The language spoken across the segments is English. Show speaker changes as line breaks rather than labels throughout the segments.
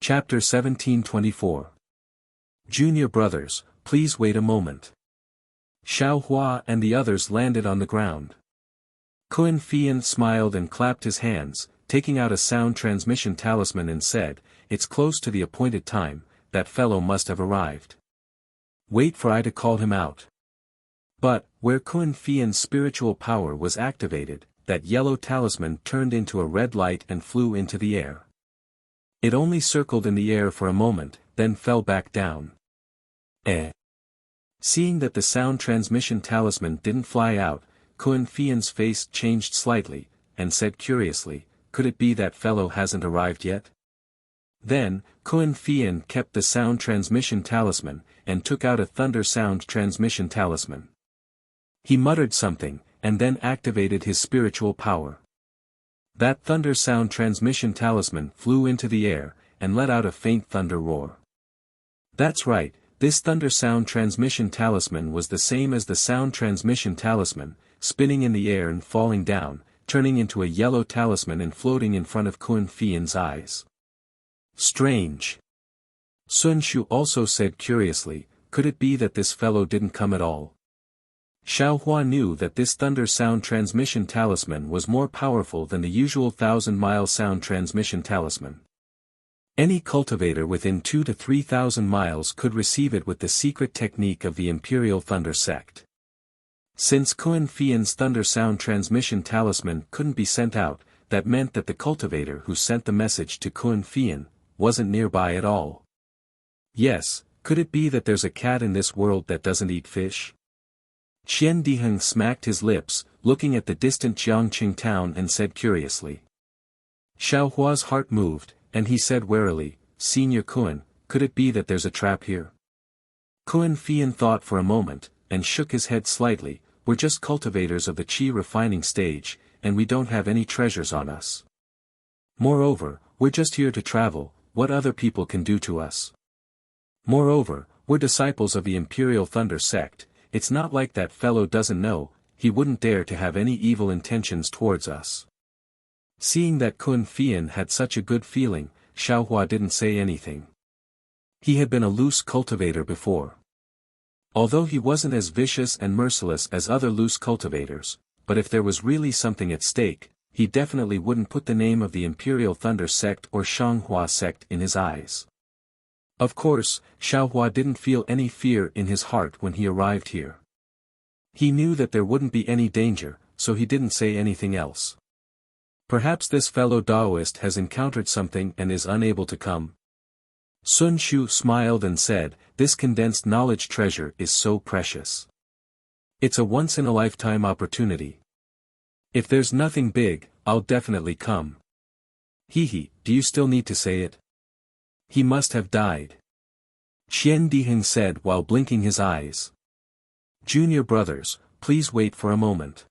Chapter 1724. Junior brothers, please wait a moment. Xiao Hua and the others landed on the ground. Kun Fian smiled and clapped his hands, taking out a sound transmission talisman and said, "It's close to the appointed time, that fellow must have arrived. Wait for I to call him out." But, where Kun Fian's spiritual power was activated, that yellow talisman turned into a red light and flew into the air. It only circled in the air for a moment, then fell back down. Seeing that the sound transmission talisman didn't fly out, Kun Fian's face changed slightly, and said curiously, "Could it be that fellow hasn't arrived yet?" Then, Kun Fian kept the sound transmission talisman, and took out a thunder sound transmission talisman. He muttered something, and then activated his spiritual power. That thunder sound transmission talisman flew into the air, and let out a faint thunder roar. That's right, this thunder sound transmission talisman was the same as the sound transmission talisman, spinning in the air and falling down, turning into a yellow talisman and floating in front of Kun Fian's eyes. Strange. Sun Shu also said curiously, "Could it be that this fellow didn't come at all?" Xiao Hua knew that this thunder sound transmission talisman was more powerful than the usual 1,000-mile sound transmission talisman. Any cultivator within 2,000 to 3,000 miles could receive it with the secret technique of the Imperial Thunder Sect. Since Kun Fian's thunder sound transmission talisman couldn't be sent out, that meant that the cultivator who sent the message to Kun Fian wasn't nearby at all. Yes, could it be that there's a cat in this world that doesn't eat fish? Qian Diheng smacked his lips, looking at the distant Jiangqing town and said curiously. Xiao Hua's heart moved, and he said warily, "Senior Kun, could it be that there's a trap here?" Kun Fian thought for a moment, and shook his head slightly. "We're just cultivators of the qi refining stage, and we don't have any treasures on us. Moreover, we're just here to travel, what other people can do to us? Moreover, we're disciples of the Imperial Thunder Sect. It's not like that fellow doesn't know, he wouldn't dare to have any evil intentions towards us." Seeing that Kun Fian had such a good feeling, Xiao Hua didn't say anything. He had been a loose cultivator before. Although he wasn't as vicious and merciless as other loose cultivators, but if there was really something at stake, he definitely wouldn't put the name of the Imperial Thunder Sect or Shanghua Sect in his eyes. Of course, Xiao Hua didn't feel any fear in his heart when he arrived here. He knew that there wouldn't be any danger, so he didn't say anything else. Perhaps this fellow Daoist has encountered something and is unable to come. Sun Shu smiled and said, "This condensed knowledge treasure is so precious. It's a once-in-a-lifetime opportunity. If there's nothing big, I'll definitely come." "Hehe, do you still need to say it? He must have died," Qian Diheng said while blinking his eyes. "Junior brothers, please wait for a moment.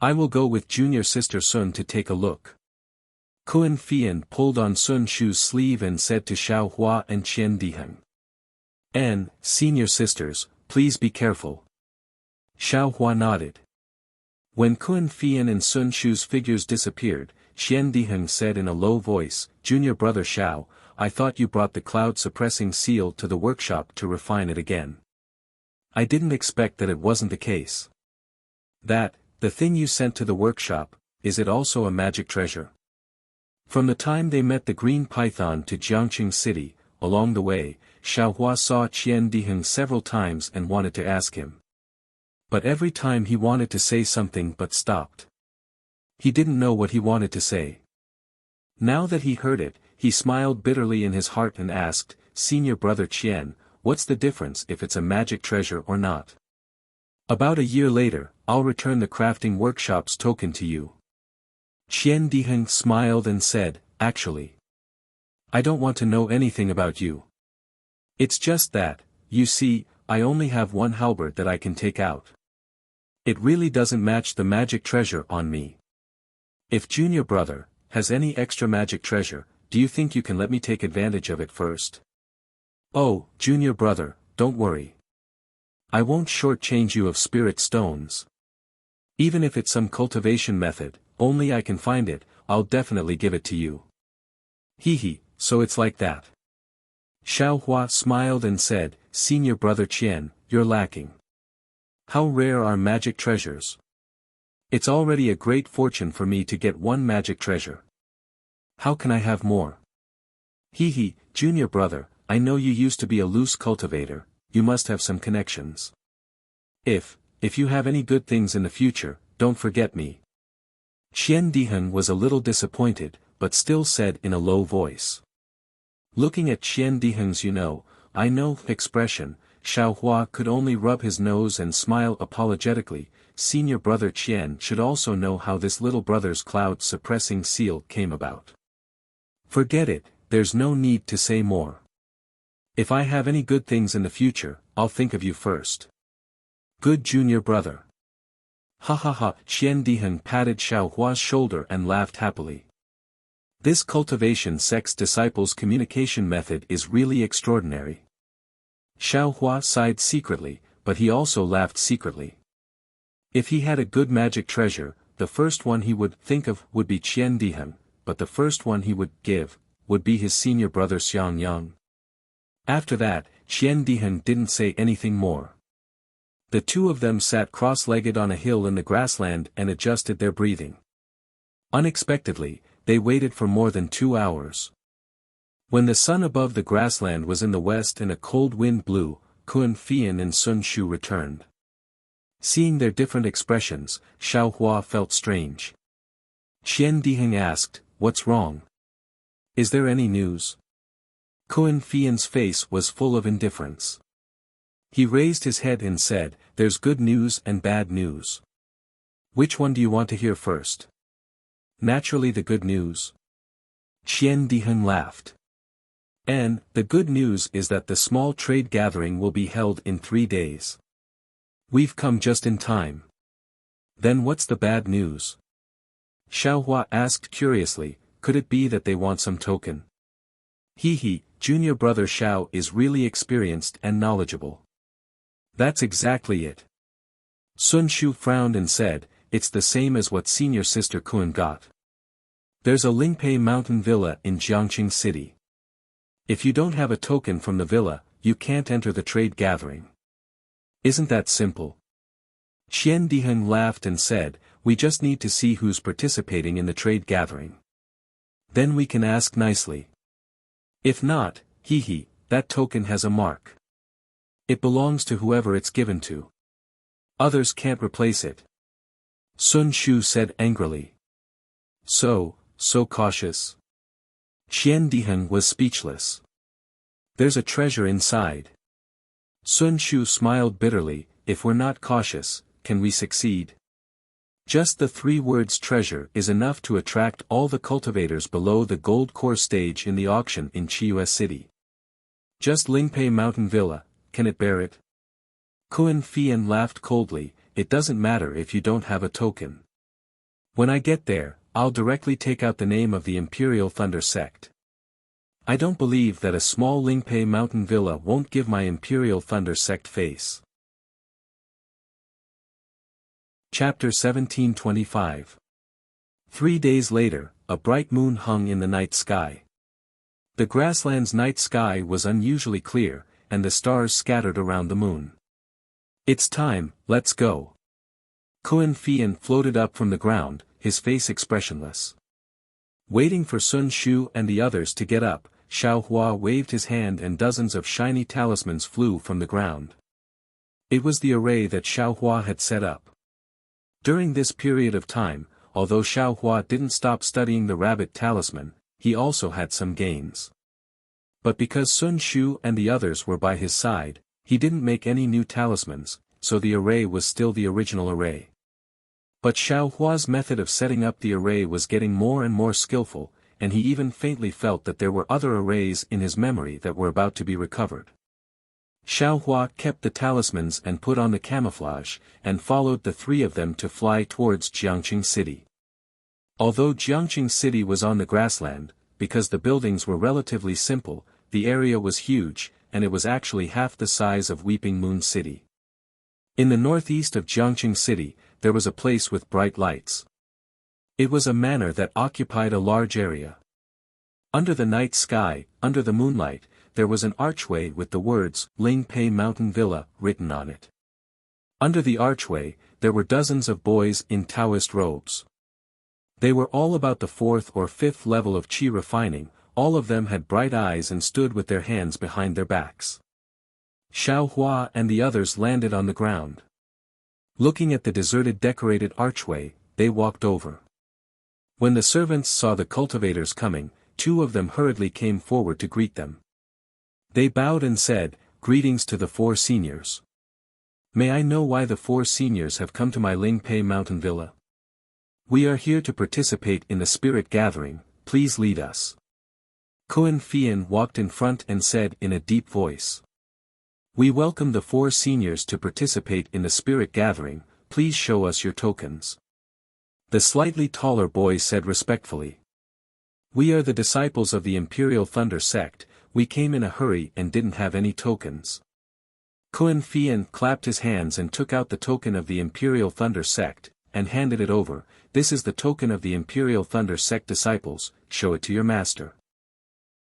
I will go with junior sister Sun to take a look." Kun Fian pulled on Sun Shu's sleeve and said to Xiao Hua and Qian Diheng, "Senior sisters, please be careful." Xiao Hua nodded. When Kun Fian and Sun Shu's figures disappeared, Qian Diheng said in a low voice, "Junior brother Xiao, I thought you brought the cloud-suppressing seal to the workshop to refine it again. I didn't expect that it wasn't the case. The thing you sent to the workshop, is it also a magic treasure?" From the time they met the Green Python to Jiangqing City, along the way, Xiao Hua saw Qian Diheng several times and wanted to ask him. But every time he wanted to say something but stopped. He didn't know what he wanted to say. Now that he heard it, he smiled bitterly in his heart and asked, "Senior brother Qian, what's the difference if it's a magic treasure or not? About a year later, I'll return the crafting workshop's token to you." Qian Diheng smiled and said, "Actually, I don't want to know anything about you. It's just that, you see, I only have one halberd that I can take out. It really doesn't match the magic treasure on me. If junior brother has any extra magic treasure, do you think you can let me take advantage of it first?" "Oh, junior brother, don't worry. I won't shortchange you of spirit stones. Even if it's some cultivation method, only I can find it, I'll definitely give it to you." "Hehe, so it's like that. Xiao Hua smiled and said, Senior brother Qian, you're lacking. How rare are magic treasures. It's already a great fortune for me to get one magic treasure. How can I have more? Hee, junior brother, I know you used to be a loose cultivator, you must have some connections. If you have any good things in the future, don't forget me. Qian Diheng was a little disappointed, but still said in a low voice. Looking at Qian Diheng's I know expression, Xiao Hua could only rub his nose and smile apologetically. Senior brother Qian should also know how this little brother's cloud-suppressing seal came about. Forget it, there's no need to say more. If I have any good things in the future, I'll think of you first. Good junior brother. Ha ha ha, Qian Diheng patted Xiao Hua's shoulder and laughed happily. This cultivation sect's disciples' communication method is really extraordinary. Xiao Hua sighed secretly, but he also laughed secretly. If he had a good magic treasure, the first one he would think of would be Qian Diheng, but the first one he would give would be his senior brother Xiang Yang. After that, Qian Diheng didn't say anything more. The two of them sat cross-legged on a hill in the grassland and adjusted their breathing. Unexpectedly, they waited for more than 2 hours. When the sun above the grassland was in the west and a cold wind blew, Kun Fian and Sun Shu returned. Seeing their different expressions, Xiao Hua felt strange. Qian Diheng asked, "What's wrong? Is there any news?" Kun Fian's face was full of indifference. He raised his head and said, "There's good news and bad news. Which one do you want to hear first?" "Naturally the good news." Qian Diheng laughed. "And, the good news is that the small trade gathering will be held in 3 days. We've come just in time." "Then what's the bad news?" Xiao Hua asked curiously, could it be that they want some token? Hee, junior brother Xiao is really experienced and knowledgeable. That's exactly it. Sun Shu frowned and said, "It's the same as what senior sister Kun got. There's a Lingpei mountain villa in Jiangqing City. If you don't have a token from the villa, you can't enter the trade gathering. Isn't that simple?" Qian Diheng laughed and said, "We just need to see who's participating in the trade gathering. Then we can ask nicely. If not, that token has a mark. It belongs to whoever it's given to. Others can't replace it." Sun Shu said angrily. So cautious." Qian Diheng was speechless. "There's a treasure inside." Sun Shu smiled bitterly, "If we're not cautious, can we succeed?" Just the 3 words treasure is enough to attract all the cultivators below the gold core stage in the auction in Chiyu City. Just Lingpei Mountain Villa, can it bear it? Kun Fian laughed coldly, "It doesn't matter if you don't have a token. When I get there, I'll directly take out the name of the Imperial Thunder Sect. I don't believe that a small Lingpei Mountain Villa won't give my Imperial Thunder Sect face." Chapter 1725. 3 days later, a bright moon hung in the night sky. The grassland's night sky was unusually clear, and the stars scattered around the moon. "It's time, let's go." Kun Fian floated up from the ground, his face expressionless. Waiting for Sun Shu and the others to get up, Xiao Hua waved his hand and dozens of shiny talismans flew from the ground. It was the array that Xiao Hua had set up. During this period of time, although Xiao Hua didn't stop studying the rabbit talisman, he also had some gains. But because Sun Shu and the others were by his side, he didn't make any new talismans, so the array was still the original array. But Xiao Hua's method of setting up the array was getting more and more skillful, and he even faintly felt that there were other arrays in his memory that were about to be recovered. Xiao Hua kept the talismans and put on the camouflage, and followed the 3 of them to fly towards Jiangqing City. Although Jiangqing City was on the grassland, because the buildings were relatively simple, the area was huge, and it was actually half the size of Weeping Moon City. In the northeast of Jiangqing City, there was a place with bright lights. It was a manor that occupied a large area. Under the night sky, under the moonlight, there was an archway with the words, Ling Pei Mountain Villa, written on it. Under the archway, there were dozens of boys in Taoist robes. They were all about the 4th or 5th level of qi refining, all of them had bright eyes and stood with their hands behind their backs. Xiao Hua and the others landed on the ground. Looking at the deserted decorated archway, they walked over. When the servants saw the cultivators coming, 2 of them hurriedly came forward to greet them. They bowed and said, "Greetings to the 4 seniors. May I know why the 4 seniors have come to my Ling Pei Mountain Villa? We are here to participate in the spirit gathering, please lead us." Kun Fian walked in front and said in a deep voice. "We welcome the 4 seniors to participate in the spirit gathering, please show us your tokens." The slightly taller boy said respectfully. "We are the disciples of the Imperial Thunder Sect, we came in a hurry and didn't have any tokens." Kun Fian clapped his hands and took out the token of the Imperial Thunder Sect, and handed it over. "This is the token of the Imperial Thunder Sect disciples, show it to your master."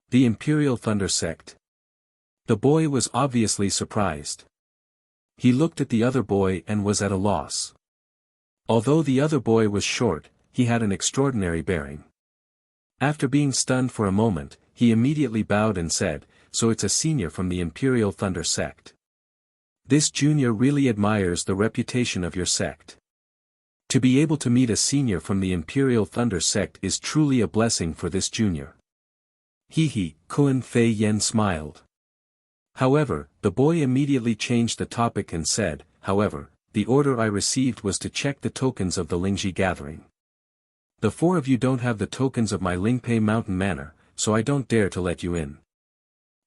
The Imperial Thunder Sect. The boy was obviously surprised. He looked at the other boy and was at a loss. Although the other boy was short, he had an extraordinary bearing. After being stunned for a moment, he immediately bowed and said, "So it's a senior from the Imperial Thunder Sect. This junior really admires the reputation of your sect. To be able to meet a senior from the Imperial Thunder Sect is truly a blessing for this junior." He, Kun Fei Yen smiled. However, the boy immediately changed the topic and said, "However, the order I received was to check the tokens of the Lingji gathering. The 4 of you don't have the tokens of my Lingpei Mountain Manor, so I don't dare to let you in.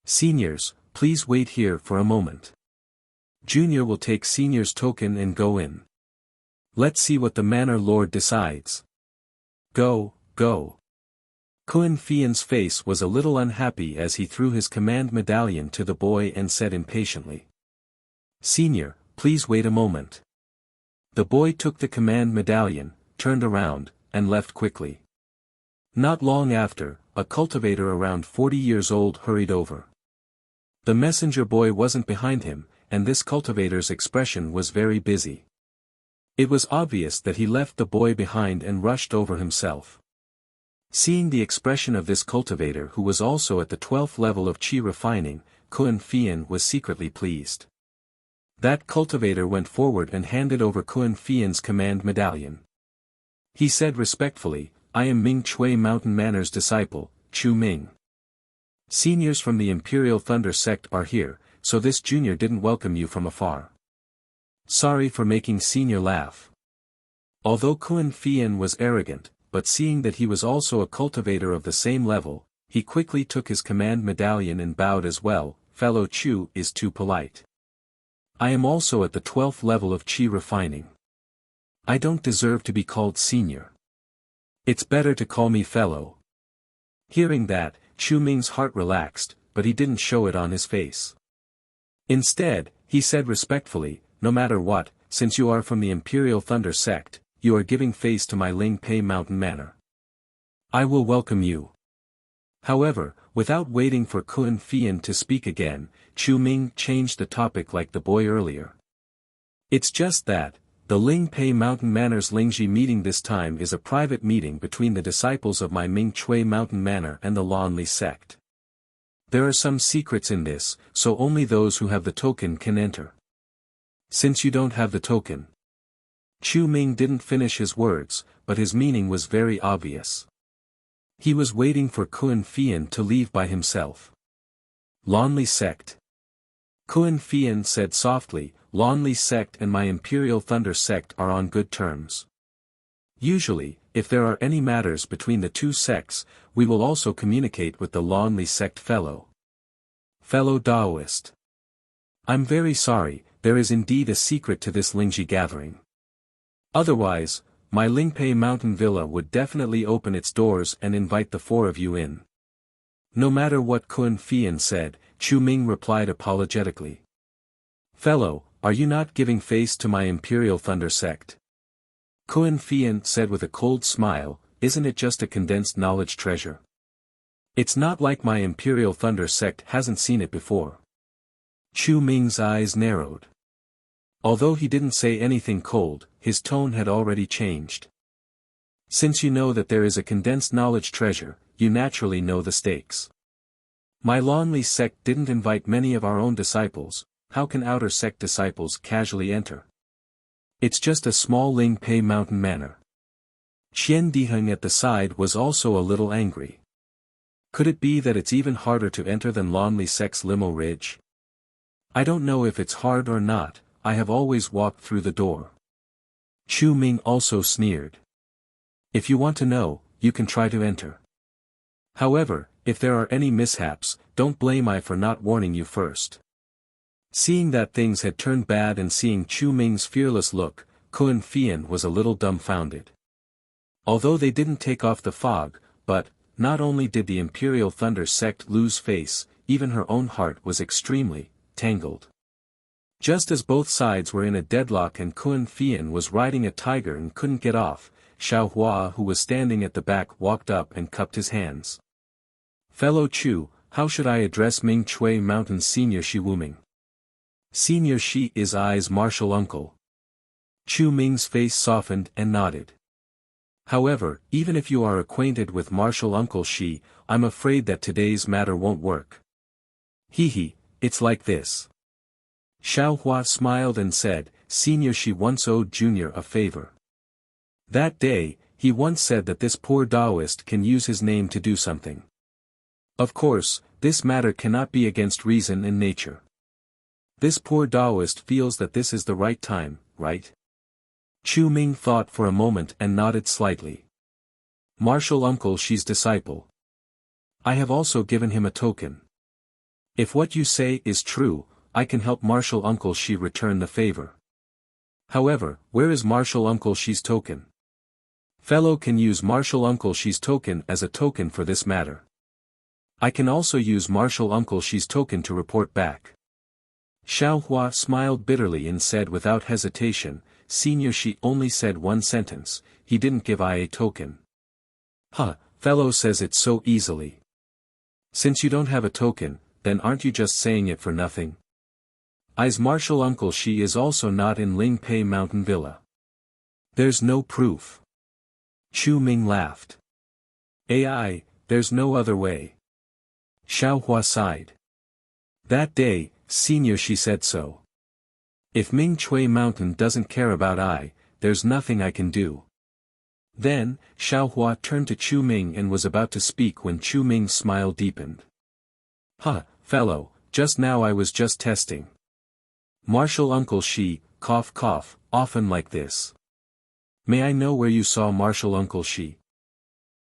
Seniors, please wait here for a moment. Junior will take senior's token and go in. Let's see what the Manor Lord decides. Go, go." Kun Fian's face was a little unhappy as he threw his command medallion to the boy and said impatiently, "Senior, please wait a moment." The boy took the command medallion, turned around, and left quickly. Not long after, a cultivator around 40 years old hurried over. The messenger boy wasn't behind him, and this cultivator's expression was very busy. It was obvious that he left the boy behind and rushed over himself. Seeing the expression of this cultivator who was also at the 12th level of qi refining, Kun Fian was secretly pleased. That cultivator went forward and handed over Kun Fian's command medallion. He said respectfully, "I am Ming Chui Mountain Manor's disciple, Chu Ming. Seniors from the Imperial Thunder Sect are here, so this junior didn't welcome you from afar. Sorry for making senior laugh." Although Kun Fian was arrogant, but seeing that he was also a cultivator of the same level, he quickly took his command medallion and bowed as well. "Fellow Chu is too polite. I am also at the 12th level of qi refining. I don't deserve to be called senior. It's better to call me fellow." Hearing that, Chu Ming's heart relaxed, but he didn't show it on his face. Instead, he said respectfully, "No matter what, since you are from the Imperial Thunder Sect, you are giving face to my Ling Pei Mountain Manor. I will welcome you." However, without waiting for Kun Fian to speak again, Chu Ming changed the topic like the boy earlier. "It's just that, the Ling Pei Mountain Manor's Lingji meeting this time is a private meeting between the disciples of my Ming Chui Mountain Manor and the Lanli sect. There are some secrets in this, so only those who have the token can enter. Since you don't have the token." Chu Ming didn't finish his words, but his meaning was very obvious. He was waiting for Kun Fian to leave by himself. Lanli sect. Kun Fian said softly, "Lanli sect and my Imperial Thunder sect are on good terms. Usually, if there are any matters between the 2 sects, we will also communicate with the Lanli sect fellow Taoist. I'm very sorry, there is indeed a secret to this Lingji gathering. Otherwise, my Lingpei Mountain Villa would definitely open its doors and invite the 4 of you in." No matter what Kun Fian said, Chu Ming replied apologetically. "Fellow, are you not giving face to my Imperial Thunder sect?" Kun Fian said with a cold smile, "Isn't it just a condensed knowledge treasure? It's not like my Imperial Thunder sect hasn't seen it before. Chu Ming's eyes narrowed. Although he didn't say anything cold, his tone had already changed. Since you know that there is a condensed knowledge treasure, you naturally know the stakes. My Lonely sect didn't invite many of our own disciples, how can outer sect disciples casually enter? It's just a small Ling Pei mountain manor. Qian Diheng at the side was also a little angry. Could it be that it's even harder to enter than Lonely sect's Limo Ridge? I don't know if it's hard or not, I have always walked through the door. Chu Ming also sneered. If you want to know, you can try to enter. However, if there are any mishaps, don't blame I for not warning you first. Seeing that things had turned bad and seeing Chu Ming's fearless look, Kun Fian was a little dumbfounded. Although they didn't take off the fog, but, not only did the Imperial Thunder sect lose face, even her own heart was extremely tangled. Just as both sides were in a deadlock and Kun Fian was riding a tiger and couldn't get off, Xiao Hua who was standing at the back walked up and cupped his hands. Fellow Chu, how should I address Ming Chui Mountain's Senior Shi Wuming? Senior Shi is I's martial uncle. Chu Ming's face softened and nodded. However, even if you are acquainted with martial uncle Shi, I'm afraid that today's matter won't work. Hee, it's like this. Xiao Hua smiled and said, Senior Shi once owed Junior a favor. That day, he once said that this poor Taoist can use his name to do something. Of course, this matter cannot be against reason and nature. This poor Taoist feels that this is the right time, right? Chu Ming thought for a moment and nodded slightly. Martial uncle Shi's disciple. I have also given him a token. If what you say is true, I can help martial uncle Shi return the favor. However, where is martial uncle Shi's token? Fellow can use martial uncle Shi's token as a token for this matter. I can also use martial uncle Shi's token to report back. Xiao Hua smiled bitterly and said without hesitation, Senior Shi only said one sentence, he didn't give I a token. Fellow says it so easily. Since you don't have a token, then aren't you just saying it for nothing? I's martial uncle Shi is also not in Ling Pei Mountain Villa. There's no proof. Chu Ming laughed. AI, there's no other way. Xiao Hua sighed. That day, Senior Shi said so. If Ming Chui Mountain doesn't care about I, there's nothing I can do. Then, Xiao Hua turned to Chu Ming and was about to speak when Chu Ming's smile deepened. Fellow, just now I was just testing. Martial uncle Shi, cough cough, often like this. May I know where you saw martial uncle Shi?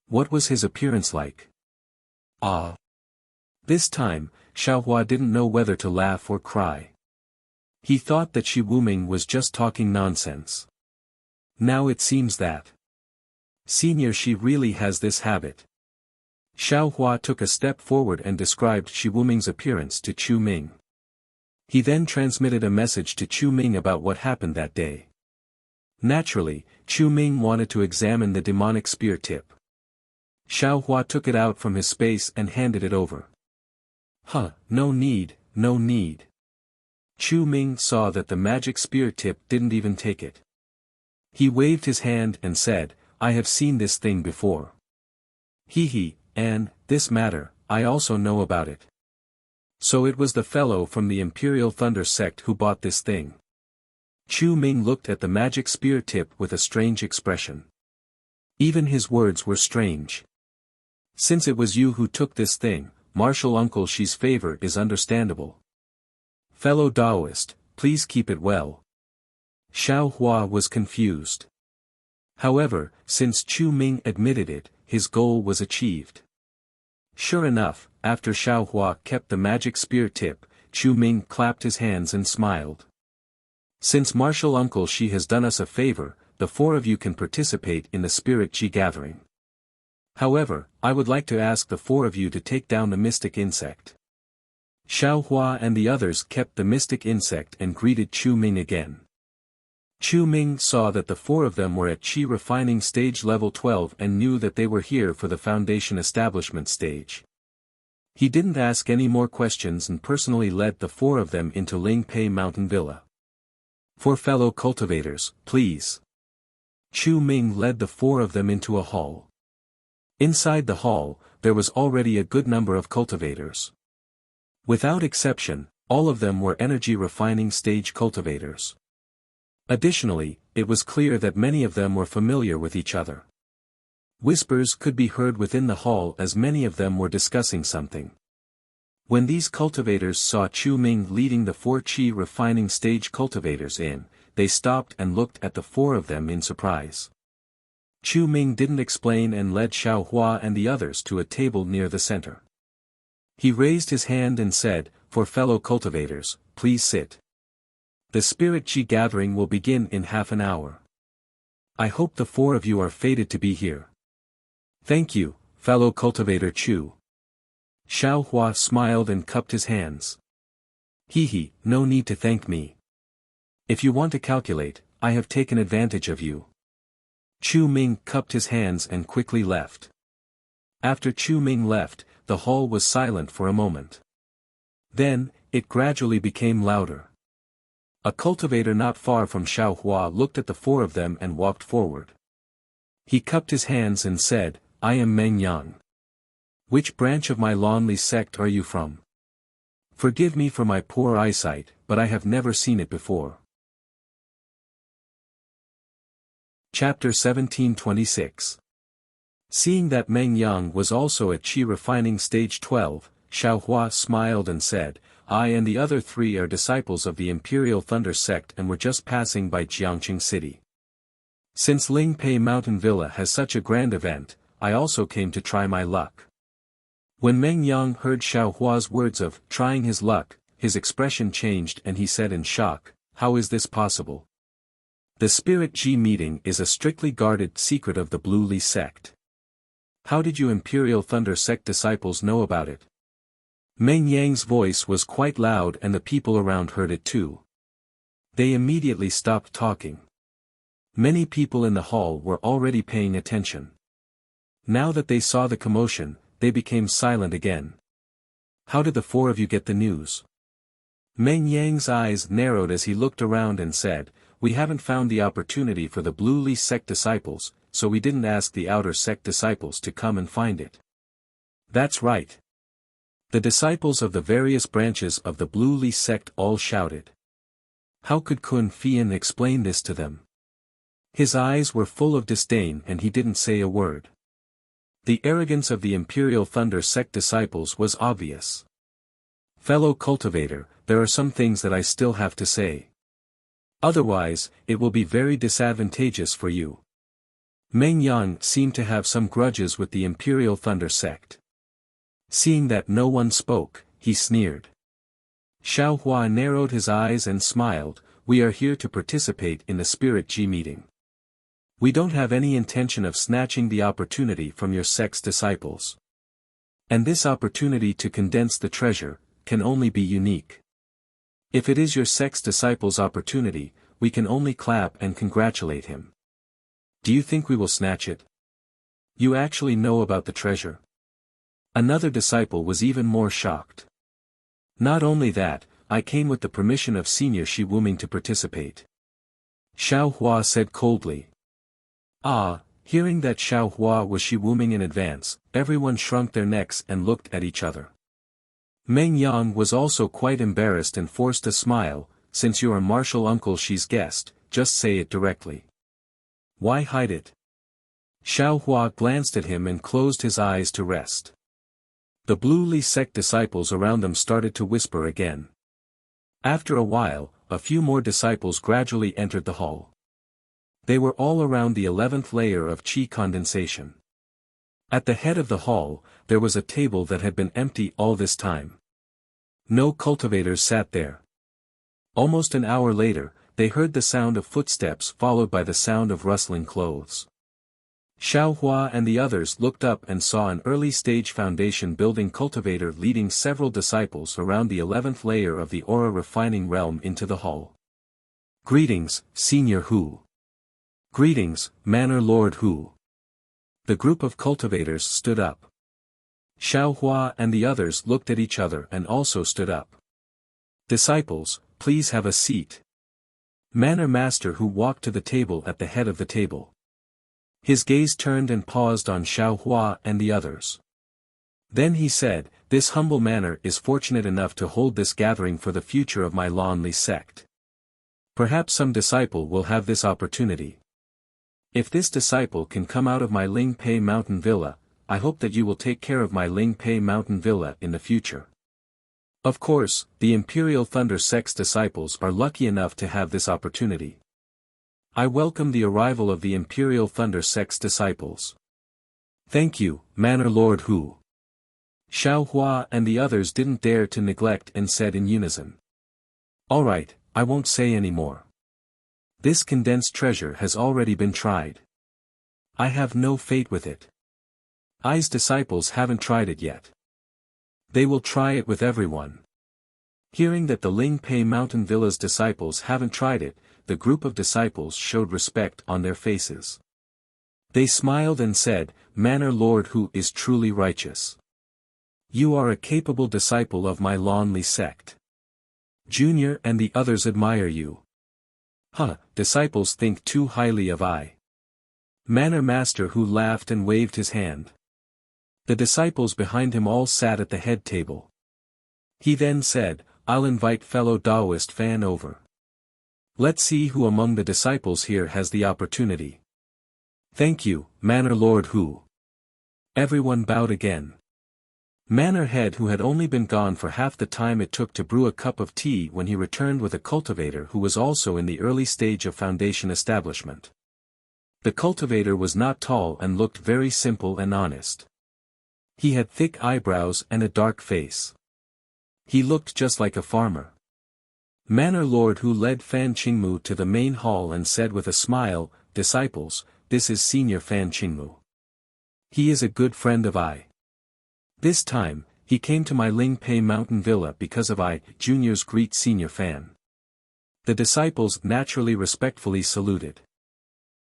What was his appearance like? This time, Xiao Hua didn't know whether to laugh or cry. He thought that Shi Wuming was just talking nonsense. Now it seems that Senior Shi really has this habit. Xiao Hua took a step forward and described Shi Wuming's appearance to Chu Ming. He then transmitted a message to Chu Ming about what happened that day. Naturally, Chu Ming wanted to examine the demonic spear tip. Xiao Hua took it out from his space and handed it over. No need, no need. Chu Ming saw that the magic spear tip didn't even take it. He waved his hand and said, I have seen this thing before. And, this matter, I also know about it. So it was the fellow from the Imperial Thunder sect who bought this thing. Chu Ming looked at the magic spear tip with a strange expression. Even his words were strange. Since it was you who took this thing, martial uncle Shi's favor is understandable. Fellow Taoist, please keep it well. Xiao Hua was confused. However, since Chu Ming admitted it, his goal was achieved. Sure enough, after Xiao Hua kept the magic spear tip, Chu Ming clapped his hands and smiled. Since martial uncle Shi has done us a favor, the four of you can participate in the Spirit Chi gathering. However, I would like to ask the four of you to take down the mystic insect. Xiao Hua and the others kept the mystic insect and greeted Chu Ming again. Chu Ming saw that the four of them were at Chi refining stage level 12 and knew that they were here for the foundation establishment stage. He didn't ask any more questions and personally led the four of them into Lingpei Mountain Villa. "For fellow cultivators, please." Chu Ming led the four of them into a hall. Inside the hall, there was already a good number of cultivators. Without exception, all of them were energy refining stage cultivators. Additionally, it was clear that many of them were familiar with each other. Whispers could be heard within the hall as many of them were discussing something. When these cultivators saw Chu Ming leading the four qi refining stage cultivators in, they stopped and looked at the four of them in surprise. Chu Ming didn't explain and led Xiao Hua and the others to a table near the center. He raised his hand and said, "For fellow cultivators, please sit. The spirit qi gathering will begin in half an hour. I hope the four of you are fated to be here." "Thank you, fellow cultivator Chu." Xiao Hua smiled and cupped his hands. "He, no need to thank me. If you want to calculate, I have taken advantage of you." Chu Ming cupped his hands and quickly left. After Chu Ming left, the hall was silent for a moment. Then, it gradually became louder. A cultivator not far from Xiao Hua looked at the four of them and walked forward. He cupped his hands and said, "I am Meng Yang. Which branch of my Lonely sect are you from? Forgive me for my poor eyesight, but I have never seen it before." Chapter 1726. Seeing that Meng Yang was also at Qi refining stage 12, Xiao Hua smiled and said, "I and the other three are disciples of the Imperial Thunder sect and were just passing by Jiangqing City. Since Lingpei Mountain Villa has such a grand event, I also came to try my luck." When Meng Yang heard Xiao Hua's words of trying his luck, his expression changed and he said in shock, "How is this possible? The Spirit Ji meeting is a strictly guarded secret of the Blue Li sect. How did you Imperial Thunder sect disciples know about it?" Meng Yang's voice was quite loud and the people around heard it too. They immediately stopped talking. Many people in the hall were already paying attention. Now that they saw the commotion, they became silent again. "How did the four of you get the news?" Meng Yang's eyes narrowed as he looked around and said, "We haven't found the opportunity for the Blue Li sect disciples, so we didn't ask the outer sect disciples to come and find it." "That's right." The disciples of the various branches of the Blue Li sect all shouted. How could Kun Fian explain this to them? His eyes were full of disdain and he didn't say a word. The arrogance of the Imperial Thunder sect disciples was obvious. "Fellow cultivator, there are some things that I still have to say. Otherwise, it will be very disadvantageous for you." Meng Yang seemed to have some grudges with the Imperial Thunder sect. Seeing that no one spoke, he sneered. Xiao Hua narrowed his eyes and smiled, "We are here to participate in the Spirit Ji meeting. We don't have any intention of snatching the opportunity from your sect's disciples. And this opportunity to condense the treasure can only be unique. If it is your sect's disciples' opportunity, we can only clap and congratulate him. Do you think we will snatch it? You actually know about the treasure?" Another disciple was even more shocked. "Not only that, I came with the permission of Senior Shi Wuming to participate." Xiao Hua said coldly. Hearing that Xiao Hua was Shi Wuming in advance, everyone shrunk their necks and looked at each other. Meng Yang was also quite embarrassed and forced a smile, "Since you are Martial Uncle Shi's guest, just say it directly. Why hide it?" Xiao Hua glanced at him and closed his eyes to rest. The Blue Li sect disciples around them started to whisper again. After a while, a few more disciples gradually entered the hall. They were all around the 11th layer of qi condensation. At the head of the hall, there was a table that had been empty all this time. No cultivators sat there. Almost an hour later, they heard the sound of footsteps followed by the sound of rustling clothes. Xiao Hua and the others looked up and saw an early-stage foundation building cultivator leading several disciples around the 11th layer of the aura refining realm into the hall. "Greetings, Senior Hu. Greetings, Manor Lord Hu." The group of cultivators stood up. Xiao Hua and the others looked at each other and also stood up. Disciples, please have a seat. Manner Master Hu walked to the table at the head of the table. His gaze turned and paused on Xiao Hua and the others. Then he said, "This humble manner is fortunate enough to hold this gathering for the future of my Lanli sect. Perhaps some disciple will have this opportunity. If this disciple can come out of my Ling Pei Mountain Villa, I hope that you will take care of my Ling Pei Mountain Villa in the future." Of course, the Imperial Thunder Sect's disciples are lucky enough to have this opportunity. I welcome the arrival of the Imperial Thunder Sect's disciples. Thank you, Manor Lord Hu. Xiao Hua and the others didn't dare to neglect and said in unison. Alright, I won't say any more. This condensed treasure has already been tried. I have no fate with it. I's disciples haven't tried it yet. They will try it with everyone. Hearing that the Ling Pei Mountain Villa's disciples haven't tried it, the group of disciples showed respect on their faces. They smiled and said, Manor Lord Hu is truly righteous. You are a capable disciple of my Lanli sect. Junior and the others admire you. Disciples think too highly of I. Manor Master Hu laughed and waved his hand. The disciples behind him all sat at the head table. He then said, I'll invite fellow Taoist Fan over. Let's see who among the disciples here has the opportunity. Thank you, Manor Lord Hu. Everyone bowed again. Manor Head, who had only been gone for half the time it took to brew a cup of tea when he returned with a cultivator who was also in the early stage of foundation establishment. The cultivator was not tall and looked very simple and honest. He had thick eyebrows and a dark face. He looked just like a farmer. Manor Lord Hu led Fan Qingmu to the main hall and said with a smile, Disciples, this is Senior Fan Qingmu. He is a good friend of I. This time, he came to my Ling Pei Mountain Villa because of I, Junior's greet Senior Fan. The disciples naturally respectfully saluted.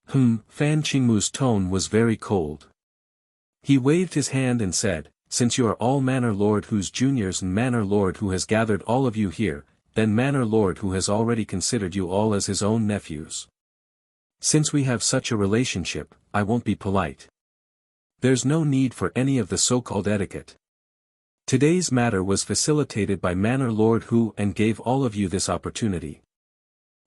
Fan Qingmu's tone was very cold. He waved his hand and said, Since you are all Manor Lord Hu's juniors and Manor Lord Hu has gathered all of you here, then Manor Lord Hu has already considered you all as his own nephews. Since we have such a relationship, I won't be polite. There's no need for any of the so-called etiquette. Today's matter was facilitated by Manor Lord Hu and gave all of you this opportunity.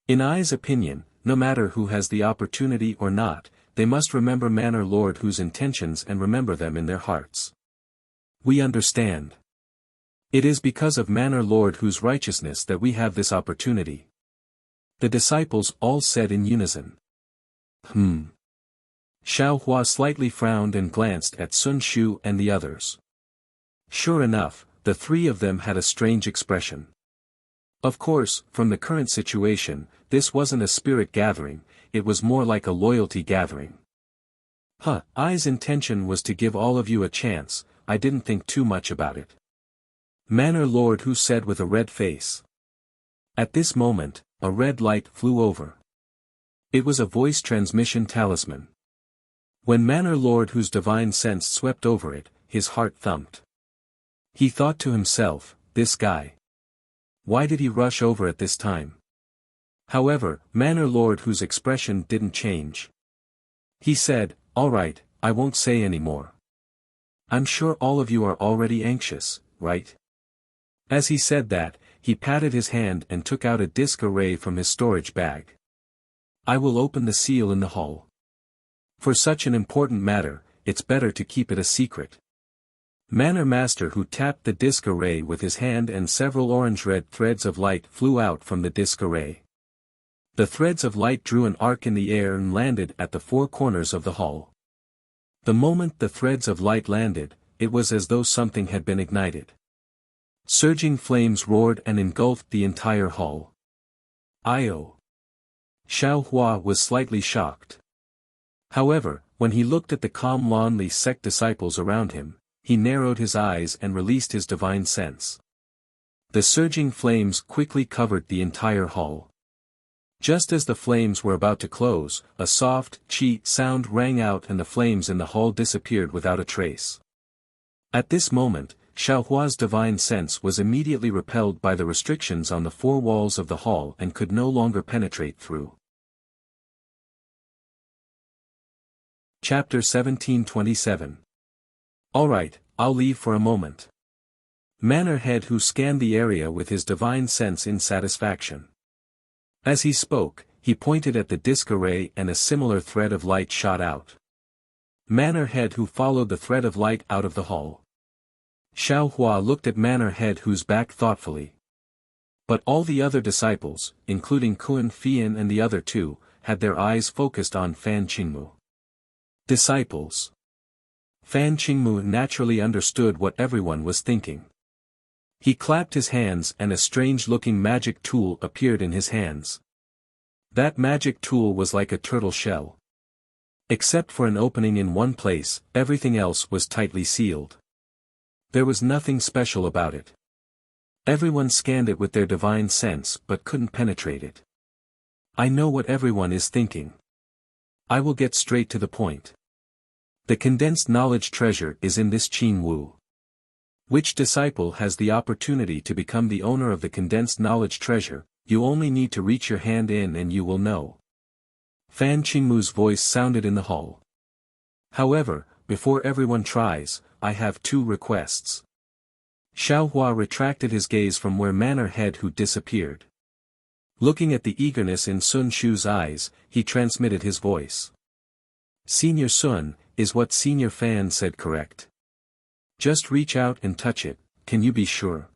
In I's opinion, no matter who has the opportunity or not, they must remember Manor Lord Hu's intentions and remember them in their hearts. We understand. It is because of Manor Lord Hu's righteousness that we have this opportunity. The disciples all said in unison. Xiao Hua slightly frowned and glanced at Sun Shu and the others. Sure enough, the three of them had a strange expression. Of course, from the current situation, this wasn't a spirit gathering, it was more like a loyalty gathering. I's intention was to give all of you a chance, I didn't think too much about it. Manor Lord Hu said with a red face. At this moment, a red light flew over. It was a voice transmission talisman. When Manor Lord Hu's divine sense swept over it, his heart thumped. He thought to himself, this guy. Why did he rush over at this time? However, Manor Lord Hu's expression didn't change. He said, Alright, I won't say any more. I'm sure all of you are already anxious, right? As he said that, he patted his hand and took out a disc array from his storage bag. I will open the seal in the hall. For such an important matter, it's better to keep it a secret. Manor Master Hu tapped the disc array with his hand and several orange-red threads of light flew out from the disc array. The threads of light drew an arc in the air and landed at the four corners of the hall. The moment the threads of light landed, it was as though something had been ignited. Surging flames roared and engulfed the entire hall. Io. Xiao Hua was slightly shocked. However, when he looked at the calm Lanli sect disciples around him, he narrowed his eyes and released his divine sense. The surging flames quickly covered the entire hall. Just as the flames were about to close, a soft, "chi" sound rang out and the flames in the hall disappeared without a trace. At this moment, Xiaohua's divine sense was immediately repelled by the restrictions on the four walls of the hall and could no longer penetrate through. Chapter 1727. Alright, I'll leave for a moment. Manor Head who scanned the area with his divine sense in satisfaction. As he spoke, he pointed at the disc array and a similar thread of light shot out. Manor Head who followed the thread of light out of the hall. Xiaohua looked at Manor Head who's back thoughtfully. But all the other disciples, including Kun Fian and the other two, had their eyes focused on Fan Qingmu. Disciples. Fan Qingmu naturally understood what everyone was thinking. He clapped his hands and a strange-looking magic tool appeared in his hands. That magic tool was like a turtle shell. Except for an opening in one place, everything else was tightly sealed. There was nothing special about it. Everyone scanned it with their divine sense but couldn't penetrate it. I know what everyone is thinking. I will get straight to the point. The condensed knowledge treasure is in this Qin Wu. Which disciple has the opportunity to become the owner of the condensed knowledge treasure? You only need to reach your hand in and you will know. Fan Qingmu's voice sounded in the hall. However, before everyone tries, I have two requests. Xiaohua retracted his gaze from where Manor Head who disappeared. Looking at the eagerness in Sun Shu's eyes, he transmitted his voice. Senior Sun, is what Senior Fan said correct? Just reach out and touch it, can you be sure?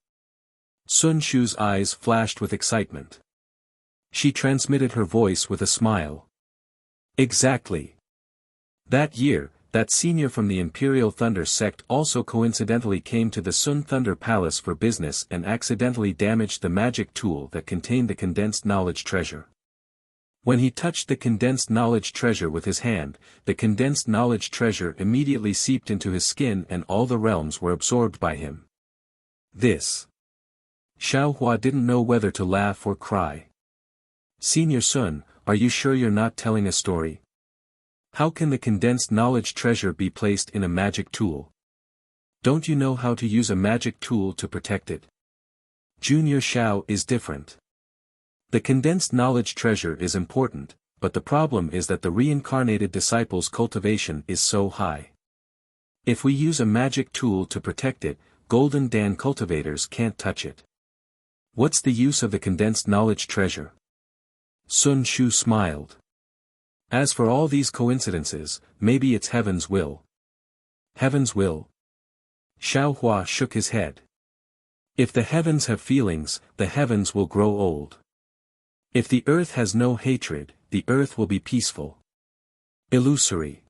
Sun Shu's eyes flashed with excitement. She transmitted her voice with a smile. Exactly. That year, that senior from the Imperial Thunder sect also coincidentally came to the Sun Thunder Palace for business and accidentally damaged the magic tool that contained the condensed knowledge treasure. When he touched the condensed knowledge treasure with his hand, the condensed knowledge treasure immediately seeped into his skin and all the realms were absorbed by him. This. Xiaohua didn't know whether to laugh or cry. Senior Sun, are you sure you're not telling a story? How can the condensed knowledge treasure be placed in a magic tool? Don't you know how to use a magic tool to protect it? Junior Xiao is different. The condensed knowledge treasure is important, but the problem is that the reincarnated disciple's cultivation is so high. If we use a magic tool to protect it, Golden Dan cultivators can't touch it. What's the use of the condensed knowledge treasure? Sun Shu smiled. As for all these coincidences, maybe it's heaven's will. Heaven's will? Xiaohua shook his head. If the heavens have feelings, the heavens will grow old. If the earth has no hatred, the earth will be peaceful. Illusory.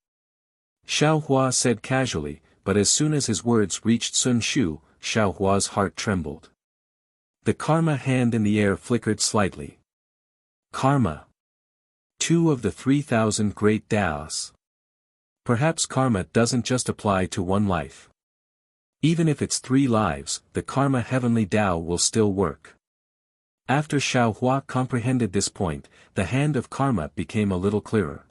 Xiaohua said casually, but as soon as his words reached Sun Shu, Xiaohua's heart trembled. The karma hand in the air flickered slightly. Karma. 2 of the 3,000 great Daos. Perhaps karma doesn't just apply to one life. Even if it's 3 lives, the karma heavenly Tao will still work. After Xiaohua comprehended this point, the hand of karma became a little clearer.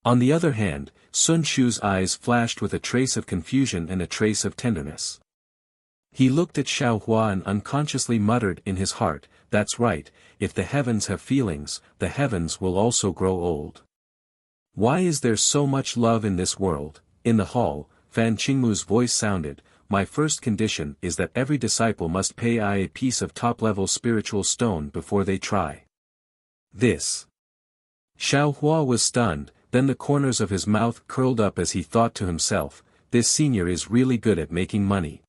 On the other hand, Sun Shu's eyes flashed with a trace of confusion and a trace of tenderness. He looked at Xiaohua and unconsciously muttered in his heart, that's right, if the heavens have feelings, the heavens will also grow old. Why is there so much love in this world? In the hall, Fan Qingmu's voice sounded, my first condition is that every disciple must pay I a piece of top-level spiritual stone before they try. This. Xiaohua was stunned, then the corners of his mouth curled up as he thought to himself, this senior is really good at making money.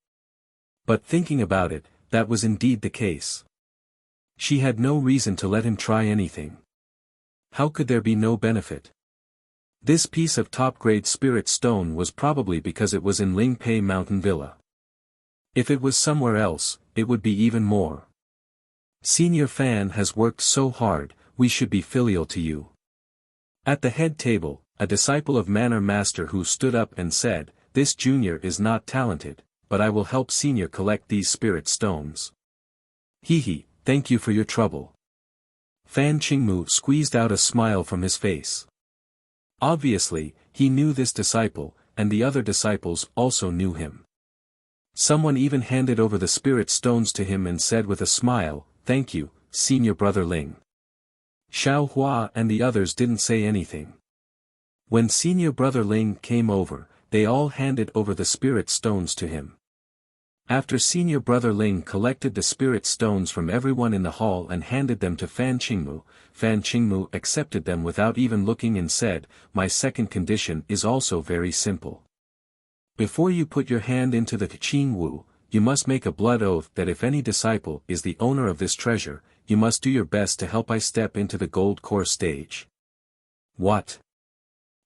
But thinking about it, that was indeed the case. She had no reason to let him try anything. How could there be no benefit? This piece of top-grade spirit stone was probably because it was in Lingpei Mountain Villa. If it was somewhere else, it would be even more. Senior Fan has worked so hard, we should be filial to you. At the head table, a disciple of Manor Master who stood up and said, this junior is not talented, but I will help senior collect these spirit stones. Hehe, thank you for your trouble. Fan Qingmu squeezed out a smile from his face. Obviously, he knew this disciple, and the other disciples also knew him. Someone even handed over the spirit stones to him and said with a smile, "Thank you, Senior Brother Ling." Xiao Hua and the others didn't say anything. When Senior Brother Ling came over, they all handed over the spirit stones to him. After Senior Brother Ling collected the spirit stones from everyone in the hall and handed them to Fan Qingmu accepted them without even looking and said, "My second condition is also very simple. Before you put your hand into the Qing Wu, you must make a blood oath that if any disciple is the owner of this treasure, you must do your best to help I step into the gold core stage." What?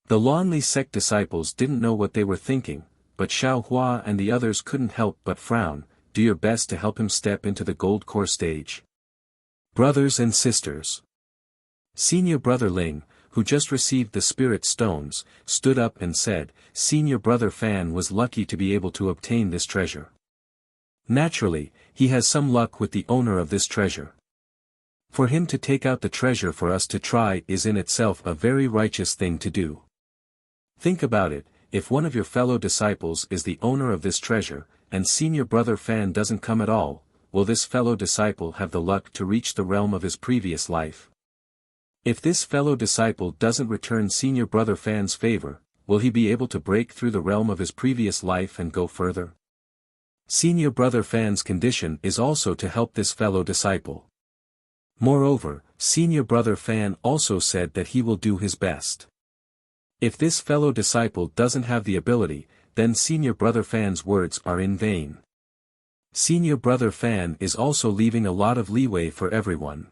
The Lonely sect disciples didn't know what they were thinking, but Xiao Hua and the others couldn't help but frown. Do your best to help him step into the gold core stage. Brothers and sisters. Senior Brother Ling, who just received the spirit stones, stood up and said, "Senior Brother Fan was lucky to be able to obtain this treasure. Naturally, he has some luck with the owner of this treasure. For him to take out the treasure for us to try is in itself a very righteous thing to do. Think about it, if one of your fellow disciples is the owner of this treasure, and Senior Brother Fan doesn't come at all, will this fellow disciple have the luck to reach the realm of his previous life? If this fellow disciple doesn't return Senior Brother Fan's favor, will he be able to break through the realm of his previous life and go further? Senior Brother Fan's condition is also to help this fellow disciple. Moreover, Senior Brother Fan also said that he will do his best. If this fellow disciple doesn't have the ability, then Senior Brother Fan's words are in vain. Senior Brother Fan is also leaving a lot of leeway for everyone."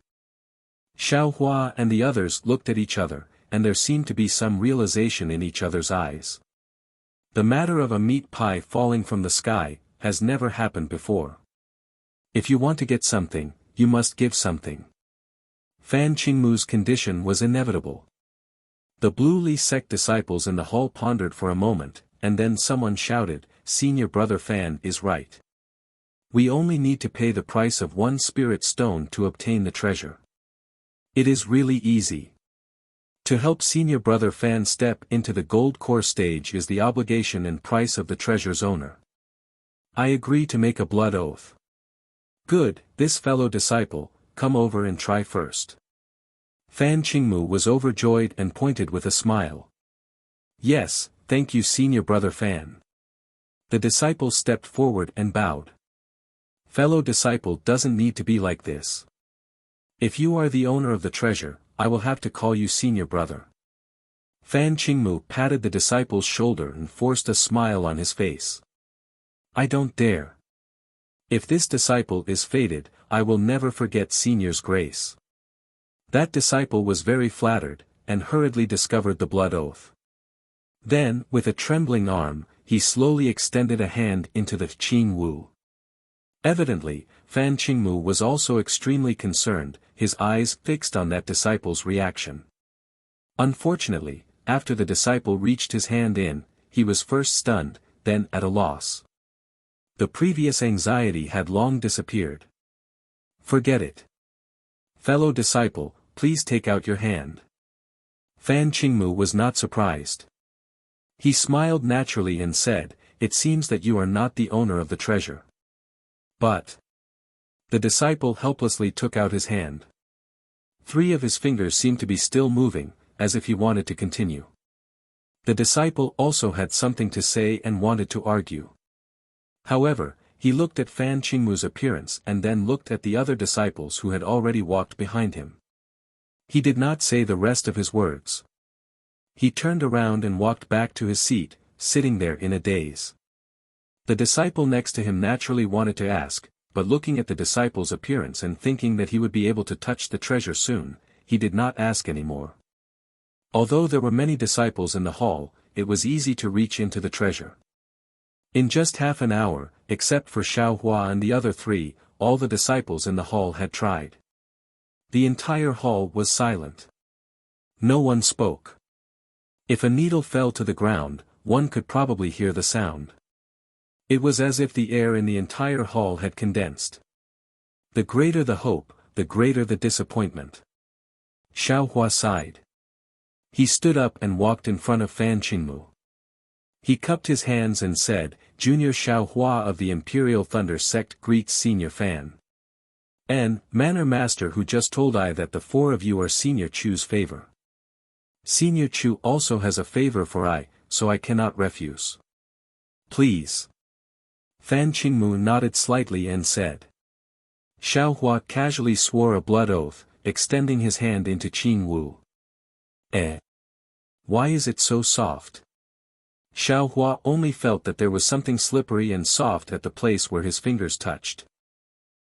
Xiao Hua and the others looked at each other, and there seemed to be some realization in each other's eyes. The matter of a meat pie falling from the sky has never happened before. If you want to get something, you must give something. Fan Qingmu's condition was inevitable. The Blue Li sect disciples in the hall pondered for a moment, and then someone shouted, "Senior Brother Fan is right. We only need to pay the price of one spirit stone to obtain the treasure. It is really easy. To help Senior Brother Fan step into the gold core stage is the obligation and price of the treasure's owner. I agree to make a blood oath." "Good, this fellow disciple, come over and try first." Fan Qingmu was overjoyed and pointed with a smile. "Yes, thank you Senior Brother Fan." The disciple stepped forward and bowed. "Fellow disciple doesn't need to be like this. If you are the owner of the treasure, I will have to call you Senior Brother." Fan Qingmu patted the disciple's shoulder and forced a smile on his face. "I don't dare. If this disciple is fated, I will never forget Senior's grace." That disciple was very flattered, and hurriedly discovered the blood oath. Then, with a trembling arm, he slowly extended a hand into the Qing Wu. Evidently, Fan Qingmu was also extremely concerned, his eyes fixed on that disciple's reaction. Unfortunately, after the disciple reached his hand in, he was first stunned, then at a loss. The previous anxiety had long disappeared. "Forget it. Fellow disciple, please take out your hand." Fan Qingmu was not surprised. He smiled naturally and said, "It seems that you are not the owner of the treasure." "But..." The disciple helplessly took out his hand. 3 of his fingers seemed to be still moving, as if he wanted to continue. The disciple also had something to say and wanted to argue. However, he looked at Fan Qingmu's appearance and then looked at the other disciples who had already walked behind him. He did not say the rest of his words. He turned around and walked back to his seat, sitting there in a daze. The disciple next to him naturally wanted to ask, but looking at the disciple's appearance and thinking that he would be able to touch the treasure soon, he did not ask anymore. Although there were many disciples in the hall, it was easy to reach into the treasure. In just half an hour, except for Xiao Hua and the other 3, all the disciples in the hall had tried. The entire hall was silent. No one spoke. If a needle fell to the ground, one could probably hear the sound. It was as if the air in the entire hall had condensed. The greater the hope, the greater the disappointment. Xiao Hua sighed. He stood up and walked in front of Fan Qingmu. He cupped his hands and said, Junior Xiao Hua of the Imperial Thunder Sect greets Senior Fan. And, Manor Master who just told I that the four of you are Senior Chu's favor. Senior Chu also has a favor for I, so I cannot refuse. Please. Fan Qingmu nodded slightly and said. Xiao Hua casually swore a blood oath, extending his hand into Qing Wu. Why is it so soft? Xiao Hua only felt that there was something slippery and soft at the place where his fingers touched.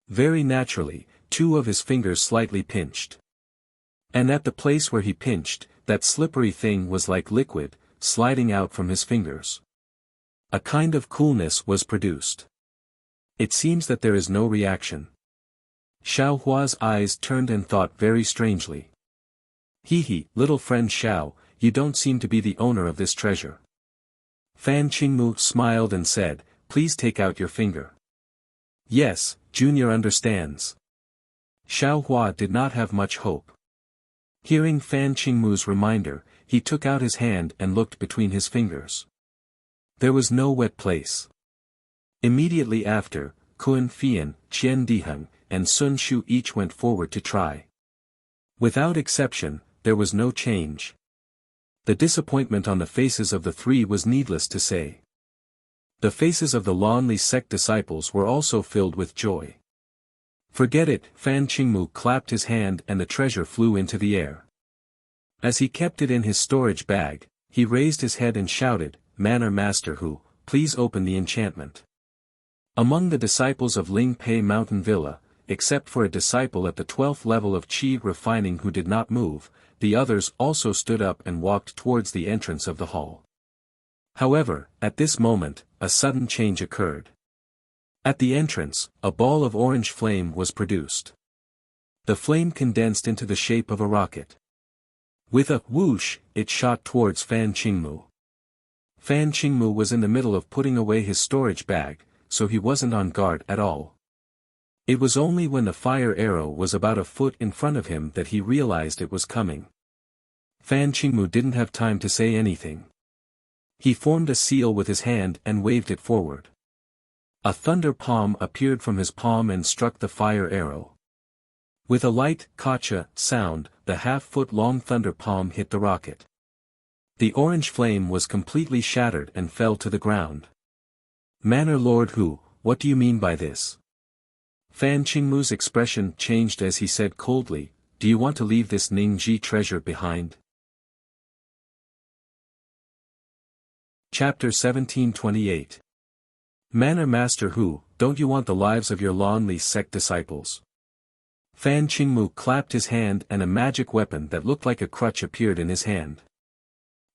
Very naturally, two of his fingers slightly pinched. And at the place where he pinched, that slippery thing was like liquid, sliding out from his fingers. A kind of coolness was produced. It seems that there is no reaction. Xiao Hua's eyes turned and thought very strangely. Hee, little friend Xiao, you don't seem to be the owner of this treasure. Fan Qingmu smiled and said, please take out your finger. Yes, Junior understands. Xiao Hua did not have much hope. Hearing Fan Qingmu's reminder, he took out his hand and looked between his fingers. There was no wet place. Immediately after, Kun Fian, Qian Diheng, and Sun Shu each went forward to try. Without exception, there was no change. The disappointment on the faces of the three was needless to say. The faces of the Lonely Sect disciples were also filled with joy. Forget it, Fan Qingmu clapped his hand and the treasure flew into the air. As he kept it in his storage bag, he raised his head and shouted, Manor Master Hu, please open the enchantment. Among the disciples of Ling Pei Mountain Villa, except for a disciple at the 12th level of Qi refining who did not move, the others also stood up and walked towards the entrance of the hall. However, at this moment, a sudden change occurred. At the entrance, a ball of orange flame was produced. The flame condensed into the shape of a rocket. With a whoosh, it shot towards Fan Qingmu. Fan Qingmu was in the middle of putting away his storage bag, so he wasn't on guard at all. It was only when the fire arrow was about a foot in front of him that he realized it was coming. Fan Qingmu didn't have time to say anything. He formed a seal with his hand and waved it forward. A thunder palm appeared from his palm and struck the fire arrow. With a light, kacha, sound, the half-foot-long thunder palm hit the rocket. The orange flame was completely shattered and fell to the ground. Manor Lord Hu, what do you mean by this? Fan Qingmu's expression changed as he said coldly, do you want to leave this Ningji treasure behind? Chapter 1728. Manor Master Hu, don't you want the lives of your Lonely Sect disciples? Fan Qingmu clapped his hand and a magic weapon that looked like a crutch appeared in his hand.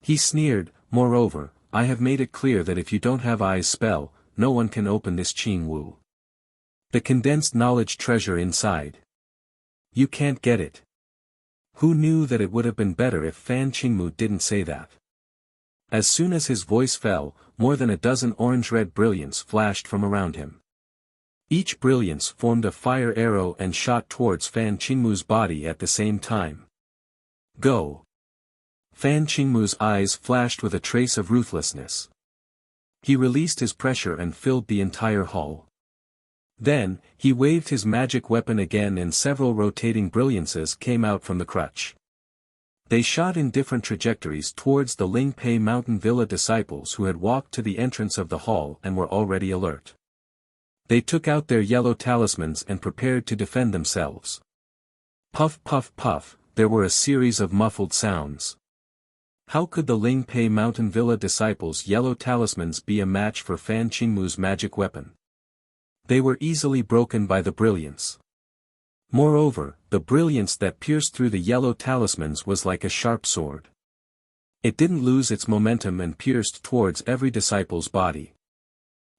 He sneered, moreover, I have made it clear that if you don't have I's spell, no one can open this Qing Wu. The condensed knowledge treasure inside. You can't get it. Who knew that it would have been better if Fan Qingmu didn't say that? As soon as his voice fell, more than a dozen orange-red brilliants flashed from around him. Each brilliance formed a fire arrow and shot towards Fan Qingmu's body at the same time. Go! Fan Qingmu's eyes flashed with a trace of ruthlessness. He released his pressure and filled the entire hall. Then, he waved his magic weapon again and several rotating brilliances came out from the crutch. They shot in different trajectories towards the Ling Pei Mountain Villa disciples who had walked to the entrance of the hall and were already alert. They took out their yellow talismans and prepared to defend themselves. Puff puff puff, there were a series of muffled sounds. How could the Ling Pei Mountain Villa disciples' yellow talismans be a match for Fan Qingmu's magic weapon? They were easily broken by the brilliance. Moreover, the brilliance that pierced through the yellow talismans was like a sharp sword. It didn't lose its momentum and pierced towards every disciple's body.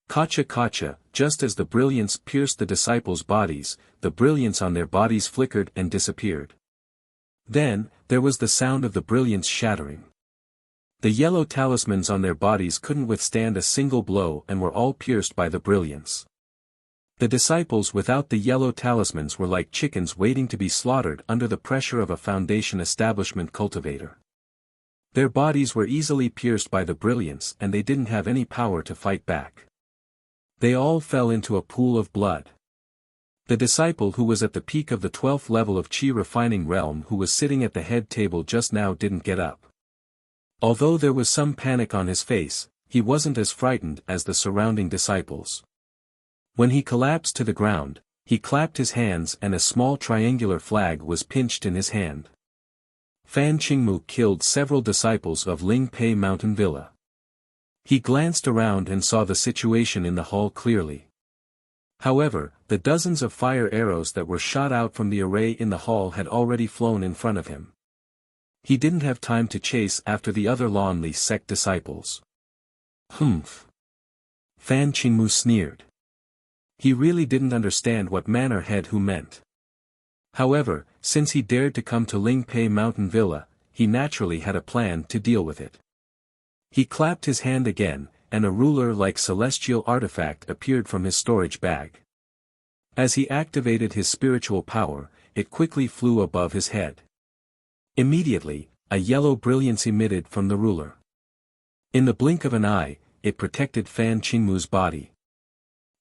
Kacha kacha, just as the brilliance pierced the disciples' bodies, the brilliance on their bodies flickered and disappeared. Then, there was the sound of the brilliance shattering. The yellow talismans on their bodies couldn't withstand a single blow and were all pierced by the brilliance. The disciples without the yellow talismans were like chickens waiting to be slaughtered under the pressure of a foundation establishment cultivator. Their bodies were easily pierced by the brilliance and they didn't have any power to fight back. They all fell into a pool of blood. The disciple who was at the peak of the 12th level of Qi refining realm who was sitting at the head table just now didn't get up. Although there was some panic on his face, he wasn't as frightened as the surrounding disciples. When he collapsed to the ground, he clapped his hands and a small triangular flag was pinched in his hand. Fan Qingmu killed several disciples of Ling Pei Mountain Villa. He glanced around and saw the situation in the hall clearly. However, the dozens of fire arrows that were shot out from the array in the hall had already flown in front of him. He didn't have time to chase after the other Lanli sect disciples. Humph! Fan Qingmu sneered. He really didn't understand what Manor Head Who meant. However, since he dared to come to Ling Pei Mountain Villa, he naturally had a plan to deal with it. He clapped his hand again, and a ruler-like celestial artifact appeared from his storage bag. As he activated his spiritual power, it quickly flew above his head. Immediately, a yellow brilliance emitted from the ruler. In the blink of an eye, it protected Fan Qingmu's body.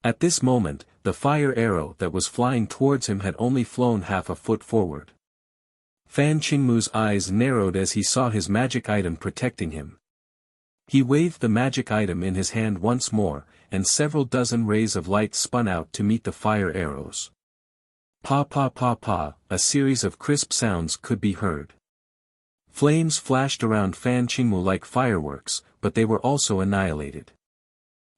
At this moment, the fire arrow that was flying towards him had only flown half a foot forward. Fan Qingmu's eyes narrowed as he saw his magic item protecting him. He waved the magic item in his hand once more, and several dozen rays of light spun out to meet the fire arrows. Pa pa pa pa, a series of crisp sounds could be heard. Flames flashed around Fan Qingmu like fireworks, but they were also annihilated.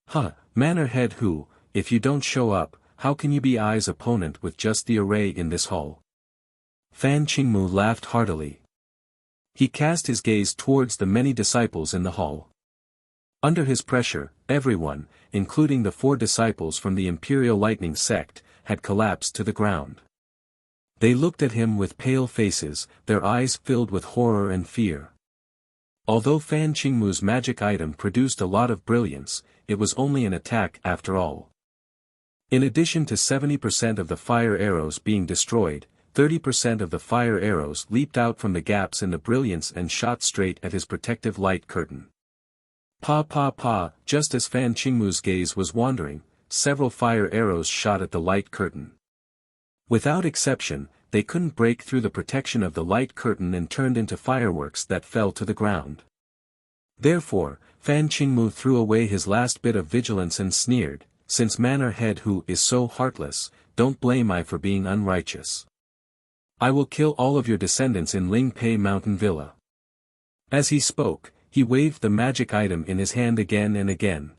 Huh, Manor Head Who, if you don't show up, how can you be Ai's opponent with just the array in this hall? Fan Qingmu laughed heartily. He cast his gaze towards the many disciples in the hall. Under his pressure, everyone, including the 4 disciples from the Imperial Lightning sect, had collapsed to the ground. They looked at him with pale faces, their eyes filled with horror and fear. Although Fan Qingmu's magic item produced a lot of brilliance, it was only an attack after all. In addition to 70% of the fire arrows being destroyed, 30% of the fire arrows leaped out from the gaps in the brilliance and shot straight at his protective light curtain. Pa pa pa, just as Fan Qingmu's gaze was wandering, several fire arrows shot at the light curtain. Without exception, they couldn't break through the protection of the light curtain and turned into fireworks that fell to the ground. Therefore, Fan Qingmu threw away his last bit of vigilance and sneered, "Since Manor Head Who is so heartless, don't blame I for being unrighteous. I will kill all of your descendants in Ling Pei Mountain Villa." As he spoke, he waved the magic item in his hand again and again.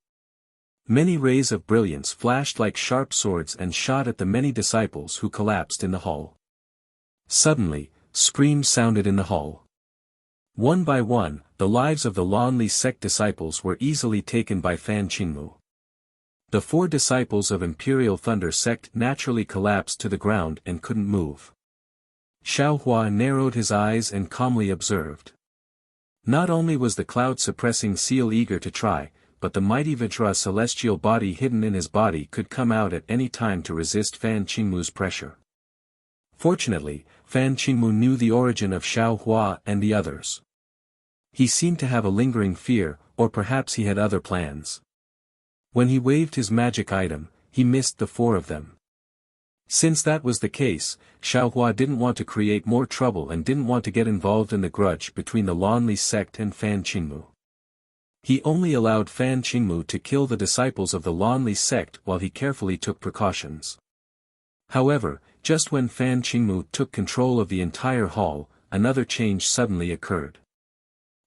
Many rays of brilliance flashed like sharp swords and shot at the many disciples who collapsed in the hall. Suddenly, screams sounded in the hall. One by one, the lives of the Lanli sect disciples were easily taken by Fan Qingmu. The 4 disciples of Imperial Thunder sect naturally collapsed to the ground and couldn't move. Xiaohua narrowed his eyes and calmly observed. Not only was the cloud-suppressing seal eager to try, but the mighty Vajra celestial body hidden in his body could come out at any time to resist Fan Qingmu's pressure. Fortunately, Fan Qingmu knew the origin of Xiaohua and the others. He seemed to have a lingering fear, or perhaps he had other plans. When he waved his magic item, he missed the 4 of them. Since that was the case, Xiaohua didn't want to create more trouble and didn't want to get involved in the grudge between the Lanli sect and Fan Qingmu. He only allowed Fan Qingmu to kill the disciples of the Lanli sect while he carefully took precautions. However, just when Fan Qingmu took control of the entire hall, another change suddenly occurred.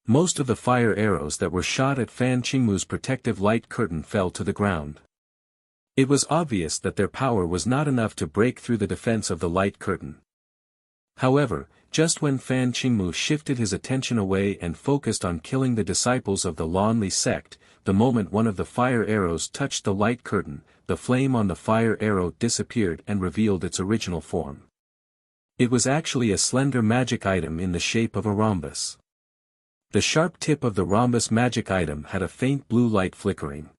Most of the fire arrows that were shot at Fan Qingmu's protective light curtain fell to the ground. It was obvious that their power was not enough to break through the defense of the light curtain. However, just when Fan Qingmu shifted his attention away and focused on killing the disciples of the Lanli sect, the moment one of the fire arrows touched the light curtain, the flame on the fire arrow disappeared and revealed its original form. It was actually a slender magic item in the shape of a rhombus. The sharp tip of the rhombus magic item had a faint blue light flickering.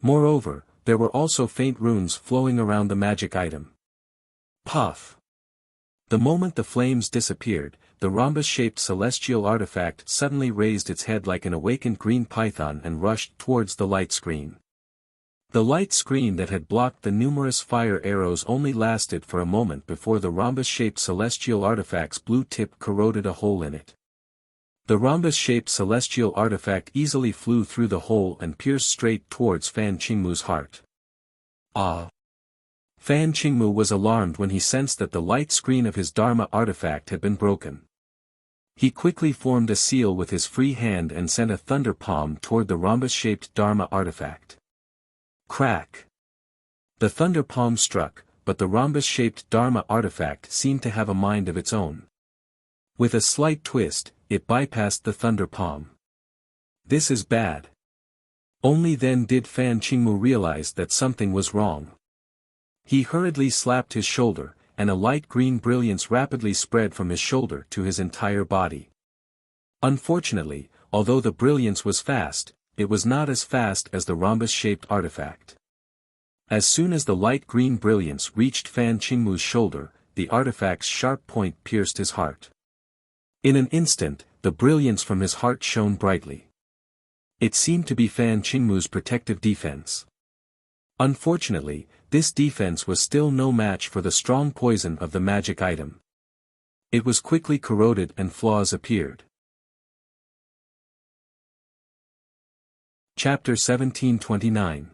Moreover, there were also faint runes flowing around the magic item. Puff! The moment the flames disappeared, the rhombus-shaped celestial artifact suddenly raised its head like an awakened green python and rushed towards the light screen. The light screen that had blocked the numerous fire arrows only lasted for a moment before the rhombus-shaped celestial artifact's blue tip corroded a hole in it. The rhombus-shaped celestial artifact easily flew through the hole and pierced straight towards Fan Qingmu's heart. Ah! Fan Qingmu was alarmed when he sensed that the light screen of his Dharma artifact had been broken. He quickly formed a seal with his free hand and sent a thunder palm toward the rhombus-shaped Dharma artifact. Crack! The thunder palm struck, but the rhombus-shaped Dharma artifact seemed to have a mind of its own. With a slight twist, it bypassed the thunder palm. This is bad. Only then did Fan Qingmu realize that something was wrong. He hurriedly slapped his shoulder, and a light green brilliance rapidly spread from his shoulder to his entire body. Unfortunately, although the brilliance was fast, it was not as fast as the rhombus-shaped artifact. As soon as the light green brilliance reached Fan Qingmu's shoulder, the artifact's sharp point pierced his heart. In an instant, the brilliance from his heart shone brightly. It seemed to be Fan Qingmu's protective defense. Unfortunately, this defense was still no match for the strong poison of the magic item. It was quickly corroded and flaws appeared. Chapter 1729.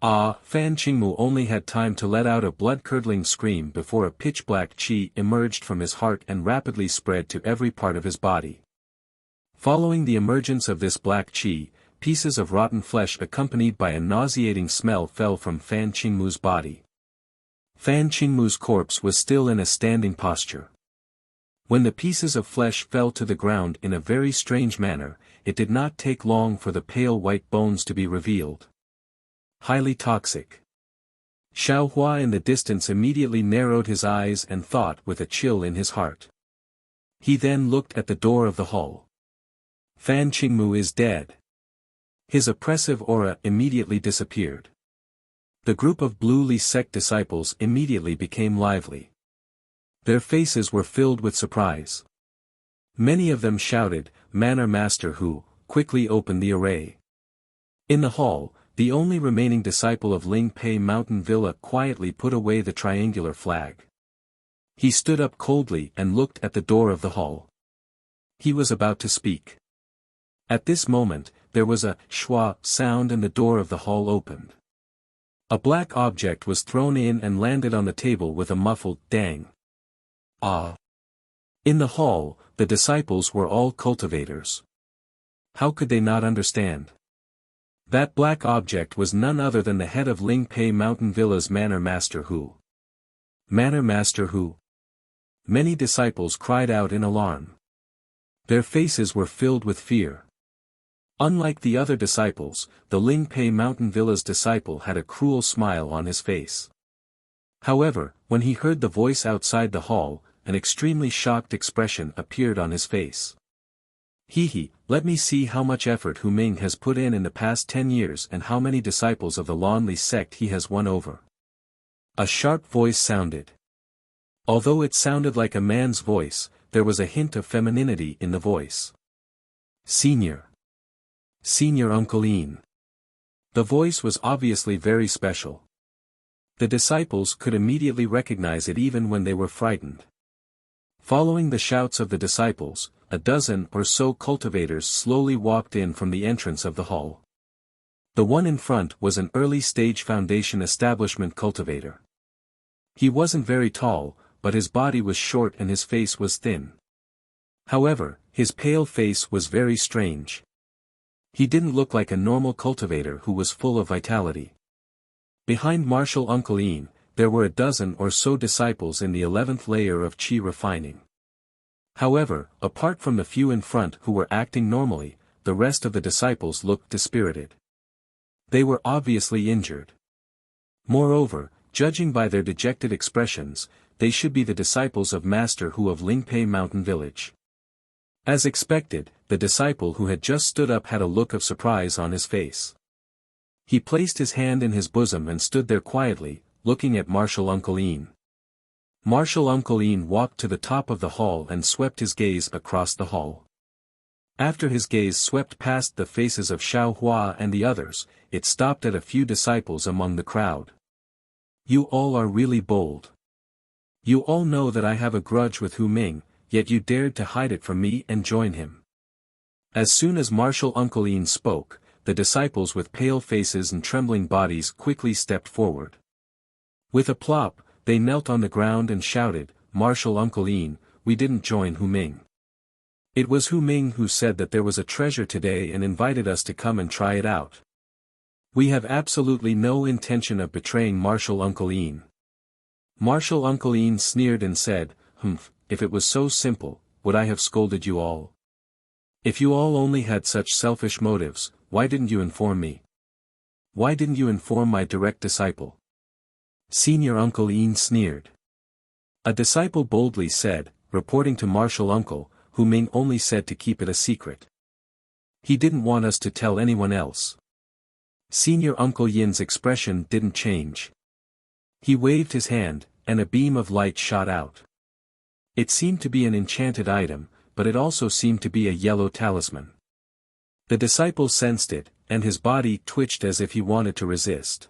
Fan Qingmu only had time to let out a blood-curdling scream before a pitch-black qi emerged from his heart and rapidly spread to every part of his body. Following the emergence of this black qi, pieces of rotten flesh accompanied by a nauseating smell fell from Fan Qingmu's body. Fan Qingmu's corpse was still in a standing posture. When the pieces of flesh fell to the ground in a very strange manner, it did not take long for the pale white bones to be revealed. Highly toxic. Xiao Hua in the distance immediately narrowed his eyes and thought with a chill in his heart. He then looked at the door of the hall. Fan Qingmu is dead. His oppressive aura immediately disappeared. The group of Blue Li sect disciples immediately became lively. Their faces were filled with surprise. Many of them shouted, "Manor Master Hu, quickly open the array." In the hall, the only remaining disciple of Ling Pei Mountain Villa quietly put away the triangular flag. He stood up coldly and looked at the door of the hall. He was about to speak. At this moment, there was a schwa sound and the door of the hall opened. A black object was thrown in and landed on the table with a muffled dang. In the hall, the disciples were all cultivators. How could they not understand? That black object was none other than the head of Ling Pei Mountain Villa's Manor Master Hu. Manor Master Hu? Many disciples cried out in alarm. Their faces were filled with fear. Unlike the other disciples, the Ling Pei Mountain Villa's disciple had a cruel smile on his face. However, when he heard the voice outside the hall, an extremely shocked expression appeared on his face. Let me see how much effort Hu Ming has put in the past 10 years and how many disciples of the Lanli sect he has won over. A sharp voice sounded. Although it sounded like a man's voice, there was a hint of femininity in the voice. Senior Uncle Ian. The voice was obviously very special. The disciples could immediately recognize it even when they were frightened. Following the shouts of the disciples, a dozen or so cultivators slowly walked in from the entrance of the hall. The one in front was an early-stage foundation establishment cultivator. He wasn't very tall, but his body was short and his face was thin. However, his pale face was very strange. He didn't look like a normal cultivator who was full of vitality. Behind Martial Uncle Ian, there were a dozen or so disciples in the 11th layer of Qi refining. However, apart from the few in front who were acting normally, the rest of the disciples looked dispirited. They were obviously injured. Moreover, judging by their dejected expressions, they should be the disciples of Master Hu of Lingpei Mountain Village. As expected, the disciple who had just stood up had a look of surprise on his face. He placed his hand in his bosom and stood there quietly, looking at Martial Uncle Ian. Martial Uncle Ian walked to the top of the hall and swept his gaze across the hall. After his gaze swept past the faces of Xiao Hua and the others, it stopped at a few disciples among the crowd. You all are really bold. You all know that I have a grudge with Hu Ming, yet you dared to hide it from me and join him. As soon as Martial Uncle Ian spoke, the disciples with pale faces and trembling bodies quickly stepped forward. With a plop, they knelt on the ground and shouted, Martial Uncle Ian, we didn't join Hu Ming. It was Hu Ming who said that there was a treasure today and invited us to come and try it out. We have absolutely no intention of betraying Martial Uncle Ian. Martial Uncle Ian sneered and said, if it was so simple, would I have scolded you all? If you all only had such selfish motives, why didn't you inform me? Why didn't you inform my direct disciple? Senior Uncle Ian sneered. A disciple boldly said, reporting to Martial Uncle, Hu Ming only said to keep it a secret. He didn't want us to tell anyone else. Senior Uncle Yin's expression didn't change. He waved his hand, and a beam of light shot out. It seemed to be an enchanted item, but it also seemed to be a yellow talisman. The disciple sensed it, and his body twitched as if he wanted to resist.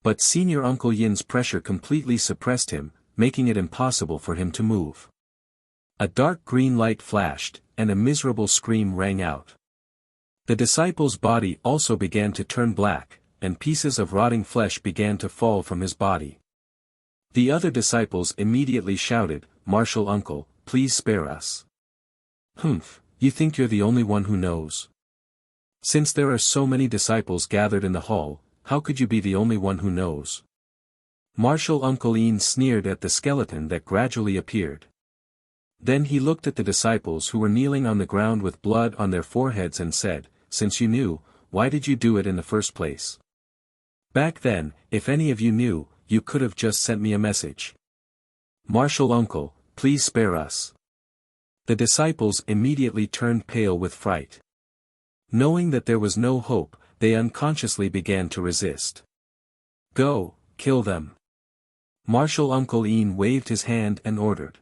But Senior Uncle Yin's pressure completely suppressed him, making it impossible for him to move. A dark green light flashed, and a miserable scream rang out. The disciple's body also began to turn black, and pieces of rotting flesh began to fall from his body. The other disciples immediately shouted, Martial Uncle, please spare us. You think you're the only one who knows? Since there are so many disciples gathered in the hall, how could you be the only one who knows? Martial Uncle Ian sneered at the skeleton that gradually appeared. Then he looked at the disciples who were kneeling on the ground with blood on their foreheads and said, since you knew, why did you do it in the first place? Back then, if any of you knew, you could have just sent me a message. Martial Uncle, please spare us. The disciples immediately turned pale with fright. Knowing that there was no hope, they unconsciously began to resist. Go, kill them. Martial Uncle Ian waved his hand and ordered.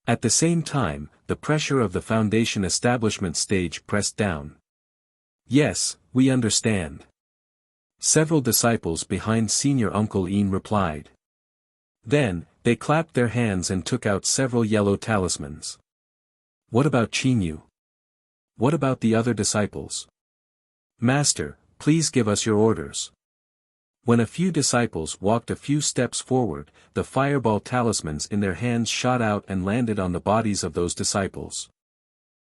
At the same time, the pressure of the Foundation establishment stage pressed down. Yes, we understand. Several disciples behind Senior Uncle Ian replied. Then, they clapped their hands and took out several yellow talismans. What about Qinyu? What about the other disciples? Master, please give us your orders. When a few disciples walked a few steps forward, the fireball talismans in their hands shot out and landed on the bodies of those disciples.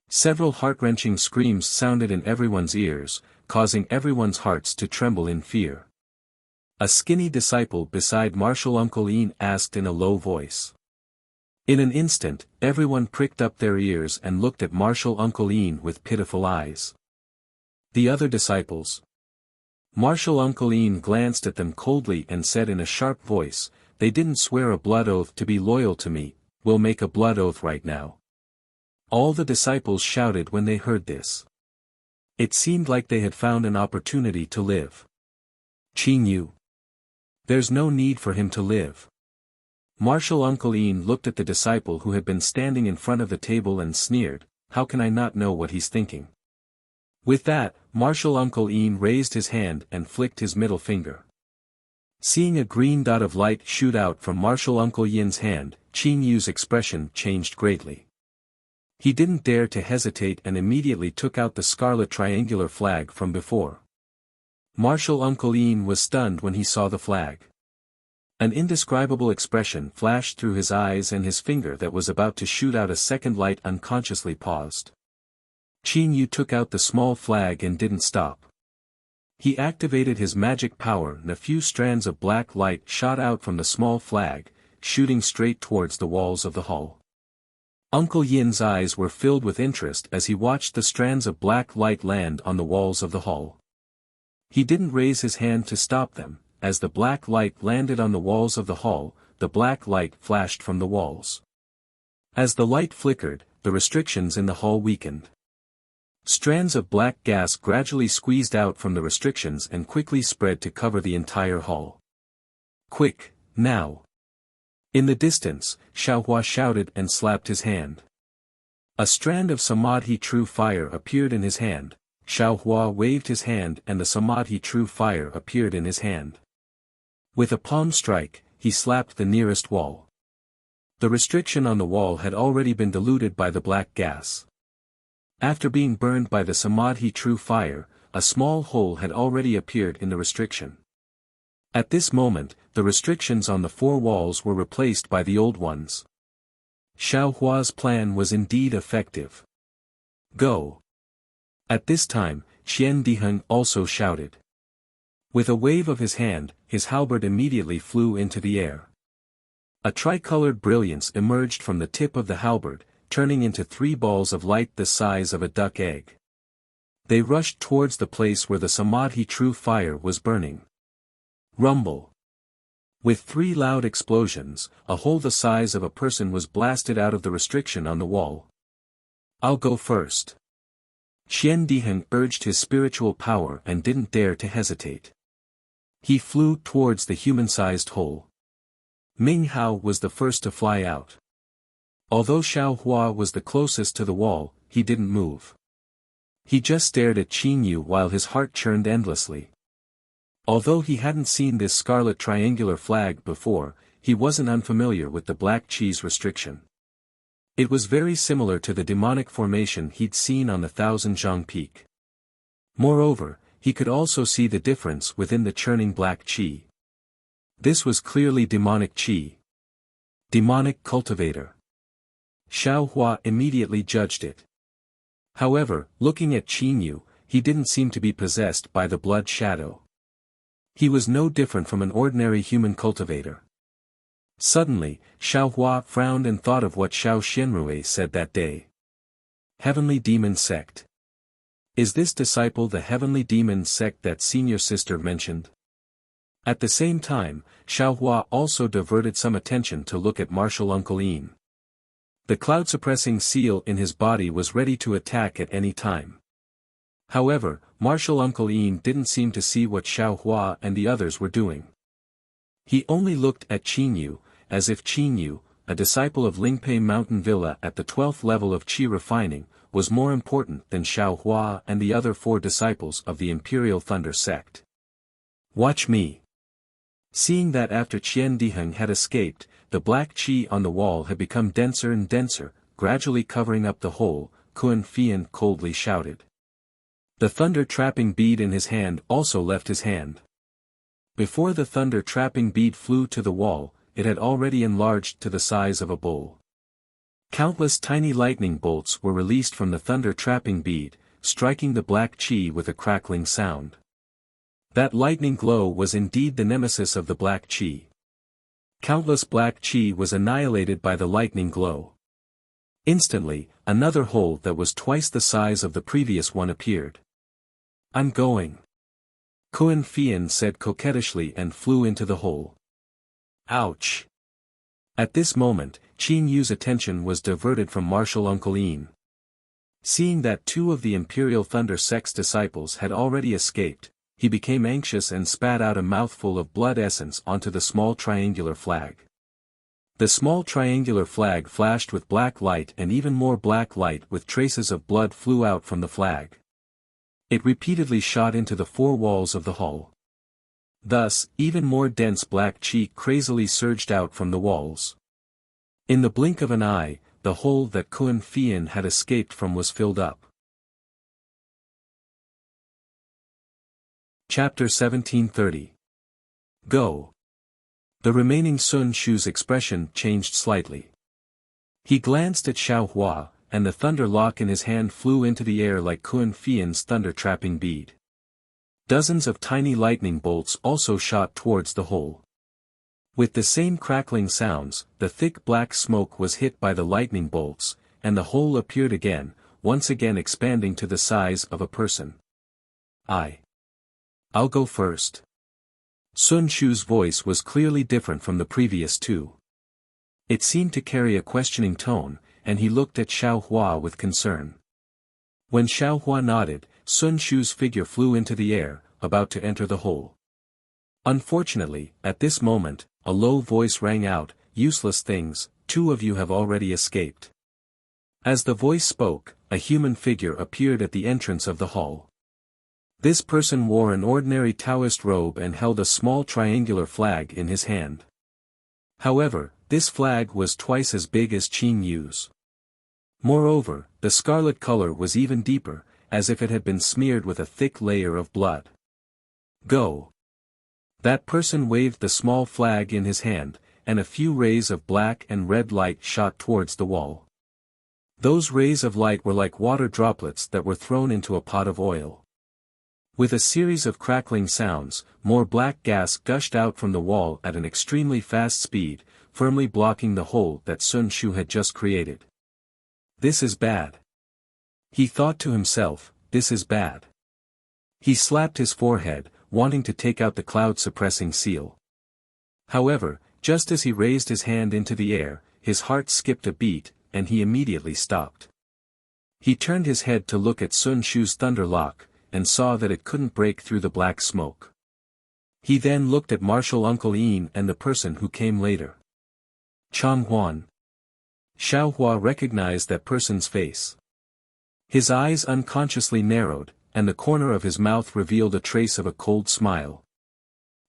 Several heart-wrenching screams sounded in everyone's ears, causing everyone's hearts to tremble in fear. A skinny disciple beside Martial Uncle Ian asked in a low voice. In an instant, everyone pricked up their ears and looked at Martial Uncle Ian with pitiful eyes. The other disciples. Martial Uncle Ian glanced at them coldly and said in a sharp voice, they didn't swear a blood oath to be loyal to me, we'll make a blood oath right now. All the disciples shouted when they heard this. It seemed like they had found an opportunity to live. Qinyu. There's no need for him to live. Martial Uncle Ian looked at the disciple who had been standing in front of the table and sneered, how can I not know what he's thinking? With that, Martial Uncle Ian raised his hand and flicked his middle finger. Seeing a green dot of light shoot out from Martial Uncle Ian's hand, Qinyu's expression changed greatly. He didn't dare to hesitate and immediately took out the scarlet triangular flag from before. Martial Uncle Ian was stunned when he saw the flag. An indescribable expression flashed through his eyes and his finger that was about to shoot out a second light unconsciously paused. Qinyu took out the small flag and didn't stop. He activated his magic power and a few strands of black light shot out from the small flag, shooting straight towards the walls of the hall. Uncle Yin's eyes were filled with interest as he watched the strands of black light land on the walls of the hall. He didn't raise his hand to stop them. As the black light landed on the walls of the hall, the black light flashed from the walls. As the light flickered, the restrictions in the hall weakened. Strands of black gas gradually squeezed out from the restrictions and quickly spread to cover the entire hall. Quick, now! In the distance, Xiaohua shouted and slapped his hand. A strand of Samadhi true fire appeared in his hand. Xiaohua waved his hand and the Samadhi true fire appeared in his hand. With a palm strike, he slapped the nearest wall. The restriction on the wall had already been diluted by the black gas. After being burned by the Samadhi true fire, a small hole had already appeared in the restriction. At this moment, the restrictions on the four walls were replaced by the old ones. Xiaohua's plan was indeed effective. Go! At this time, Qian Diheng also shouted. With a wave of his hand, his halberd immediately flew into the air. A tricolored brilliance emerged from the tip of the halberd, turning into 3 balls of light the size of a duck egg. They rushed towards the place where the Samadhi true fire was burning. Rumble! With 3 loud explosions, a hole the size of a person was blasted out of the restriction on the wall. I'll go first. Qian Diheng urged his spiritual power and didn't dare to hesitate. He flew towards the human-sized hole. Ming Hao was the first to fly out. Although Xiaohua was the closest to the wall, he didn't move. He just stared at Qin Yu while his heart churned endlessly. Although he hadn't seen this scarlet triangular flag before, he wasn't unfamiliar with the black cheese restriction. It was very similar to the demonic formation he'd seen on the Thousand Zhang Peak. Moreover, he could also see the difference within the churning black qi. This was clearly demonic qi. Demonic cultivator. Xiaohua immediately judged it. However, looking at Qin Yu, he didn't seem to be possessed by the blood shadow. He was no different from an ordinary human cultivator. Suddenly, Xiaohua frowned and thought of what Xiao Xianrui said that day. Heavenly Demon Sect. Is this disciple the Heavenly Demon Sect that senior sister mentioned? At the same time, Xiaohua also diverted some attention to look at Martial Uncle Yin. The cloud-suppressing seal in his body was ready to attack at any time. However, Martial Uncle Yin didn't seem to see what Xiaohua and the others were doing. He only looked at Qin Yu, as if Qin Yu, a disciple of Lingpei Mountain Villa at the 12th level of qi refining, was more important than Xiaohua and the other 4 disciples of the Imperial Thunder Sect. Watch me. Seeing that after Qian Diheng had escaped, the black qi on the wall had become denser and denser, gradually covering up the hole, Kun Fian coldly shouted. The thunder-trapping bead in his hand also left his hand. Before the thunder-trapping bead flew to the wall, it had already enlarged to the size of a bowl. Countless tiny lightning bolts were released from the thunder-trapping bead, striking the black qi with a crackling sound. That lightning glow was indeed the nemesis of the black qi. Countless black qi was annihilated by the lightning glow. Instantly, another hole that was twice the size of the previous one appeared. I'm going. Kun Fian said coquettishly and flew into the hole. Ouch! At this moment, Qin Yu's attention was diverted from Martial Uncle Yin. Seeing that 2 of the Imperial Thunder Sect's disciples had already escaped, he became anxious and spat out a mouthful of blood essence onto the small triangular flag. The small triangular flag flashed with black light and even more black light with traces of blood flew out from the flag. It repeatedly shot into the 4 walls of the hull. Thus, even more dense black qi crazily surged out from the walls. In the blink of an eye, the hole that Kun Fian had escaped from was filled up. Chapter 1730. Go. The remaining Sun Shu's expression changed slightly. He glanced at Xiaohua, and the thunder lock in his hand flew into the air like Kun Fian's thunder-trapping bead. Dozens of tiny lightning bolts also shot towards the hole. With the same crackling sounds, the thick black smoke was hit by the lightning bolts, and the hole appeared again, once again expanding to the size of a person. I'll go first. Sun Shu's voice was clearly different from the previous 2. It seemed to carry a questioning tone, and he looked at Xiaohua with concern. When Xiaohua nodded, Sun Shu's figure flew into the air, about to enter the hole. Unfortunately, at this moment, a low voice rang out, useless things, two of you have already escaped." As the voice spoke, a human figure appeared at the entrance of the hall. This person wore an ordinary Taoist robe and held a small triangular flag in his hand. However, this flag was twice as big as Qin Yu's. Moreover, the scarlet color was even deeper, as if it had been smeared with a thick layer of blood. "Go!" That person waved the small flag in his hand, and a few rays of black and red light shot towards the wall. Those rays of light were like water droplets that were thrown into a pot of oil. With a series of crackling sounds, more black gas gushed out from the wall at an extremely fast speed, firmly blocking the hole that Sun Shu had just created. "This is bad." He thought to himself, "This is bad." He slapped his forehead, wanting to take out the cloud-suppressing seal. However, just as he raised his hand into the air, his heart skipped a beat, and he immediately stopped. He turned his head to look at Sun Shu's thunder lock, and saw that it couldn't break through the black smoke. He then looked at Martial Uncle Yin and the person who came later. Chang Huan. Xiao Hua recognized that person's face. His eyes unconsciously narrowed, and the corner of his mouth revealed a trace of a cold smile.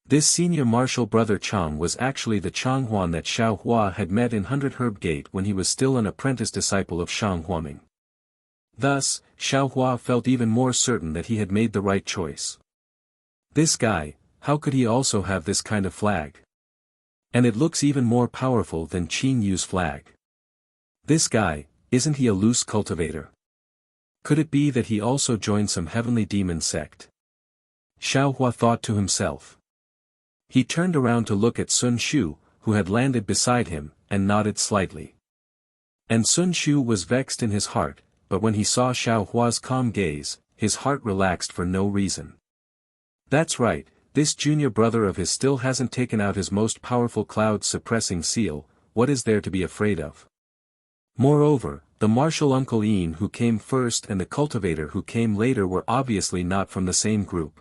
This senior martial brother Chang was actually the Chang Huan that Xiao Hua had met in 100 Herb Gate when he was still an apprentice disciple of Shang Huaming. Thus, Xiao Hua felt even more certain that he had made the right choice. This guy, how could he also have this kind of flag? And it looks even more powerful than Qin Yu's flag. This guy, isn't he a loose cultivator? Could it be that he also joined some heavenly demon sect? Xiao Hua thought to himself. He turned around to look at Sun Shu, who had landed beside him, and nodded slightly. And Sun Shu was vexed in his heart, but when he saw Xiao Hua's calm gaze, his heart relaxed for no reason. That's right, this junior brother of his still hasn't taken out his most powerful cloud-suppressing seal, what is there to be afraid of? Moreover, the martial Uncle Yin who came first and the cultivator who came later were obviously not from the same group.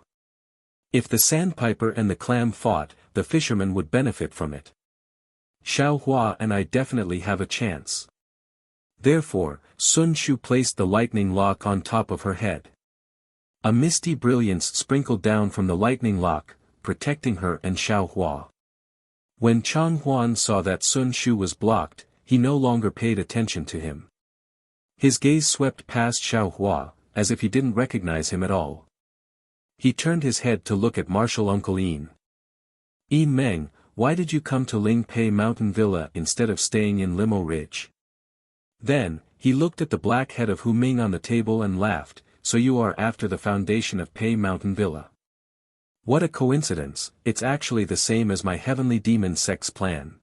If the sandpiper and the clam fought, the fisherman would benefit from it. Xiao Hua and I definitely have a chance. Therefore, Sun Shu placed the lightning lock on top of her head. A misty brilliance sprinkled down from the lightning lock, protecting her and Xiao Hua. When Chang Huan saw that Sun Shu was blocked, he no longer paid attention to him. His gaze swept past Xiao Hua, as if he didn't recognize him at all. He turned his head to look at martial Uncle Yin. "Yin Meng, why did you come to Ling Pei Mountain Villa instead of staying in Limo Ridge?" Then, he looked at the black head of Hu Ming on the table and laughed, "So you are after the foundation of Pei Mountain Villa. What a coincidence, it's actually the same as my heavenly demon sect's plan."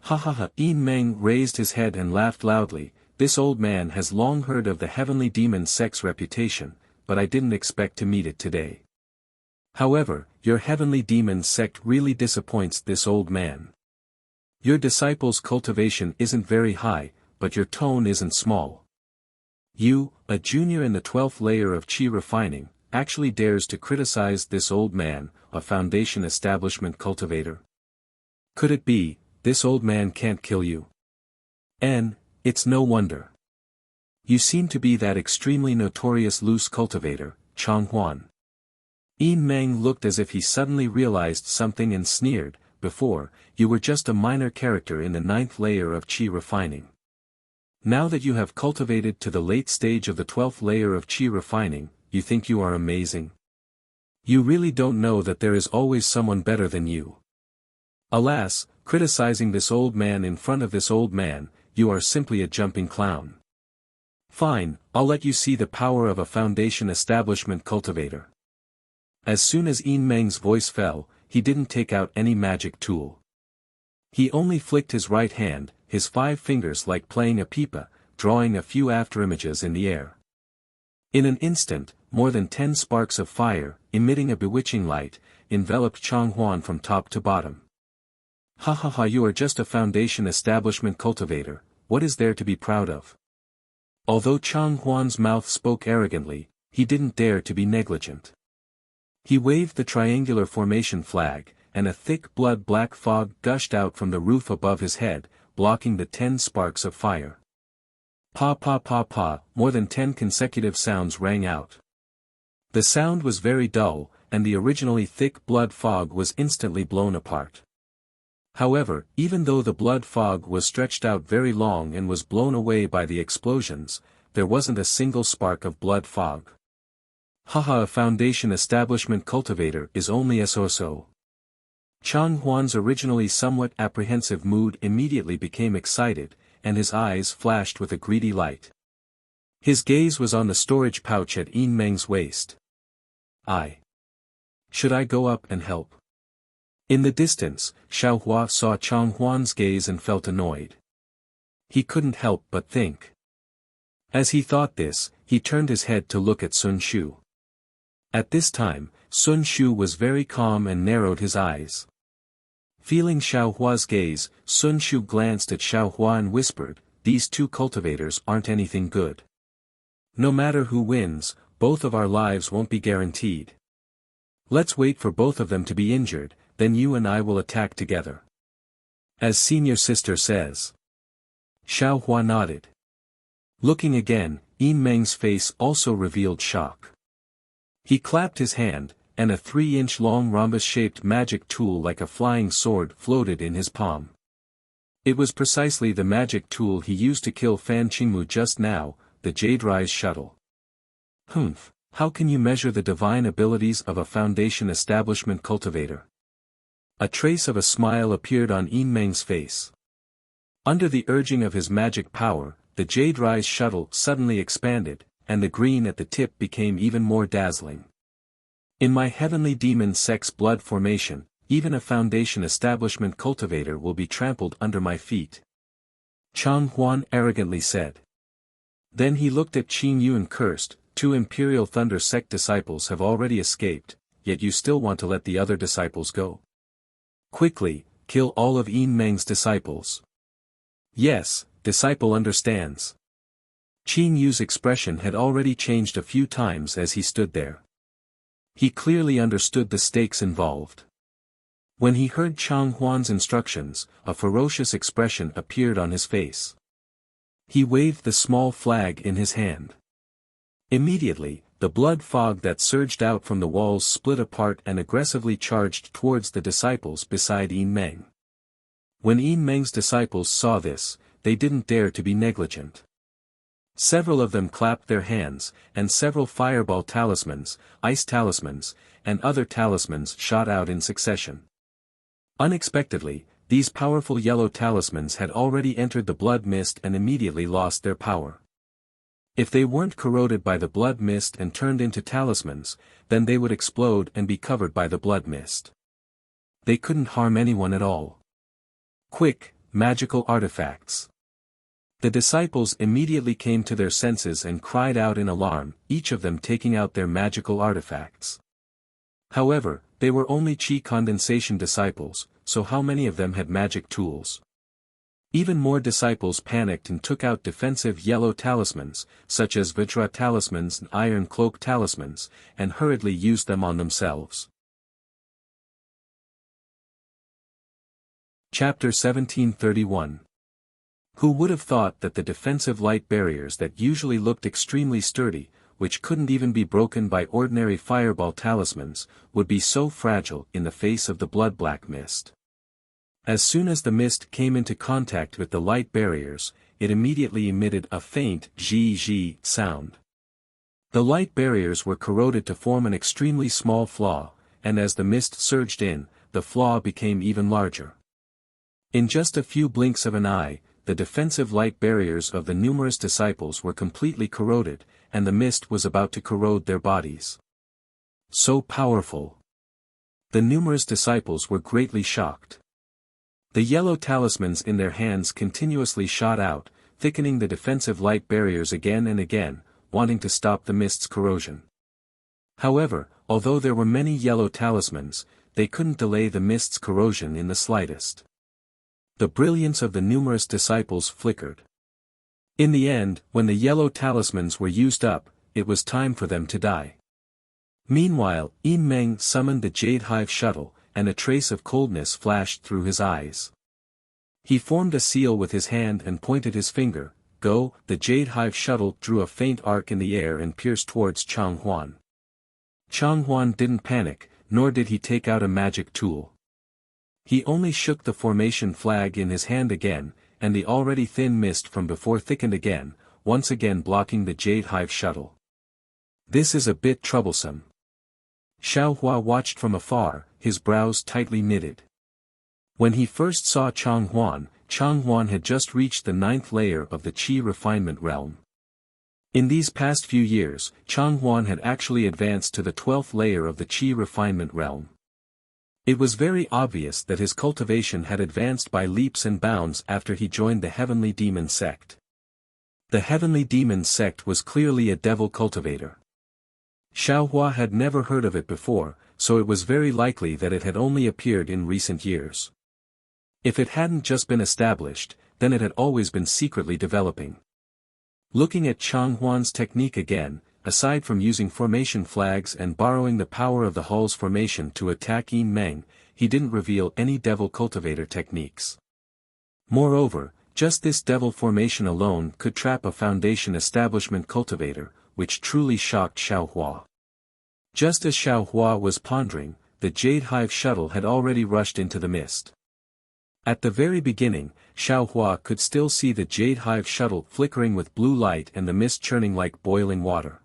Ha ha ha! Yin Meng raised his head and laughed loudly. This old man has long heard of the heavenly demon sect's reputation, but I didn't expect to meet it today. However, your heavenly demon sect really disappoints this old man. Your disciples' cultivation isn't very high, but your tone isn't small. You, a junior in the 12th layer of Qi refining, actually dares to criticize this old man, a foundation establishment cultivator. Could it be, this old man can't kill you? It's no wonder. You seem to be that extremely notorious loose cultivator, Chang Huan. Yin Meng looked as if he suddenly realized something and sneered, "Before, you were just a minor character in the 9th layer of Qi refining. Now that you have cultivated to the late stage of the 12th layer of Qi refining, you think you are amazing? You really don't know that there is always someone better than you. Alas, criticizing this old man in front of this old man, you are simply a jumping clown. Fine, I'll let you see the power of a foundation establishment cultivator." As soon as Yin Meng's voice fell, he didn't take out any magic tool. He only flicked his right hand, his 5 fingers like playing a pipa, drawing a few afterimages in the air. In an instant, more than 10 sparks of fire, emitting a bewitching light, enveloped Chang Huan from top to bottom. Ha ha ha! You are just a foundation establishment cultivator, what is there to be proud of? Although Chang Huan's mouth spoke arrogantly, he didn't dare to be negligent. He waved the triangular formation flag, and a thick blood-black fog gushed out from the roof above his head, blocking the 10 sparks of fire. Pa pa pa pa, more than 10 consecutive sounds rang out. The sound was very dull, and the originally thick blood fog was instantly blown apart. However, even though the blood fog was stretched out very long and was blown away by the explosions, there wasn't a single spark of blood fog. Haha, a Foundation establishment cultivator is only a so-so. Chang Huan's originally somewhat apprehensive mood immediately became excited, and his eyes flashed with a greedy light. His gaze was on the storage pouch at Yin Meng's waist. Should I go up and help? In the distance, Xiao Hua saw Chang Huan's gaze and felt annoyed. He couldn't help but think. As he thought this, he turned his head to look at Sun Shu. At this time, Sun Shu was very calm and narrowed his eyes. Feeling Xiao Hua's gaze, Sun Shu glanced at Xiao Hua and whispered, "These two cultivators aren't anything good. No matter who wins, both of our lives won't be guaranteed. Let's wait for both of them to be injured, then you and I will attack together. As senior sister says." Xiao Hua nodded. Looking again, Yin Meng's face also revealed shock. He clapped his hand, and a 3-inch long rhombus-shaped magic tool like a flying sword floated in his palm. It was precisely the magic tool he used to kill Fan Qingmu just now, the Jade Rise shuttle. Humph, how can you measure the divine abilities of a Foundation establishment cultivator? A trace of a smile appeared on Yin Meng's face. Under the urging of his magic power, the Jade Rise shuttle suddenly expanded, and the green at the tip became even more dazzling. In my heavenly demon sex blood formation, even a Foundation establishment cultivator will be trampled under my feet. Chang Huan arrogantly said. Then he looked at Qin Yu and cursed, "Two Imperial Thunder sect disciples have already escaped, yet you still want to let the other disciples go? Quickly, kill all of Yin Meng's disciples." "Yes, disciple understands." Qin Yu's expression had already changed a few times as he stood there. He clearly understood the stakes involved. When he heard Chang Huan's instructions, a ferocious expression appeared on his face. He waved the small flag in his hand. Immediately, the blood fog that surged out from the walls split apart and aggressively charged towards the disciples beside Yin Meng. When Yin Meng's disciples saw this, they didn't dare to be negligent. Several of them clapped their hands, and several fireball talismans, ice talismans, and other talismans shot out in succession. Unexpectedly, these powerful yellow talismans had already entered the blood mist and immediately lost their power. If they weren't corroded by the blood mist and turned into talismans, then they would explode and be covered by the blood mist. They couldn't harm anyone at all. Quick, magical artifacts. The disciples immediately came to their senses and cried out in alarm, each of them taking out their magical artifacts. However, they were only Qi condensation disciples, so how many of them had magic tools? Even more disciples panicked and took out defensive yellow talismans, such as Vajra talismans and Iron Cloak talismans, and hurriedly used them on themselves. Chapter 1731. Who would have thought that the defensive light barriers that usually looked extremely sturdy, which couldn't even be broken by ordinary fireball talismans, would be so fragile in the face of the blood-black mist? As soon as the mist came into contact with the light barriers, it immediately emitted a faint zhi-zhi sound. The light barriers were corroded to form an extremely small flaw, and as the mist surged in, the flaw became even larger. In just a few blinks of an eye, the defensive light barriers of the numerous disciples were completely corroded, and the mist was about to corrode their bodies. So powerful! The numerous disciples were greatly shocked. The yellow talismans in their hands continuously shot out, thickening the defensive light barriers again and again, wanting to stop the mist's corrosion. However, although there were many yellow talismans, they couldn't delay the mist's corrosion in the slightest. The brilliance of the numerous disciples flickered. In the end, when the yellow talismans were used up, it was time for them to die. Meanwhile, Yin Meng summoned the Jade Hive shuttle, and a trace of coldness flashed through his eyes. He formed a seal with his hand and pointed his finger. Go. The jade hive shuttle drew a faint arc in the air and pierced towards Chang Huan. Chang Huan didn't panic, nor did he take out a magic tool. He only shook the formation flag in his hand again, and the already thin mist from before thickened again, once again blocking the jade hive shuttle. This is a bit troublesome. Xiao Hua watched from afar, his brows tightly knitted. When he first saw Chang Huan had just reached the 9th layer of the Qi refinement realm. In these past few years, Chang Huan had actually advanced to the 12th layer of the Qi refinement realm. It was very obvious that his cultivation had advanced by leaps and bounds after he joined the Heavenly Demon sect. The Heavenly Demon sect was clearly a devil cultivator. Xiao Hua had never heard of it before, so it was very likely that it had only appeared in recent years. If it hadn't just been established, then it had always been secretly developing. Looking at Chang Huan's technique again, aside from using formation flags and borrowing the power of the Hull's formation to attack Yin Meng, he didn't reveal any devil cultivator techniques. Moreover, just this devil formation alone could trap a foundation establishment cultivator, which truly shocked Xiao Hua. Just as Xiao Hua was pondering, the jade hive shuttle had already rushed into the mist. At the very beginning, Xiao Hua could still see the jade hive shuttle flickering with blue light and the mist churning like boiling water.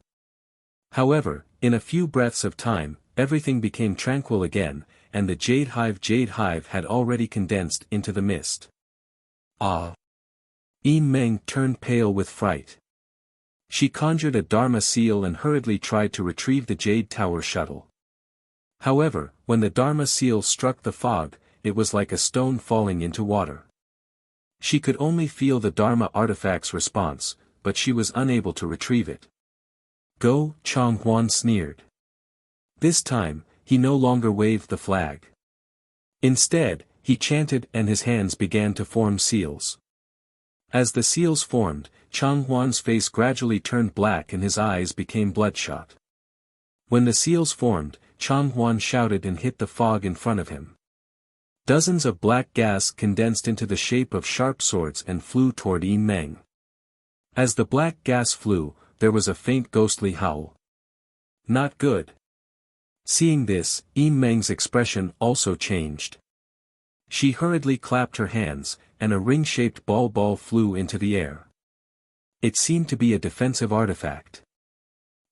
However, in a few breaths of time, everything became tranquil again, and the jade hive had already condensed into the mist. Ah! Yin Meng turned pale with fright. She conjured a Dharma seal and hurriedly tried to retrieve the jade tower shuttle. However, when the Dharma seal struck the fog, it was like a stone falling into water. She could only feel the Dharma artifact's response, but she was unable to retrieve it. Go, Chang Huan sneered. This time, he no longer waved the flag. Instead, he chanted and his hands began to form seals. As the seals formed, Chang Huan's face gradually turned black and his eyes became bloodshot. When the seals formed, Chang Huan shouted and hit the fog in front of him. Dozens of black gas condensed into the shape of sharp swords and flew toward Yin Meng. As the black gas flew, there was a faint ghostly howl. Not good. Seeing this, Yin Meng's expression also changed. She hurriedly clapped her hands, and a ring-shaped ball flew into the air. It seemed to be a defensive artifact.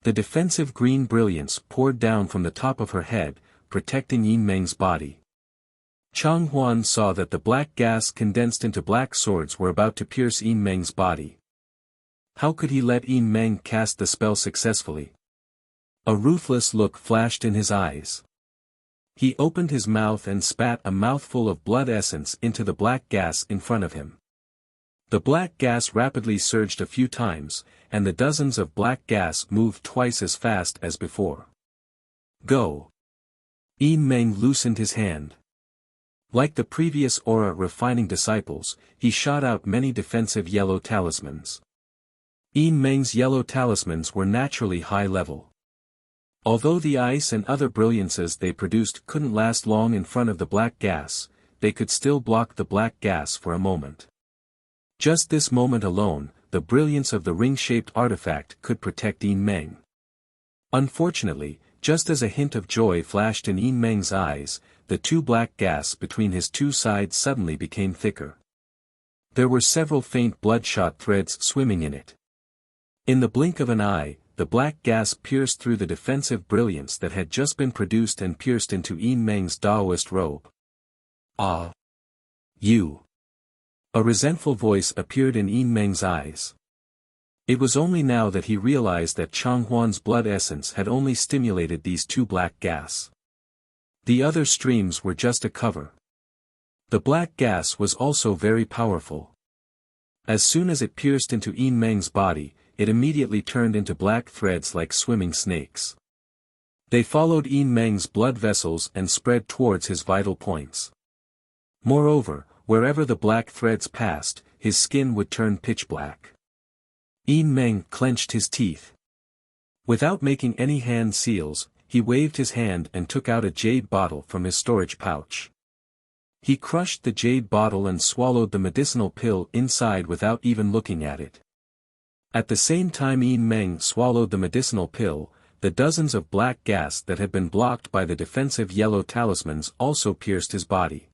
The defensive green brilliance poured down from the top of her head, protecting Yin Meng's body. Chang Huan saw that the black gas condensed into black swords were about to pierce Yin Meng's body. How could he let Yin Meng cast the spell successfully? A ruthless look flashed in his eyes. He opened his mouth and spat a mouthful of blood essence into the black gas in front of him. The black gas rapidly surged a few times, and the dozens of black gas moved twice as fast as before. Go! Yin Meng loosened his hand. Like the previous aura refining disciples, he shot out many defensive yellow talismans. Yin Meng's yellow talismans were naturally high level. Although the ice and other brilliances they produced couldn't last long in front of the black gas, they could still block the black gas for a moment. Just this moment alone, the brilliance of the ring-shaped artifact could protect Yin Meng. Unfortunately, just as a hint of joy flashed in Yin Meng's eyes, the two black gas between his two sides suddenly became thicker. There were several faint bloodshot threads swimming in it. In the blink of an eye, the black gas pierced through the defensive brilliance that had just been produced and pierced into Yin Meng's Taoist robe. Ah! You! A resentful voice appeared in Yin Meng's eyes. It was only now that he realized that Chang Huan's blood essence had only stimulated these two black gas. The other streams were just a cover. The black gas was also very powerful. As soon as it pierced into Yin Meng's body, it immediately turned into black threads like swimming snakes. They followed Yin Meng's blood vessels and spread towards his vital points. Moreover, wherever the black threads passed, his skin would turn pitch black. Yin Meng clenched his teeth. Without making any hand seals, he waved his hand and took out a jade bottle from his storage pouch. He crushed the jade bottle and swallowed the medicinal pill inside without even looking at it. At the same time Yin Meng swallowed the medicinal pill, the dozens of black gas that had been blocked by the defensive yellow talismans also pierced his body.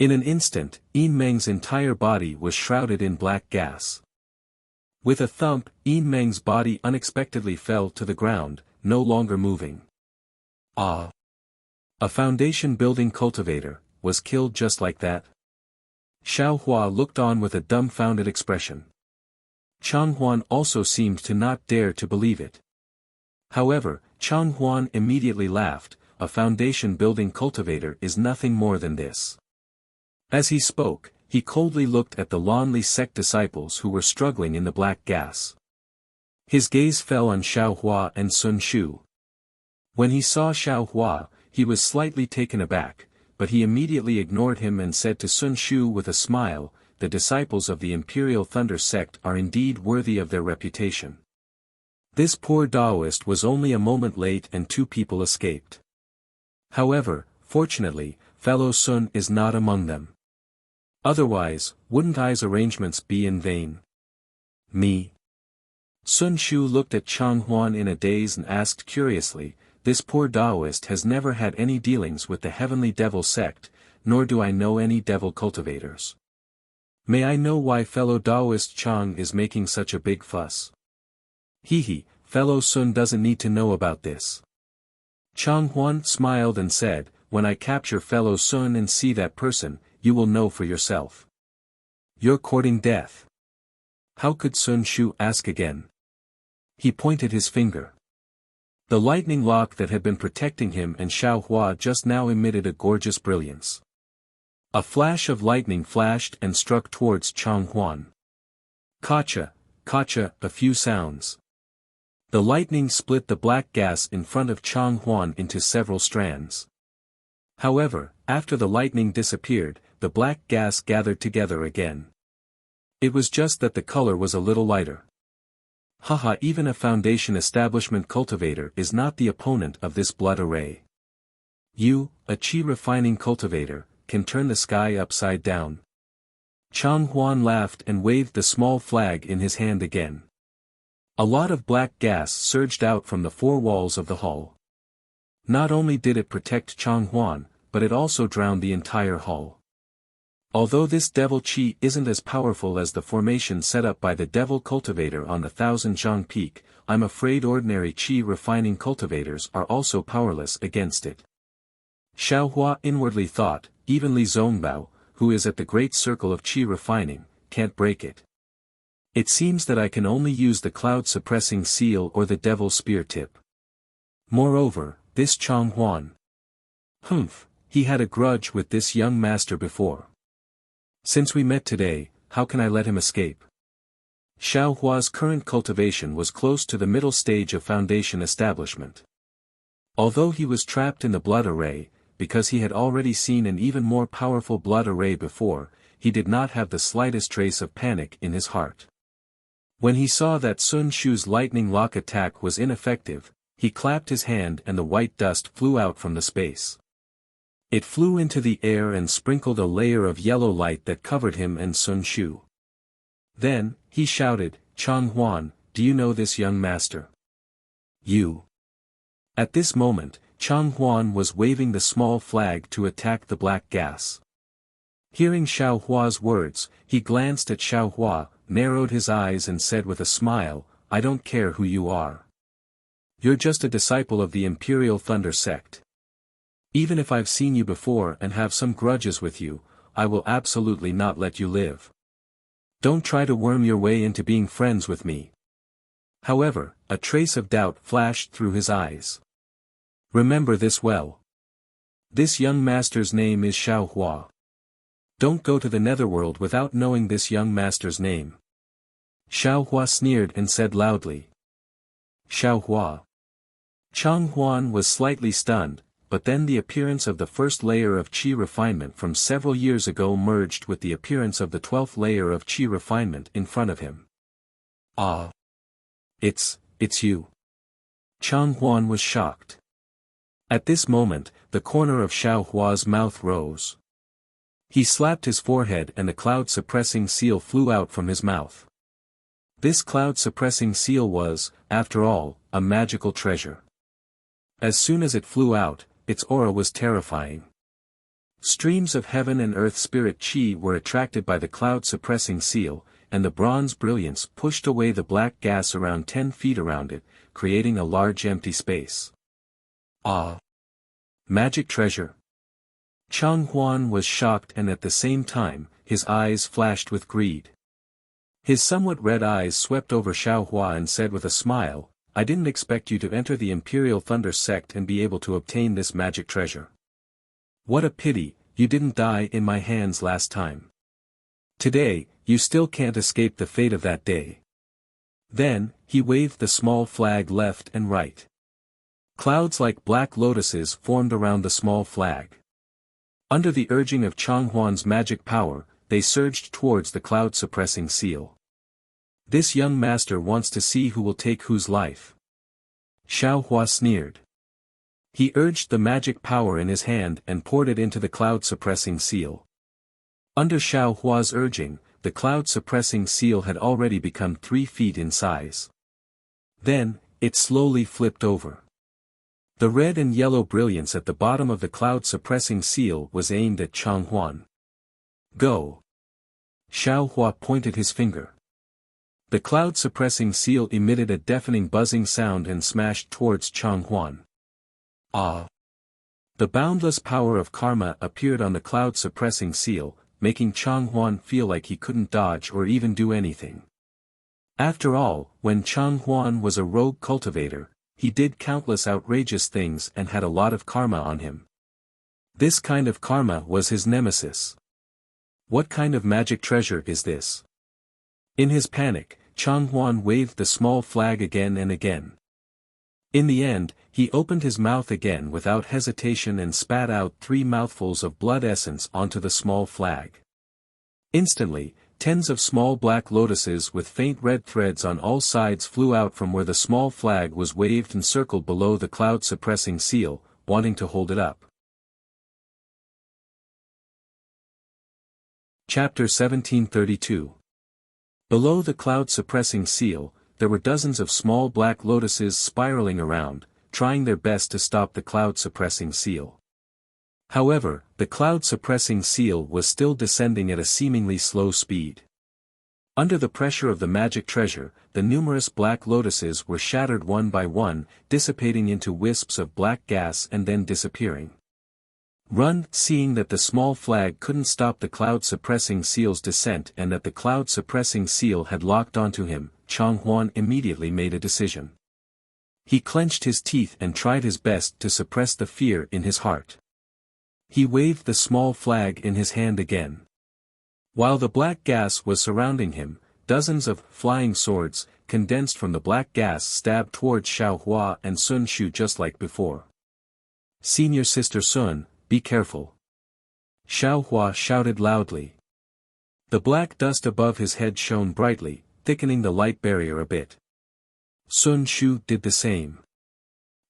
In an instant, Yin Meng's entire body was shrouded in black gas. With a thump, Yin Meng's body unexpectedly fell to the ground, no longer moving. Ah! A foundation-building cultivator was killed just like that? Xiao Hua looked on with a dumbfounded expression. Chang Huan also seemed to not dare to believe it. However, Chang Huan immediately laughed, a foundation-building cultivator is nothing more than this. As he spoke, he coldly looked at the Lanli sect disciples who were struggling in the black gas. His gaze fell on Xiao Hua and Sun Shu. When he saw Xiao Hua, he was slightly taken aback, but he immediately ignored him and said to Sun Shu with a smile, "The disciples of the Imperial Thunder sect are indeed worthy of their reputation." This poor Taoist was only a moment late and 2 people escaped. However, fortunately, fellow Sun is not among them. Otherwise, wouldn't I's arrangements be in vain? Me? Sun Shu looked at Chang Huan in a daze and asked curiously, "This poor Taoist has never had any dealings with the Heavenly Devil sect, nor do I know any devil cultivators. May I know why fellow Taoist Chang is making such a big fuss?" "He, fellow Sun doesn't need to know about this." Chang Huan smiled and said, "When I capture fellow Sun and see that person, you will know for yourself." "You're courting death." How could Sun Shu ask again? He pointed his finger. The lightning lock that had been protecting him and Xiao Hua just now emitted a gorgeous brilliance. A flash of lightning flashed and struck towards Chang Huan. Kacha, kacha, a few sounds. The lightning split the black gas in front of Chang Huan into several strands. However, after the lightning disappeared, the black gas gathered together again. It was just that the color was a little lighter. Haha, even a foundation establishment cultivator is not the opponent of this blood array. You, a chi refining cultivator, can turn the sky upside down. Chang Huan laughed and waved the small flag in his hand again. A lot of black gas surged out from the 4 walls of the hull. Not only did it protect Chang Huan, but it also drowned the entire hull. Although this devil chi isn't as powerful as the formation set up by the devil cultivator on the 1000 peak, I'm afraid ordinary chi refining cultivators are also powerless against it. Xiao Hua inwardly thought, even Li Zongbao, who is at the great circle of chi refining, can't break it. It seems that I can only use the cloud suppressing seal or the devil spear tip. Moreover, this Chang Huan. He had a grudge with this young master before. Since we met today, how can I let him escape? Xiao Hua's current cultivation was close to the middle stage of foundation establishment. Although he was trapped in the blood array, because he had already seen an even more powerful blood array before, he did not have the slightest trace of panic in his heart. When he saw that Sun Shu's lightning lock attack was ineffective, he clapped his hand and the white dust flew out from the space. It flew into the air and sprinkled a layer of yellow light that covered him and Sun Shu. Then, he shouted, "Chang Huan, do you know this young master?" "You." At this moment, Chang Huan was waving the small flag to attack the black gas. Hearing Xiao Hua's words, he glanced at Xiao Hua, narrowed his eyes and said with a smile, "I don't care who you are. You're just a disciple of the Imperial Thunder sect. Even if I've seen you before and have some grudges with you, I will absolutely not let you live. Don't try to worm your way into being friends with me." However, a trace of doubt flashed through his eyes. "Remember this well. This young master's name is Xiao Hua. Don't go to the netherworld without knowing this young master's name." Xiao Hua sneered and said loudly. "Xiao Hua." Chang Huan was slightly stunned, but then the appearance of the first layer of chi refinement from several years ago merged with the appearance of the 12th layer of chi refinement in front of him. "Ah! It's you." Chang Huan was shocked. At this moment, the corner of Xiao Hua's mouth rose. He slapped his forehead and a cloud-suppressing seal flew out from his mouth. This cloud-suppressing seal was, after all, a magical treasure. As soon as it flew out, its aura was terrifying. Streams of heaven and earth spirit chi were attracted by the cloud-suppressing seal, and the bronze brilliance pushed away the black gas around 10 feet around it, creating a large empty space. Ah! Magic treasure! Chang Huan was shocked and at the same time, his eyes flashed with greed. His somewhat red eyes swept over Xiao Hua and said with a smile, "I didn't expect you to enter the Imperial Thunder sect and be able to obtain this magic treasure. What a pity, you didn't die in my hands last time. Today, you still can't escape the fate of that day." Then, he waved the small flag left and right. Clouds like black lotuses formed around the small flag. Under the urging of Chang Huan's magic power, they surged towards the cloud-suppressing seal. This young master wants to see who will take whose life. Xiao Hua sneered. He urged the magic power in his hand and poured it into the cloud-suppressing seal. Under Xiao Hua's urging, the cloud-suppressing seal had already become 3 feet in size. Then, it slowly flipped over. The red and yellow brilliance at the bottom of the cloud-suppressing seal was aimed at Chang Huan. Go! Xiao Hua pointed his finger. The cloud-suppressing seal emitted a deafening buzzing sound and smashed towards Chang Huan. Ah! The boundless power of karma appeared on the cloud-suppressing seal, making Chang Huan feel like he couldn't dodge or even do anything. After all, when Chang Huan was a rogue cultivator, he did countless outrageous things and had a lot of karma on him. This kind of karma was his nemesis. What kind of magic treasure is this? In his panic, Chang Huan waved the small flag again and again. In the end, he opened his mouth again without hesitation and spat out 3 mouthfuls of blood essence onto the small flag. Instantly, tens of small black lotuses with faint red threads on all sides flew out from where the small flag was waved and circled below the cloud-suppressing seal, wanting to hold it up. Chapter 1732. Below the cloud-suppressing seal, there were dozens of small black lotuses spiraling around, trying their best to stop the cloud-suppressing seal. However, the cloud-suppressing seal was still descending at a seemingly slow speed. Under the pressure of the magic treasure, the numerous black lotuses were shattered one by one, dissipating into wisps of black gas and then disappearing. Seeing that the small flag couldn't stop the cloud-suppressing seal's descent and that the cloud-suppressing seal had locked onto him, Chang Huan immediately made a decision. He clenched his teeth and tried his best to suppress the fear in his heart. He waved the small flag in his hand again. While the black gas was surrounding him, dozens of flying swords, condensed from the black gas, stabbed towards Xiao Hua and Sun Shu just like before. "Senior Sister Sun, be careful!" Xiao Hua shouted loudly. The black dust above his head shone brightly, thickening the light barrier a bit. Sun Shu did the same.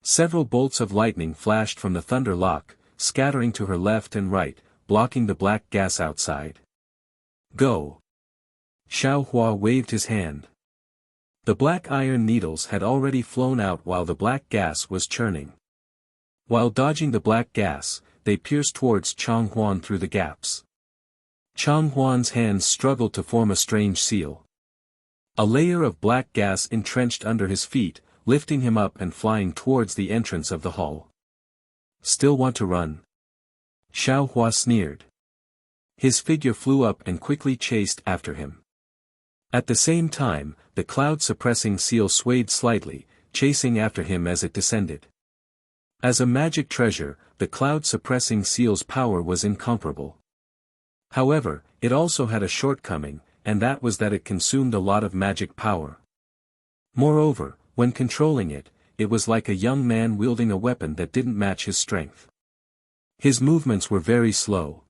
Several bolts of lightning flashed from the thunder lock, scattering to her left and right, blocking the black gas outside. "Go!" Xiao Hua waved his hand. The black iron needles had already flown out while the black gas was churning. While dodging the black gas, they pierced towards Chang Huan through the gaps. Chang Huan's hands struggled to form a strange seal. A layer of black gas entrenched under his feet, lifting him up and flying towards the entrance of the hall. "Still want to run?" Xiao Hua sneered. His figure flew up and quickly chased after him. At the same time, the cloud-suppressing seal swayed slightly, chasing after him as it descended. As a magic treasure, the cloud-suppressing seal's power was incomparable. However, it also had a shortcoming, and that was that it consumed a lot of magic power. Moreover, when controlling it, it was like a young man wielding a weapon that didn't match his strength. His movements were very slow.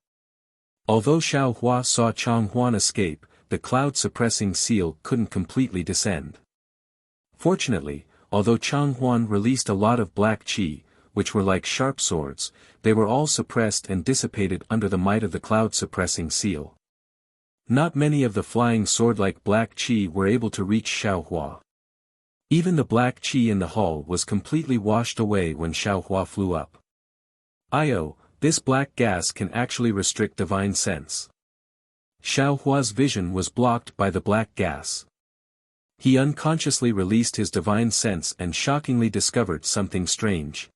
Although Xiao Hua saw Chang Huan escape, the cloud-suppressing seal couldn't completely descend. Fortunately, although Chang Huan released a lot of black qi, which were like sharp swords, they were all suppressed and dissipated under the might of the cloud-suppressing seal. Not many of the flying sword-like black qi were able to reach Xiaohua. Even the black qi in the hall was completely washed away when Xiaohua flew up. This black gas can actually restrict divine sense. Xiaohua's vision was blocked by the black gas. He unconsciously released his divine sense and shockingly discovered something strange.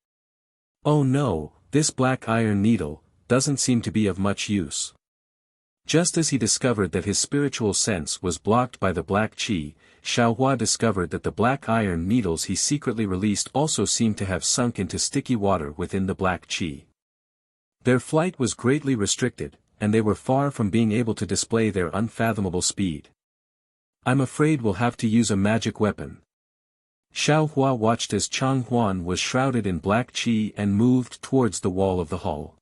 Oh no, this black iron needle doesn't seem to be of much use. Just as he discovered that his spiritual sense was blocked by the black qi, Xiaohua discovered that the black iron needles he secretly released also seemed to have sunk into sticky water within the black qi. Their flight was greatly restricted, and they were far from being able to display their unfathomable speed. I'm afraid we'll have to use a magic weapon. Xiaohua watched as Chang Huan was shrouded in black qi and moved towards the wall of the hall.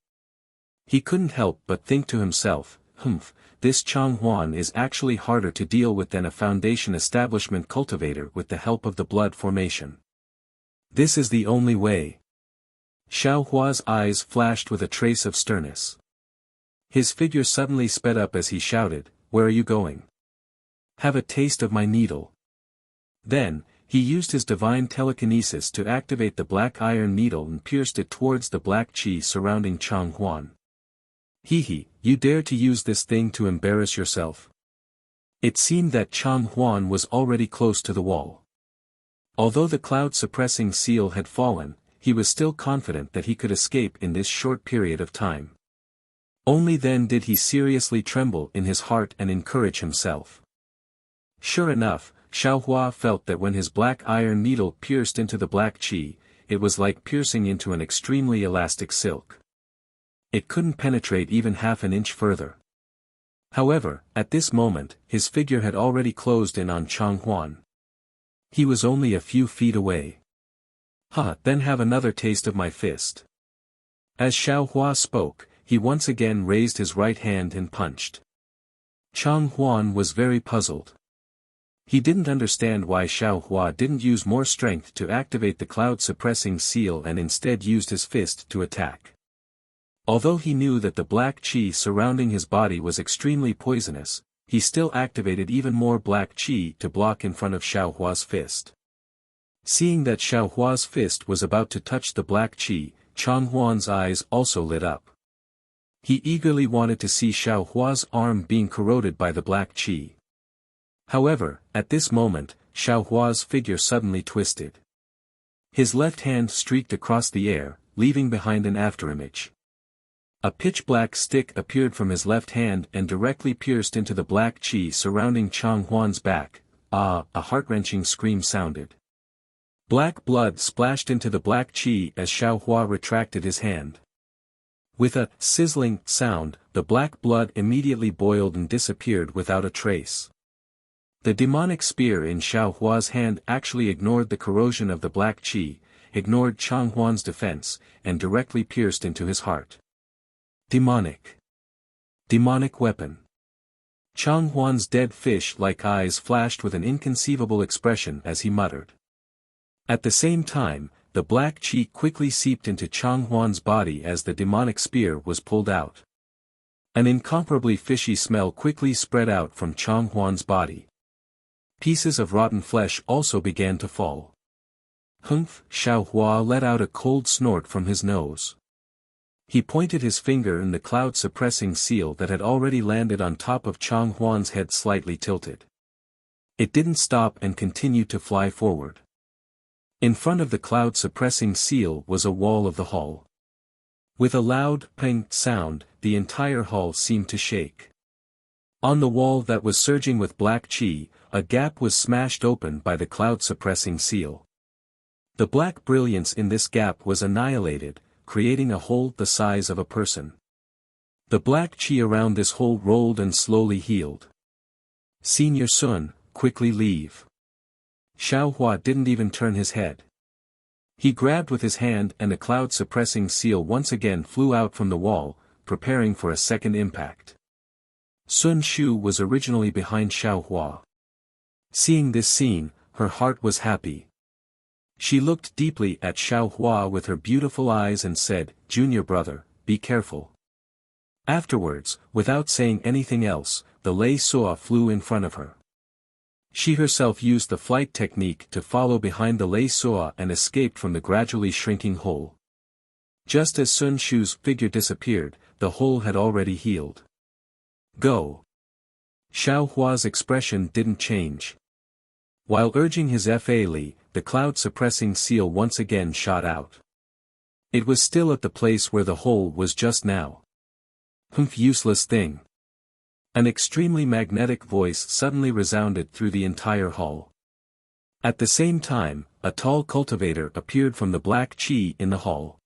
He couldn't help but think to himself, this Chang Huan is actually harder to deal with than a Foundation establishment cultivator with the help of the blood formation. This is the only way. Xiaohua's eyes flashed with a trace of sternness. His figure suddenly sped up as he shouted, "Where are you going? Have a taste of my needle." Then, he used his divine telekinesis to activate the black iron needle and pierced it towards the black qi surrounding Chang Huan. You dare to use this thing to embarrass yourself? It seemed that Chang Huan was already close to the wall. Although the cloud-suppressing seal had fallen, he was still confident that he could escape in this short period of time. Only then did he seriously tremble in his heart and encourage himself. Sure enough, Xiaohua felt that when his black iron needle pierced into the black qi, it was like piercing into an extremely elastic silk. It couldn't penetrate even half an inch further. However, at this moment, his figure had already closed in on Chang Huan. He was only a few feet away. Then have another taste of my fist. As Xiaohua spoke, he once again raised his right hand and punched. Chang Huan was very puzzled. He didn't understand why Xiaohua didn't use more strength to activate the cloud-suppressing seal and instead used his fist to attack. Although he knew that the black qi surrounding his body was extremely poisonous, he still activated even more black qi to block in front of Xiaohua's fist. Seeing that Xiaohua's fist was about to touch the black qi, Chang Huan's eyes also lit up. He eagerly wanted to see Xiaohua's arm being corroded by the black qi. However, at this moment, Xiaohua's figure suddenly twisted. His left hand streaked across the air, leaving behind an afterimage. A pitch-black stick appeared from his left hand and directly pierced into the black qi surrounding Chang Huan's back. A heart-wrenching scream sounded. Black blood splashed into the black qi as Xiaohua retracted his hand. With a sizzling sound, the black blood immediately boiled and disappeared without a trace. The demonic spear in Xiaohua's hand actually ignored the corrosion of the black qi, ignored Chang Huan's defense, and directly pierced into his heart. Demonic weapon. Chang Huan's dead fish-like eyes flashed with an inconceivable expression as he muttered. At the same time, the black qi quickly seeped into Chang Huan's body as the demonic spear was pulled out. An incomparably fishy smell quickly spread out from Chang Huan's body. Pieces of rotten flesh also began to fall. Xiaohua let out a cold snort from his nose. He pointed his finger in the cloud-suppressing seal that had already landed on top of Chang Huan's head slightly tilted. It didn't stop and continued to fly forward. In front of the cloud-suppressing seal was a wall of the hall. With a loud ping sound, the entire hall seemed to shake. On the wall that was surging with black qi, a gap was smashed open by the cloud-suppressing seal. The black brilliance in this gap was annihilated, creating a hole the size of a person. The black qi around this hole rolled and slowly healed. Senior Sun, quickly leave. Xiaohua didn't even turn his head. He grabbed with his hand and the cloud-suppressing seal once again flew out from the wall, preparing for a second impact. Sun Shu was originally behind Xiaohua. Seeing this scene, her heart was happy. She looked deeply at Xiao Hua with her beautiful eyes and said, "Junior brother, be careful." Afterwards, without saying anything else, the Lei Soa flew in front of her. She herself used the flight technique to follow behind the Lei Soa and escaped from the gradually shrinking hole. Just as Sun Shu's figure disappeared, the hole had already healed. "Go." Xiao Hua's expression didn't change. While urging his Fa Li, the cloud-suppressing seal once again shot out. It was still at the place where the hole was just now. "Humph, useless thing." An extremely magnetic voice suddenly resounded through the entire hall. At the same time, a tall cultivator appeared from the black chi in the hall.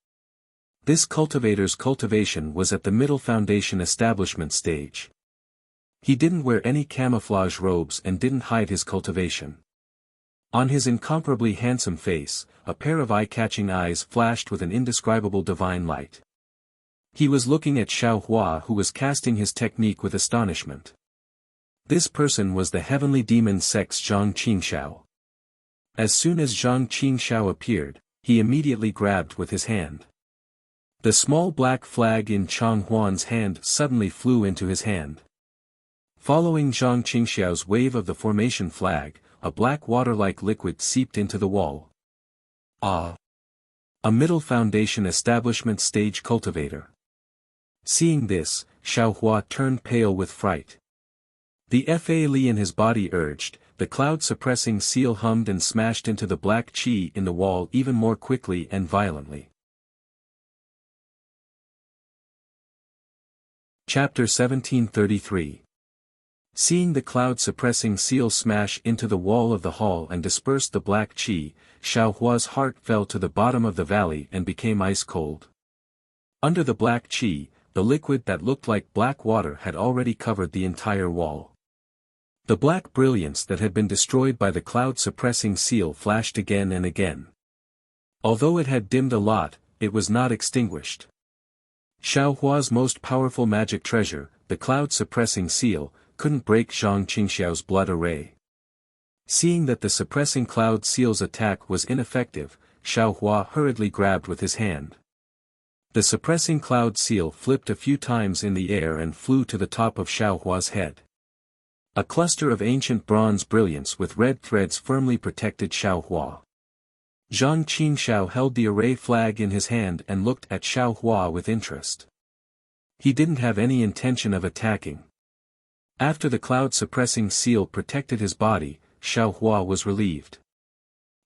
This cultivator's cultivation was at the middle foundation establishment stage. He didn't wear any camouflage robes and didn't hide his cultivation. On his incomparably handsome face, a pair of eye-catching eyes flashed with an indescribable divine light. He was looking at Xiao Hua, who was casting his technique with astonishment. This person was the heavenly demon sex Zhang Qingxiao. As soon as Zhang Qingxiao appeared, he immediately grabbed with his hand. The small black flag in Chang Huan's hand suddenly flew into his hand. Following Zhang Qingxiao's wave of the formation flag, a black water-like liquid seeped into the wall. Ah! A middle foundation establishment stage cultivator. Seeing this, Xiao Hua turned pale with fright. The Fa Li in his body urged, the cloud-suppressing seal hummed and smashed into the black chi in the wall even more quickly and violently. Chapter 1733. Seeing the cloud-suppressing seal smash into the wall of the hall and disperse the black chi, Xiao Hua's heart fell to the bottom of the valley and became ice-cold. Under the black chi, the liquid that looked like black water had already covered the entire wall. The black brilliance that had been destroyed by the cloud-suppressing seal flashed again and again. Although it had dimmed a lot, it was not extinguished. Xiao Hua's most powerful magic treasure, the cloud-suppressing seal, couldn't break Zhang Qingxiao's blood array. Seeing that the suppressing cloud seal's attack was ineffective, Xiao Hua hurriedly grabbed with his hand. The suppressing cloud seal flipped a few times in the air and flew to the top of Xiao Hua's head. A cluster of ancient bronze brilliance with red threads firmly protected Xiao Hua. Zhang Qingxiao held the array flag in his hand and looked at Xiao Hua with interest. He didn't have any intention of attacking. After the cloud-suppressing seal protected his body, Xiao Hua was relieved.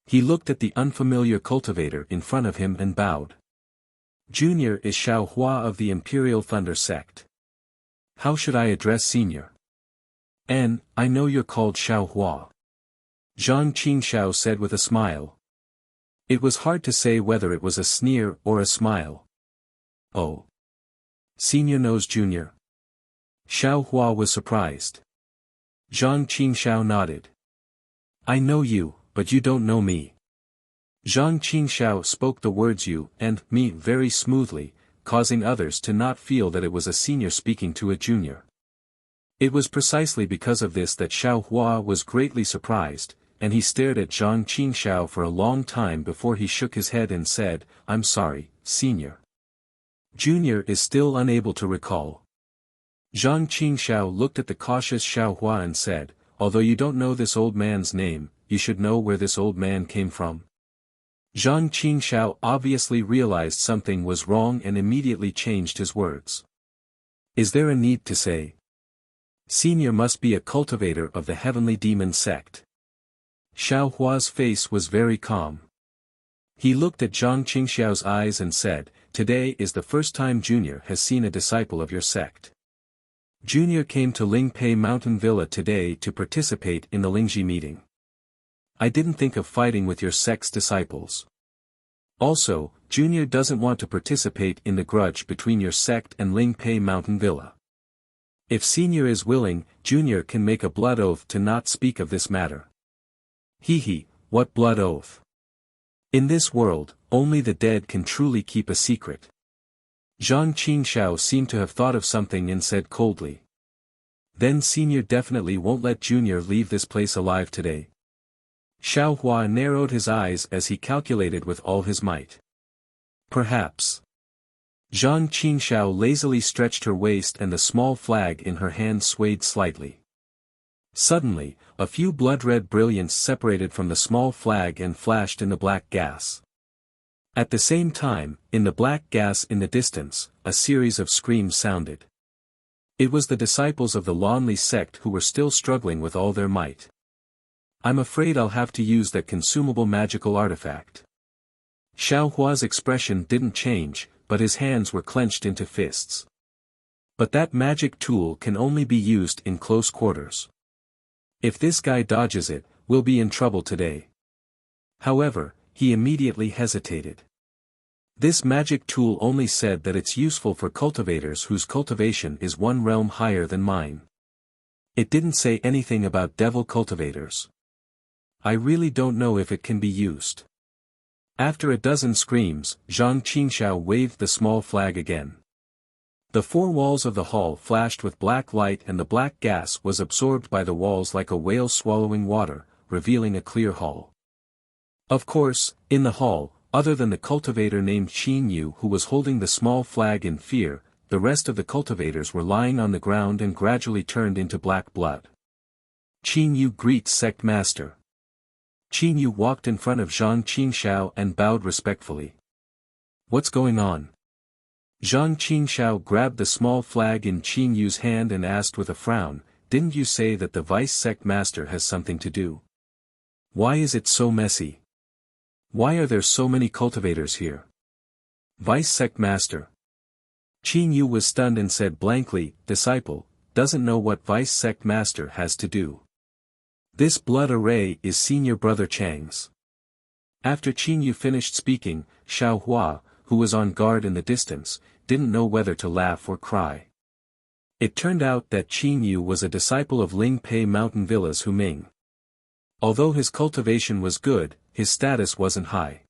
He looked at the unfamiliar cultivator in front of him and bowed. "Junior is Xiao Hua of the Imperial Thunder Sect. How should I address Senior?" I know you're called Xiao Hua." Zhang Qingxiao said with a smile. It was hard to say whether it was a sneer or a smile. "Oh. Senior knows Junior?" Xiao Hua was surprised. Zhang Qingxiao nodded. "I know you, but you don't know me." Zhang Qingxiao spoke the words "you" and "me" very smoothly, causing others to not feel that it was a senior speaking to a junior. It was precisely because of this that Xiao Hua was greatly surprised, and he stared at Zhang Qingxiao for a long time before he shook his head and said, "I'm sorry, Senior." Junior is still unable to recall. Zhang Qingxiao looked at the cautious Xiao Hua and said, "Although you don't know this old man's name, you should know where this old man came from." Zhang Qingxiao obviously realized something was wrong and immediately changed his words. "Is there a need to say? Senior must be a cultivator of the heavenly demon sect." Xiao Hua's face was very calm. He looked at Zhang Qingxiao's eyes and said, "Today is the first time Junior has seen a disciple of your sect. Junior came to Lingpei Mountain Villa today to participate in the Lingji meeting. I didn't think of fighting with your sect's disciples. Also, Junior doesn't want to participate in the grudge between your sect and Lingpei Mountain Villa. If Senior is willing, Junior can make a blood oath to not speak of this matter." He, what blood oath? In this world, only the dead can truly keep a secret. Zhang Qingxiao seemed to have thought of something and said coldly. "Then Senior definitely won't let Junior leave this place alive today." Xiao Hua narrowed his eyes as he calculated with all his might. Perhaps. Zhang Qingxiao lazily stretched her waist and the small flag in her hand swayed slightly. Suddenly, a few blood-red brilliance separated from the small flag and flashed in the black gas. At the same time, in the black gas in the distance, a series of screams sounded. It was the disciples of the Lanli sect who were still struggling with all their might. I'm afraid I'll have to use that consumable magical artifact. Xiao Hua's expression didn't change, but his hands were clenched into fists. But that magic tool can only be used in close quarters. If this guy dodges it, we'll be in trouble today. However, he immediately hesitated. This magic tool only said that it's useful for cultivators whose cultivation is one realm higher than mine. It didn't say anything about devil cultivators. I really don't know if it can be used. After a dozen screams, Zhang Qingxiao waved the small flag again. The four walls of the hall flashed with black light and the black gas was absorbed by the walls like a whale swallowing water, revealing a clear hall. Of course, in the hall, other than the cultivator named Qin Yu who was holding the small flag in fear, the rest of the cultivators were lying on the ground and gradually turned into black blood. Qin Yu greets Sect Master. Qin Yu walked in front of Zhang Qingxiao and bowed respectfully. What's going on? Zhang Qingxiao grabbed the small flag in Qin Yu's hand and asked with a frown, didn't you say that the vice sect master has something to do? Why is it so messy? Why are there so many cultivators here? Vice sect master. Qin Yu was stunned and said blankly, disciple, doesn't know what vice sect master has to do. This blood array is senior brother Chang's. After Qin Yu finished speaking, Xiao Hua, who was on guard in the distance, didn't know whether to laugh or cry. It turned out that Qin Yu was a disciple of Ling Pei Mountain Villa's Hu Ming. Although his cultivation was good, his status wasn't high.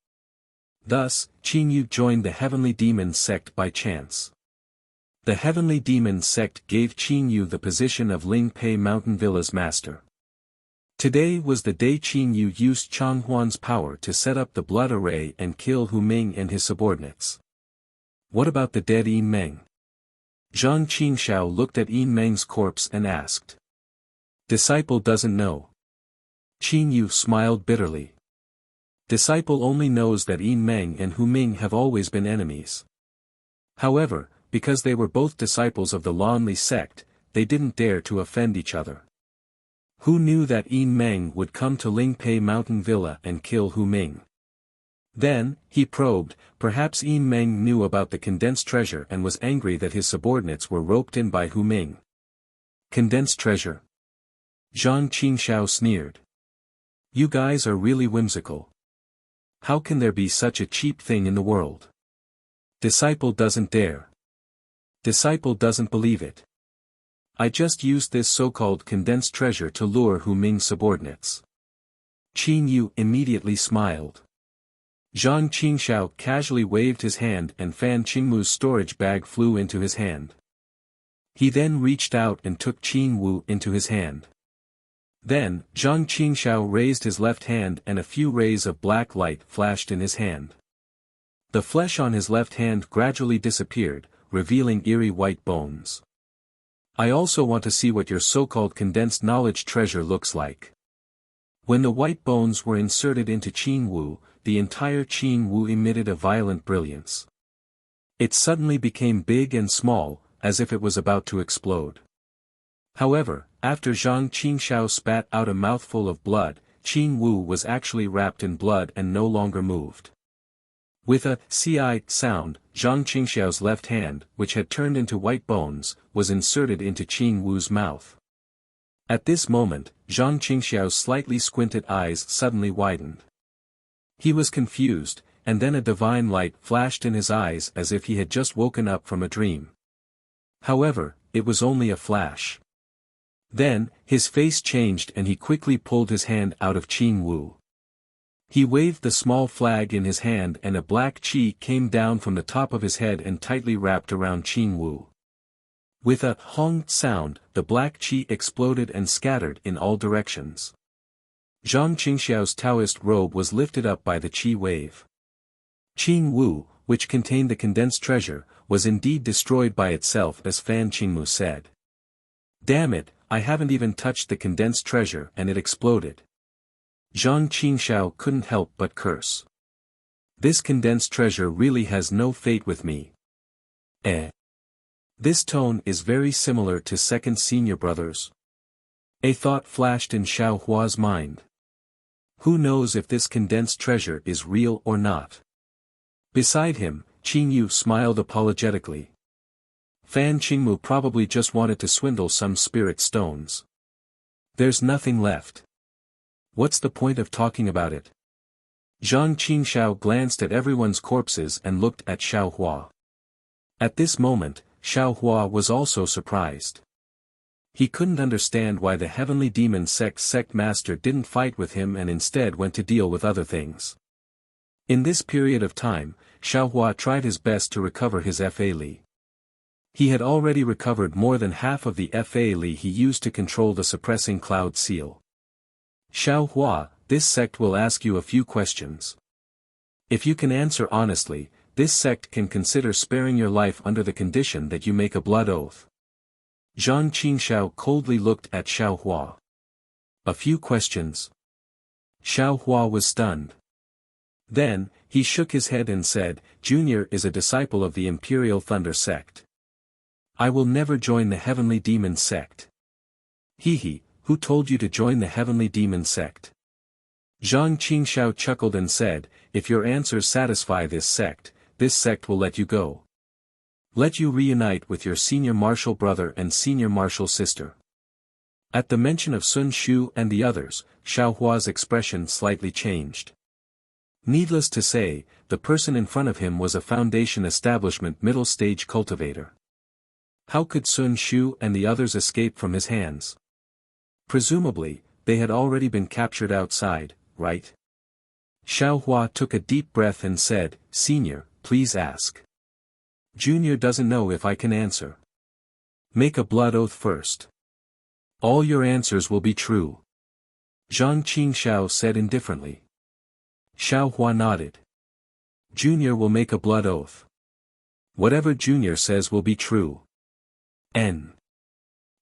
Thus, Qin Yu joined the Heavenly Demon sect by chance. The Heavenly Demon sect gave Qin Yu the position of Ling Pei Mountain Villa's master. Today was the day Qin Yu used Changhuan's power to set up the blood array and kill Hu Ming and his subordinates. What about the dead Yin Meng? Zhang Qingxiao looked at Yin Meng's corpse and asked. Disciple doesn't know. Qin Yu smiled bitterly. Disciple only knows that Yin Meng and Hu Ming have always been enemies. However, because they were both disciples of the Lanli sect, they didn't dare to offend each other. Who knew that Yin Meng would come to Ling Pei Mountain Villa and kill Hu Ming? Then, he probed, perhaps Yin Meng knew about the condensed treasure and was angry that his subordinates were roped in by Hu Ming. Condensed treasure? Zhang Qingxiao sneered. You guys are really whimsical. How can there be such a cheap thing in the world? Disciple doesn't dare. Disciple doesn't believe it. I just used this so-called condensed treasure to lure Hu Ming's subordinates. Qin Yu immediately smiled. Zhang Qingxiao casually waved his hand and Fan Qingmu's storage bag flew into his hand. He then reached out and took Qin Wu into his hand. Then, Zhang Qingxiao raised his left hand and a few rays of black light flashed in his hand. The flesh on his left hand gradually disappeared, revealing eerie white bones. I also want to see what your so-called condensed knowledge treasure looks like. When the white bones were inserted into Qin Wu, the entire Qin Wu emitted a violent brilliance. It suddenly became big and small, as if it was about to explode. However, after Zhang Qingxiao spat out a mouthful of blood, Qin Wu was actually wrapped in blood and no longer moved. With a "ci" sound, Zhang Qingxiao's left hand, which had turned into white bones, was inserted into Qin Wu's mouth. At this moment, Zhang Qingxiao's slightly squinted eyes suddenly widened. He was confused, and then a divine light flashed in his eyes as if he had just woken up from a dream. However, it was only a flash. Then, his face changed and he quickly pulled his hand out of Qin Wu. He waved the small flag in his hand and a black chi came down from the top of his head and tightly wrapped around Qin Wu. With a "hong" sound, the black chi exploded and scattered in all directions. Zhang Qingxiao's Taoist robe was lifted up by the qi wave. Qing Wu, which contained the condensed treasure, was indeed destroyed by itself as Fan Qingmu said. Damn it, I haven't even touched the condensed treasure and it exploded. Zhang Qingxiao couldn't help but curse. This condensed treasure really has no fate with me. This tone is very similar to second senior brothers. A thought flashed in Xiao Hua's mind. Who knows if this condensed treasure is real or not? Beside him, Qing Yu smiled apologetically. Fan Qingmu probably just wanted to swindle some spirit stones. There's nothing left. What's the point of talking about it? Zhang Qingxiao glanced at everyone's corpses and looked at Xiao Hua. At this moment, Xiao Hua was also surprised. He couldn't understand why the Heavenly Demon sect master didn't fight with him and instead went to deal with other things. In this period of time, Xiao Hua tried his best to recover his Fa Li. He had already recovered more than half of the Fa Li he used to control the suppressing cloud seal. Xiao Hua, this sect will ask you a few questions. If you can answer honestly, this sect can consider sparing your life under the condition that you make a blood oath. Zhang Qingxiao coldly looked at Xiao Hua. A few questions. Xiao Hua was stunned. Then, he shook his head and said, Junior is a disciple of the Imperial Thunder sect. I will never join the Heavenly Demon sect. He, who told you to join the Heavenly Demon sect? Zhang Qingxiao chuckled and said, if your answers satisfy this sect will let you go. Let you reunite with your senior martial brother and senior martial sister. At the mention of Sun Shu and the others, Xiao Hua's expression slightly changed. Needless to say, the person in front of him was a Foundation establishment middle-stage cultivator. How could Sun Shu and the others escape from his hands? Presumably, they had already been captured outside, right? Xiao Hua took a deep breath and said, Senior, please ask. Junior doesn't know if I can answer. Make a blood oath first. All your answers will be true. Zhang Qingxiao said indifferently. Xiao Hua nodded. Junior will make a blood oath. Whatever Junior says will be true. N.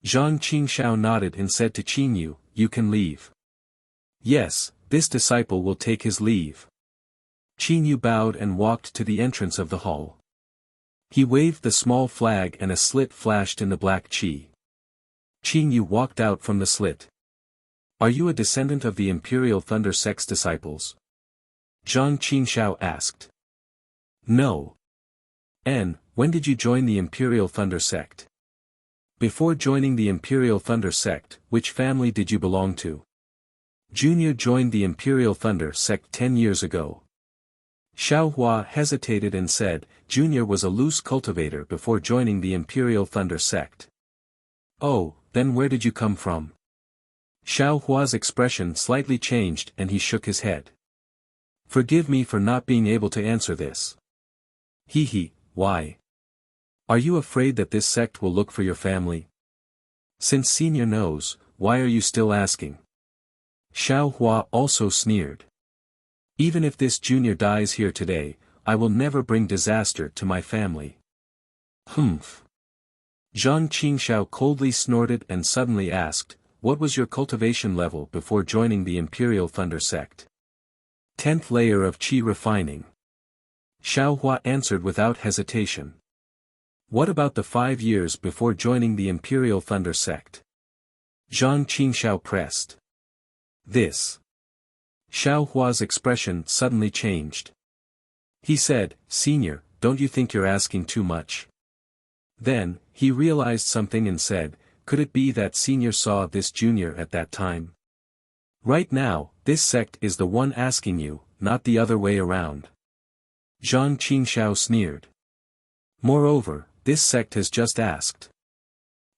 Zhang Qingxiao nodded and said to Qing Yu, you can leave. Yes, this disciple will take his leave. Qing Yu bowed and walked to the entrance of the hall. He waved the small flag and a slit flashed in the black qi. Qing Yu walked out from the slit. Are you a descendant of the Imperial Thunder sect's disciples? Zhang Qingxiao asked. No. N. When did you join the Imperial Thunder sect? Before joining the Imperial Thunder sect, which family did you belong to? Junior joined the Imperial Thunder sect 10 years ago. Xiao Hua hesitated and said, Junior was a loose cultivator before joining the Imperial Thunder sect. Oh, then where did you come from? Xiao Hua's expression slightly changed and he shook his head. Forgive me for not being able to answer this. Why? Are you afraid that this sect will look for your family? Since Senior knows, why are you still asking? Xiao Hua also sneered. Even if this Junior dies here today, I will never bring disaster to my family. Humph. Zhang Qingxiao coldly snorted and suddenly asked, what was your cultivation level before joining the Imperial Thunder sect? 10th layer of qi refining. Xiao Hua answered without hesitation. What about the 5 years before joining the Imperial Thunder sect? Zhang Qingxiao pressed. This. Xiao Hua's expression suddenly changed. He said, Senior, don't you think you're asking too much? Then, he realized something and said, could it be that Senior saw this Junior at that time? Right now, this sect is the one asking you, not the other way around. Zhang Qingxiao sneered. Moreover, this sect has just asked.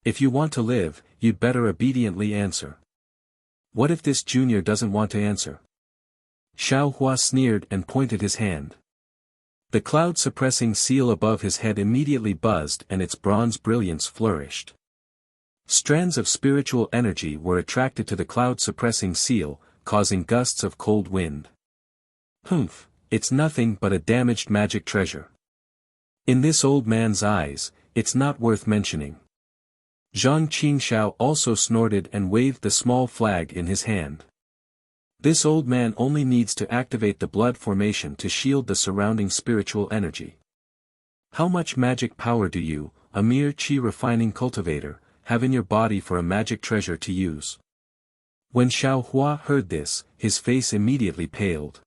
If you want to live, you'd better obediently answer. What if this Junior doesn't want to answer? Xiao Hua sneered and pointed his hand. The cloud-suppressing seal above his head immediately buzzed and its bronze brilliance flourished. Strands of spiritual energy were attracted to the cloud-suppressing seal, causing gusts of cold wind. Humph, it's nothing but a damaged magic treasure. In this old man's eyes, it's not worth mentioning. Zhang Qingxiao also snorted and waved the small flag in his hand. This old man only needs to activate the blood formation to shield the surrounding spiritual energy. How much magic power do you, a mere qi refining cultivator, have in your body for a magic treasure to use? When Xiao Hua heard this, his face immediately paled.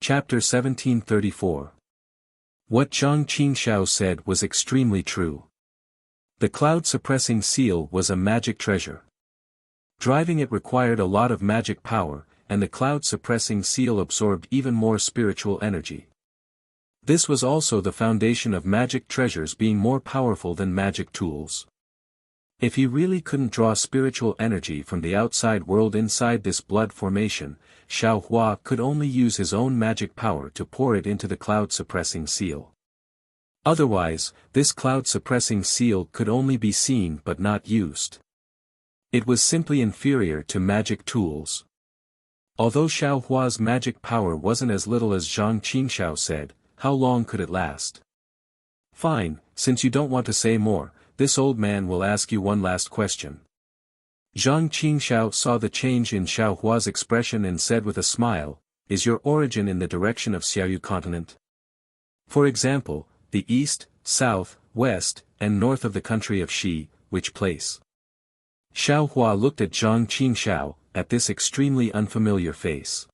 Chapter 1734. What Zhang Qingxiao said was extremely true. The cloud-suppressing seal was a magic treasure. Driving it required a lot of magic power, and the cloud-suppressing seal absorbed even more spiritual energy. This was also the foundation of magic treasures being more powerful than magic tools. If he really couldn't draw spiritual energy from the outside world inside this blood formation, Xiao Hua could only use his own magic power to pour it into the cloud-suppressing seal. Otherwise, this cloud-suppressing seal could only be seen but not used. It was simply inferior to magic tools. Although Xiao Hua's magic power wasn't as little as Zhang Qingxiao said, how long could it last? Fine, since you don't want to say more, this old man will ask you one last question. Zhang Qingxiao saw the change in Xiao Hua's expression and said with a smile, "Is your origin in the direction of Xiaoyu continent? For example, the east, south, west, and north of the country of Xi, which place?" Xiao Hua looked at Zhang Qingxiao, at this extremely unfamiliar face.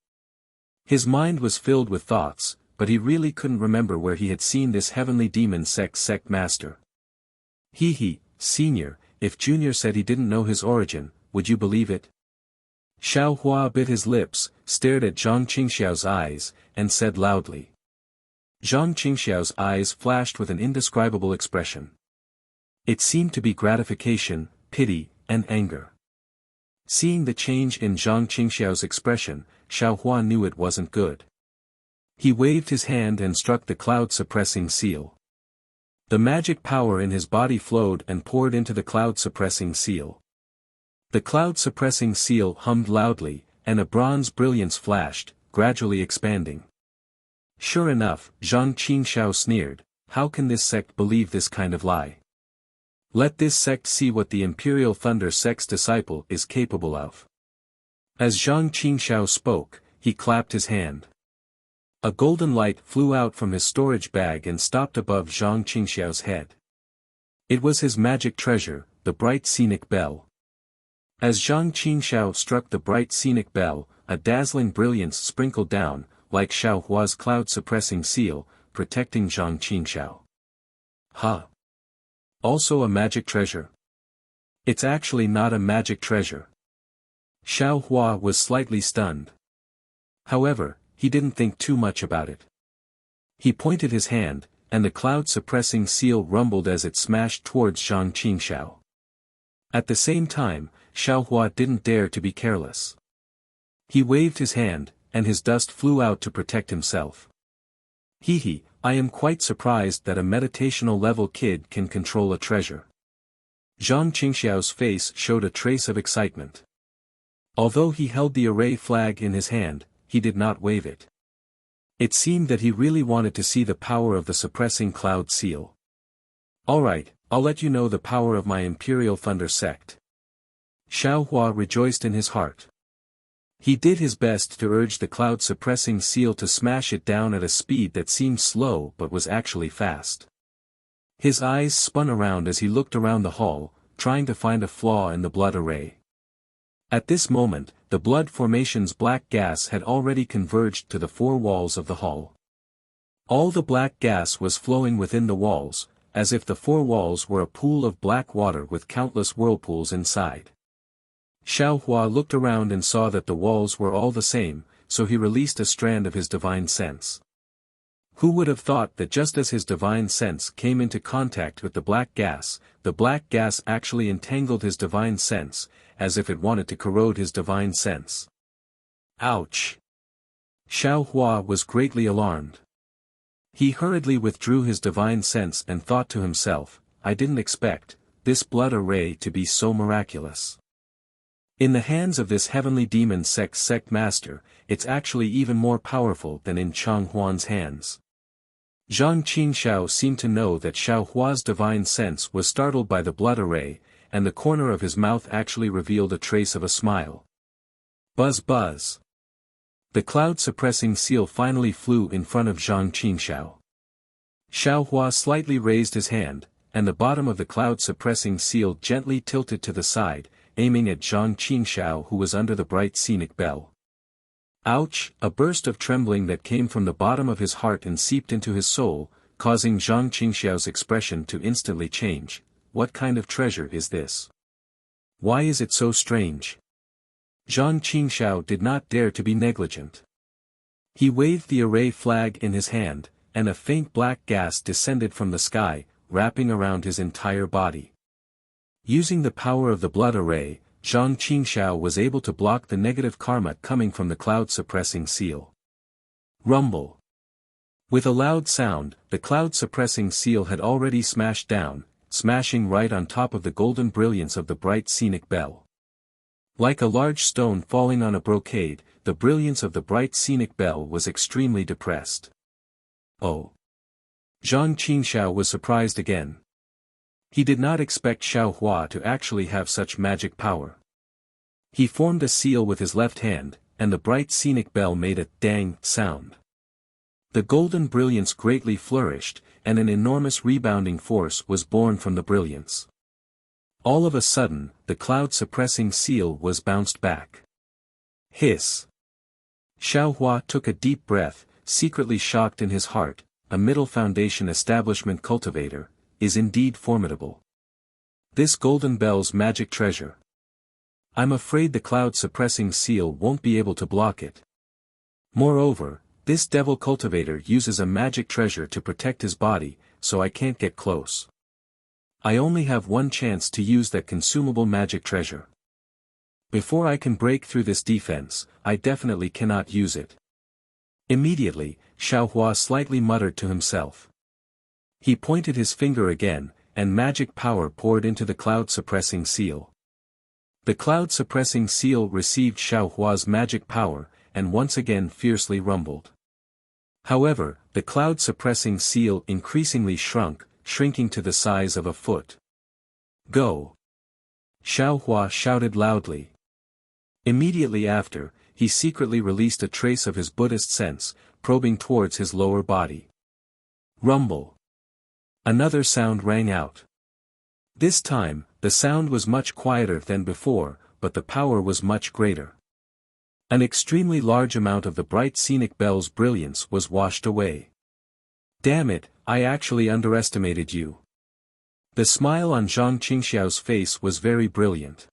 His mind was filled with thoughts, but he really couldn't remember where he had seen this heavenly demon sect master. He, senior, if Junior said he didn't know his origin, would you believe it? Xiao Hua bit his lips, stared at Zhang Qingxiao's eyes, and said loudly. Zhang Qingxiao's eyes flashed with an indescribable expression. It seemed to be gratification, pity, and anger. Seeing the change in Zhang Qingxiao's expression, Xiao Hua knew it wasn't good. He waved his hand and struck the cloud-suppressing seal. The magic power in his body flowed and poured into the cloud-suppressing seal. The cloud-suppressing seal hummed loudly, and a bronze brilliance flashed, gradually expanding. Sure enough, Zhang Qingxiao sneered, how can this sect believe this kind of lie? Let this sect see what the Imperial Thunder sect's disciple is capable of. As Zhang Qingxiao spoke, he clapped his hand. A golden light flew out from his storage bag and stopped above Zhang Qingxiao's head. It was his magic treasure, the bright scenic bell. As Zhang Qingxiao struck the bright scenic bell, a dazzling brilliance sprinkled down, like Xiao Hua's cloud-suppressing seal, protecting Zhang Qingxiao. Ha! Also a magic treasure? It's actually not a magic treasure. Xiao Hua was slightly stunned. However, he didn't think too much about it. He pointed his hand, and the cloud-suppressing seal rumbled as it smashed towards Zhang Qingxiao. At the same time, Xiao Hua didn't dare to be careless. He waved his hand, and his dust flew out to protect himself. I am quite surprised that a meditational-level kid can control a treasure. Zhang Qingxiao's face showed a trace of excitement. Although he held the array flag in his hand, he did not wave it. It seemed that he really wanted to see the power of the suppressing cloud seal. Alright, I'll let you know the power of my Imperial Thunder sect. Xiao Hua rejoiced in his heart. He did his best to urge the cloud-suppressing seal to smash it down at a speed that seemed slow but was actually fast. His eyes spun around as he looked around the hall, trying to find a flaw in the blood array. At this moment, the blood formation's black gas had already converged to the four walls of the hall. All the black gas was flowing within the walls, as if the four walls were a pool of black water with countless whirlpools inside. Xiao Hua looked around and saw that the walls were all the same, so he released a strand of his divine sense. Who would have thought that just as his divine sense came into contact with the black gas actually entangled his divine sense, as if it wanted to corrode his divine sense. Ouch! Xiao Hua was greatly alarmed. He hurriedly withdrew his divine sense and thought to himself, I didn't expect, this blood array to be so miraculous. In the hands of this heavenly demon sect master, it's actually even more powerful than in Chang Huan's hands. Zhang Qingxiao seemed to know that Xiao Hua's divine sense was startled by the blood array, and the corner of his mouth actually revealed a trace of a smile. Buzz buzz. The cloud-suppressing seal finally flew in front of Zhang Qingxiao. Xiao Hua slightly raised his hand, and the bottom of the cloud-suppressing seal gently tilted to the side, aiming at Zhang Qingxiao who was under the bright scenic bell. Ouch! A burst of trembling that came from the bottom of his heart and seeped into his soul, causing Zhang Qingxiao's expression to instantly change. What kind of treasure is this? Why is it so strange? Zhang Qingxiao did not dare to be negligent. He waved the array flag in his hand, and a faint black gas descended from the sky, wrapping around his entire body. Using the power of the blood array, Zhang Qingxiao was able to block the negative karma coming from the cloud-suppressing seal. Rumble. With a loud sound, the cloud-suppressing seal had already smashed down, smashing right on top of the golden brilliance of the bright scenic bell. Like a large stone falling on a brocade, the brilliance of the bright scenic bell was extremely depressed. Oh! Zhang Qingxiao was surprised again. He did not expect Xiao Hua to actually have such magic power. He formed a seal with his left hand, and the bright scenic bell made a dang sound. The golden brilliance greatly flourished, and an enormous rebounding force was born from the brilliance. All of a sudden, the cloud-suppressing seal was bounced back. Hiss! Xiao Hua took a deep breath, secretly shocked in his heart. A middle foundation establishment cultivator, is indeed formidable. This golden bell's magic treasure. I'm afraid the cloud-suppressing seal won't be able to block it. Moreover, this devil cultivator uses a magic treasure to protect his body, so I can't get close. I only have one chance to use that consumable magic treasure. Before I can break through this defense, I definitely cannot use it. Immediately, Xiao Hua slightly muttered to himself. He pointed his finger again, and magic power poured into the cloud-suppressing seal. The cloud-suppressing seal received Xiao Hua's magic power, and once again fiercely rumbled. However, the cloud-suppressing seal increasingly shrunk, shrinking to the size of a foot. Go! Xiao Hua shouted loudly. Immediately after, he secretly released a trace of his Buddhist sense, probing towards his lower body. Rumble. Another sound rang out. This time, the sound was much quieter than before, but the power was much greater. An extremely large amount of the bright scenic bell's brilliance was washed away. Damn it, I actually underestimated you. The smile on Zhang Qingxiao's face was very brilliant.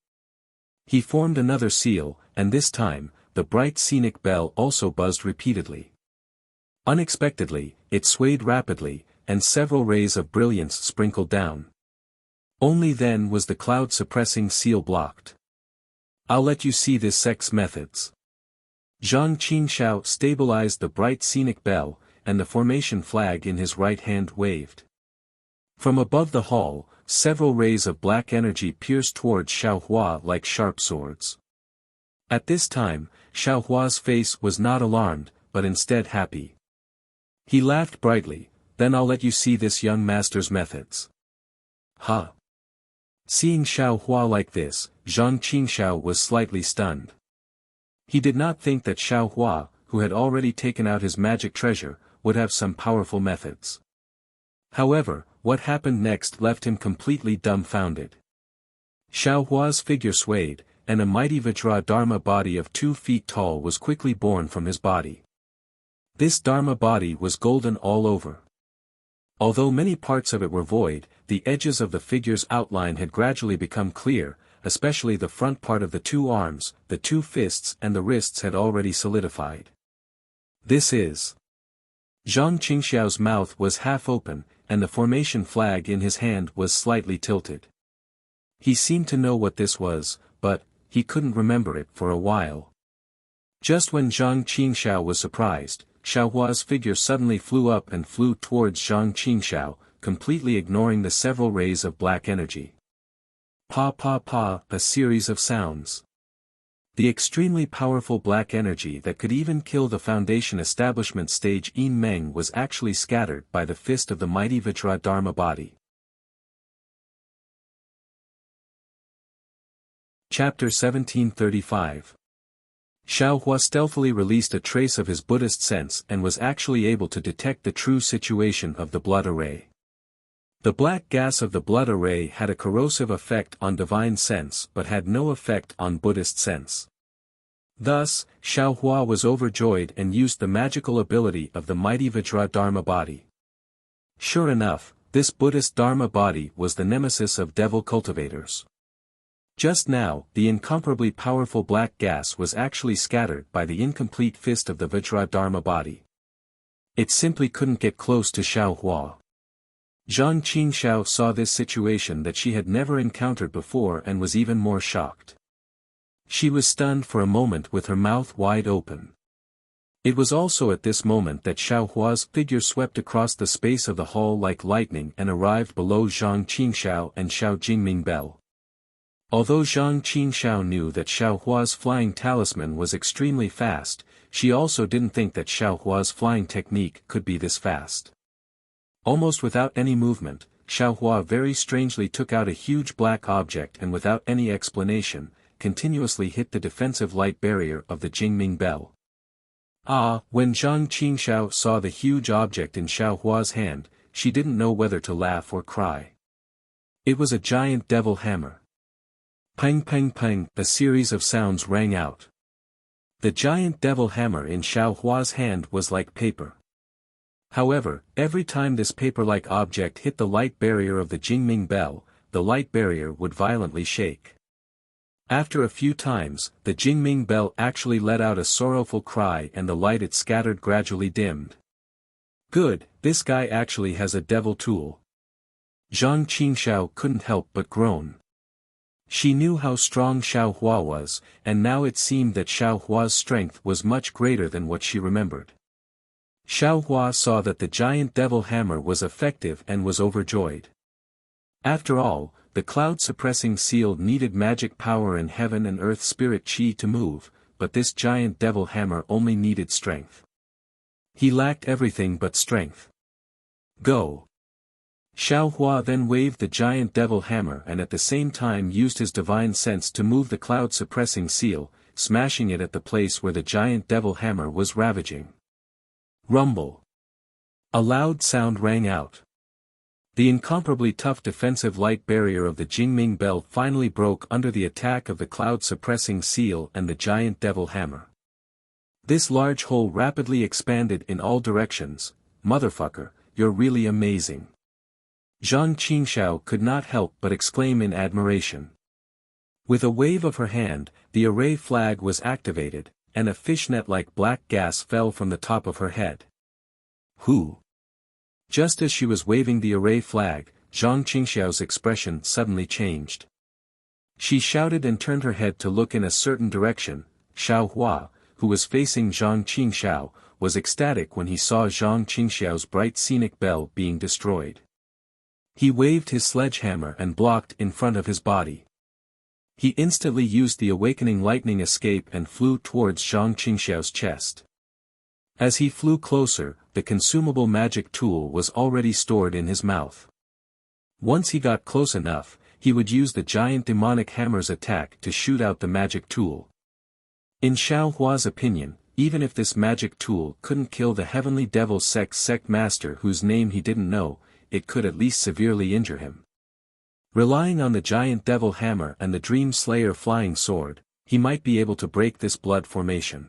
He formed another seal, and this time, the bright scenic bell also buzzed repeatedly. Unexpectedly, it swayed rapidly, and several rays of brilliance sprinkled down. Only then was the cloud-suppressing seal blocked. I'll let you see this sect's methods. Zhang Qingxiao stabilized the bright scenic bell, and the formation flag in his right hand waved. From above the hall, several rays of black energy pierced towards Xiao Hua like sharp swords. At this time, Xiao Hua's face was not alarmed, but instead happy. He laughed brightly. Then I'll let you see this young master's methods. Huh? Seeing Xiao Hua like this, Zhang Qingxiao was slightly stunned. He did not think that Xiao Hua, who had already taken out his magic treasure, would have some powerful methods. However, what happened next left him completely dumbfounded. Xiao Hua's figure swayed, and a mighty Vajra Dharma body of 2 feet tall was quickly born from his body. This Dharma body was golden all over. Although many parts of it were void, the edges of the figure's outline had gradually become clear, especially the front part of the 2 arms, the 2 fists and the wrists had already solidified. This is... Zhang Qingxiao's mouth was half open, and the formation flag in his hand was slightly tilted. He seemed to know what this was, but he couldn't remember it for a while. Just when Zhang Qingxiao was surprised, Xiao Hua's figure suddenly flew up and flew towards Zhang Qingxiao, completely ignoring the several rays of black energy. Pa pa pa, a series of sounds. The extremely powerful black energy that could even kill the Foundation establishment stage Yin Meng was actually scattered by the fist of the mighty Vajra Dharma body. Chapter 1735. Xiao Hua stealthily released a trace of his Buddhist sense and was actually able to detect the true situation of the blood array. The black gas of the blood array had a corrosive effect on divine sense but had no effect on Buddhist sense. Thus, Xiao Hua was overjoyed and used the magical ability of the mighty Vajra Dharma body. Sure enough, this Buddhist Dharma body was the nemesis of devil cultivators. Just now, the incomparably powerful black gas was actually scattered by the incomplete fist of the Vajra Dharma body. It simply couldn't get close to Xiao Hua. Zhang Qingxiao saw this situation that she had never encountered before and was even more shocked. She was stunned for a moment with her mouth wide open. It was also at this moment that Xiao Hua's figure swept across the space of the hall like lightning and arrived below Zhang Qingxiao and Xiao Jingming Bell. Although Zhang Qingxiao knew that Xiao Hua's flying talisman was extremely fast, she also didn't think that Xiao Hua's flying technique could be this fast. Almost without any movement, Xiao Hua very strangely took out a huge black object and without any explanation, continuously hit the defensive light barrier of the Jingming Bell. When Zhang Qingxiao saw the huge object in Xiao Hua's hand, she didn't know whether to laugh or cry. It was a giant devil hammer. Peng peng peng, a series of sounds rang out. The giant devil hammer in Xiao Hua's hand was like paper. However, every time this paper-like object hit the light barrier of the Jingming Bell, the light barrier would violently shake. After a few times, the Jingming Bell actually let out a sorrowful cry and the light it scattered gradually dimmed. Good, this guy actually has a devil tool. Zhang Qingxiao couldn't help but groan. She knew how strong Xiao Hua was, and now it seemed that Xiao Hua's strength was much greater than what she remembered. Xiao Hua saw that the giant devil hammer was effective and was overjoyed. After all, the cloud-suppressing seal needed magic power and heaven and earth spirit chi to move, but this giant devil hammer only needed strength. He lacked everything but strength. Go! Xiao Hua then waved the giant devil hammer and at the same time used his divine sense to move the cloud-suppressing seal, smashing it at the place where the giant devil hammer was ravaging. Rumble. A loud sound rang out. The incomparably tough defensive light barrier of the Jingming Bell finally broke under the attack of the cloud-suppressing seal and the giant devil hammer. This large hole rapidly expanded in all directions. Motherfucker, you're really amazing. Zhang Qingxiao could not help but exclaim in admiration. With a wave of her hand, the array flag was activated, and a fishnet-like black gas fell from the top of her head. Who? Just as she was waving the array flag, Zhang Qingxiao's expression suddenly changed. She shouted and turned her head to look in a certain direction. Xiao Hua, who was facing Zhang Qingxiao, was ecstatic when he saw Zhang Qingxiao's bright scenic bell being destroyed. He waved his sledgehammer and blocked in front of his body. He instantly used the awakening lightning escape and flew towards Zhang Qingxiao's chest. As he flew closer, the consumable magic tool was already stored in his mouth. Once he got close enough, he would use the giant demonic hammer's attack to shoot out the magic tool. In Xiao Hua's opinion, even if this magic tool couldn't kill the heavenly devil sect master whose name he didn't know, it could at least severely injure him. Relying on the giant devil hammer and the Dream Slayer flying sword, he might be able to break this blood formation.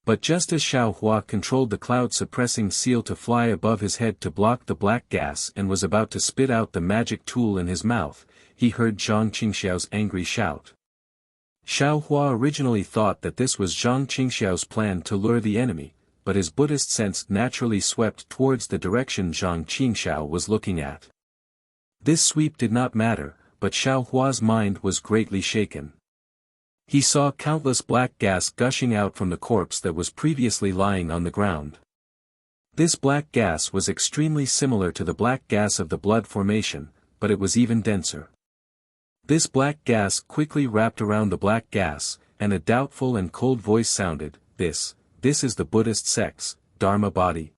But just as Xiao Hua controlled the cloud-suppressing seal to fly above his head to block the black gas and was about to spit out the magic tool in his mouth, he heard Zhang Qingxiao's angry shout. Xiao Hua originally thought that this was Zhang Qingxiao's plan to lure the enemy, but his Buddhist sense naturally swept towards the direction Zhang Qingxiao was looking at. This sweep did not matter, but Xiao Hua's mind was greatly shaken. He saw countless black gas gushing out from the corpse that was previously lying on the ground. This black gas was extremely similar to the black gas of the blood formation, but it was even denser. This black gas quickly wrapped around the black gas, and a doubtful and cold voice sounded, this is the Buddhist sect's Dharma body.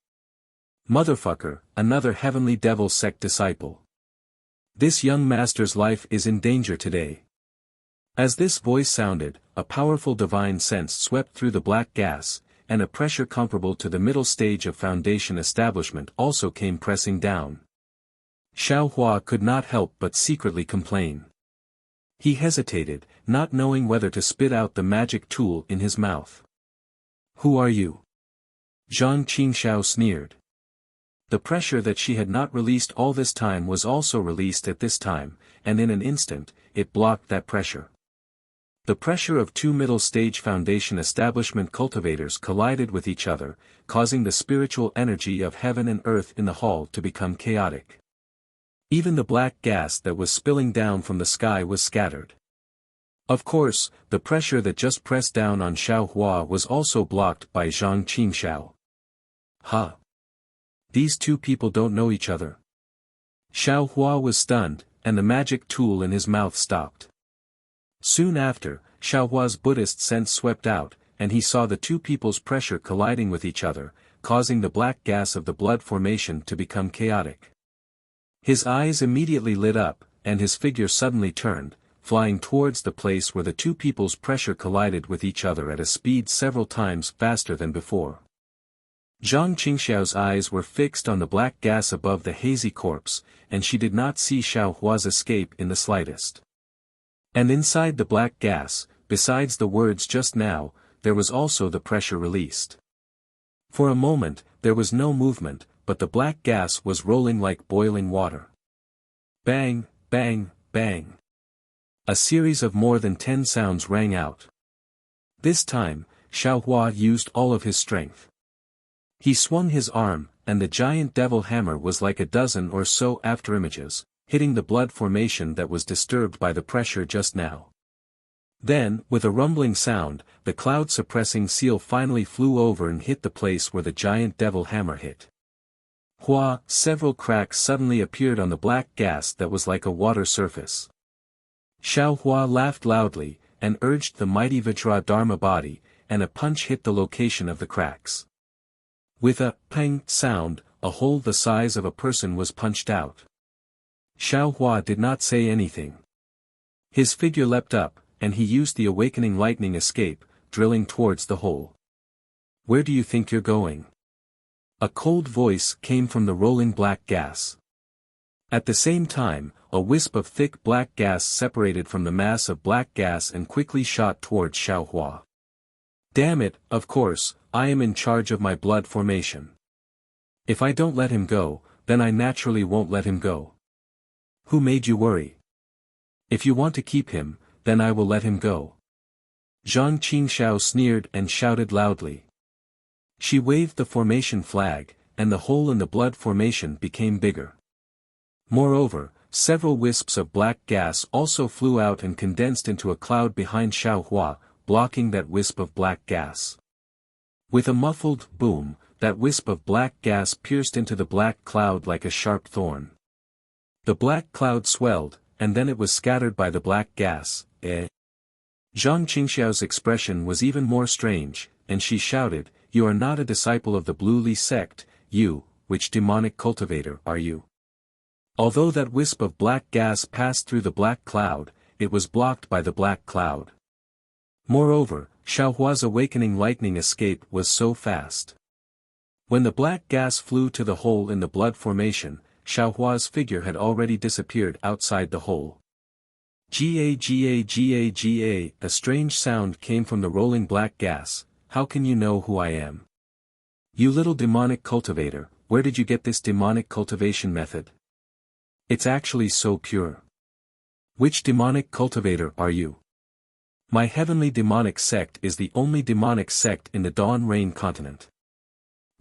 Motherfucker, another heavenly devil sect disciple. This young master's life is in danger today. As this voice sounded, a powerful divine sense swept through the black gas, and a pressure comparable to the middle stage of Foundation establishment also came pressing down. Xiao Hua could not help but secretly complain. He hesitated, not knowing whether to spit out the magic tool in his mouth. Who are you? Zhang Qingxiao sneered. The pressure that she had not released all this time was also released at this time, and in an instant, it blocked that pressure. The pressure of two middle-stage Foundation establishment cultivators collided with each other, causing the spiritual energy of heaven and earth in the hall to become chaotic. Even the black gas that was spilling down from the sky was scattered. Of course, the pressure that just pressed down on Xiao Hua was also blocked by Zhang Qingxiao. Huh? These two people don't know each other. Xiao Hua was stunned, and the magic tool in his mouth stopped. Soon after, Xiao Hua's Buddhist sense swept out, and he saw the two people's pressure colliding with each other, causing the black gas of the blood formation to become chaotic. His eyes immediately lit up, and his figure suddenly turned, flying towards the place where the two people's pressure collided with each other at a speed several times faster than before. Zhang Qingxiao's eyes were fixed on the black gas above the hazy corpse, and she did not see Xiao Hua's escape in the slightest. And inside the black gas, besides the words just now, there was also the pressure released. For a moment, there was no movement, but the black gas was rolling like boiling water. Bang, bang, bang. A series of more than 10 sounds rang out. This time, Xiao Hua used all of his strength. He swung his arm, and the giant devil hammer was like a dozen or so afterimages, hitting the blood formation that was disturbed by the pressure just now. Then, with a rumbling sound, the cloud-suppressing seal finally flew over and hit the place where the giant devil hammer hit. Hua, several cracks suddenly appeared on the black gas that was like a water surface. Xiao Hua laughed loudly, and urged the mighty Vajra Dharma body, and a punch hit the location of the cracks. With a pang sound, a hole the size of a person was punched out. Xiao Hua did not say anything. His figure leapt up, and he used the awakening lightning escape, drilling towards the hole. Where do you think you're going? A cold voice came from the rolling black gas. At the same time, a wisp of thick black gas separated from the mass of black gas and quickly shot towards Xiao Hua. Damn it, of course, I am in charge of my blood formation. If I don't let him go, then I naturally won't let him go. Who made you worry? If you want to keep him, then I will let him go. Zhang Qingxiao sneered and shouted loudly. She waved the formation flag, and the hole in the blood formation became bigger. Moreover, several wisps of black gas also flew out and condensed into a cloud behind Xiao Hua, blocking that wisp of black gas. With a muffled boom, that wisp of black gas pierced into the black cloud like a sharp thorn. The black cloud swelled, and then it was scattered by the black gas. Zhang Qingxiao's expression was even more strange, and she shouted, You are not a disciple of the Blue Li sect, you, which demonic cultivator are you? Although that wisp of black gas passed through the black cloud, it was blocked by the black cloud. Moreover, Xiao Hua's awakening lightning escape was so fast. When the black gas flew to the hole in the blood formation, Xiao Hua's figure had already disappeared outside the hole. Ga, a strange sound came from the rolling black gas. How can you know who I am? You little demonic cultivator, where did you get this demonic cultivation method? It's actually so pure. Which demonic cultivator are you? My heavenly demonic sect is the only demonic sect in the Dawn Rain continent.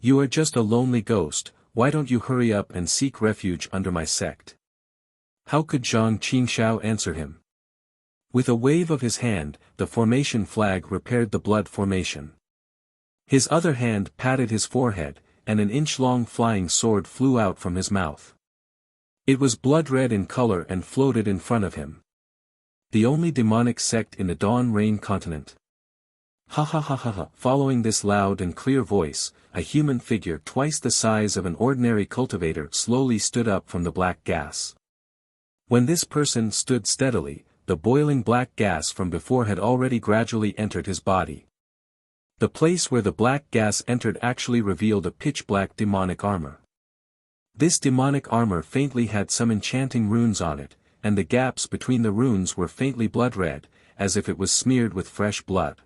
You are just a lonely ghost, why don't you hurry up and seek refuge under my sect? How could Zhang Qingxiao answer him? With a wave of his hand, the formation flag repaired the blood formation. His other hand patted his forehead, and an inch-long flying sword flew out from his mouth. It was blood-red in color and floated in front of him. The only demonic sect in the Dawn Rain continent. Ha ha ha ha ha. Following this loud and clear voice, a human figure twice the size of an ordinary cultivator slowly stood up from the black gas. When this person stood steadily, the boiling black gas from before had already gradually entered his body. The place where the black gas entered actually revealed a pitch-black demonic armor. This demonic armor faintly had some enchanting runes on it, and the gaps between the runes were faintly blood-red, as if it was smeared with fresh blood.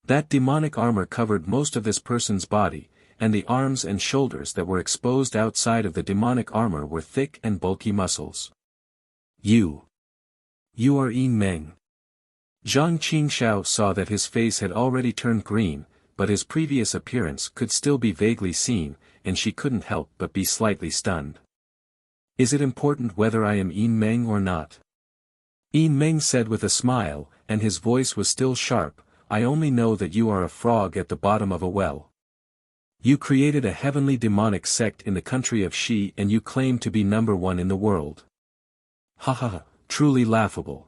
That demonic armor covered most of this person's body, and the arms and shoulders that were exposed outside of the demonic armor were thick and bulky muscles. You are Yin Meng. Zhang Qingxiao saw that his face had already turned green, but his previous appearance could still be vaguely seen, and she couldn't help but be slightly stunned. Is it important whether I am Yin Meng or not? Yin Meng said with a smile, and his voice was still sharp, I only know that you are a frog at the bottom of a well. You created a heavenly demonic sect in the country of Xi and you claim to be number one in the world. Ha ha ha, truly laughable.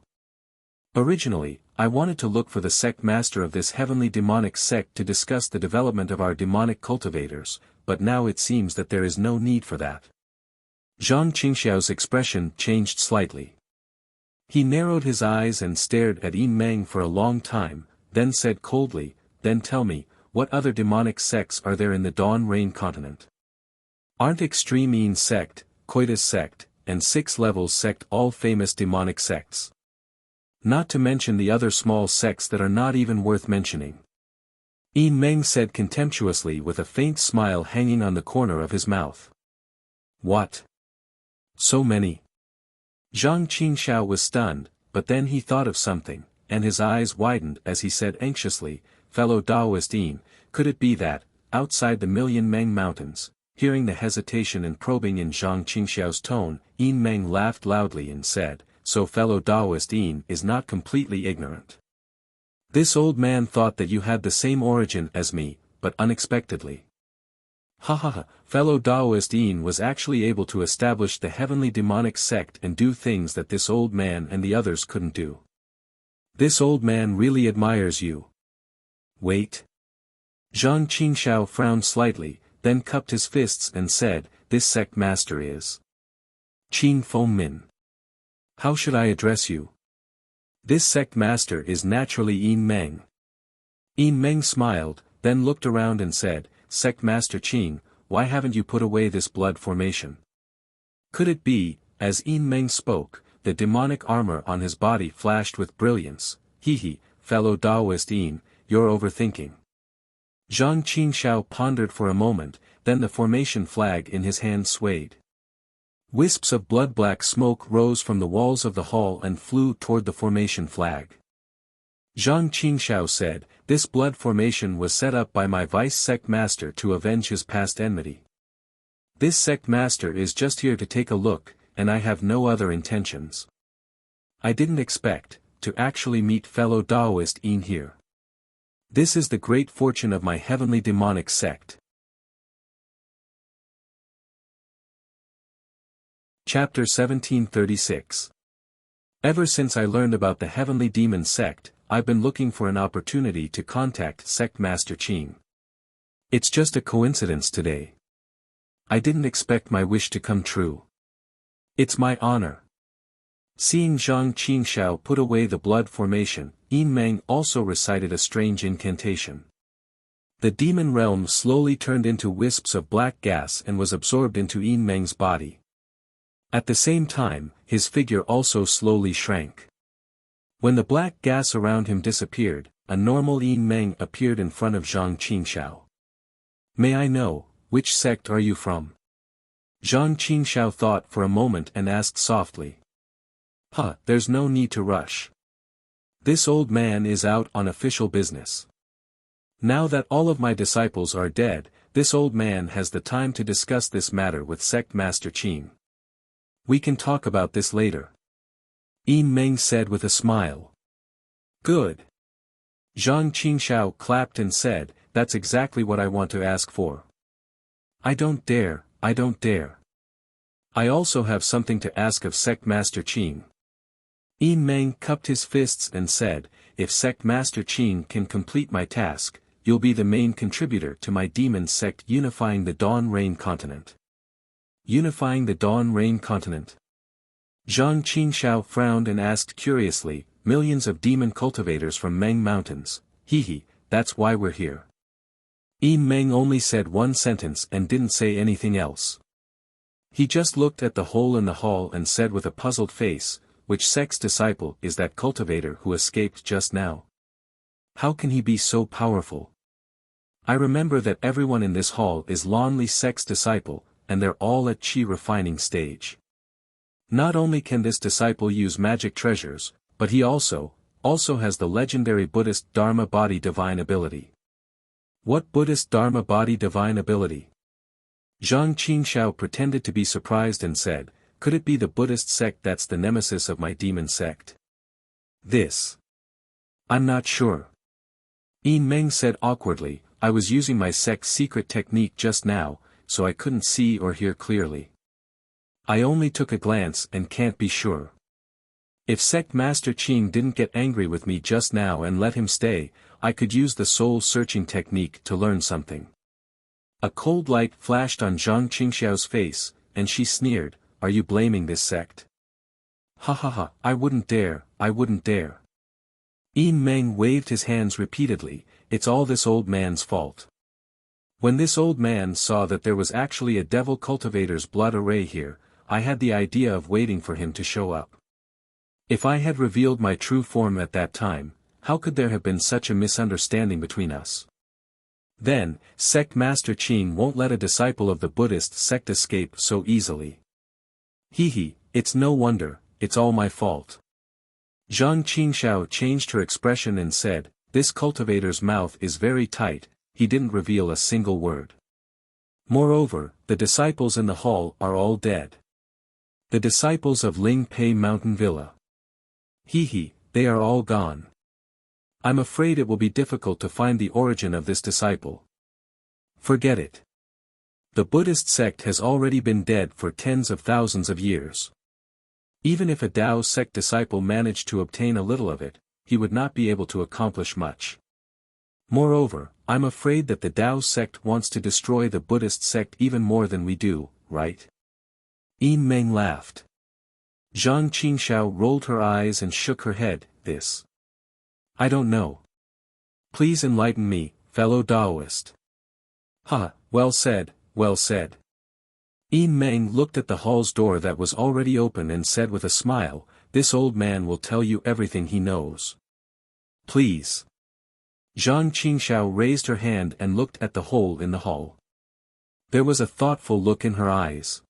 Originally, I wanted to look for the sect master of this heavenly demonic sect to discuss the development of our demonic cultivators, but now it seems that there is no need for that. Zhang Qingxiao's expression changed slightly. He narrowed his eyes and stared at Yin Meng for a long time, then said coldly, then tell me, what other demonic sects are there in the Dawn Rain continent? Aren't Extreme Yin sect, Coitus sect, and Six Levels sect all famous demonic sects? Not to mention the other small sects that are not even worth mentioning. Yin Meng said contemptuously with a faint smile hanging on the corner of his mouth. What? So many? Zhang Qingxiao was stunned, but then he thought of something, and his eyes widened as he said anxiously, fellow Taoist Yin, could it be that, outside the Million Meng Mountains, hearing the hesitation and probing in Zhang Qingxiao's tone, Yin Meng laughed loudly and said, so fellow Taoist Yin is not completely ignorant. This old man thought that you had the same origin as me, but unexpectedly. Ha ha ha, fellow Taoist Yin was actually able to establish the heavenly demonic sect and do things that this old man and the others couldn't do. This old man really admires you. Wait. Zhang Qingxiao frowned slightly, then cupped his fists and said, this sect master is Qing Fengmin. How should I address you? This sect master is naturally Yin Meng. Yin Meng smiled, then looked around and said, Sect Master Qing, why haven't you put away this blood formation? Could it be, as Yin Meng spoke, the demonic armor on his body flashed with brilliance, fellow Taoist Yin, you're overthinking. Zhang Qingxiao pondered for a moment, then the formation flag in his hand swayed. Wisps of blood-black smoke rose from the walls of the hall and flew toward the formation flag. Zhang Qingxiao said, this blood formation was set up by my vice sect master to avenge his past enmity. This sect master is just here to take a look, and I have no other intentions. I didn't expect to actually meet fellow Taoist Yin here. This is the great fortune of my heavenly demonic sect. Chapter 1736. Ever since I learned about the heavenly demon sect, I've been looking for an opportunity to contact Sect Master Qing. It's just a coincidence today. I didn't expect my wish to come true. It's my honor. Seeing Zhang Qingxiao put away the blood formation, Yin Meng also recited a strange incantation. The demon realm slowly turned into wisps of black gas and was absorbed into Yin Meng's body. At the same time, his figure also slowly shrank. When the black gas around him disappeared, a normal Yin Meng appeared in front of Zhang Qingxiao. May I know, which sect are you from? Zhang Qingxiao thought for a moment and asked softly. There's no need to rush. This old man is out on official business. Now that all of my disciples are dead, this old man has the time to discuss this matter with Sect Master Qing. We can talk about this later. Yin Meng said with a smile. Good. Zhang Qingxiao clapped and said, that's exactly what I want to ask for. I don't dare. I also have something to ask of Sect Master Qing. Meng cupped his fists and said, if Sect Master Qin can complete my task, you'll be the main contributor to my demon sect unifying the Dawn Rain continent. Unifying the Dawn Rain continent? Zhang Qingxiao frowned and asked curiously, millions of demon cultivators from Meng Mountains, that's why we're here. Meng only said one sentence and didn't say anything else. He just looked at the hole in the hall and said with a puzzled face, which sect's disciple is that cultivator who escaped just now? How can he be so powerful? I remember that everyone in this hall is Lonely sect's disciple, and they're all at Qi refining stage. Not only can this disciple use magic treasures, but he also has the legendary Buddhist Dharma Body divine ability. What Buddhist Dharma Body divine ability? Zhang Qingxiao pretended to be surprised and said, could it be the Buddhist sect that's the nemesis of my demon sect? This. I'm not sure. Meng said awkwardly, I was using my sect's secret technique just now, so I couldn't see or hear clearly. I only took a glance and can't be sure. If Sect Master Qing didn't get angry with me just now and let him stay, I could use the soul-searching technique to learn something. A cold light flashed on Zhang Qingxiao's face, and she sneered, are you blaming this sect? Ha ha ha, I wouldn't dare. Meng waved his hands repeatedly, it's all this old man's fault. When this old man saw that there was actually a devil cultivator's blood array here, I had the idea of waiting for him to show up. If I had revealed my true form at that time, how could there have been such a misunderstanding between us? Then, Sect Master Qin won't let a disciple of the Buddhist sect escape so easily. It's no wonder, it's all my fault. Zhang Qingxiao changed her expression and said, this cultivator's mouth is very tight, he didn't reveal a single word. Moreover, the disciples in the hall are all dead. The disciples of Ling Pei Mountain Villa. They are all gone. I'm afraid it will be difficult to find the origin of this disciple. Forget it. The Buddhist sect has already been dead for tens of thousands of years. Even if a Tao sect disciple managed to obtain a little of it, he would not be able to accomplish much. Moreover, I'm afraid that the Tao sect wants to destroy the Buddhist sect even more than we do, right? Meng laughed. Zhang Qingxiao rolled her eyes and shook her head, this. I don't know. Please enlighten me, fellow Taoist. Well said. Meng looked at the hall's door that was already open and said with a smile, this old man will tell you everything he knows. Please. Zhang Qingxiao raised her hand and looked at the hole in the hall. There was a thoughtful look in her eyes.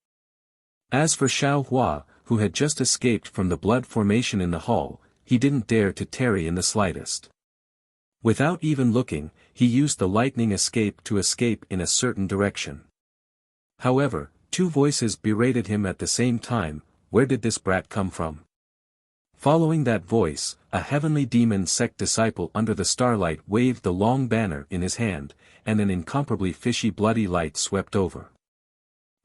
As for Xiao Hua, who had just escaped from the blood formation in the hall, he didn't dare to tarry in the slightest. Without even looking, he used the lightning escape to escape in a certain direction. However, two voices berated him at the same time, where did this brat come from? Following that voice, a heavenly demon sect disciple under the starlight waved the long banner in his hand, and an incomparably fishy bloody light swept over.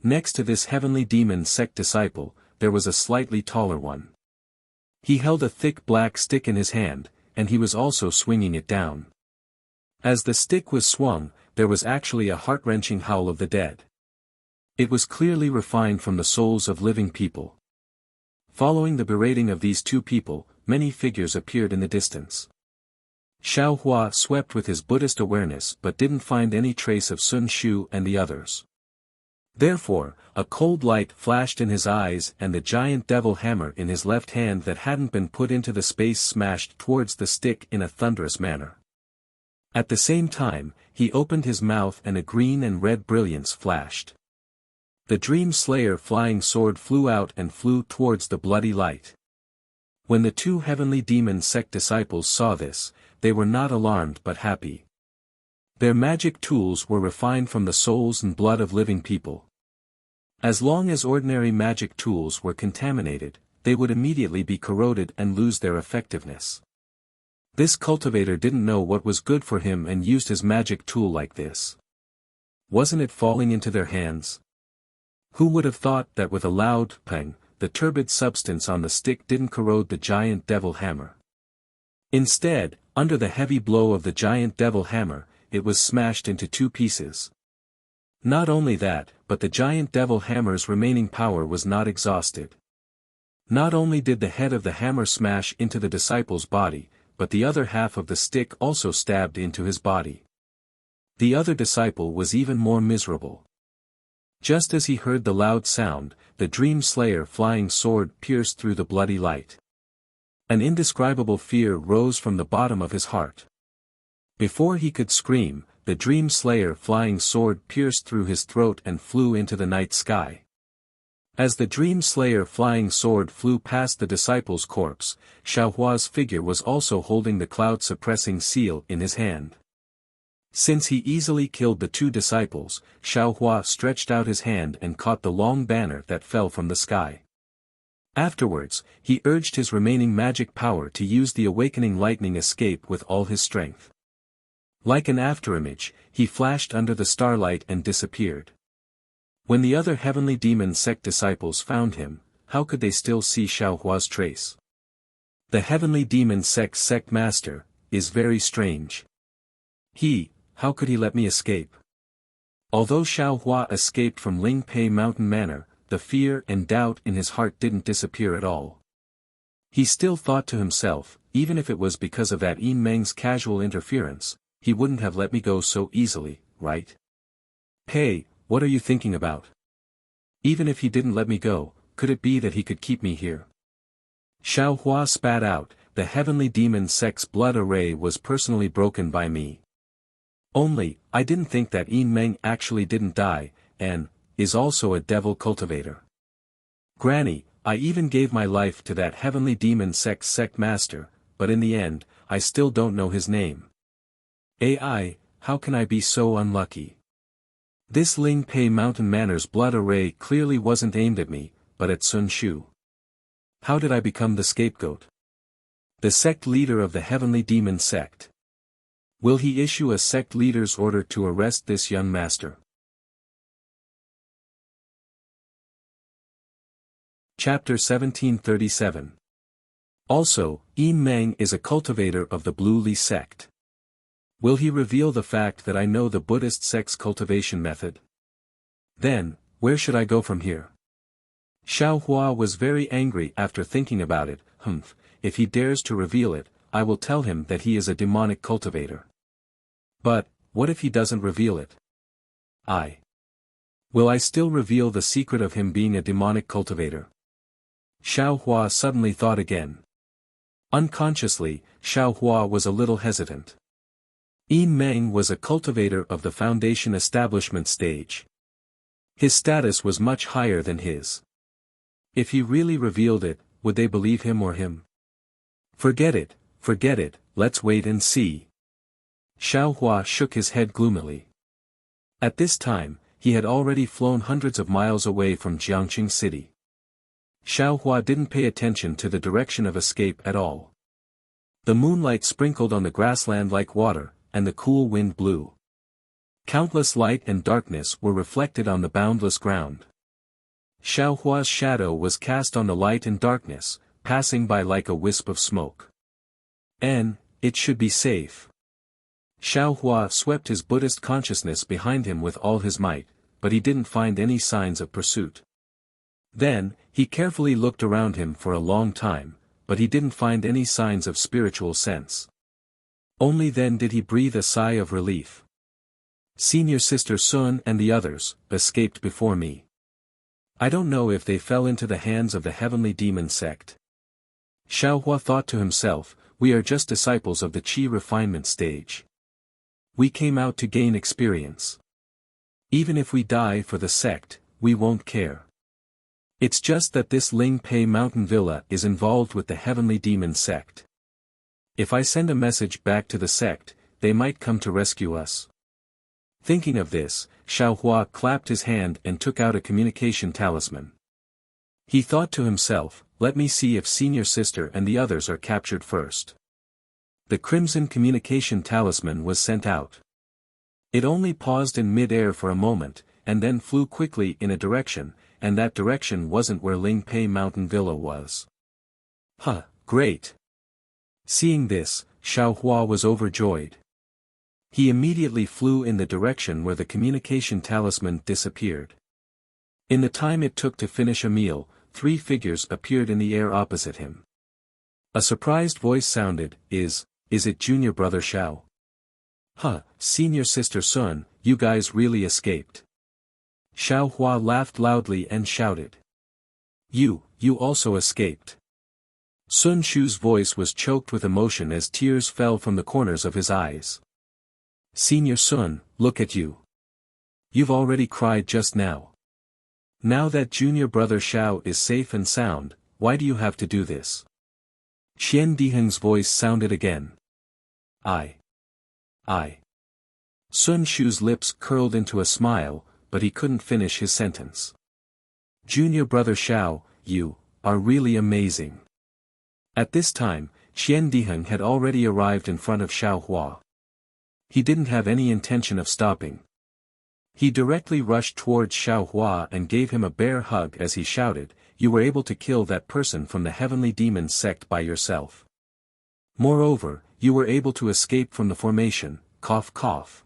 Next to this heavenly demon sect disciple, there was a slightly taller one. He held a thick black stick in his hand, and he was also swinging it down. As the stick was swung, there was actually a heart-wrenching howl of the dead. It was clearly refined from the souls of living people. Following the berating of these two people, many figures appeared in the distance. Xiao Hua swept with his Buddhist awareness but didn't find any trace of Sun Shu and the others. Therefore, a cold light flashed in his eyes and the giant devil hammer in his left hand that hadn't been put into the space smashed towards the stick in a thunderous manner. At the same time, he opened his mouth and a green and red brilliance flashed. The Dream Slayer flying sword flew out and flew towards the bloody light. When the two heavenly demon sect disciples saw this, they were not alarmed but happy. Their magic tools were refined from the souls and blood of living people. As long as ordinary magic tools were contaminated, they would immediately be corroded and lose their effectiveness. This cultivator didn't know what was good for him and used his magic tool like this. Wasn't it falling into their hands? Who would have thought that with a loud pang, the turbid substance on the stick didn't corrode the giant devil hammer. Instead, under the heavy blow of the giant devil hammer, it was smashed into two pieces. Not only that, but the giant devil hammer's remaining power was not exhausted. Not only did the head of the hammer smash into the disciple's body, but the other half of the stick also stabbed into his body. The other disciple was even more miserable. Just as he heard the loud sound, the Dream Slayer flying sword pierced through the bloody light. An indescribable fear rose from the bottom of his heart. Before he could scream, the Dream Slayer flying sword pierced through his throat and flew into the night sky. As the Dream Slayer flying sword flew past the disciple's corpse, Xiaohua's figure was also holding the cloud-suppressing seal in his hand. Since he easily killed the two disciples, Xiaohua stretched out his hand and caught the long banner that fell from the sky. Afterwards, he urged his remaining magic power to use the awakening lightning escape with all his strength. Like an afterimage, he flashed under the starlight and disappeared. When the other heavenly demon sect disciples found him, how could they still see Xiaohua's trace? The heavenly demon sect master is very strange. How could he let me escape? Although Xiaohua escaped from Lingpei Mountain Manor, the fear and doubt in his heart didn't disappear at all. He still thought to himself, even if it was because of that Yin Meng's casual interference, he wouldn't have let me go so easily, right? Hey, what are you thinking about? Even if he didn't let me go, could it be that he could keep me here? Xiaohua spat out, the heavenly demon sect's blood array was personally broken by me. Only, I didn't think that Yin Meng actually didn't die, and is also a devil cultivator. Granny, I even gave my life to that heavenly demon sect master, but in the end, I still don't know his name. How can I be so unlucky? This Lingpei Mountain Manor's blood array clearly wasn't aimed at me, but at Sun Shu. How did I become the scapegoat? The sect leader of the heavenly demon sect. Will he issue a sect leader's order to arrest this young master? Chapter 1737. Also, Yin Meng is a cultivator of the Blue Li sect. Will he reveal the fact that I know the Buddhist sect's cultivation method? Then, where should I go from here? Xiaohua was very angry after thinking about it. If he dares to reveal it, I will tell him that he is a demonic cultivator. But, what if he doesn't reveal it? Will I still reveal the secret of him being a demonic cultivator? Xiaohua suddenly thought again. Unconsciously, Xiaohua was a little hesitant. Yin Meng was a cultivator of the foundation establishment stage. His status was much higher than his. If he really revealed it, would they believe him or him? Forget it, let's wait and see. Xiaohua shook his head gloomily. At this time, he had already flown hundreds of miles away from Jiangqing City. Xiaohua didn't pay attention to the direction of escape at all. The moonlight sprinkled on the grassland like water, and the cool wind blew. Countless light and darkness were reflected on the boundless ground. Xiaohua's shadow was cast on the light and darkness, passing by like a wisp of smoke. It should be safe. Xiaohua swept his Buddhist consciousness behind him with all his might, but he didn't find any signs of pursuit. Then, he carefully looked around him for a long time, but he didn't find any signs of spiritual sense. Only then did he breathe a sigh of relief. Senior Sister Sun and the others escaped before me. I don't know if they fell into the hands of the heavenly demon sect. Xiaohua thought to himself, we are just disciples of the Qi refinement stage. We came out to gain experience. Even if we die for the sect, we won't care. It's just that this Lingpei Mountain Villa is involved with the heavenly demon sect. If I send a message back to the sect, they might come to rescue us. Thinking of this, Xiaohua clapped his hand and took out a communication talisman. He thought to himself, let me see if Senior Sister and the others are captured first. The crimson communication talisman was sent out. It only paused in mid-air for a moment, and then flew quickly in a direction, and that direction wasn't where Ling Pei Mountain Villa was. Huh, great. Seeing this, Xiao Hua was overjoyed. He immediately flew in the direction where the communication talisman disappeared. In the time it took to finish a meal, 3 figures appeared in the air opposite him. A surprised voice sounded, Is it junior brother Xiao? Huh, senior sister Sun, you guys really escaped. Xiao Hua laughed loudly and shouted. You also escaped. Sun Shu's voice was choked with emotion as tears fell from the corners of his eyes. Senior Sun, look at you. You've already cried just now. Now that junior brother Xiao is safe and sound, why do you have to do this? Qian Diheng's voice sounded again. I. Sun Shu's lips curled into a smile, but he couldn't finish his sentence. Junior brother Xiao, you are really amazing. At this time, Qian Diheng had already arrived in front of Xiao Hua. He didn't have any intention of stopping. He directly rushed towards Xiao Hua and gave him a bear hug as he shouted, You were able to kill that person from the heavenly demon sect by yourself. Moreover, you were able to escape from the formation, cough cough.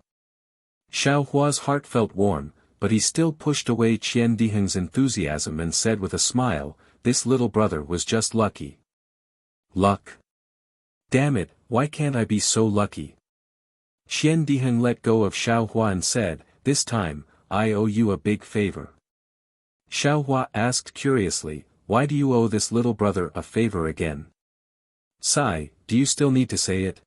Xiao Hua's heart felt warm, but he still pushed away Qian Diheng's enthusiasm and said with a smile, This little brother was just lucky. Luck? Damn it, why can't I be so lucky? Qian Diheng let go of Xiao Hua and said, This time, I owe you a big favor. Xiao Hua asked curiously, Why do you owe this little brother a favor again? Sai, do you still need to say it?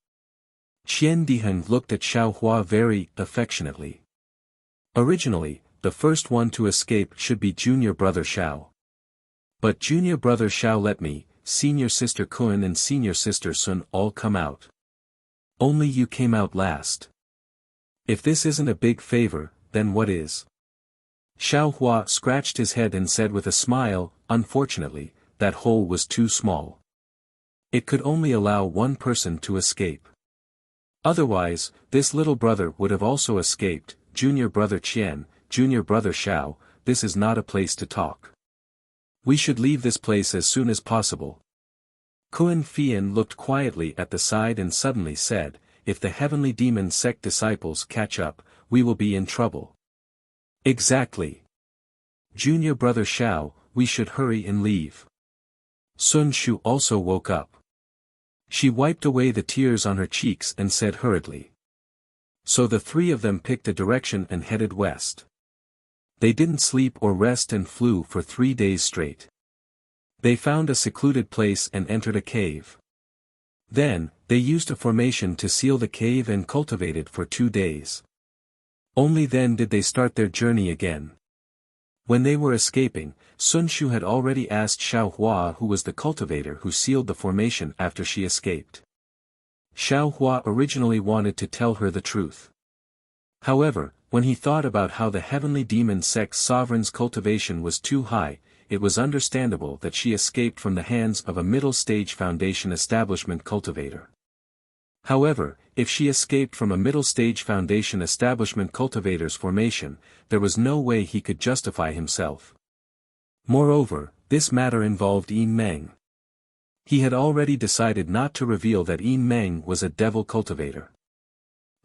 Qian Diheng looked at Xiao Hua very affectionately. Originally, the first one to escape should be junior brother Xiao. But junior brother Xiao let me, senior sister Kun and senior sister Sun all come out. Only you came out last. If this isn't a big favor, then what is? Xiao Hua scratched his head and said with a smile, Unfortunately, that hole was too small. It could only allow one person to escape. Otherwise, this little brother would have also escaped. Junior brother Qian, junior brother Xiao, this is not a place to talk. We should leave this place as soon as possible. Kun Fian looked quietly at the side and suddenly said, If the heavenly demon sect disciples catch up, we will be in trouble. Exactly. Junior brother Xiao, we should hurry and leave. Sun Shu also woke up. She wiped away the tears on her cheeks and said hurriedly. So the 3 of them picked a direction and headed west. They didn't sleep or rest and flew for 3 days straight. They found a secluded place and entered a cave. Then, they used a formation to seal the cave and cultivate it for 2 days. Only then did they start their journey again. When they were escaping, Sun Shu had already asked Xiao Hua who was the cultivator who sealed the formation after she escaped. Xiao Hua originally wanted to tell her the truth. However, when he thought about how the heavenly demon sect's sovereign's cultivation was too high, it was understandable that she escaped from the hands of a middle-stage foundation establishment cultivator. However, if she escaped from a middle-stage foundation establishment cultivator's formation, there was no way he could justify himself. Moreover, this matter involved Yin Meng. He had already decided not to reveal that Yin Meng was a devil cultivator.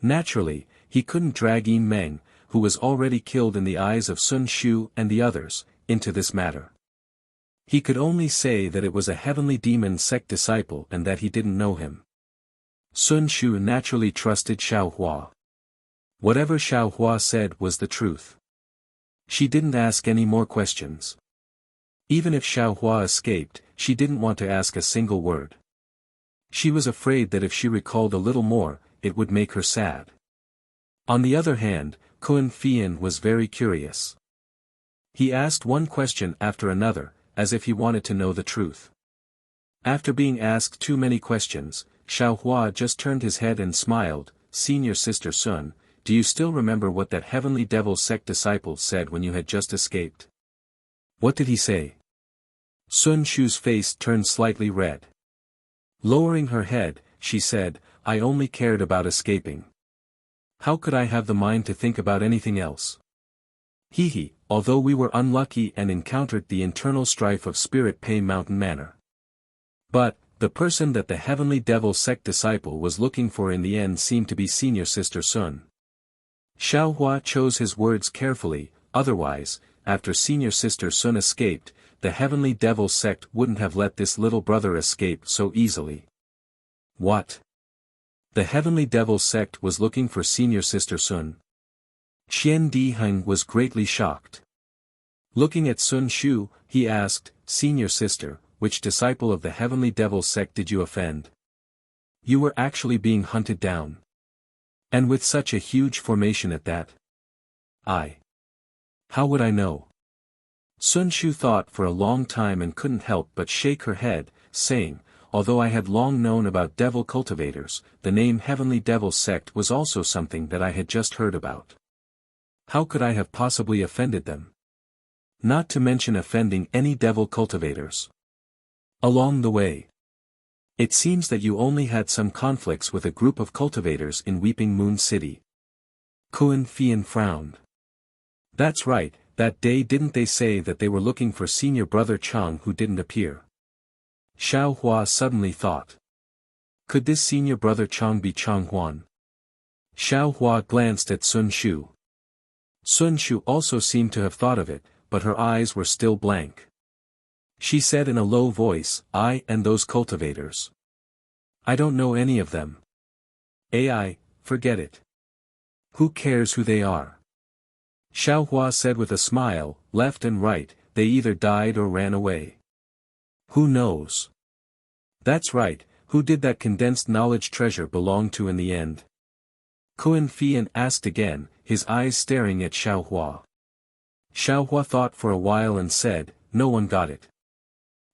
Naturally, he couldn't drag Yin Meng, who was already killed in the eyes of Sun Shu and the others, into this matter. He could only say that it was a heavenly demon sect disciple and that he didn't know him. Sun Shu naturally trusted Xiao Hua. Whatever Xiao Hua said was the truth. She didn't ask any more questions. Even if Xiao Hua escaped, she didn't want to ask a single word. She was afraid that if she recalled a little more, it would make her sad. On the other hand, Kun Fian was very curious. He asked one question after another, as if he wanted to know the truth. After being asked too many questions, Xiao Hua just turned his head and smiled. Senior sister Sun, do you still remember what that heavenly devil sect disciple said when you had just escaped? What did he say? Sun Shu's face turned slightly red. Lowering her head, she said, I only cared about escaping. How could I have the mind to think about anything else? Hee hee, although we were unlucky and encountered the internal strife of Spirit Pay Mountain Manor. But, the person that the Heavenly Devil sect disciple was looking for in the end seemed to be Senior Sister Sun. Xiaohua chose his words carefully, otherwise, after Senior Sister Sun escaped, the Heavenly Devil sect wouldn't have let this little brother escape so easily. What? The Heavenly Devil sect was looking for Senior Sister Sun? Qian Diheng was greatly shocked. Looking at Sun Shu, he asked, Senior Sister, which disciple of the Heavenly Devil sect did you offend? You were actually being hunted down. And with such a huge formation at that? How would I know? Sun Shu thought for a long time and couldn't help but shake her head, saying, although I had long known about devil cultivators, the name Heavenly Devil sect was also something that I had just heard about. How could I have possibly offended them? Not to mention offending any devil cultivators. Along the way, it seems that you only had some conflicts with a group of cultivators in Weeping Moon City. Kuan Fian frowned. That's right, that day didn't they say that they were looking for Senior Brother Chang who didn't appear? Xiaohua suddenly thought. Could this Senior Brother Chang be Chang Huan? Xiaohua glanced at Sun Shu. Sun Shu also seemed to have thought of it, but her eyes were still blank. She said in a low voice, I and those cultivators. I don't know any of them. Forget it. Who cares who they are? Xiaohua said with a smile, left and right, they either died or ran away. Who knows? That's right, who did that condensed knowledge treasure belong to in the end? Kuan Fian asked again, his eyes staring at Xiaohua. Xiaohua thought for a while and said, no one got it.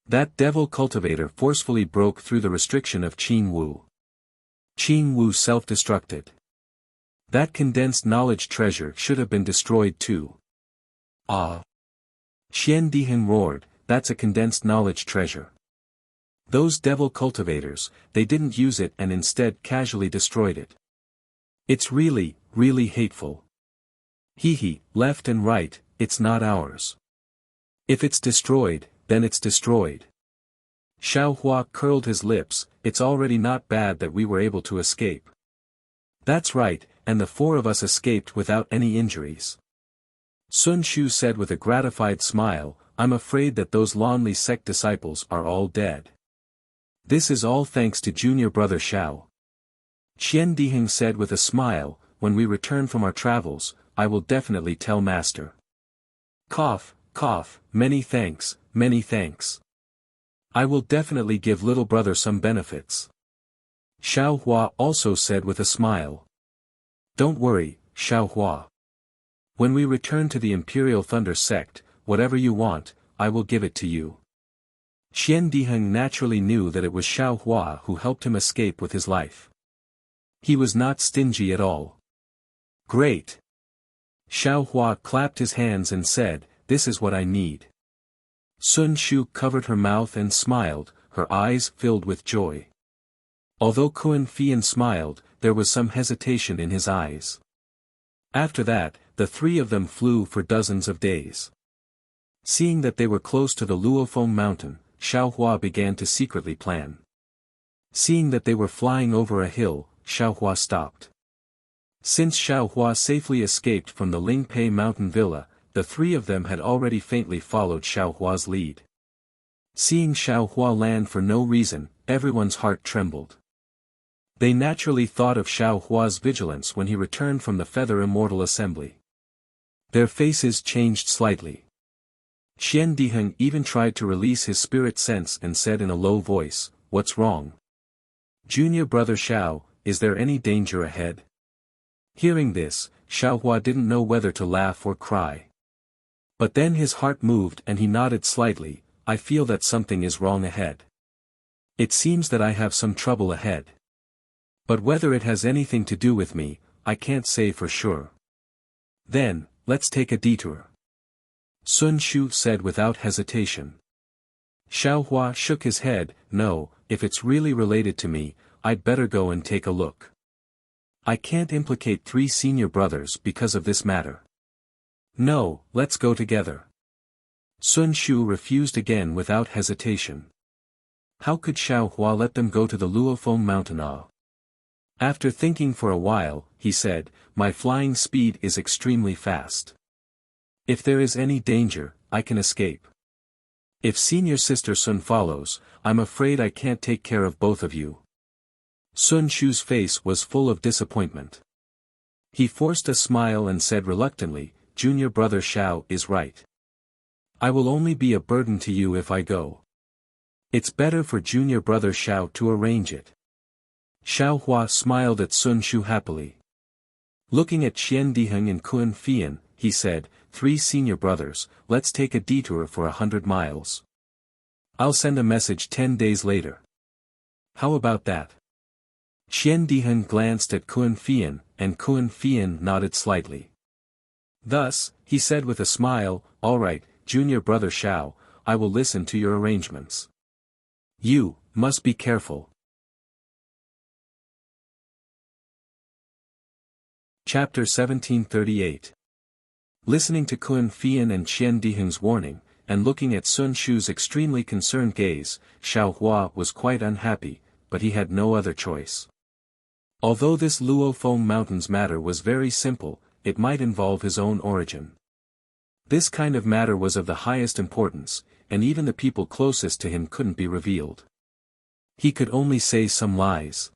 That devil cultivator forcefully broke through the restriction of Qin Wu. Qin Wu self-destructed. That condensed knowledge treasure should have been destroyed too. Qian Diheng roared, that's a condensed knowledge treasure. Those devil cultivators, they didn't use it and instead casually destroyed it. It's really, really hateful. Left and right, it's not ours. If it's destroyed, then it's destroyed. Xiaohua curled his lips, it's already not bad that we were able to escape. That's right, and the four of us escaped without any injuries. Sun Shu said with a gratified smile, I'm afraid that those Lonely sect disciples are all dead. This is all thanks to Junior Brother Xiao. Qian Diheng said with a smile, when we return from our travels, I will definitely tell Master. Cough, many thanks, many thanks. I will definitely give little brother some benefits. Xiaohua also said with a smile. Don't worry, Xiaohua. When we return to the Imperial Thunder sect, whatever you want, I will give it to you. Qian Diheng naturally knew that it was Xiaohua who helped him escape with his life. He was not stingy at all. Great. Xiaohua clapped his hands and said, this is what I need. Sun Shu covered her mouth and smiled, her eyes filled with joy. Although Kuan Fian smiled, there was some hesitation in his eyes. After that, the three of them flew for dozens of days. Seeing that they were close to the Luofeng mountain, Xiaohua began to secretly plan. Seeing that they were flying over a hill, Xiaohua stopped. Since Xiaohua safely escaped from the Lingpei mountain villa, the three of them had already faintly followed Xiaohua's lead. Seeing Xiaohua land for no reason, everyone's heart trembled. They naturally thought of Xiaohua's vigilance when he returned from the Feather Immortal Assembly. Their faces changed slightly. Qian Diheng even tried to release his spirit sense and said in a low voice, what's wrong? Junior Brother Xiao, is there any danger ahead? Hearing this, Xiaohua didn't know whether to laugh or cry. But then his heart moved and he nodded slightly, I feel that something is wrong ahead. It seems that I have some trouble ahead. But whether it has anything to do with me, I can't say for sure. Then, let's take a detour. Sun Shu said without hesitation. Xiaohua shook his head, no, if it's really related to me, I'd better go and take a look. I can't implicate three senior brothers because of this matter. No, let's go together. Sun Shu refused again without hesitation. How could Xiao Hua let them go to the Luofeng mountain? After thinking for a while, he said, my flying speed is extremely fast. If there is any danger, I can escape. If senior sister Sun follows, I'm afraid I can't take care of both of you. Sun Shu's face was full of disappointment. He forced a smile and said reluctantly, junior brother Xiao is right. I will only be a burden to you if I go. It's better for junior brother Xiao to arrange it. Xiao Hua smiled at Sun Shu happily. Looking at Qian Diheng and Kun Fian, he said, 3 senior brothers, let's take a detour for 100 miles. I'll send a message 10 days later. How about that? Qian Diheng glanced at Kun Fian, and Kun Fian nodded slightly. Thus, he said with a smile, all right, junior brother Xiao, I will listen to your arrangements. You must be careful. Chapter 1738. Listening to Kun Fian and Qian Diheng's warning, and looking at Sun Shu's extremely concerned gaze, Xiao Hua was quite unhappy, but he had no other choice. Although this Luofeng Mountains matter was very simple, it might involve his own origin. This kind of matter was of the highest importance, and even the people closest to him couldn't be revealed. He could only say some lies.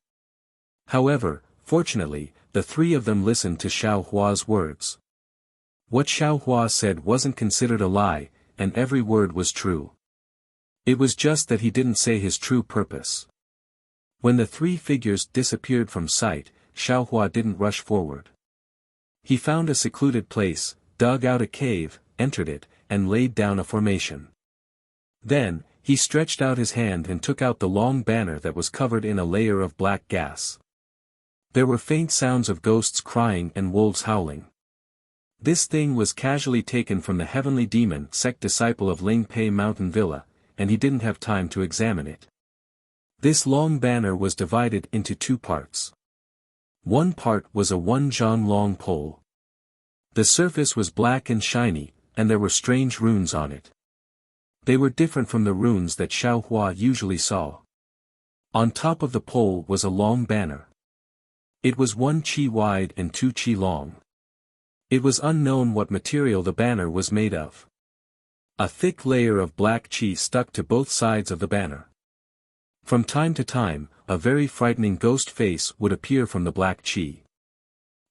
However, fortunately, the 3 of them listened to Xiao Hua's words. What Xiao Hua said wasn't considered a lie, and every word was true. It was just that he didn't say his true purpose. When the 3 figures disappeared from sight, Xiao Hua didn't rush forward. He found a secluded place, dug out a cave, entered it, and laid down a formation. Then, he stretched out his hand and took out the long banner that was covered in a layer of black gas. There were faint sounds of ghosts crying and wolves howling. This thing was casually taken from the heavenly demon sect disciple of Ling Pei Mountain Villa, and he didn't have time to examine it. This long banner was divided into 2 parts. One part was a 1 zhang long pole. The surface was black and shiny, and there were strange runes on it. They were different from the runes that Xiao Hua usually saw. On top of the pole was a long banner. It was 1 qi wide and 2 qi long. It was unknown what material the banner was made of. A thick layer of black qi stuck to both sides of the banner. From time to time, a very frightening ghost face would appear from the black qi.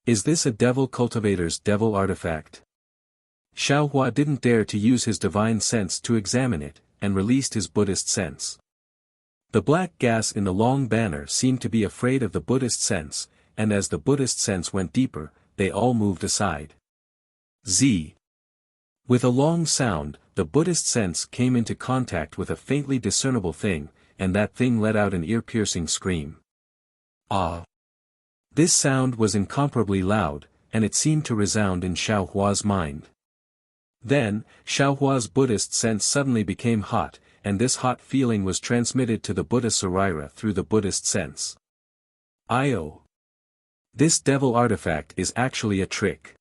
Is this a devil cultivator's devil artifact? Xiao Hua didn't dare to use his divine sense to examine it, and released his Buddhist sense. The black gas in the long banner seemed to be afraid of the Buddhist sense, and as the Buddhist sense went deeper, they all moved aside. Z. With a long sound, the Buddhist sense came into contact with a faintly discernible thing, and that thing let out an ear-piercing scream. Ah! This sound was incomparably loud, and it seemed to resound in Xiao Hua's mind. Then, Xiao Hua's Buddhist sense suddenly became hot, and this hot feeling was transmitted to the Buddha Sarira through the Buddhist sense. Io! This devil artifact is actually a trick.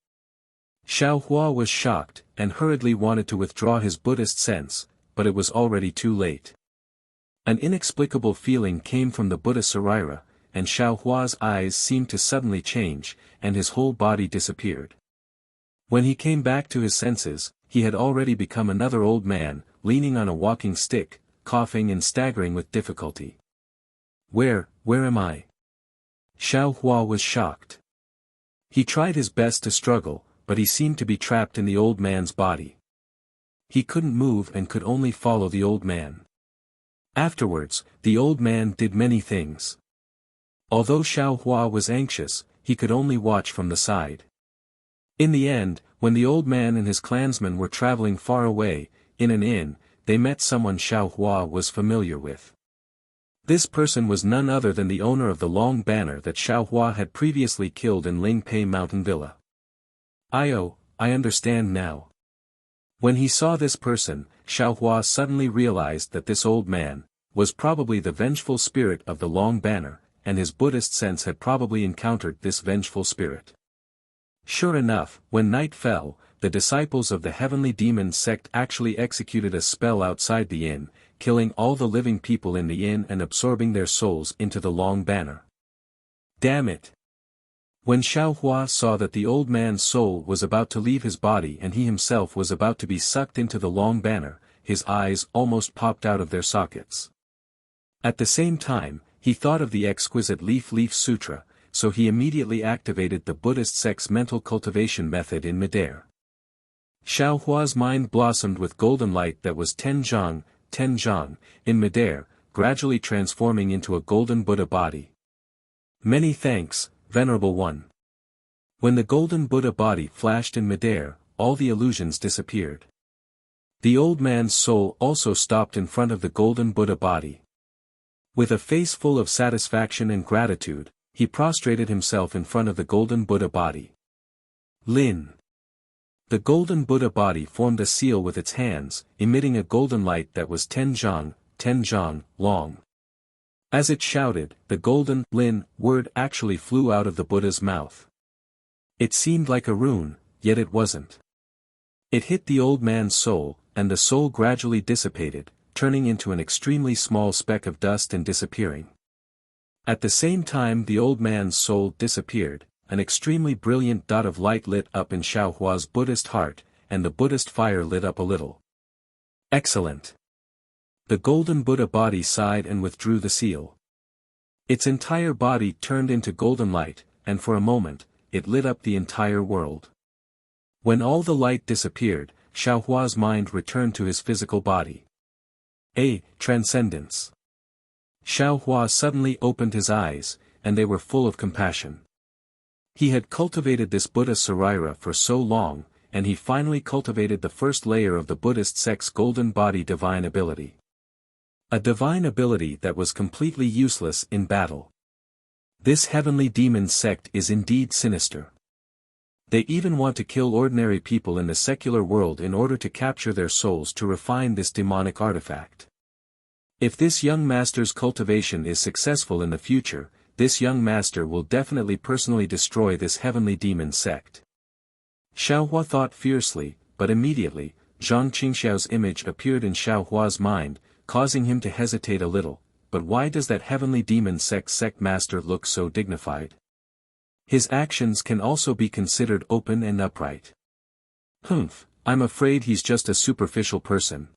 Xiao Hua was shocked, and hurriedly wanted to withdraw his Buddhist sense, but it was already too late. An inexplicable feeling came from the Buddha Sarira, and Xiao Hua's eyes seemed to suddenly change, and his whole body disappeared. When he came back to his senses, he had already become another old man, leaning on a walking stick, coughing and staggering with difficulty. Where am I? Xiao Hua was shocked. He tried his best to struggle, but he seemed to be trapped in the old man's body. He couldn't move and could only follow the old man. Afterwards, the old man did many things. Although Xiao Hua was anxious, he could only watch from the side. In the end, when the old man and his clansmen were traveling far away, in an inn, they met someone Xiao Hua was familiar with. This person was none other than the owner of the long banner that Xiao Hua had previously killed in Ling Pei Mountain Villa. I understand now. When he saw this person, Xiao Hua suddenly realized that this old man was probably the vengeful spirit of the long banner, and his Buddhist sense had probably encountered this vengeful spirit. Sure enough, when night fell, the disciples of the heavenly demon sect actually executed a spell outside the inn, killing all the living people in the inn and absorbing their souls into the long banner. Damn it! When Xiaohua saw that the old man's soul was about to leave his body and he himself was about to be sucked into the long banner, his eyes almost popped out of their sockets. At the same time, he thought of the exquisite Leaf Sutra, so he immediately activated the Buddhist sect's mental cultivation method in midair. Xiaohua's mind blossomed with golden light that was Tenjiang, in midair, gradually transforming into a golden Buddha body. Many thanks, Venerable One. When the golden Buddha body flashed in midair, all the illusions disappeared. The old man's soul also stopped in front of the golden Buddha body. With a face full of satisfaction and gratitude, he prostrated himself in front of the golden Buddha body. Lin. The golden Buddha body formed a seal with its hands, emitting a golden light that was Tenjiang, long. As it shouted, the golden Lin word actually flew out of the Buddha's mouth. It seemed like a rune, yet it wasn't. It hit the old man's soul, and the soul gradually dissipated, turning into an extremely small speck of dust and disappearing. At the same time the old man's soul disappeared, an extremely brilliant dot of light lit up in Xiaohua's Buddhist heart, and the Buddhist fire lit up a little. Excellent! The golden Buddha body sighed and withdrew the seal. Its entire body turned into golden light, and for a moment, it lit up the entire world. When all the light disappeared, Xiaohua's mind returned to his physical body. Transcendence. Xiaohua suddenly opened his eyes, and they were full of compassion. He had cultivated this Buddha Sarira for so long, and he finally cultivated the first layer of the Buddhist sect's golden body divine ability. A divine ability that was completely useless in battle. This heavenly demon sect is indeed sinister. They even want to kill ordinary people in the secular world in order to capture their souls to refine this demonic artifact. If this young master's cultivation is successful in the future, this young master will definitely personally destroy this heavenly demon sect. Xiaohua thought fiercely, but immediately, Zhang Qingxiao's image appeared in Xiaohua's mind, causing him to hesitate a little. But why does that heavenly demon sect master look so dignified? His actions can also be considered open and upright. I'm afraid he's just a superficial person.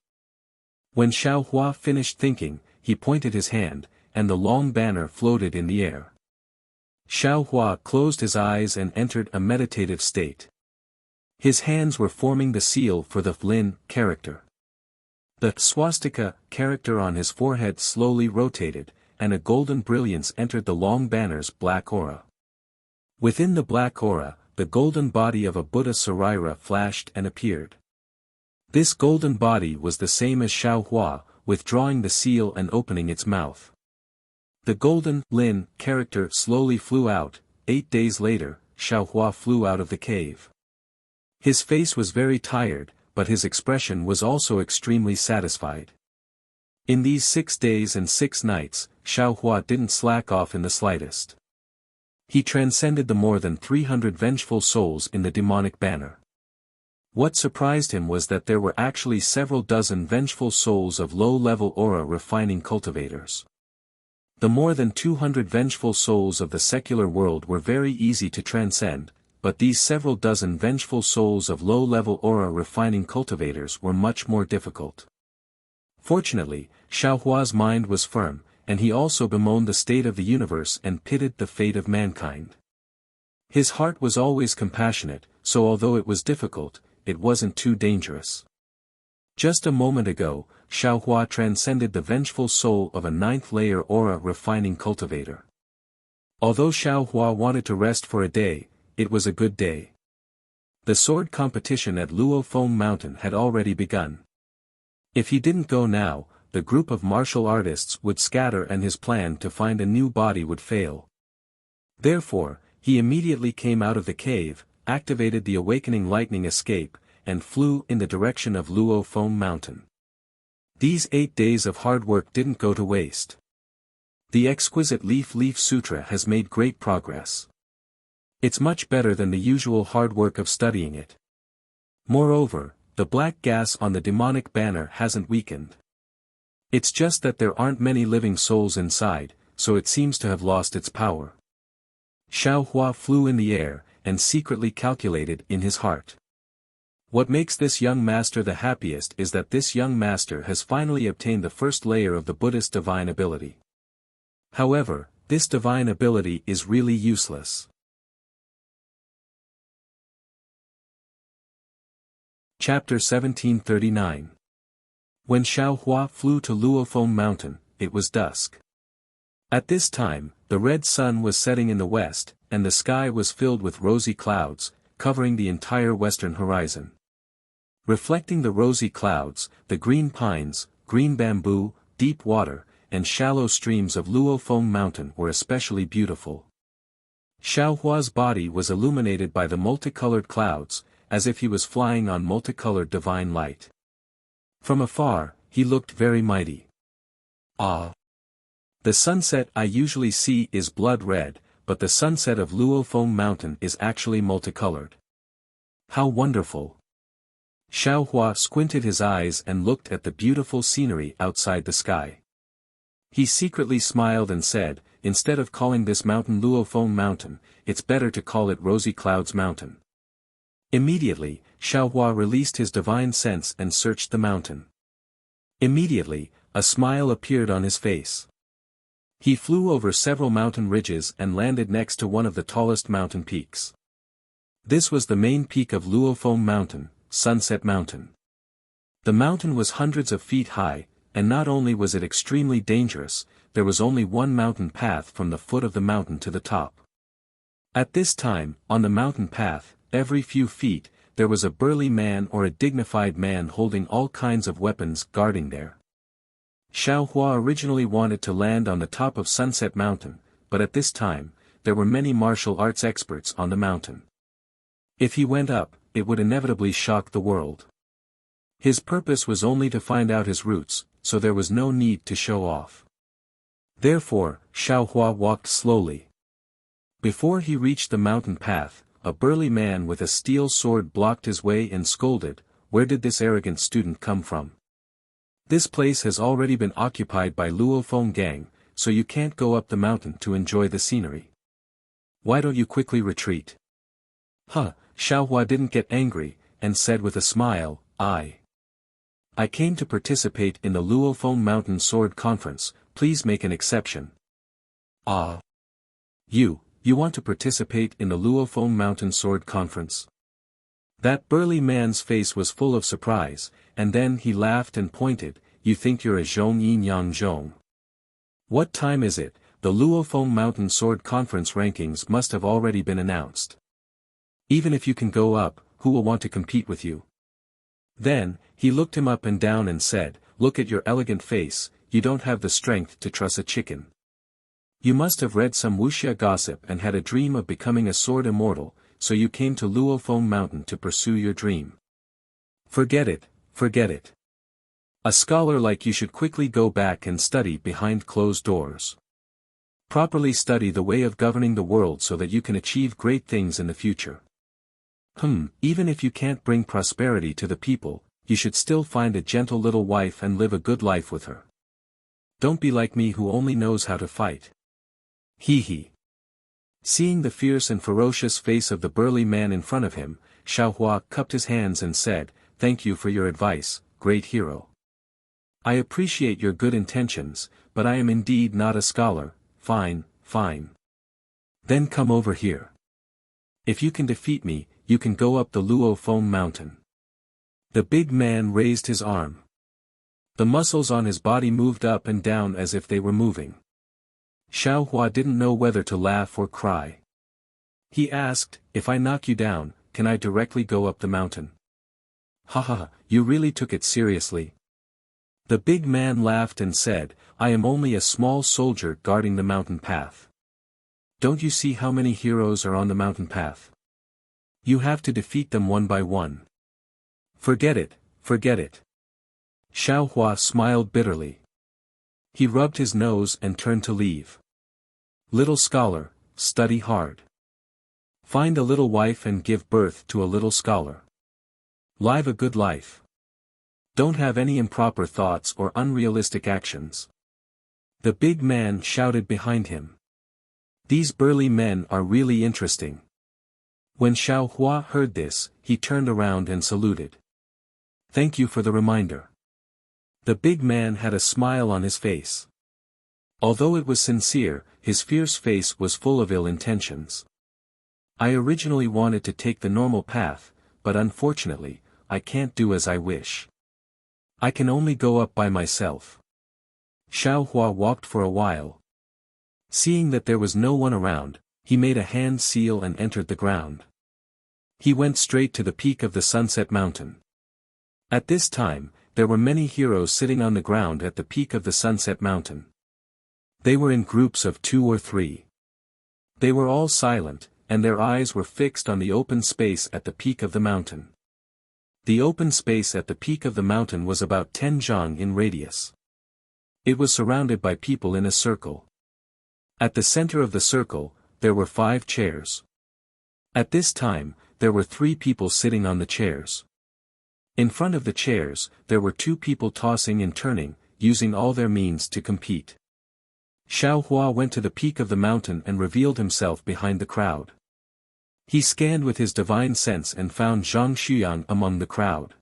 When Xiaohua finished thinking, he pointed his hand, and the long banner floated in the air. Xiaohua closed his eyes and entered a meditative state. His hands were forming the seal for the Lin character. The swastika character on his forehead slowly rotated, and a golden brilliance entered the long banner's black aura. Within the black aura, the golden body of a Buddha Sarira flashed and appeared. This golden body was the same as Xiaohua, withdrawing the seal and opening its mouth. The golden Lin character slowly flew out. 8 days later, Xiaohua flew out of the cave. His face was very tired, but his expression was also extremely satisfied. In these 6 days and 6 nights, Xiaohua didn't slack off in the slightest. He transcended the more than 300 vengeful souls in the demonic banner. What surprised him was that there were actually several dozen vengeful souls of low-level aura refining cultivators. The more than 200 vengeful souls of the secular world were very easy to transcend, but these several dozen vengeful souls of low-level aura refining cultivators were much more difficult. Fortunately, Xiaohua's mind was firm, and he also bemoaned the state of the universe and pitied the fate of mankind. His heart was always compassionate, so although it was difficult, it wasn't too dangerous. Just a moment ago, Xiaohua transcended the vengeful soul of a 9th-layer aura refining cultivator. Although Xiaohua wanted to rest for a day, it was a good day. The sword competition at Luofeng Mountain had already begun. If he didn't go now, the group of martial artists would scatter and his plan to find a new body would fail. Therefore, he immediately came out of the cave, activated the awakening lightning escape, and flew in the direction of Luofeng Mountain. These 8 days of hard work didn't go to waste. The exquisite Leaf Sutra has made great progress. It's much better than the usual hard work of studying it. Moreover, the black gas on the demonic banner hasn't weakened. It's just that there aren't many living souls inside, so it seems to have lost its power. Xiao Hua flew in the air, and secretly calculated in his heart. What makes this young master the happiest is that this young master has finally obtained the first layer of the Buddhist divine ability. However, this divine ability is really useless. Chapter 1739. When Xiao Hua flew to Luofeng Mountain, it was dusk. At this time, the red sun was setting in the west, and the sky was filled with rosy clouds, covering the entire western horizon. Reflecting the rosy clouds, the green pines, green bamboo, deep water, and shallow streams of Luofeng Mountain were especially beautiful. Xiao Hua's body was illuminated by the multicolored clouds, as if he was flying on multicolored divine light. From afar, he looked very mighty. Ah! The sunset I usually see is blood red, but the sunset of Luofeng Mountain is actually multicolored. How wonderful! Xiao Hua squinted his eyes and looked at the beautiful scenery outside the sky. He secretly smiled and said, instead of calling this mountain Luofeng Mountain, it's better to call it Rosy Clouds Mountain. Immediately, Xiao Hua released his divine sense and searched the mountain. Immediately, a smile appeared on his face. He flew over several mountain ridges and landed next to one of the tallest mountain peaks. This was the main peak of Luofeng Mountain, Sunset Mountain. The mountain was hundreds of feet high, and not only was it extremely dangerous, there was only one mountain path from the foot of the mountain to the top. At this time, on the mountain path, every few feet, there was a burly man or a dignified man holding all kinds of weapons guarding there. Xiao Hua originally wanted to land on the top of Sunset Mountain, but at this time, there were many martial arts experts on the mountain. If he went up, it would inevitably shock the world. His purpose was only to find out his roots, so there was no need to show off. Therefore, Xiao Hua walked slowly. Before he reached the mountain path, a burly man with a steel sword blocked his way and scolded, "Where did this arrogant student come from? This place has already been occupied by Luofeng gang, so you can't go up the mountain to enjoy the scenery. Why don't you quickly retreat?" Huh, Xiao Hua didn't get angry, and said with a smile, I came to participate in the Luofeng Mountain Sword Conference, please make an exception. Ah. You want to participate in the Luofeng Mountain Sword Conference? That burly man's face was full of surprise, and then he laughed and pointed, "You think you're a zhong yin yang zhong? What time is it? The Luofeng Mountain Sword Conference rankings must have already been announced. Even if you can go up, who will want to compete with you?" Then, he looked him up and down and said, "Look at your elegant face, you don't have the strength to truss a chicken. You must have read some wuxia gossip and had a dream of becoming a sword immortal, so you came to Luofeng Mountain to pursue your dream. Forget it, forget it. A scholar like you should quickly go back and study behind closed doors. Properly study the way of governing the world so that you can achieve great things in the future. Even if you can't bring prosperity to the people, you should still find a gentle little wife and live a good life with her. Don't be like me who only knows how to fight." Hee. Seeing the fierce and ferocious face of the burly man in front of him, Xiao Hua cupped his hands and said, "Thank you for your advice, great hero. I appreciate your good intentions, but I am indeed not a scholar. Fine. Then come over here. If you can defeat me, you can go up the Luofeng Mountain." The big man raised his arm. The muscles on his body moved up and down as if they were moving. Xiao Hua didn't know whether to laugh or cry. He asked, "If I knock you down, can I directly go up the mountain?" Ha, you really took it seriously. The big man laughed and said, "I am only a small soldier guarding the mountain path. Don't you see how many heroes are on the mountain path? You have to defeat them one by one. Forget it. Xiao Hua smiled bitterly. He rubbed his nose and turned to leave. Little scholar, study hard. Find a little wife and give birth to a little scholar. Live a good life. Don't have any improper thoughts or unrealistic actions. The big man shouted behind him. These burly men are really interesting. When Xiao Hua heard this, he turned around and saluted. Thank you for the reminder. The big man had a smile on his face. Although it was sincere, his fierce face was full of ill intentions. I originally wanted to take the normal path, but unfortunately, I can't do as I wish. I can only go up by myself. Xiao Hua walked for a while. Seeing that there was no one around, he made a hand seal and entered the ground. He went straight to the peak of the Sunset Mountain. At this time, there were many heroes sitting on the ground at the peak of the Sunset Mountain. They were in groups of 2 or 3. They were all silent, and their eyes were fixed on the open space at the peak of the mountain. The open space at the peak of the mountain was about 10 zhang in radius. It was surrounded by people in a circle. At the center of the circle, there were 5 chairs. At this time, there were 3 people sitting on the chairs. In front of the chairs, there were 2 people tossing and turning, using all their means to compete. Xiao Hua went to the peak of the mountain and revealed himself behind the crowd. He scanned with his divine sense and found Zhang Xuyang among the crowd.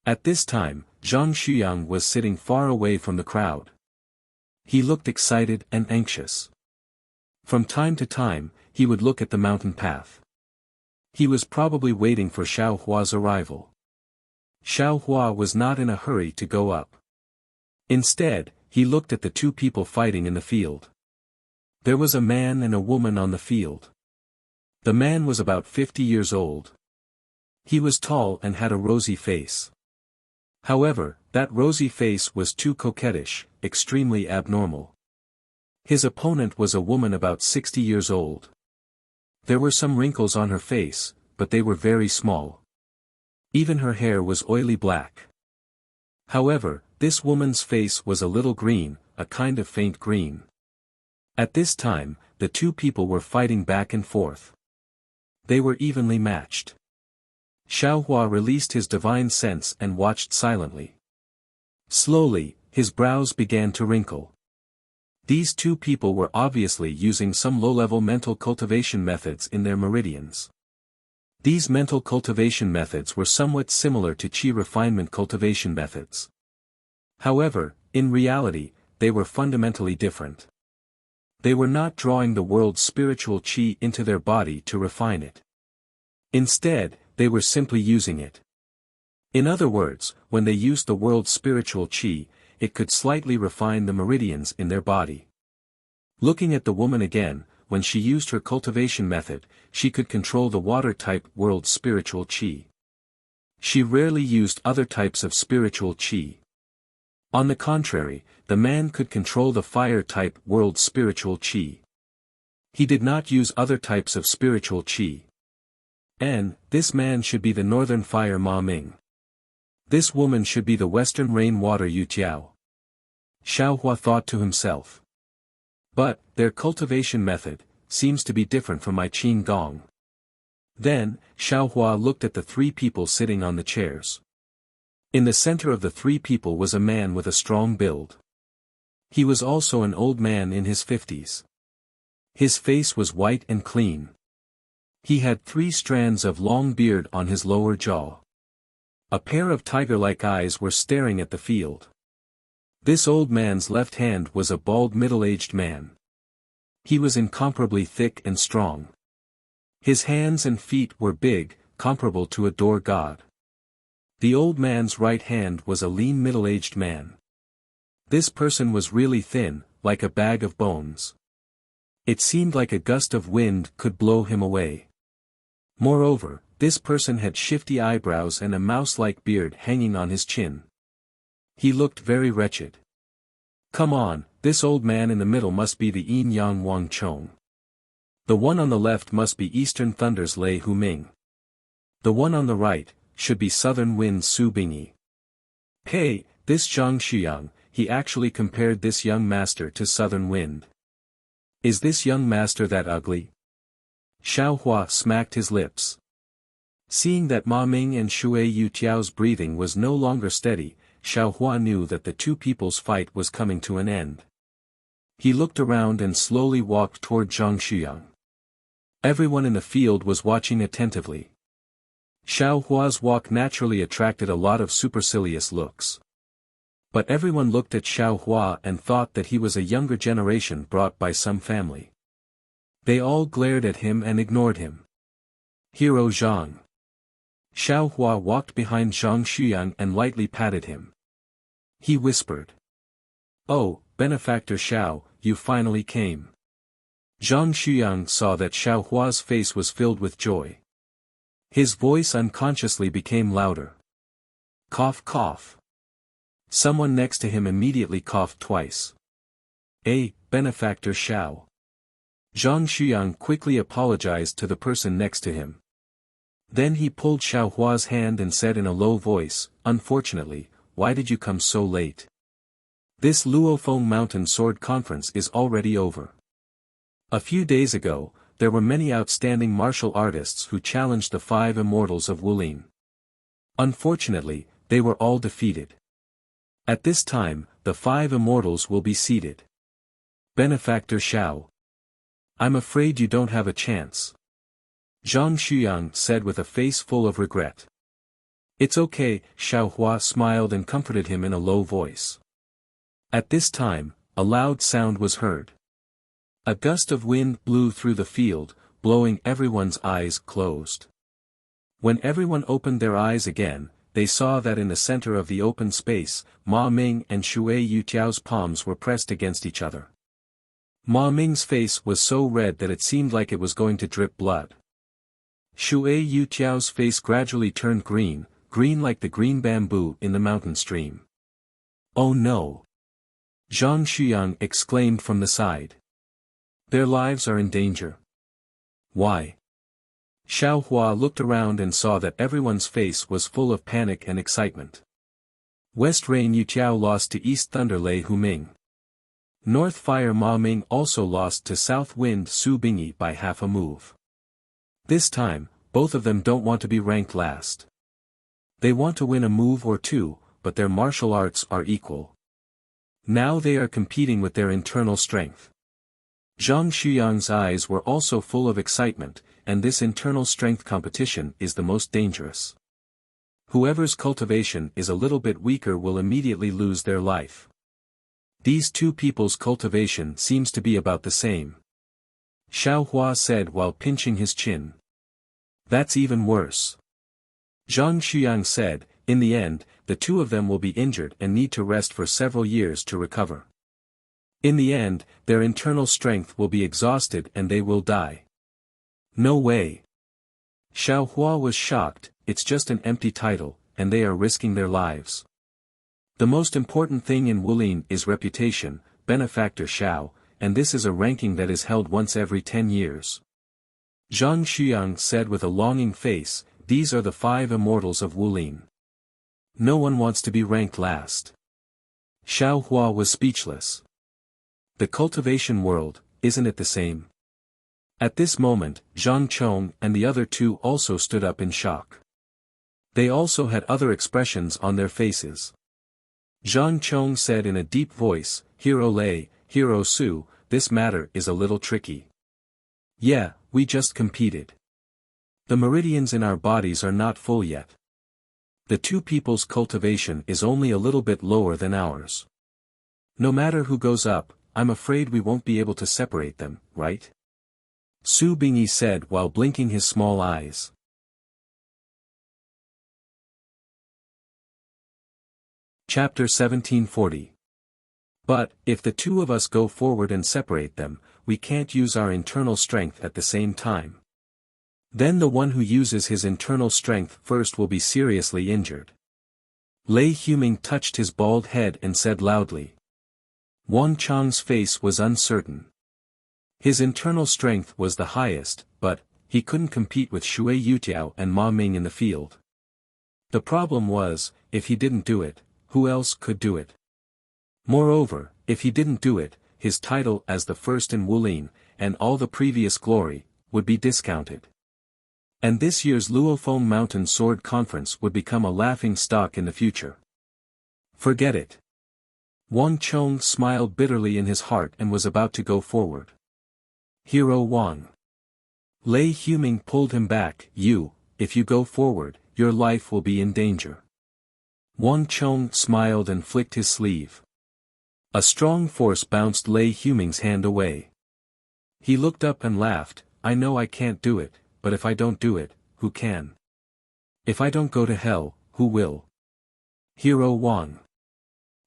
At this time, Zhang Xuyang was sitting far away from the crowd. He looked excited and anxious. From time to time, he would look at the mountain path. He was probably waiting for Xiao Hua's arrival. Xiao Hua was not in a hurry to go up. Instead, he looked at the 2 people fighting in the field. There was a man and a woman on the field. The man was about 50 years old. He was tall and had a rosy face. However, that rosy face was too coquettish, extremely abnormal. His opponent was a woman about 60 years old. There were some wrinkles on her face, but they were very small. Even her hair was oily black. However, this woman's face was a little green, a kind of faint green. At this time, the 2 people were fighting back and forth. They were evenly matched. Xiao Hua released his divine sense and watched silently. Slowly, his brows began to wrinkle. These 2 people were obviously using some low-level mental cultivation methods in their meridians. These mental cultivation methods were somewhat similar to qi refinement cultivation methods. However, in reality, they were fundamentally different. They were not drawing the world's spiritual qi into their body to refine it. Instead, they were simply using it. In other words, when they used the world's spiritual qi, it could slightly refine the meridians in their body. Looking at the woman again, when she used her cultivation method, she could control the water-type world's spiritual qi. She rarely used other types of spiritual qi. On the contrary, the man could control the fire-type world's spiritual qi. He did not use other types of spiritual qi. And, this man should be the northern fire Ma Ming. This woman should be the western rain water Yu Tiao. Xiao Hua thought to himself. But, their cultivation method seems to be different from my Qin Gong. Then, Xiao Hua looked at the 3 people sitting on the chairs. In the center of the 3 people was a man with a strong build. He was also an old man in his 50s. His face was white and clean. He had 3 strands of long beard on his lower jaw. A pair of tiger-like eyes were staring at the field. This old man's left hand was a bald middle-aged man. He was incomparably thick and strong. His hands and feet were big, comparable to a door god. The old man's right hand was a lean middle-aged man. This person was really thin, like a bag of bones. It seemed like a gust of wind could blow him away. Moreover, this person had shifty eyebrows and a mouse-like beard hanging on his chin. He looked very wretched. Come on, this old man in the middle must be the Yin Yang Wang Chong. The one on the left must be Eastern Thunder's Lei Hu Ming. The one on the right should be Southern Wind's Su Bingyi. Hey, this Zhang Xuyang, he actually compared this young master to Southern Wind. Is this young master that ugly? Xiao Hua smacked his lips. Seeing that Ma Ming and Shui Yutiao's breathing was no longer steady, Xiao Hua knew that the two people's fight was coming to an end. He looked around and slowly walked toward Zhang Xuyang. Everyone in the field was watching attentively. Xiao Hua's walk naturally attracted a lot of supercilious looks. But everyone looked at Xiao Hua and thought that he was a younger generation brought by some family. They all glared at him and ignored him. Hero Zhang. Xiao Hua walked behind Zhang Xuyang and lightly patted him. He whispered. "Oh, benefactor Xiao, you finally came." Zhang Xuyang saw that Xiao Hua's face was filled with joy. His voice unconsciously became louder. Cough cough. Someone next to him immediately coughed twice. Benefactor Xiao. Zhang Xuyang quickly apologized to the person next to him. Then he pulled Xiao Hua's hand and said in a low voice, "Unfortunately, why did you come so late? This Luofeng Mountain Sword Conference is already over. A few days ago, there were many outstanding martial artists who challenged the 5 immortals of Wulin. Unfortunately, they were all defeated. At this time, the 5 immortals will be seated. Benefactor Xiao. I'm afraid you don't have a chance." Zhang Xuyang said with a face full of regret. "It's okay," Xiao Hua smiled and comforted him in a low voice. At this time, a loud sound was heard. A gust of wind blew through the field, blowing everyone's eyes closed. When everyone opened their eyes again, they saw that in the center of the open space, Ma Ming and Shui Yutiao's palms were pressed against each other. Ma Ming's face was so red that it seemed like it was going to drip blood. Shui Yutiao's face gradually turned green, green like the green bamboo in the mountain stream. "Oh no!" Zhang Xuyang exclaimed from the side. "Their lives are in danger." "Why?" Xiao Hua looked around and saw that everyone's face was full of panic and excitement. West Rain Yutiao lost to East Thunder Lei Huming. North Fire Ma Ming also lost to South Wind Su Bingyi by half a move. This time, both of them don't want to be ranked last. They want to win a move or two, but their martial arts are equal. Now they are competing with their internal strength. Zhang Xuyang's eyes were also full of excitement, and this internal strength competition is the most dangerous. Whoever's cultivation is a little bit weaker will immediately lose their life. These two people's cultivation seems to be about the same. Xiao Hua said while pinching his chin. That's even worse. Zhang Xuyang said, in the end, the two of them will be injured and need to rest for several years to recover. In the end, their internal strength will be exhausted and they will die. No way. Xiao Hua was shocked, it's just an empty title, and they are risking their lives. The most important thing in Wulin is reputation, benefactor Xiao, and this is a ranking that is held once every 10 years. Zhang Xuyang said with a longing face, these are the 5 immortals of Wulin. No one wants to be ranked last. Xiao Hua was speechless. The cultivation world, isn't it the same? At this moment, Zhang Chong and the other two also stood up in shock. They also had other expressions on their faces. Zhang Chong said in a deep voice, Hero Lei, Hero Su, this matter is a little tricky. Yeah, we just competed. The meridians in our bodies are not full yet. The two people's cultivation is only a little bit lower than ours. No matter who goes up, I'm afraid we won't be able to separate them, right? Su Bingyi said while blinking his small eyes. Chapter 1740. But, if the two of us go forward and separate them, we can't use our internal strength at the same time. Then the one who uses his internal strength first will be seriously injured. Lei Huming touched his bald head and said loudly. Wang Chang's face was uncertain. His internal strength was the highest, but, he couldn't compete with Shui Yutiao and Ma Ming in the field. The problem was, if he didn't do it, who else could do it? Moreover, if he didn't do it, his title as the first in Wulin, and all the previous glory, would be discounted. And this year's Luophone Mountain Sword Conference would become a laughing stock in the future. Forget it. Wang Chong smiled bitterly in his heart and was about to go forward. Hero Wang. Lei Huming pulled him back. If you go forward, your life will be in danger. Wang Chong smiled and flicked his sleeve. A strong force bounced Lei Huming's hand away. He looked up and laughed. I know I can't do it, but if I don't do it, who can? If I don't go to hell, who will? Hero Wang.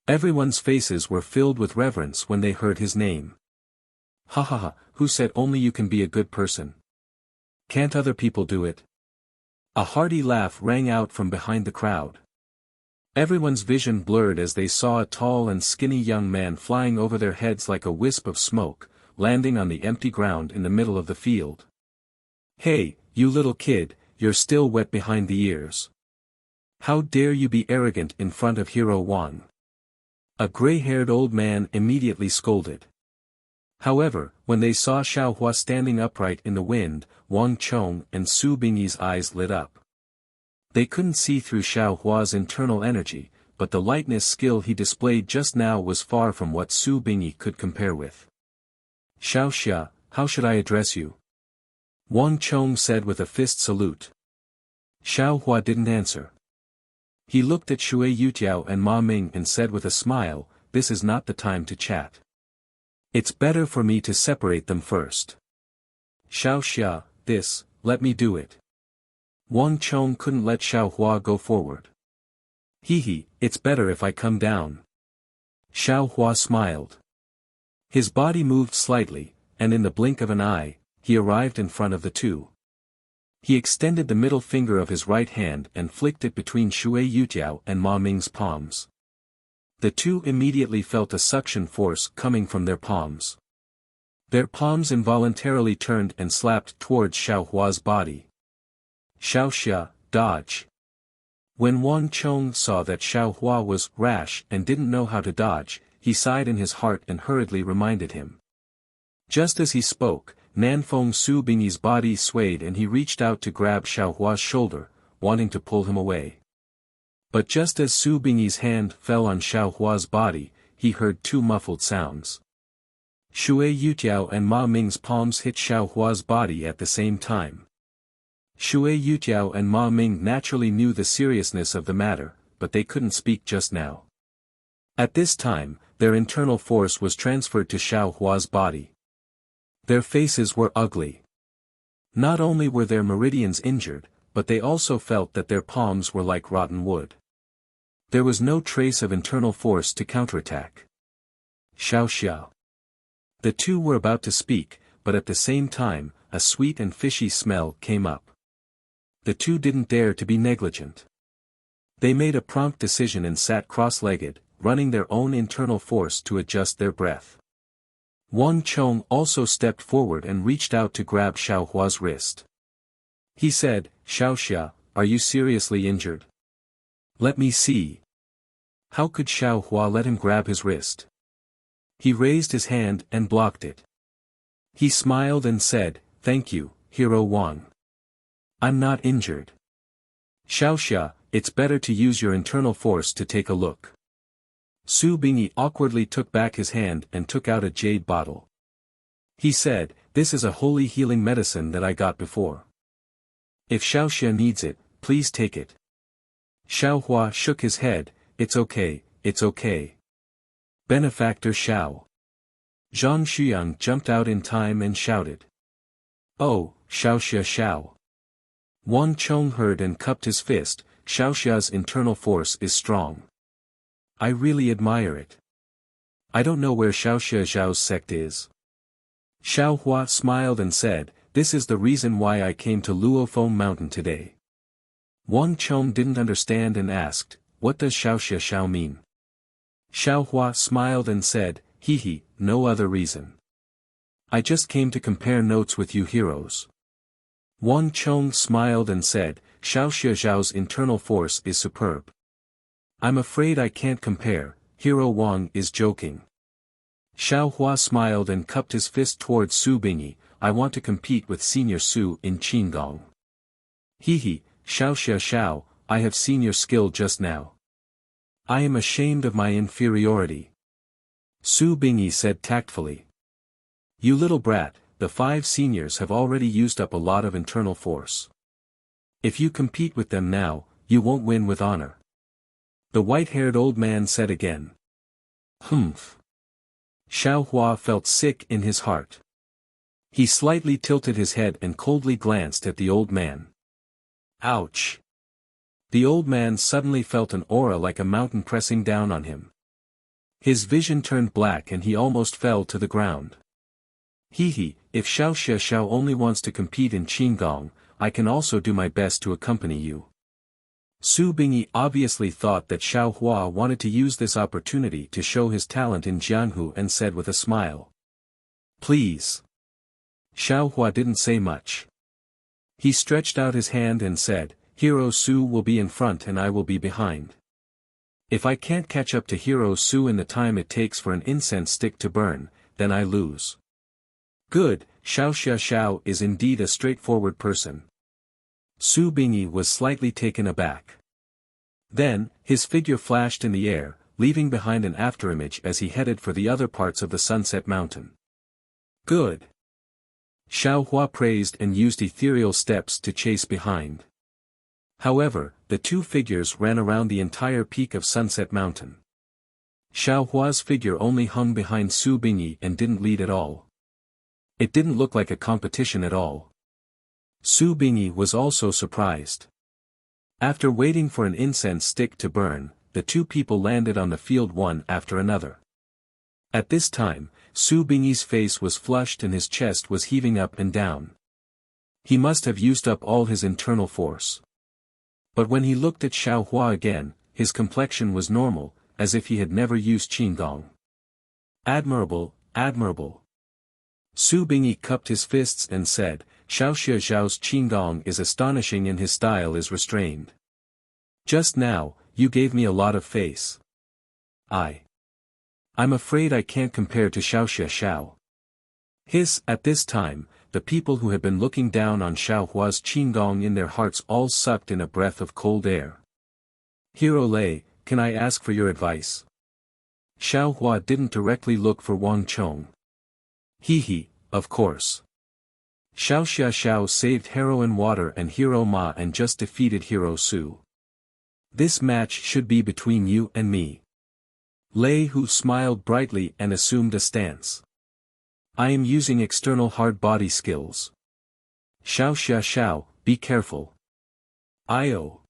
Everyone's faces were filled with reverence when they heard his name. Ha ha ha, who said only you can be a good person? Can't other people do it? A hearty laugh rang out from behind the crowd. Everyone's vision blurred as they saw a tall and skinny young man flying over their heads like a wisp of smoke, landing on the empty ground in the middle of the field. Hey, you little kid, you're still wet behind the ears. How dare you be arrogant in front of Hero Wang? A gray-haired old man immediately scolded. However, when they saw Xiaohua standing upright in the wind, Wang Chong and Su Bingyi's eyes lit up. They couldn't see through Xiaohua's internal energy, but the lightness skill he displayed just now was far from what Su Bingyi could compare with. Xiaoxia, how should I address you? Wang Chong said with a fist salute. Xiaohua didn't answer. He looked at Shui Yutiao and Ma Ming and said with a smile, this is not the time to chat. It's better for me to separate them first. Xiaoxia, let me do it. Wang Chong couldn't let Xiaohua go forward. It's better if I come down. Xiaohua smiled. His body moved slightly, and in the blink of an eye, he arrived in front of the two. He extended the middle finger of his right hand and flicked it between Shui Yutiao and Ma Ming's palms. The two immediately felt a suction force coming from their palms. Their palms involuntarily turned and slapped towards Xiaohua's body. Xiaoxia, dodge. When Wang Chong saw that Xiaohua was rash and didn't know how to dodge, he sighed in his heart and hurriedly reminded him. Just as he spoke, Nanfeng Su Bingyi's body swayed and he reached out to grab Xiaohua's shoulder, wanting to pull him away. But just as Su Bingyi's hand fell on Xiaohua's body, he heard two muffled sounds. Shui Yutiao and Ma Ming's palms hit Xiaohua's body at the same time. Shui Yutiao and Ma Ming naturally knew the seriousness of the matter, but they couldn't speak just now. At this time, their internal force was transferred to Xiaohua's body. Their faces were ugly. Not only were their meridians injured, but they also felt that their palms were like rotten wood. There was no trace of internal force to counterattack. Xiaoxia. The two were about to speak, but at the same time, a sweet and fishy smell came up. The two didn't dare to be negligent. They made a prompt decision and sat cross-legged, running their own internal force to adjust their breath. Wang Chong also stepped forward and reached out to grab Xiaohua's wrist. He said, Xiaoxia, are you seriously injured? Let me see. How could Xiaohua let him grab his wrist? He raised his hand and blocked it. He smiled and said, thank you, Hero Wang. I'm not injured. Xiaoxia, it's better to use your internal force to take a look. Su Bingyi awkwardly took back his hand and took out a jade bottle. He said, this is a holy healing medicine that I got before. If Xiaoxia needs it, please take it. Xiaohua shook his head, it's okay, it's okay. Benefactor Xiao. Zhang Shuyang jumped out in time and shouted. Oh, Xiaoxia Xiao. Wang Chong heard and cupped his fist, Xiaoxia's internal force is strong. I really admire it. I don't know where Xiaoxia Zhao's sect is. Xiaohua smiled and said, this is the reason why I came to Luophone Mountain today. Wang Chong didn't understand and asked, what does Xiaoxia Xiao mean? Xiaohua smiled and said, no other reason. I just came to compare notes with you heroes. Wang Chong smiled and said, Xiaoxia Zhao's internal force is superb. I'm afraid I can't compare, Hero Wang is joking. Xiaohua smiled and cupped his fist towards Su Bingyi, I want to compete with Senior Su in Qinggong. Hee, Xiao, I have seen your skill just now. I am ashamed of my inferiority. Su Bingyi said tactfully. You little brat, the 5 seniors have already used up a lot of internal force. If you compete with them now, you won't win with honor. The white-haired old man said again. Humph. Xiao Hua felt sick in his heart. He slightly tilted his head and coldly glanced at the old man. Ouch! The old man suddenly felt an aura like a mountain pressing down on him. His vision turned black and he almost fell to the ground. Hee, if Xiao only wants to compete in Qinggong, I can also do my best to accompany you. Su Bingyi obviously thought that Xiao Hua wanted to use this opportunity to show his talent in Jianghu and said with a smile. Please. Xiao Hua didn't say much. He stretched out his hand and said, Hero Su will be in front and I will be behind. If I can't catch up to Hero Su in the time it takes for an incense stick to burn, then I lose. Good, Xiao is indeed a straightforward person. Su Bingyi was slightly taken aback. Then, his figure flashed in the air, leaving behind an afterimage as he headed for the other parts of the Sunset Mountain. Good. Xiao Hua praised and used ethereal steps to chase behind. However, the 2 figures ran around the entire peak of Sunset Mountain. Xiao Hua's figure only hung behind Su Bingyi and didn't lead at all. It didn't look like a competition at all. Su Bingyi was also surprised. After waiting for an incense stick to burn, the 2 people landed on the field one after another. At this time, Su Bingyi's face was flushed and his chest was heaving up and down. He must have used up all his internal force. But when he looked at Xiao Hua again, his complexion was normal, as if he had never used Qinggong. Admirable, admirable. Su Bingyi cupped his fists and said, Xiao's Qinggong is astonishing and his style is restrained. Just now, you gave me a lot of face. I'm afraid I can't compare to Xiao. At this time, the people who had been looking down on Xiao Hua's Qinggong in their hearts all sucked in a breath of cold air. Hero Lei, can I ask for your advice? Xiao Hua didn't directly look for Wang Chong. Hee, of course. Xiao saved Heroine Water and Hero Ma and just defeated Hero Su. This match should be between you and me. Lei Hu smiled brightly and assumed a stance. I am using external hard body skills. Xiao, be careful. Io.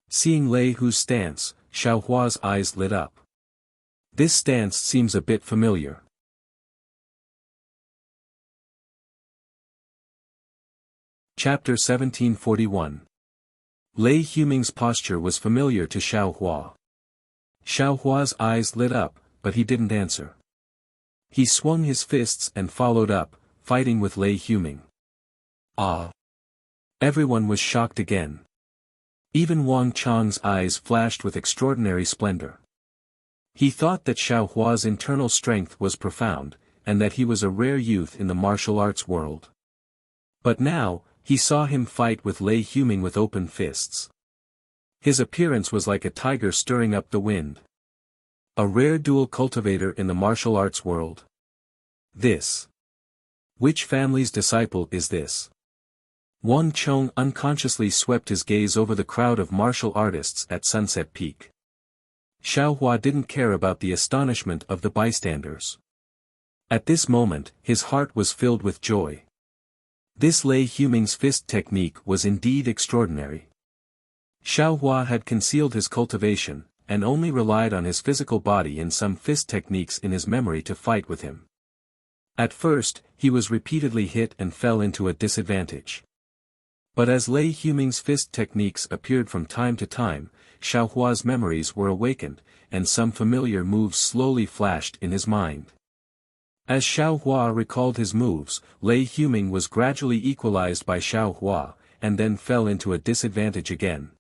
Seeing Lei Hu's stance, Xiao Hua's eyes lit up. This stance seems a bit familiar. Chapter 1741. Lei Huming's posture was familiar to Xiao Hua. Xiao Hua's eyes lit up, but he didn't answer. He swung his fists and followed up, fighting with Lei Huming. Ah! Everyone was shocked again. Even Wang Chang's eyes flashed with extraordinary splendor. He thought that Xiao Hua's internal strength was profound, and that he was a rare youth in the martial arts world. But now, he saw him fight with Lei Huming with open fists. His appearance was like a tiger stirring up the wind. A rare dual cultivator in the martial arts world. Which family's disciple is this? Wang Chong unconsciously swept his gaze over the crowd of martial artists at Sunset Peak. Xiao Hua didn't care about the astonishment of the bystanders. At this moment, his heart was filled with joy. This Lei Huming's fist technique was indeed extraordinary. Xiao Hua had concealed his cultivation, and only relied on his physical body and some fist techniques in his memory to fight with him. At first, he was repeatedly hit and fell into a disadvantage. But as Lei Huming's fist techniques appeared from time to time, Xiao Hua's memories were awakened, and some familiar moves slowly flashed in his mind. As Xiao Hua recalled his moves, Lei Huming was gradually equalized by Xiao Hua, and then fell into a disadvantage again.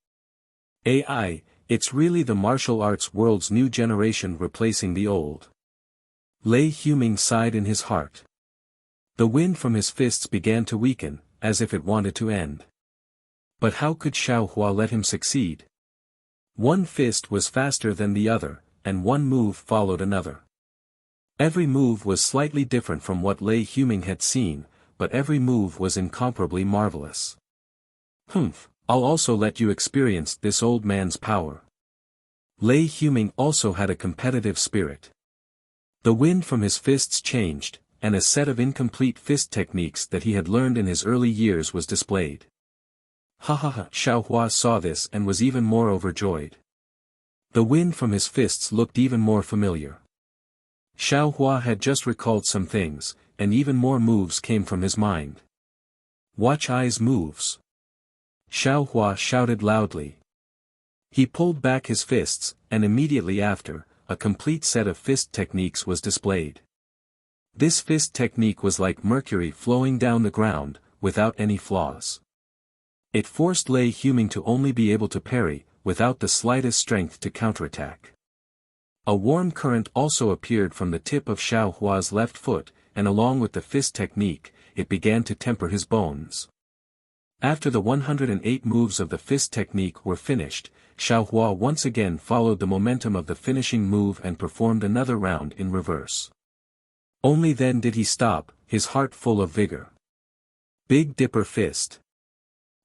It's really the martial arts world's new generation replacing the old. Lei Huming sighed in his heart. The wind from his fists began to weaken, as if it wanted to end. But how could Xiao Hua let him succeed? One fist was faster than the other, and one move followed another. Every move was slightly different from what Lei Huming had seen, but every move was incomparably marvelous. Humph, I'll also let you experience this old man's power. Lei Huming also had a competitive spirit. The wind from his fists changed, and a set of incomplete fist techniques that he had learned in his early years was displayed. Ha ha ha! Xiao Hua saw this and was even more overjoyed. The wind from his fists looked even more familiar. Xiao Hua had just recalled some things, and even more moves came from his mind. Watch eyes moves. Xiao Hua shouted loudly. He pulled back his fists, and immediately after, a complete set of fist techniques was displayed. This fist technique was like mercury flowing down the ground, without any flaws. It forced Lei Huming to only be able to parry, without the slightest strength to counterattack. A warm current also appeared from the tip of Xiao Hua's left foot, and along with the fist technique, it began to temper his bones. After the 108 moves of the fist technique were finished, Xiao Hua once again followed the momentum of the finishing move and performed another round in reverse. Only then did he stop, his heart full of vigor. Big Dipper Fist.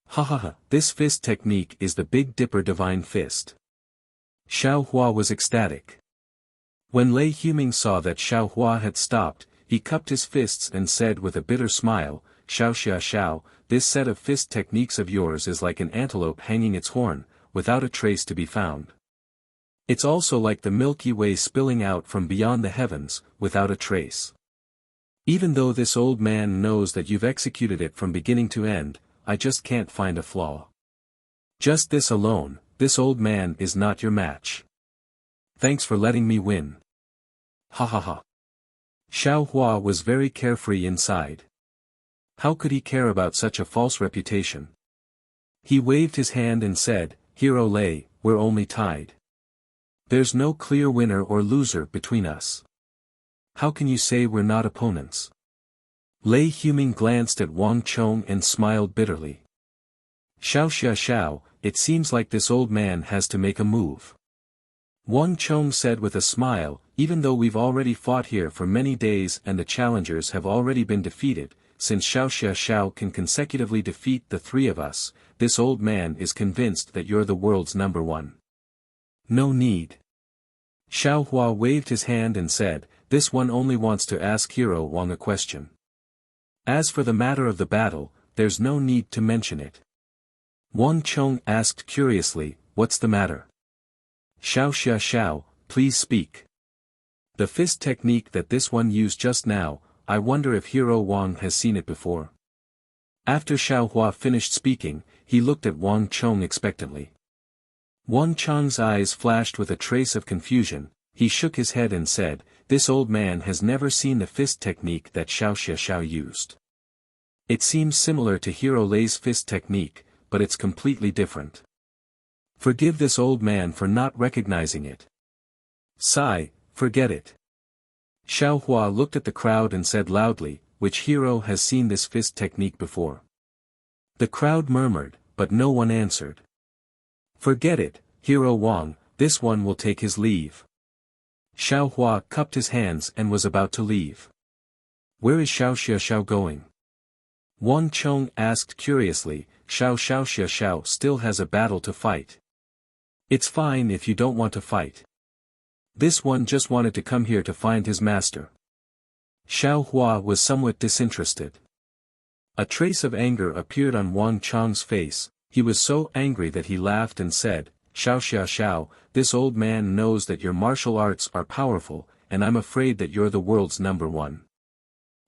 Ha ha ha, this fist technique is the Big Dipper Divine Fist. Xiao Hua was ecstatic. When Lei Huming saw that Xiao Hua had stopped, he cupped his fists and said with a bitter smile, Xiao Xia Xiao, this set of fist techniques of yours is like an antelope hanging its horn, without a trace to be found. It's also like the Milky Way spilling out from beyond the heavens, without a trace. Even though this old man knows that you've executed it from beginning to end, I just can't find a flaw. Just this alone, this old man is not your match. Thanks for letting me win. Ha ha ha. Xiao Hua was very carefree inside. How could he care about such a false reputation? He waved his hand and said, Hero Lei, we're only tied. There's no clear winner or loser between us. How can you say we're not opponents? Lei Huming glanced at Wang Chong and smiled bitterly. Xiao Xia Xiao, it seems like this old man has to make a move. Wang Chong said with a smile, even though we've already fought here for many days and the challengers have already been defeated, since Xiao Xia Xiao can consecutively defeat the three of us, this old man is convinced that you're the world's number one. No need. Xiao Hua waved his hand and said, this one only wants to ask Hero Wang a question. As for the matter of the battle, there's no need to mention it. Wang Chong asked curiously, what's the matter? Xiao Xia Xiao, please speak. The fist technique that this one used just now, I wonder if Hero Wang has seen it before. After Xiao Hua finished speaking, he looked at Wang Chong expectantly. Wang Chong's eyes flashed with a trace of confusion, he shook his head and said, this old man has never seen the fist technique that Xiao Xia Xiao used. It seems similar to Hero Lei's fist technique, but it's completely different. Forgive this old man for not recognizing it. Sigh, forget it. Xiao Hua looked at the crowd and said loudly, which hero has seen this fist technique before? The crowd murmured, but no one answered. Forget it, Hero Wang, this one will take his leave. Xiao Hua cupped his hands and was about to leave. Where is Xiao Xia Xiao going? Wang Chong asked curiously, Xiao Xia Xiao still has a battle to fight. It's fine if you don't want to fight. This one just wanted to come here to find his master. Xiao Hua was somewhat disinterested. A trace of anger appeared on Wang Chong's face, he was so angry that he laughed and said, Xiao Xia Xiao, this old man knows that your martial arts are powerful, and I'm afraid that you're the world's number one.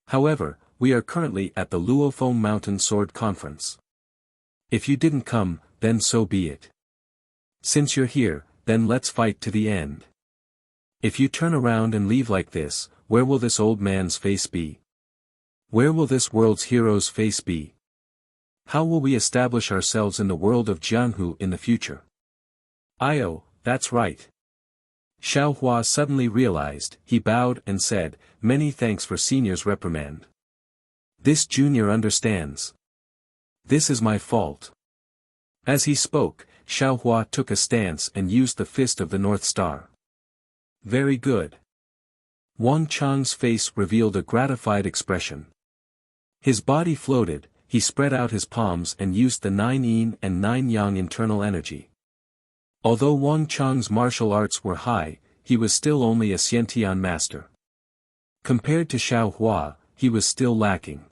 However, we are currently at the Luofeng Mountain Sword Conference. If you didn't come, then so be it. Since you're here, then let's fight to the end. If you turn around and leave like this, where will this old man's face be? Where will this world's hero's face be? How will we establish ourselves in the world of Jianghu in the future? Oh, that's right. Xiao Hua suddenly realized, he bowed and said, many thanks for senior's reprimand. This junior understands. This is my fault. As he spoke, Xiaohua took a stance and used the fist of the North Star. Very good. Wang Chang's face revealed a gratified expression. His body floated, he spread out his palms and used the 9 yin and 9 yang internal energy. Although Wang Chang's martial arts were high, he was still only a Xiantian master. Compared to Xiaohua, he was still lacking.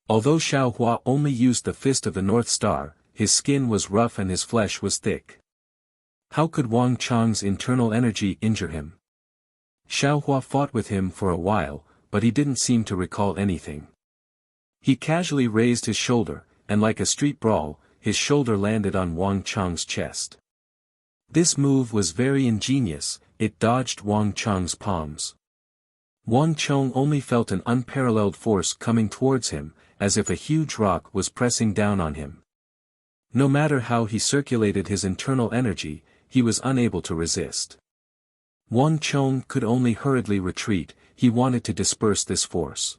Although Xiaohua only used the fist of the North Star, his skin was rough and his flesh was thick. How could Wang Chang's internal energy injure him? Xiaohua fought with him for a while, but he didn't seem to recall anything. He casually raised his shoulder, and like a street brawl, his shoulder landed on Wang Chang's chest. This move was very ingenious, it dodged Wang Chang's palms. Wang Chang only felt an unparalleled force coming towards him, as if a huge rock was pressing down on him. No matter how he circulated his internal energy, he was unable to resist. Wang Chang could only hurriedly retreat, he wanted to disperse this force.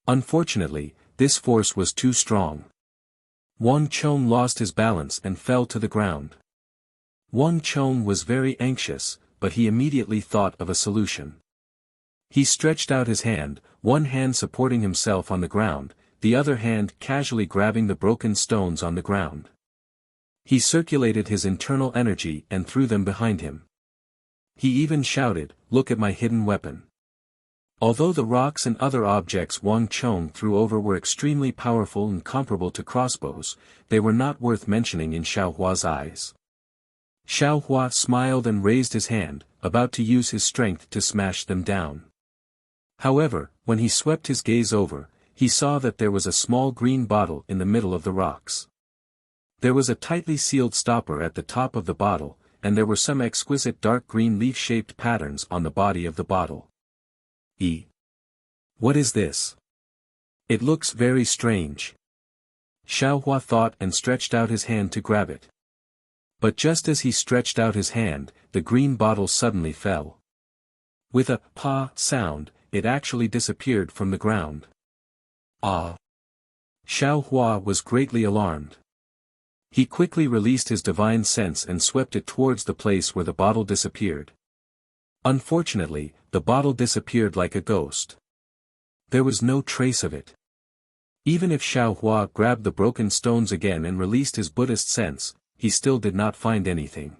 Unfortunately, this force was too strong. Wang Chang lost his balance and fell to the ground. Wang Chang was very anxious, but he immediately thought of a solution. He stretched out his hand, one hand supporting himself on the ground, the other hand casually grabbing the broken stones on the ground. He circulated his internal energy and threw them behind him. He even shouted, "Look at my hidden weapon." Although the rocks and other objects Wang Chang threw over were extremely powerful and comparable to crossbows, they were not worth mentioning in Xiaohua's eyes. Xiaohua smiled and raised his hand, about to use his strength to smash them down. However, when he swept his gaze over, he saw that there was a small green bottle in the middle of the rocks. There was a tightly sealed stopper at the top of the bottle, and there were some exquisite dark green leaf-shaped patterns on the body of the bottle. What is this? It looks very strange. Xiaohua thought and stretched out his hand to grab it. But just as he stretched out his hand, the green bottle suddenly fell. With a "pa" sound, it actually disappeared from the ground. Ah! Xiaohua was greatly alarmed. He quickly released his divine sense and swept it towards the place where the bottle disappeared. Unfortunately, the bottle disappeared like a ghost. There was no trace of it. Even if Xiaohua grabbed the broken stones again and released his Buddhist sense, he still did not find anything.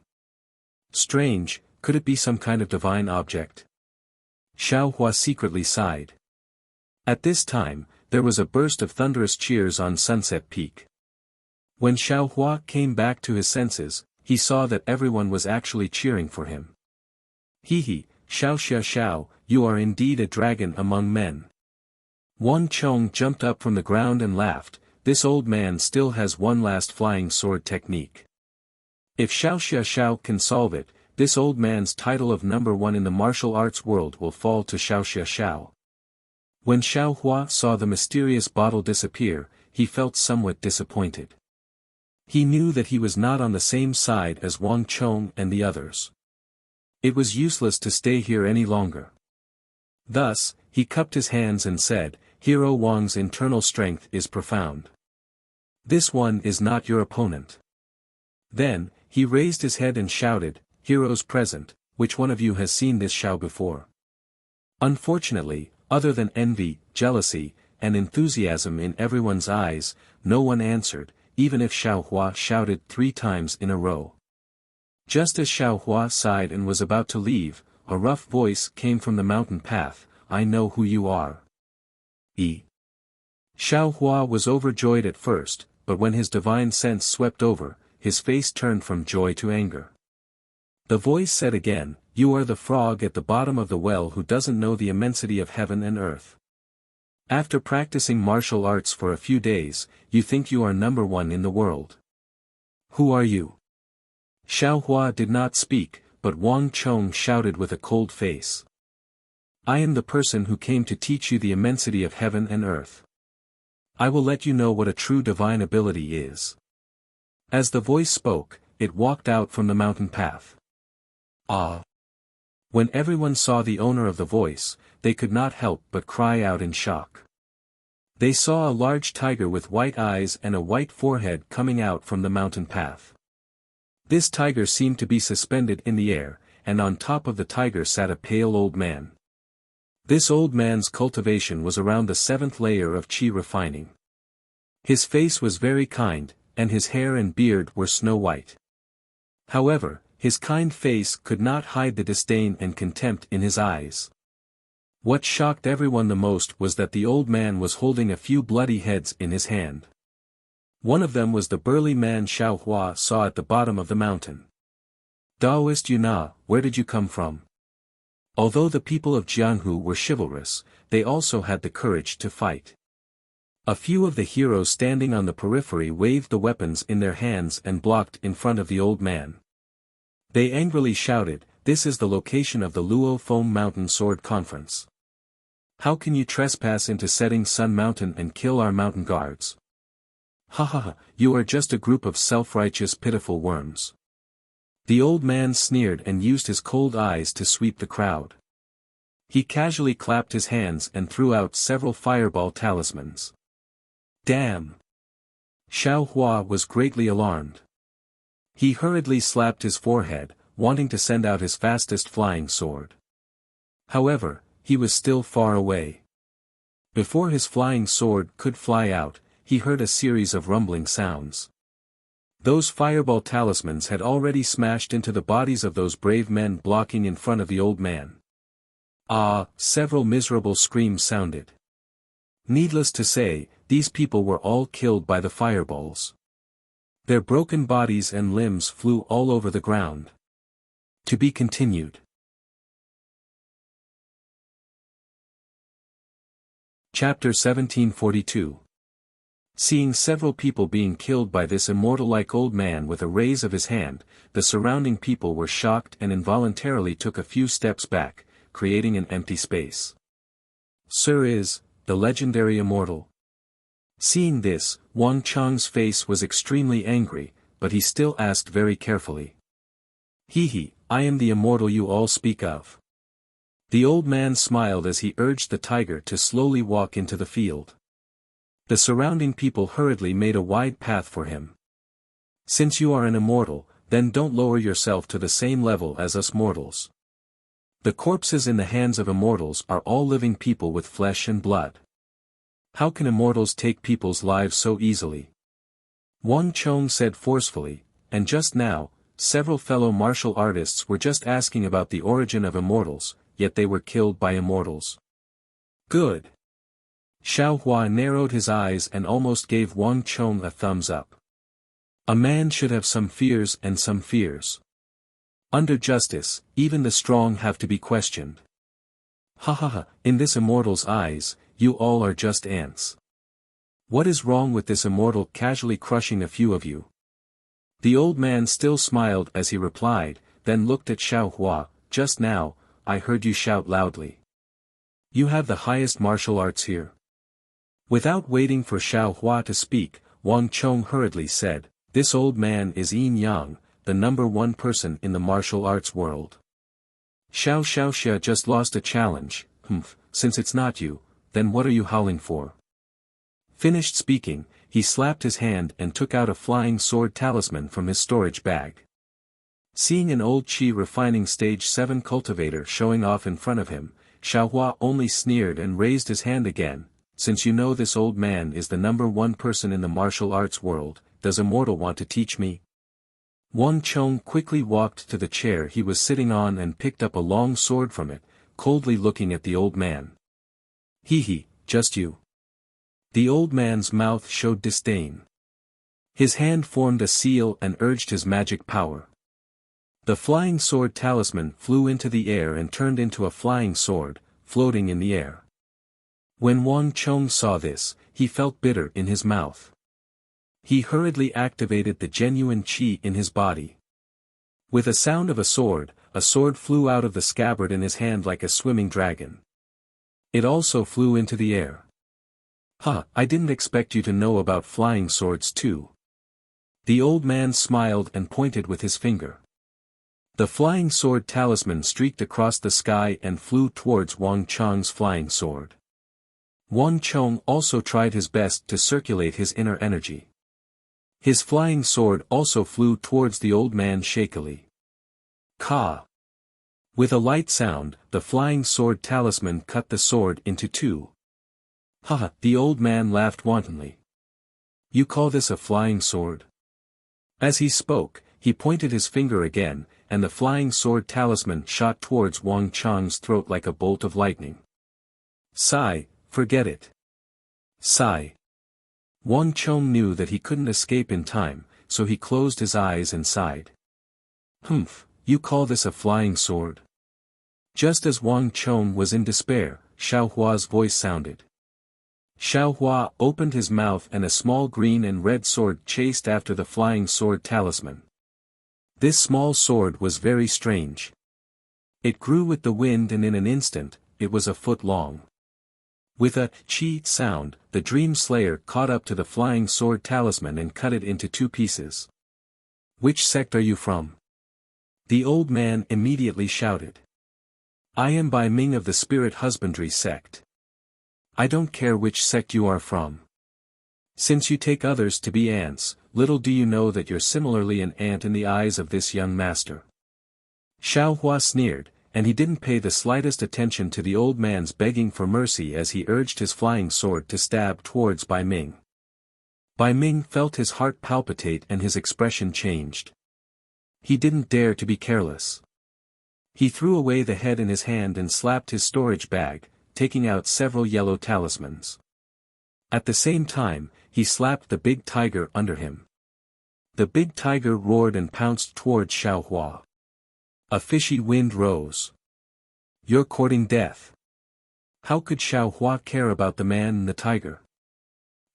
Strange, could it be some kind of divine object? Xiaohua secretly sighed. At this time, there was a burst of thunderous cheers on Sunset Peak. When Xiaohua came back to his senses, he saw that everyone was actually cheering for him. Xiao Xia Xiao, you are indeed a dragon among men. Wang Chong jumped up from the ground and laughed, this old man still has one last flying sword technique. If Xiao Xia Xiao can solve it, this old man's title of number 1 in the martial arts world will fall to Xiao Xia Xiao. When Xiaohua saw the mysterious bottle disappear, he felt somewhat disappointed. He knew that he was not on the same side as Wang Chong and the others. It was useless to stay here any longer. Thus, he cupped his hands and said, Hero Wang's internal strength is profound. This one is not your opponent. Then, he raised his head and shouted, Heroes present, which one of you has seen this Xiao before? Unfortunately, other than envy, jealousy, and enthusiasm in everyone's eyes, no one answered, even if Xiaohua shouted 3 times in a row. Just as Xiaohua sighed and was about to leave, a rough voice came from the mountain path, I know who you are. Xiaohua was overjoyed at first, but when his divine sense swept over, his face turned from joy to anger. The voice said again, You are the frog at the bottom of the well who doesn't know the immensity of heaven and earth. After practicing martial arts for a few days, you think you are number 1 in the world. Who are you? Xiaohua did not speak, but Wang Chong shouted with a cold face. I am the person who came to teach you the immensity of heaven and earth. I will let you know what a true divine ability is. As the voice spoke, it walked out from the mountain path. Ah! When everyone saw the owner of the voice, they could not help but cry out in shock. They saw a large tiger with white eyes and a white forehead coming out from the mountain path. This tiger seemed to be suspended in the air, and on top of the tiger sat a pale old man. This old man's cultivation was around the 7th layer of chi refining. His face was very kind, and his hair and beard were snow white. However, his kind face could not hide the disdain and contempt in his eyes. What shocked everyone the most was that the old man was holding a few bloody heads in his hand. One of them was the burly man Xiao Hua saw at the bottom of the mountain. Daoist Yuna, where did you come from? Although the people of Jianghu were chivalrous, they also had the courage to fight. A few of the heroes standing on the periphery waved the weapons in their hands and blocked in front of the old man. They angrily shouted, "This is the location of the Luo Foam Mountain Sword Conference. How can you trespass into Setting Sun Mountain and kill our mountain guards? Ha ha ha, you are just a group of self-righteous pitiful worms." The old man sneered and used his cold eyes to sweep the crowd. He casually clapped his hands and threw out several fireball talismans. Damn! Xiao Hua was greatly alarmed. He hurriedly slapped his forehead, wanting to send out his fastest flying sword. However, he was still far away. Before his flying sword could fly out, he heard a series of rumbling sounds. Those fireball talismans had already smashed into the bodies of those brave men blocking in front of the old man. Ah, several miserable screams sounded. Needless to say, these people were all killed by the fireballs. Their broken bodies and limbs flew all over the ground. To be continued. Chapter 1742. Seeing several people being killed by this immortal-like old man with a raise of his hand, the surrounding people were shocked and involuntarily took a few steps back, creating an empty space. "Sir is, the legendary immortal." Seeing this, Wang Chang's face was extremely angry, but he still asked very carefully. "He, I am the immortal you all speak of." The old man smiled as he urged the tiger to slowly walk into the field. The surrounding people hurriedly made a wide path for him. "Since you are an immortal, then don't lower yourself to the same level as us mortals. The corpses in the hands of immortals are all living people with flesh and blood. How can immortals take people's lives so easily?" Wang Chong said forcefully, and just now, several fellow martial artists were just asking about the origin of immortals, yet they were killed by immortals. Good. Xiao Hua narrowed his eyes and almost gave Wang Chong a thumbs up. A man should have some fears and some fears. Under justice, even the strong have to be questioned. Ha ha ha, in this immortal's eyes, you all are just ants. What is wrong with this immortal casually crushing a few of you? The old man still smiled as he replied, then looked at Xiao Hua. "Just now, I heard you shout loudly. You have the highest martial arts here?" Without waiting for Xiao Hua to speak, Wang Chong hurriedly said, "This old man is Yin Yang, the #1 person in the martial arts world. Xiao Xiaoxia just lost a challenge. Since it's not you, then what are you howling for?" Finished speaking, he slapped his hand and took out a flying sword talisman from his storage bag. Seeing an old Qi refining stage 7 cultivator showing off in front of him, Xiao Hua only sneered and raised his hand again. "Since you know this old man is the #1 person in the martial arts world, does immortal want to teach me?" Wang Chong quickly walked to the chair he was sitting on and picked up a long sword from it, coldly looking at the old man. He, just you." The old man's mouth showed disdain. His hand formed a seal and urged his magic power. The flying sword talisman flew into the air and turned into a flying sword, floating in the air. When Wang Chong saw this, he felt bitter in his mouth. He hurriedly activated the genuine qi in his body. With a sound of a sword flew out of the scabbard in his hand like a swimming dragon. It also flew into the air. I didn't expect you to know about flying swords too." The old man smiled and pointed with his finger. The flying sword talisman streaked across the sky and flew towards Wang Chong's flying sword. Wang Chong also tried his best to circulate his inner energy. His flying sword also flew towards the old man shakily. Ka! With a light sound, the flying sword talisman cut the sword into two. Haha! The old man laughed wantonly. You call this a flying sword? As he spoke, he pointed his finger again, and the flying sword talisman shot towards Wang Chong's throat like a bolt of lightning. Sigh, forget it. Sigh. Wang Chong knew that he couldn't escape in time, so he closed his eyes and sighed. Humph, you call this a flying sword? Just as Wang Chong was in despair, Xiao Hua's voice sounded. Xiao Hua opened his mouth and a small green and red sword chased after the flying sword talisman. This small sword was very strange. It grew with the wind and in an instant, it was a foot long. With a chi sound, the Dream Slayer caught up to the flying sword talisman and cut it into two pieces. Which sect are you from? The old man immediately shouted. I am Bai Ming of the Spirit Husbandry sect. I don't care which sect you are from. Since you take others to be ants, little do you know that you're similarly an ant in the eyes of this young master. Xiao Hua sneered, and he didn't pay the slightest attention to the old man's begging for mercy as he urged his flying sword to stab towards Bai Ming. Bai Ming felt his heart palpitate and his expression changed. He didn't dare to be careless. He threw away the head in his hand and slapped his storage bag, taking out several yellow talismans. At the same time, he slapped the big tiger under him. The big tiger roared and pounced towards Xiao Hua. A fishy wind rose. You're courting death. How could Xiao Hua care about the man and the tiger?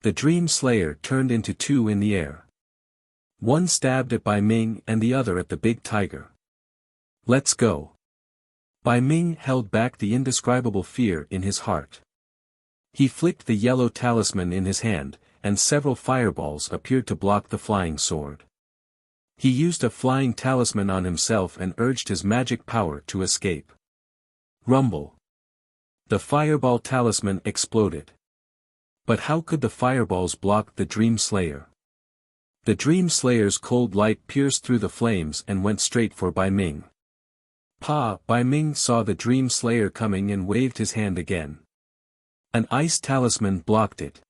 The Dream Slayer turned into two in the air. One stabbed at Bai Ming and the other at the big tiger. Let's go. Bai Ming held back the indescribable fear in his heart. He flicked the yellow talisman in his hand, and several fireballs appeared to block the flying sword. He used a flying talisman on himself and urged his magic power to escape. Rumble. The fireball talisman exploded. But how could the fireballs block the Dream Slayer? The Dream Slayer's cold light pierced through the flames and went straight for Bai Ming. Bai Ming saw the Dream Slayer coming and waved his hand again. An ice talisman blocked it.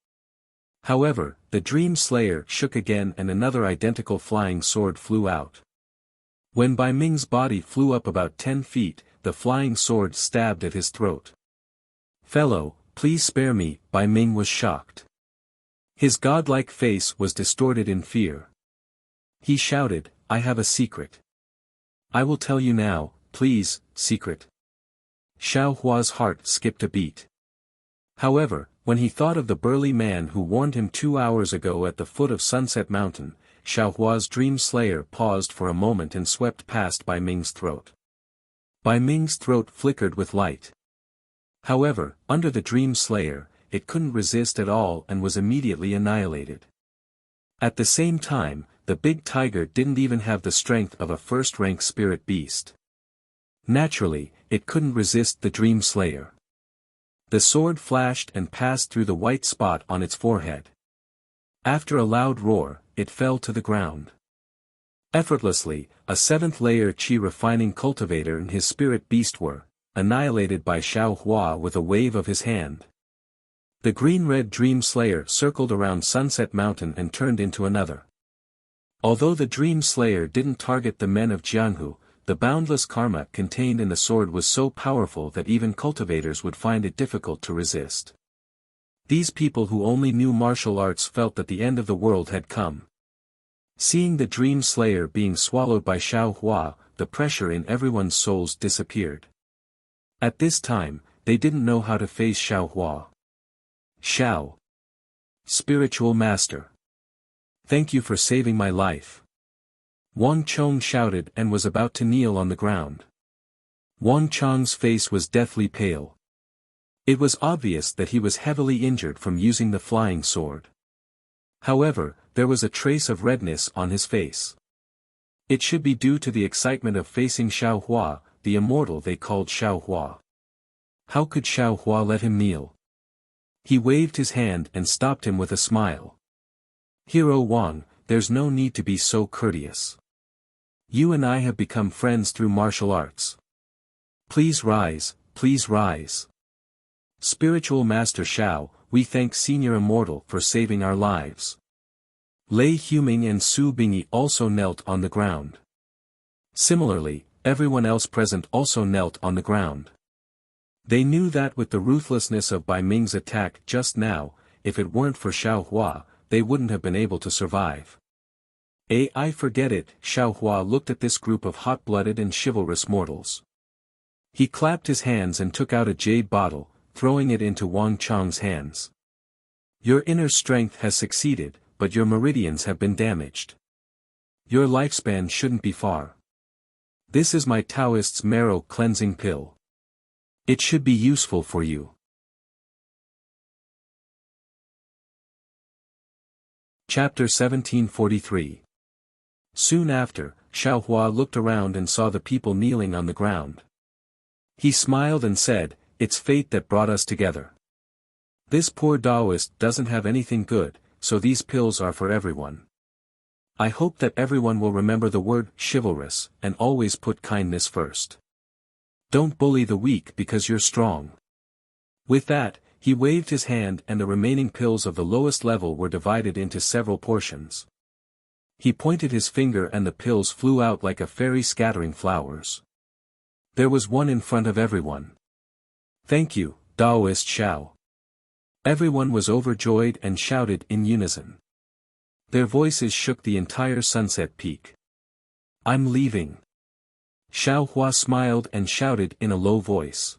However, the Dream Slayer shook again and another identical flying sword flew out. When Bai Ming's body flew up about 10 feet, the flying sword stabbed at his throat. Fellow, please spare me, Bai Ming was shocked. His godlike face was distorted in fear. He shouted, I have a secret. I will tell you now, please, secret. Xiao Hua's heart skipped a beat. However, when he thought of the burly man who warned him 2 hours ago at the foot of Sunset Mountain, Xiao Hua's Dream Slayer paused for a moment and swept past Bai Ming's throat. Bai Ming's throat flickered with light. However, under the Dream Slayer, it couldn't resist at all and was immediately annihilated. At the same time, the big tiger didn't even have the strength of a first-rank spirit beast. Naturally, it couldn't resist the Dream Slayer. The sword flashed and passed through the white spot on its forehead. After a loud roar, it fell to the ground. Effortlessly, a 7th-layer chi-refining cultivator and his spirit beast were annihilated by Xiao Hua with a wave of his hand. The green-red Dream Slayer circled around Sunset Mountain and turned into another. Although the Dream Slayer didn't target the men of Jianghu, the boundless karma contained in the sword was so powerful that even cultivators would find it difficult to resist. These people who only knew martial arts felt that the end of the world had come. Seeing the Dream Slayer being swallowed by Xiao Hua, the pressure in everyone's souls disappeared. At this time, they didn't know how to face Xiao Hua. Xiao. Spiritual Master. Thank you for saving my life. Wang Chong shouted and was about to kneel on the ground. Wang Chong's face was deathly pale. It was obvious that he was heavily injured from using the flying sword. However, there was a trace of redness on his face. It should be due to the excitement of facing Xiao Hua, the immortal they called Xiao Hua. How could Xiao Hua let him kneel? He waved his hand and stopped him with a smile. "Hero Wang, there's no need to be so courteous. You and I have become friends through martial arts. Please rise, please rise. Spiritual Master Shao, we thank Senior Immortal for saving our lives." Lei Huming and Su Bingyi also knelt on the ground. Similarly, everyone else present also knelt on the ground. They knew that with the ruthlessness of Bai Ming's attack just now, if it weren't for Xiao Hua, they wouldn't have been able to survive. I forget it, Xiao Hua looked at this group of hot-blooded and chivalrous mortals. He clapped his hands and took out a jade bottle, throwing it into Wang Chong's hands. "Your inner strength has succeeded, but your meridians have been damaged. Your lifespan shouldn't be far. This is my Taoist's marrow cleansing pill. It should be useful for you." Chapter 1743. Soon after, Xiao Hua looked around and saw the people kneeling on the ground. He smiled and said, "It's fate that brought us together. This poor Taoist doesn't have anything good, so these pills are for everyone. I hope that everyone will remember the word chivalrous, and always put kindness first. Don't bully the weak because you're strong." With that, he waved his hand and the remaining pills of the lowest level were divided into several portions. He pointed his finger and the pills flew out like a fairy scattering flowers. There was one in front of everyone. "Thank you, Taoist Xiao." Everyone was overjoyed and shouted in unison. Their voices shook the entire Sunset Peak. "I'm leaving." Xiao Hua smiled and shouted in a low voice.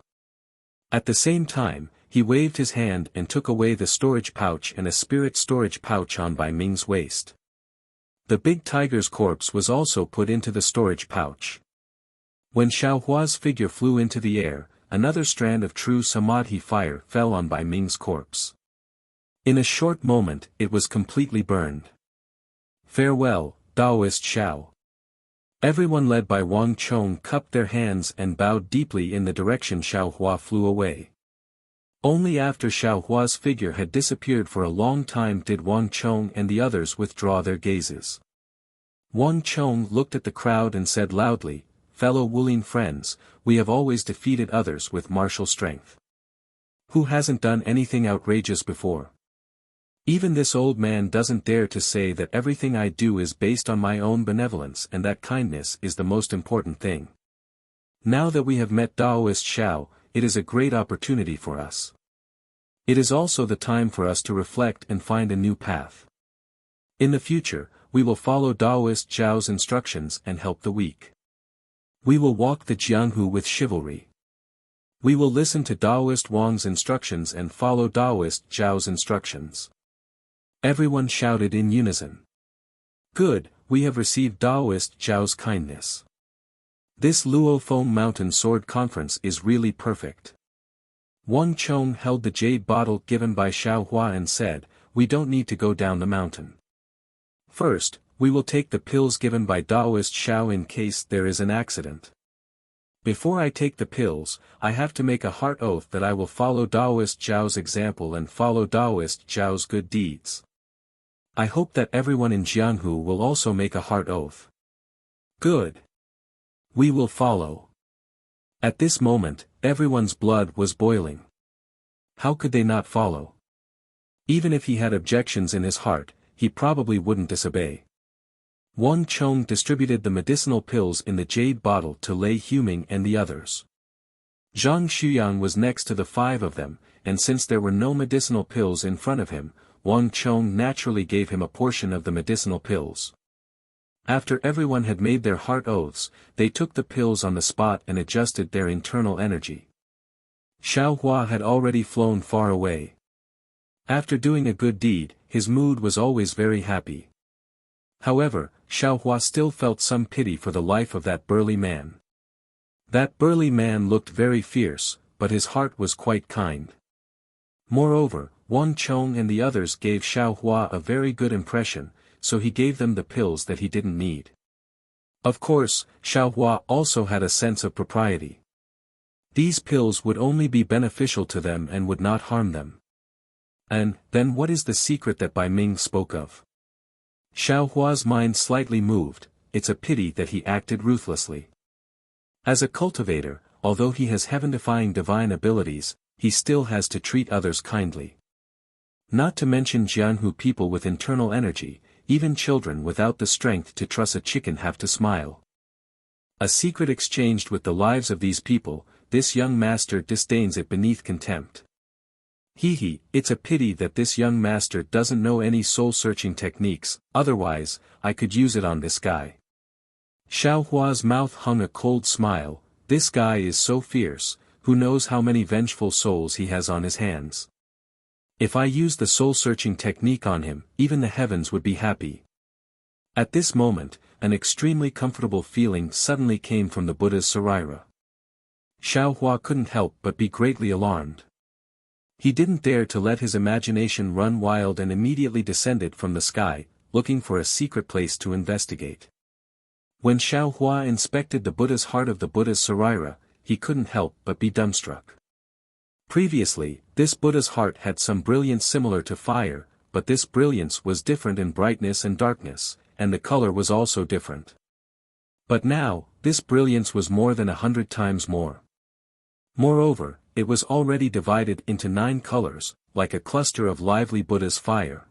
At the same time, he waved his hand and took away the storage pouch and a spirit storage pouch on Bai Ming's waist. The big tiger's corpse was also put into the storage pouch. When Xiao Hua's figure flew into the air, another strand of true Samadhi fire fell on Bai Ming's corpse. In a short moment, it was completely burned. "Farewell, Taoist Xiao." Everyone led by Wang Chong cupped their hands and bowed deeply in the direction Xiao Hua flew away. Only after Xiao Hua's figure had disappeared for a long time did Wang Chong and the others withdraw their gazes. Wang Chong looked at the crowd and said loudly, "Fellow Wulin friends, we have always defeated others with martial strength. Who hasn't done anything outrageous before? Even this old man doesn't dare to say that everything I do is based on my own benevolence and that kindness is the most important thing. Now that we have met Taoist Xiao, it is a great opportunity for us. It is also the time for us to reflect and find a new path. In the future, we will follow Taoist Zhao's instructions and help the weak. We will walk the Jianghu with chivalry. We will listen to Taoist Wang's instructions and follow Taoist Zhao's instructions." Everyone shouted in unison. "Good, we have received Taoist Zhao's kindness. This Luo Feng Mountain Sword Conference is really perfect." Wang Chong held the jade bottle given by Xiao Hua and said, "We don't need to go down the mountain. First, we will take the pills given by Taoist Xiao in case there is an accident. Before I take the pills, I have to make a heart oath that I will follow Taoist Zhao's example and follow Taoist Zhao's good deeds. I hope that everyone in Jianghu will also make a heart oath." "Good. We will follow." At this moment, everyone's blood was boiling. How could they not follow? Even if he had objections in his heart, he probably wouldn't disobey. Wang Chong distributed the medicinal pills in the jade bottle to Lei Huming and the others. Zhang Xuyang was next to the five of them, and since there were no medicinal pills in front of him, Wang Chong naturally gave him a portion of the medicinal pills. After everyone had made their heart oaths, they took the pills on the spot and adjusted their internal energy. Xiao Hua had already flown far away. After doing a good deed, his mood was always very happy. However, Xiao Hua still felt some pity for the life of that burly man. That burly man looked very fierce, but his heart was quite kind. Moreover, Wang Chong and the others gave Xiao Hua a very good impression, so he gave them the pills that he didn't need. Of course, Xiao Hua also had a sense of propriety. These pills would only be beneficial to them and would not harm them. And, then what is the secret that Bai Ming spoke of? Xiao Hua's mind slightly moved. It's a pity that he acted ruthlessly. As a cultivator, although he has heaven-defying divine abilities, he still has to treat others kindly. Not to mention Jianhu people with internal energy, even children without the strength to truss a chicken have to smile. A secret exchanged with the lives of these people, this young master disdains it beneath contempt. It's a pity that this young master doesn't know any soul-searching techniques, otherwise, I could use it on this guy. Xiao Hua's mouth hung a cold smile. This guy is so fierce, who knows how many vengeful souls he has on his hands. If I use the soul-searching technique on him, even the heavens would be happy. At this moment, an extremely comfortable feeling suddenly came from the Buddha's saraira. Xiao Hua couldn't help but be greatly alarmed. He didn't dare to let his imagination run wild and immediately descended from the sky, looking for a secret place to investigate. When Xiao Hua inspected the Buddha's heart of the Buddha's saraira, he couldn't help but be dumbstruck. Previously, this Buddha's heart had some brilliance similar to fire, but this brilliance was different in brightness and darkness, and the color was also different. But now, this brilliance was more than 100 times more. Moreover, it was already divided into 9 colors, like a cluster of lively Buddha's fire.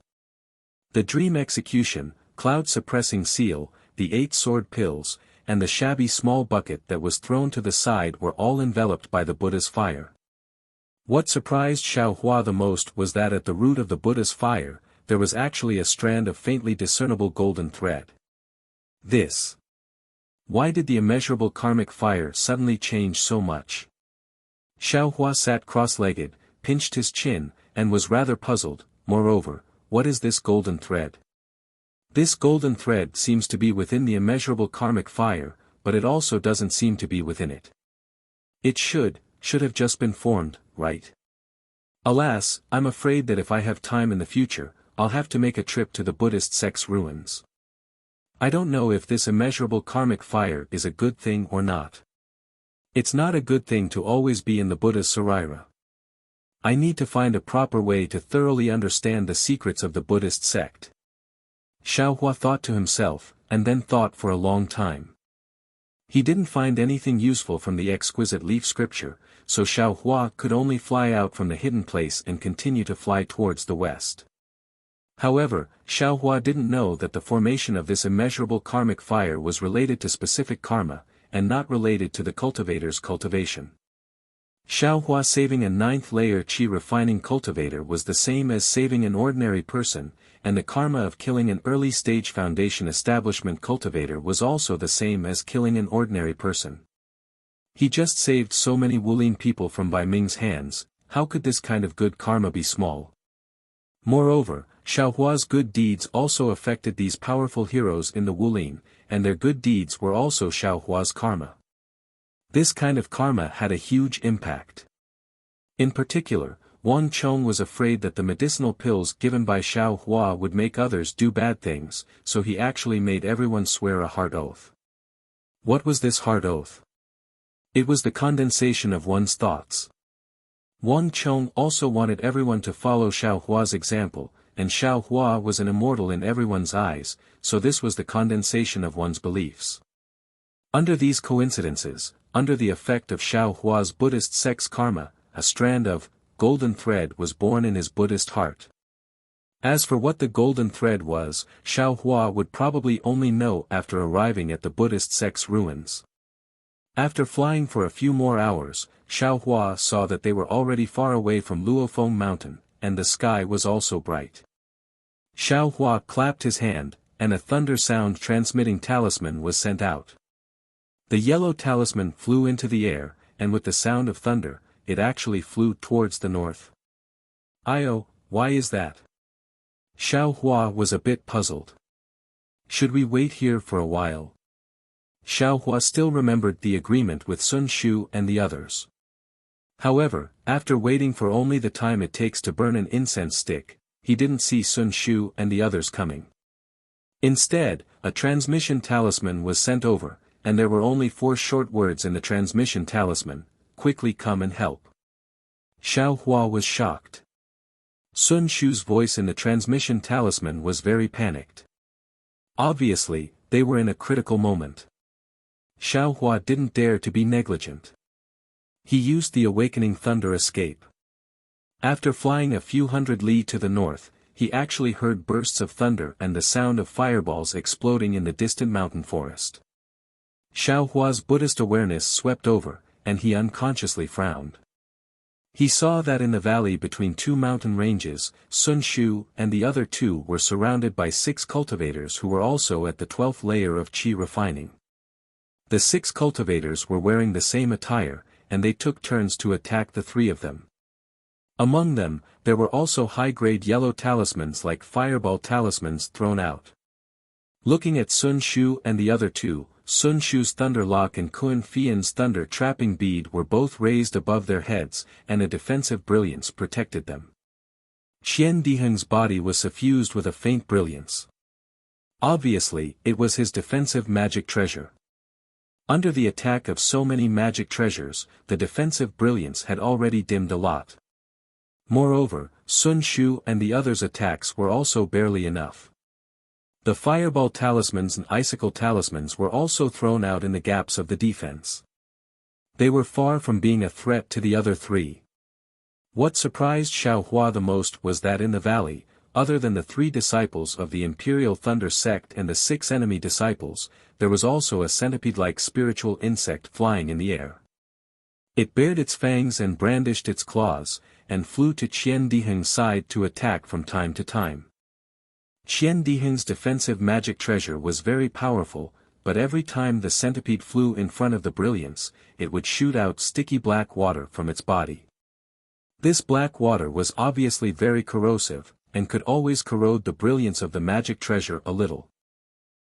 The dream execution, cloud-suppressing seal, the 8 sword pills, and the shabby small bucket that was thrown to the side were all enveloped by the Buddha's fire. What surprised Xiao Hua the most was that at the root of the Buddha's fire, there was actually a strand of faintly discernible golden thread. Why did the immeasurable karmic fire suddenly change so much? Xiao Hua sat cross-legged, pinched his chin, and was rather puzzled. Moreover, what is this golden thread? This golden thread seems to be within the immeasurable karmic fire, but it also doesn't seem to be within it. It should have just been formed, right? Alas, I'm afraid that if I have time in the future, I'll have to make a trip to the Buddhist sect's ruins. I don't know if this immeasurable karmic fire is a good thing or not. It's not a good thing to always be in the Buddha's saraira. I need to find a proper way to thoroughly understand the secrets of the Buddhist sect. Xiao Hua thought to himself, and then thought for a long time. He didn't find anything useful from the exquisite leaf scripture, so Xiao Hua could only fly out from the hidden place and continue to fly towards the west. However, Xiao Hua didn't know that the formation of this immeasurable karmic fire was related to specific karma, and not related to the cultivator's cultivation. Xiao Hua saving a 9th layer qi refining cultivator was the same as saving an ordinary person, and the karma of killing an early stage foundation establishment cultivator was also the same as killing an ordinary person. He just saved so many Wulin people from Bai Ming's hands. How could this kind of good karma be small? Moreover, Xiao Hua's good deeds also affected these powerful heroes in the Wulin, and their good deeds were also Xiao Hua's karma. This kind of karma had a huge impact. In particular, Wang Chong was afraid that the medicinal pills given by Xiao Hua would make others do bad things, so he actually made everyone swear a hard oath. What was this hard oath? It was the condensation of one's thoughts. Wang Chong also wanted everyone to follow Xiao Hua's example, and Xiao Hua was an immortal in everyone's eyes, so this was the condensation of one's beliefs. Under these coincidences, under the effect of Xiao Hua's Buddhist sect's karma, a strand of golden thread was born in his Buddhist heart. As for what the golden thread was, Xiao Hua would probably only know after arriving at the Buddhist sect's ruins. After flying for a few more hours, Xiao Hua saw that they were already far away from Luofeng Mountain, and the sky was also bright. Xiao Hua clapped his hand, and a thunder sound transmitting talisman was sent out. The yellow talisman flew into the air, and with the sound of thunder, it actually flew towards the north. Why is that? Xiao Hua was a bit puzzled. Should we wait here for a while? Xiao Hua still remembered the agreement with Sun Shu and the others. However, after waiting for only the time it takes to burn an incense stick, he didn't see Sun Shu and the others coming. Instead, a transmission talisman was sent over, and there were only 4 short words in the transmission talisman: quickly come and help. Xiao Hua was shocked. Sun Shu's voice in the transmission talisman was very panicked. Obviously, they were in a critical moment. Xiao Hua didn't dare to be negligent. He used the awakening thunder escape. After flying a few hundred li to the north, he actually heard bursts of thunder and the sound of fireballs exploding in the distant mountain forest. Xiao Hua's Buddhist awareness swept over, and he unconsciously frowned. He saw that in the valley between two mountain ranges, Sun Shu and the other two were surrounded by 6 cultivators who were also at the 12th layer of qi refining. The 6 cultivators were wearing the same attire, and they took turns to attack the 3 of them. Among them, there were also high-grade yellow talismans like fireball talismans thrown out. Looking at Sun Shu and the other two, Sun Shu's Thunder Lock and Kun Fian's Thunder Trapping Bead were both raised above their heads, and a defensive brilliance protected them. Qian Diheng's body was suffused with a faint brilliance. Obviously, it was his defensive magic treasure. Under the attack of so many magic treasures, the defensive brilliance had already dimmed a lot. Moreover, Sun Shu and the others' attacks were also barely enough. The fireball talismans and icicle talismans were also thrown out in the gaps of the defense. They were far from being a threat to the other 3. What surprised Xiao Hua the most was that in the valley, other than the 3 disciples of the Imperial Thunder sect and the 6 enemy disciples, there was also a centipede-like spiritual insect flying in the air. It bared its fangs and brandished its claws, and flew to Qian Diheng's side to attack from time to time. Qian Diheng's defensive magic treasure was very powerful, but every time the centipede flew in front of the brilliance, it would shoot out sticky black water from its body. This black water was obviously very corrosive, and could always corrode the brilliance of the magic treasure a little.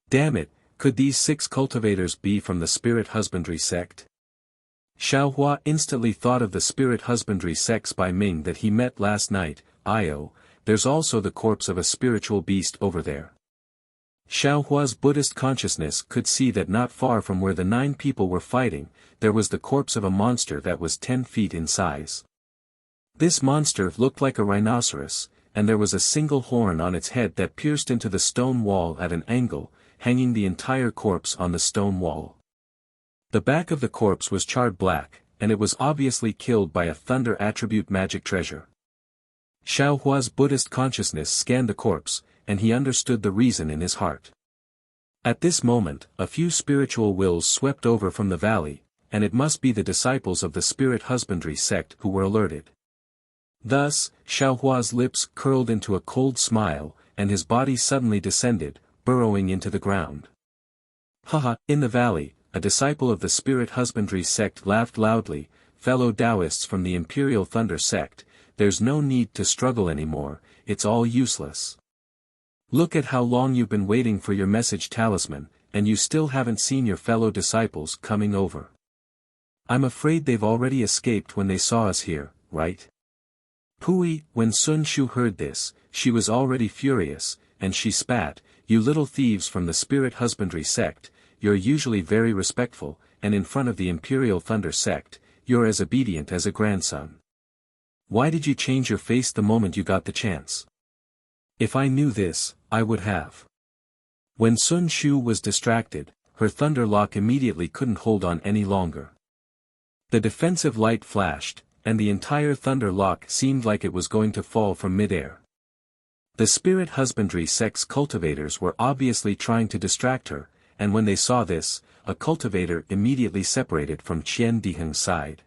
Damn it, could these 6 cultivators be from the Spirit Husbandry sect? Xiao Hua instantly thought of the Spirit Husbandry sects by Ming that he met last night. There's also the corpse of a spiritual beast over there. Xiao Hua's Buddhist consciousness could see that not far from where the 9 people were fighting, there was the corpse of a monster that was 10 feet in size. This monster looked like a rhinoceros, and there was a single horn on its head that pierced into the stone wall at an angle, hanging the entire corpse on the stone wall. The back of the corpse was charred black, and it was obviously killed by a thunder attribute magic treasure. Xiao Hua's Buddhist consciousness scanned the corpse, and he understood the reason in his heart. At this moment, a few spiritual wills swept over from the valley, and it must be the disciples of the Spirit Husbandry sect who were alerted. Thus, Xiao Hua's lips curled into a cold smile, and his body suddenly descended, burrowing into the ground. Haha, in the valley, a disciple of the Spirit Husbandry sect laughed loudly. Fellow Taoists from the Imperial Thunder sect, there's no need to struggle anymore, it's all useless. Look at how long you've been waiting for your message talisman, and you still haven't seen your fellow disciples coming over. I'm afraid they've already escaped when they saw us here, right? Pui, when Sun Shu heard this, she was already furious, and she spat, "You little thieves from the Spirit Husbandry sect, you're usually very respectful, and in front of the Imperial Thunder sect, you're as obedient as a grandson. Why did you change your face the moment you got the chance? If I knew this, I would have." When Sun Shu was distracted, her thunder lock immediately couldn't hold on any longer. The defensive light flashed, and the entire thunder lock seemed like it was going to fall from midair. The Spirit Husbandry sect's cultivators were obviously trying to distract her, and when they saw this, a cultivator immediately separated from Qian Diheng's side.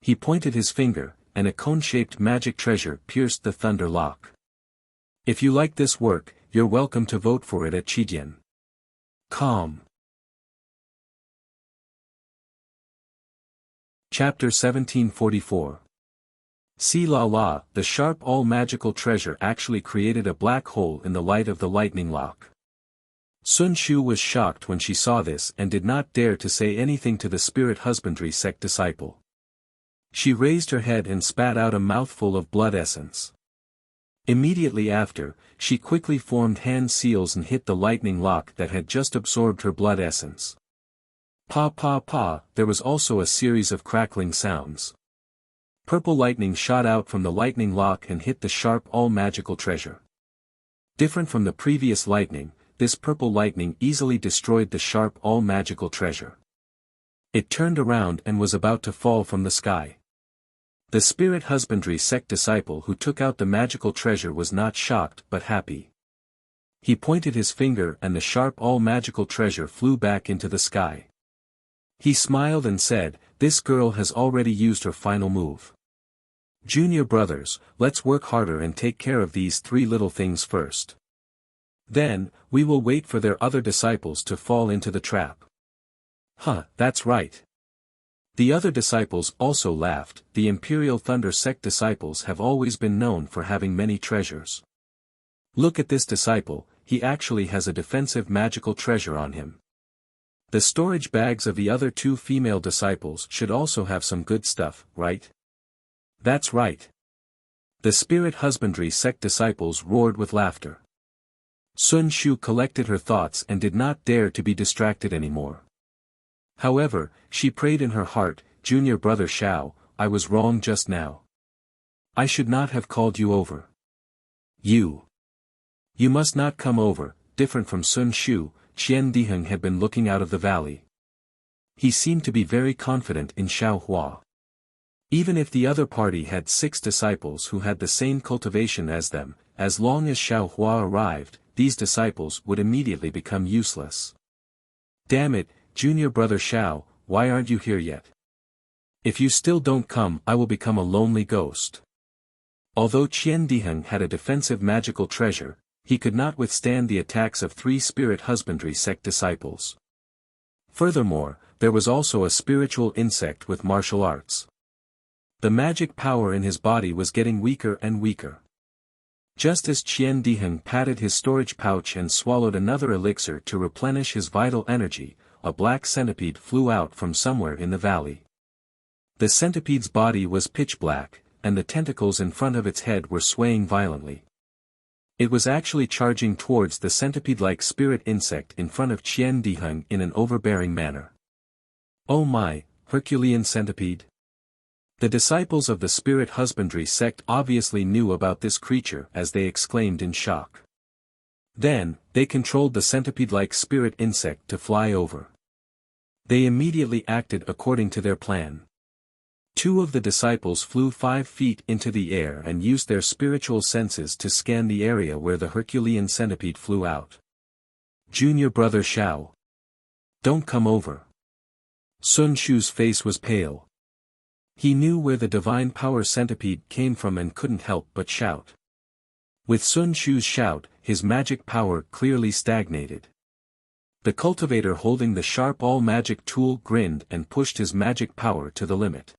He pointed his finger, and a cone-shaped magic treasure pierced the thunder lock. If you like this work, you're welcome to vote for it at Qijian. Calm. Chapter 1744. See la la, the sharp all-magical treasure actually created a black hole in the light of the lightning lock. Sun Shu was shocked when she saw this and did not dare to say anything to the Spirit Husbandry sect disciple. She raised her head and spat out a mouthful of blood essence. Immediately after, she quickly formed hand seals and hit the lightning lock that had just absorbed her blood essence. Pa pa pa, there was also a series of crackling sounds. Purple lightning shot out from the lightning lock and hit the sharp all-magical treasure. Different from the previous lightning, this purple lightning easily destroyed the sharp all-magical treasure. It turned around and was about to fall from the sky. The spirit husbandry sect disciple who took out the magical treasure was not shocked but happy. He pointed his finger and the sharp all-magical treasure flew back into the sky. He smiled and said, "This girl has already used her final move. Junior brothers, let's work harder and take care of these three little things first. Then, we will wait for their other disciples to fall into the trap." "Huh, that's right." The other disciples also laughed. The Imperial Thunder Sect disciples have always been known for having many treasures. Look at this disciple, he actually has a defensive magical treasure on him. The storage bags of the other two female disciples should also have some good stuff, right? That's right. The spirit husbandry sect disciples roared with laughter. Sun Shu collected her thoughts and did not dare to be distracted anymore. However, she prayed in her heart, "Junior brother Shao, I was wrong just now. I should not have called you over. You must not come over." Different from Sun Shu, Qian Diheng had been looking out of the valley. He seemed to be very confident in Xiao Hua. Even if the other party had 6 disciples who had the same cultivation as them, as long as Xiao Hua arrived, these disciples would immediately become useless. "Damn it, junior brother Xiao, why aren't you here yet? If you still don't come, I will become a lonely ghost." Although Qian Diheng had a defensive magical treasure, he could not withstand the attacks of 3 spirit husbandry sect disciples. Furthermore, there was also a spiritual insect with martial arts. The magic power in his body was getting weaker and weaker. Just as Qian Diheng patted his storage pouch and swallowed another elixir to replenish his vital energy, a black centipede flew out from somewhere in the valley. The centipede's body was pitch black, and the tentacles in front of its head were swaying violently. It was actually charging towards the centipede-like spirit insect in front of Qian Diheng in an overbearing manner. "Oh my, Herculean centipede!" The disciples of the spirit husbandry sect obviously knew about this creature as they exclaimed in shock. Then, they controlled the centipede-like spirit insect to fly over. They immediately acted according to their plan. 2 of the disciples flew 5 feet into the air and used their spiritual senses to scan the area where the Herculean centipede flew out. "Junior brother Shao, don't come over." Sun Shu's face was pale. He knew where the divine power centipede came from and couldn't help but shout. With Sun Shu's shout, his magic power clearly stagnated. The cultivator holding the sharp all-magic tool grinned and pushed his magic power to the limit.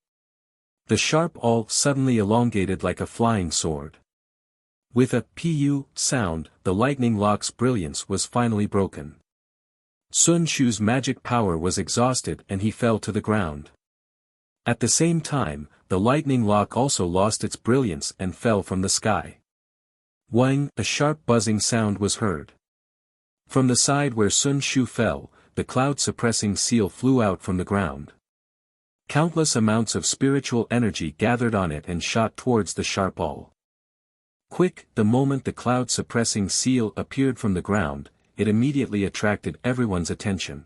The sharp all suddenly elongated like a flying sword. With a pu sound, the lightning lock's brilliance was finally broken. Sun Shu's magic power was exhausted and he fell to the ground. At the same time, the lightning lock also lost its brilliance and fell from the sky. Wang, a sharp buzzing sound was heard. From the side where Sun Shu fell, the cloud-suppressing seal flew out from the ground. Countless amounts of spiritual energy gathered on it and shot towards the sharp all. Quick, the moment the cloud-suppressing seal appeared from the ground, it immediately attracted everyone's attention.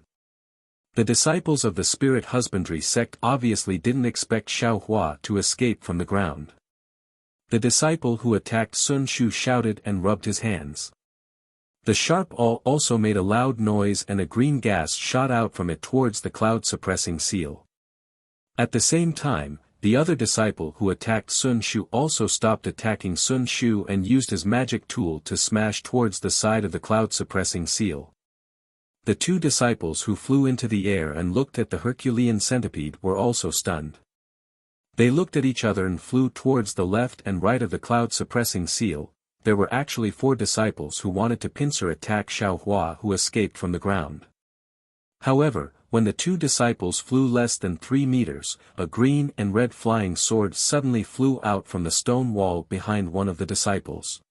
The disciples of the spirit husbandry sect obviously didn't expect Xiao Hua to escape from the ground. The disciple who attacked Sun Shu shouted and rubbed his hands. The sharp all also made a loud noise and a green gas shot out from it towards the cloud-suppressing seal. At the same time, the other disciple who attacked Sun Shu also stopped attacking Sun Shu and used his magic tool to smash towards the side of the cloud-suppressing seal. The 2 disciples who flew into the air and looked at the Herculean centipede were also stunned. They looked at each other and flew towards the left and right of the cloud-suppressing seal. There were actually 4 disciples who wanted to pincer attack Xiao Hua who escaped from the ground. However, when the 2 disciples flew less than 3 meters, a green and red flying sword suddenly flew out from the stone wall behind one of the disciples.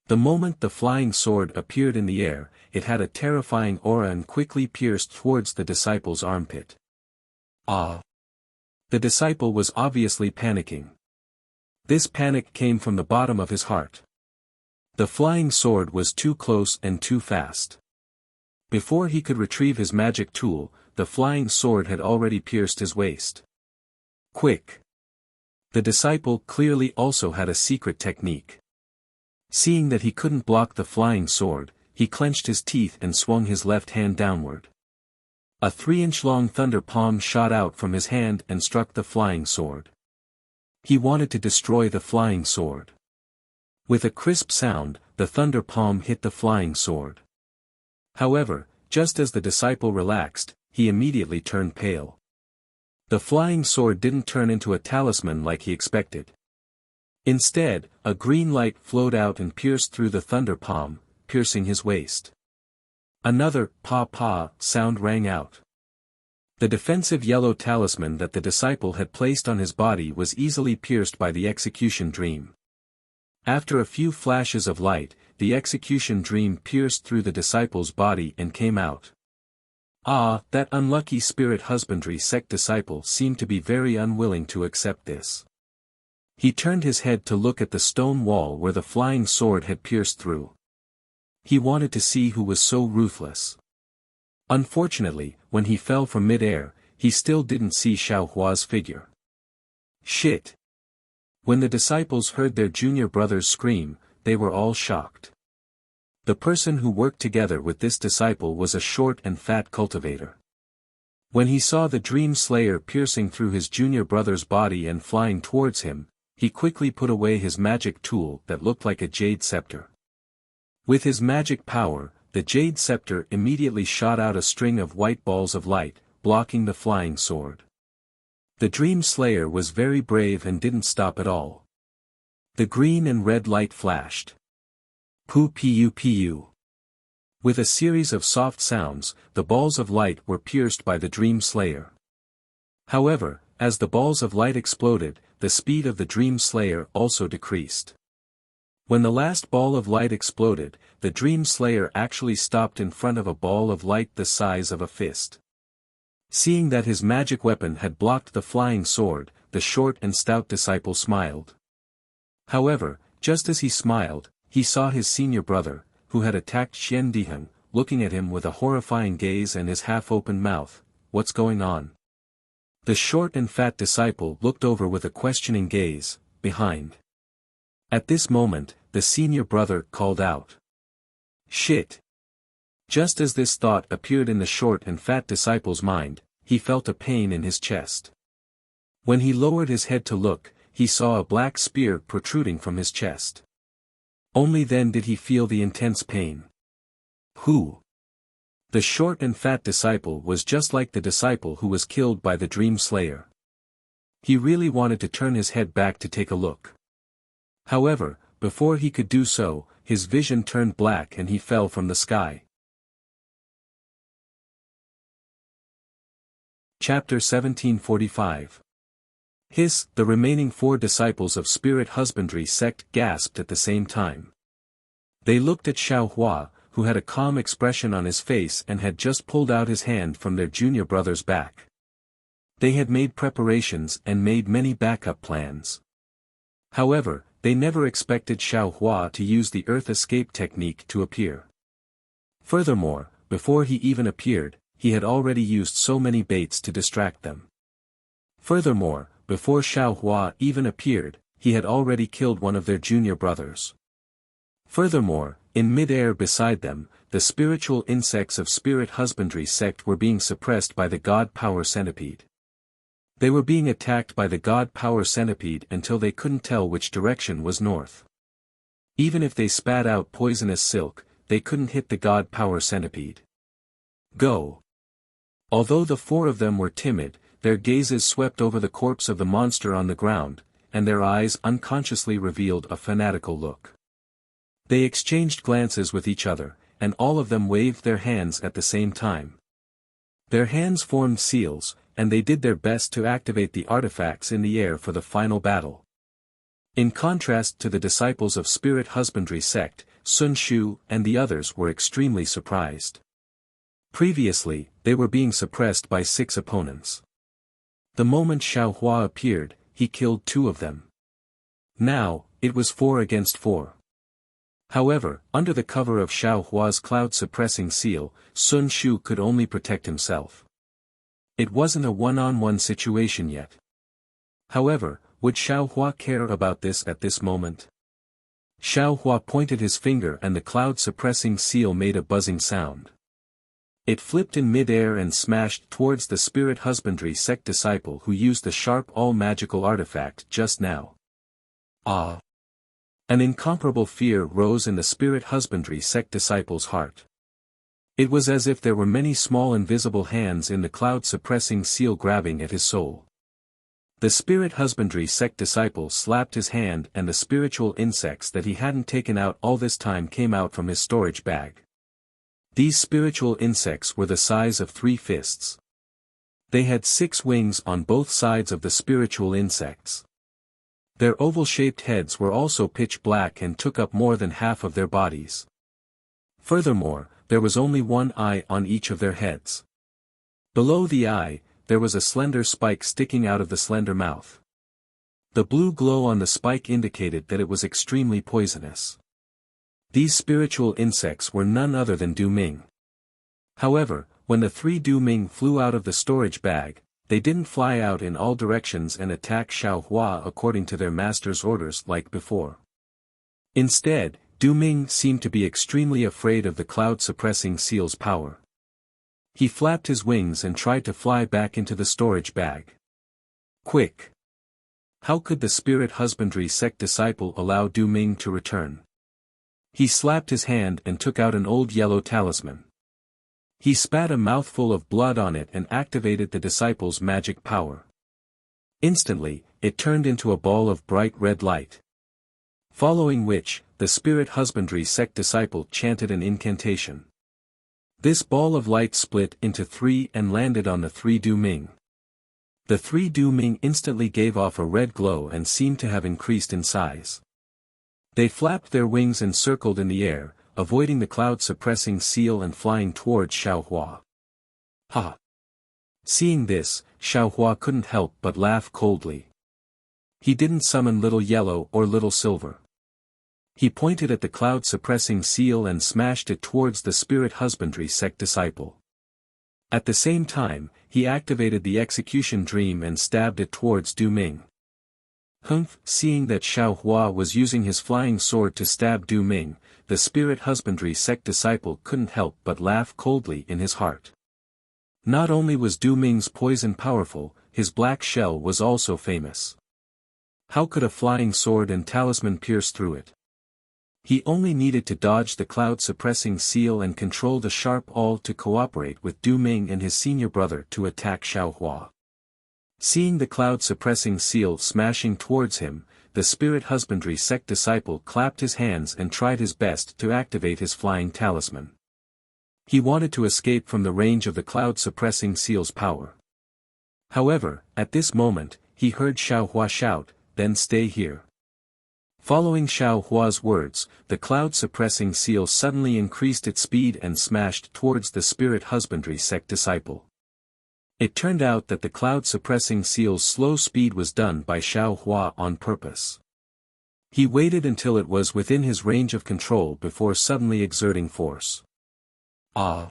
The moment the flying sword appeared in the air, it had a terrifying aura and quickly pierced towards the disciple's armpit. Ah! The disciple was obviously panicking. This panic came from the bottom of his heart. The flying sword was too close and too fast. Before he could retrieve his magic tool, the flying sword had already pierced his waist. Quick! The disciple clearly also had a secret technique. Seeing that he couldn't block the flying sword, he clenched his teeth and swung his left hand downward. A 3-inch-long thunder palm shot out from his hand and struck the flying sword. He wanted to destroy the flying sword. With a crisp sound, the thunder palm hit the flying sword. However, just as the disciple relaxed, he immediately turned pale. The flying sword didn't turn into a talisman like he expected. Instead, a green light flowed out and pierced through the thunder palm, piercing his waist. Another "pa-pa" sound rang out. The defensive yellow talisman that the disciple had placed on his body was easily pierced by the execution dream. After a few flashes of light, the execution dream pierced through the disciple's body and came out. Ah, that unlucky spirit husbandry sect disciple seemed to be very unwilling to accept this. He turned his head to look at the stone wall where the flying sword had pierced through. He wanted to see who was so ruthless. Unfortunately, when he fell from mid-air, he still didn't see Xiao Hua's figure. Shit! When the disciples heard their junior brothers scream, they were all shocked. The person who worked together with this disciple was a short and fat cultivator. When he saw the Dream Slayer piercing through his junior brother's body and flying towards him, he quickly put away his magic tool that looked like a jade scepter. With his magic power, the jade scepter immediately shot out a string of white balls of light, blocking the flying sword. The Dream Slayer was very brave and didn't stop at all. The green and red light flashed. Pu-pu-pu. With a series of soft sounds, the balls of light were pierced by the Dream Slayer. However, as the balls of light exploded, the speed of the Dream Slayer also decreased. When the last ball of light exploded, the Dream Slayer actually stopped in front of a ball of light the size of a fist. Seeing that his magic weapon had blocked the flying sword, the short and stout disciple smiled. However, just as he smiled, he saw his senior brother, who had attacked Xian Diheng, looking at him with a horrifying gaze and his half-open mouth. What's going on? The short and fat disciple looked over with a questioning gaze, behind. At this moment, the senior brother called out. Shit! Just as this thought appeared in the short and fat disciple's mind, he felt a pain in his chest. When he lowered his head to look, he saw a black spear protruding from his chest. Only then did he feel the intense pain. Who? The short and fat disciple was just like the disciple who was killed by the Dream Slayer. He really wanted to turn his head back to take a look. However, before he could do so, his vision turned black and he fell from the sky. Chapter 1745. The remaining 4 disciples of Spirit Husbandry sect gasped at the same time. They looked at Xiao Hua, who had a calm expression on his face and had just pulled out his hand from their junior brother's back. They had made preparations and made many backup plans. However, they never expected Xiao Hua to use the Earth Escape technique to appear. Furthermore, before he even appeared, he had already used so many baits to distract them. Furthermore, before Xiao Hua even appeared, he had already killed one of their junior brothers. Furthermore, in mid-air beside them, the spiritual insects of Spirit Husbandry sect were being suppressed by the God Power Centipede. They were being attacked by the God Power Centipede until they couldn't tell which direction was north. Even if they spat out poisonous silk, they couldn't hit the God Power Centipede. Go! Although the 4 of them were timid, their gazes swept over the corpse of the monster on the ground, and their eyes unconsciously revealed a fanatical look. They exchanged glances with each other, and all of them waved their hands at the same time. Their hands formed seals, and they did their best to activate the artifacts in the air for the final battle. In contrast to the disciples of Spirit Husbandry sect, Sun Shu and the others were extremely surprised. Previously, they were being suppressed by 6 opponents. The moment Xiao Hua appeared, he killed 2 of them. Now, it was 4 against 4. However, under the cover of Xiao Hua's cloud-suppressing seal, Sun Shu could only protect himself. It wasn't a one-on-one situation yet. However, would Xiao Hua care about this at this moment? Xiao Hua pointed his finger and the cloud-suppressing seal made a buzzing sound. It flipped in mid-air and smashed towards the spirit husbandry sect disciple who used the sharp all-magical artifact just now. Ah! An incomparable fear rose in the spirit husbandry sect disciple's heart. It was as if there were many small invisible hands in the cloud-suppressing seal grabbing at his soul. The spirit husbandry sect disciple slapped his hand and the spiritual insects that he hadn't taken out all this time came out from his storage bag. These spiritual insects were the size of 3 fists. They had 6 wings on both sides of the spiritual insects. Their oval-shaped heads were also pitch black and took up more than half of their bodies. Furthermore, there was only 1 eye on each of their heads. Below the eye, there was a slender spike sticking out of the slender mouth. The blue glow on the spike indicated that it was extremely poisonous. These spiritual insects were none other than Du Ming. However, when the 3 Du Ming flew out of the storage bag, they didn't fly out in all directions and attack Xiao Hua according to their master's orders like before. Instead, Du Ming seemed to be extremely afraid of the cloud-suppressing seal's power. He flapped his wings and tried to fly back into the storage bag. Quick! How could the spirit husbandry sect disciple allow Du Ming to return? He slapped his hand and took out an old yellow talisman. He spat a mouthful of blood on it and activated the disciple's magic power. Instantly, it turned into a ball of bright red light. Following which, the spirit husbandry sect disciple chanted an incantation. This ball of light split into 3 and landed on the 3 Du Ming. The 3 Du Ming instantly gave off a red glow and seemed to have increased in size. They flapped their wings and circled in the air, avoiding the cloud-suppressing seal and flying towards Xiao Hua. Ha! Seeing this, Xiao Hua couldn't help but laugh coldly. He didn't summon Little Yellow or Little Silver. He pointed at the cloud-suppressing seal and smashed it towards the spirit husbandry sect disciple. At the same time, he activated the execution dream and stabbed it towards Du Ming. Humph! Seeing that Xiao Hua was using his flying sword to stab Du Ming, the spirit husbandry sect disciple couldn't help but laugh coldly in his heart. Not only was Du Ming's poison powerful, his black shell was also famous. How could a flying sword and talisman pierce through it? He only needed to dodge the cloud-suppressing seal and control the sharp awl to cooperate with Du Ming and his senior brother to attack Xiao Hua. Seeing the cloud-suppressing seal smashing towards him, the spirit husbandry sect disciple clapped his hands and tried his best to activate his flying talisman. He wanted to escape from the range of the cloud-suppressing seal's power. However, at this moment, he heard Xiao Hua shout, "Then stay here." Following Xiao Hua's words, the cloud-suppressing seal suddenly increased its speed and smashed towards the spirit husbandry sect disciple. It turned out that the cloud-suppressing seal's slow speed was done by Xiao Hua on purpose. He waited until it was within his range of control before suddenly exerting force. Ah!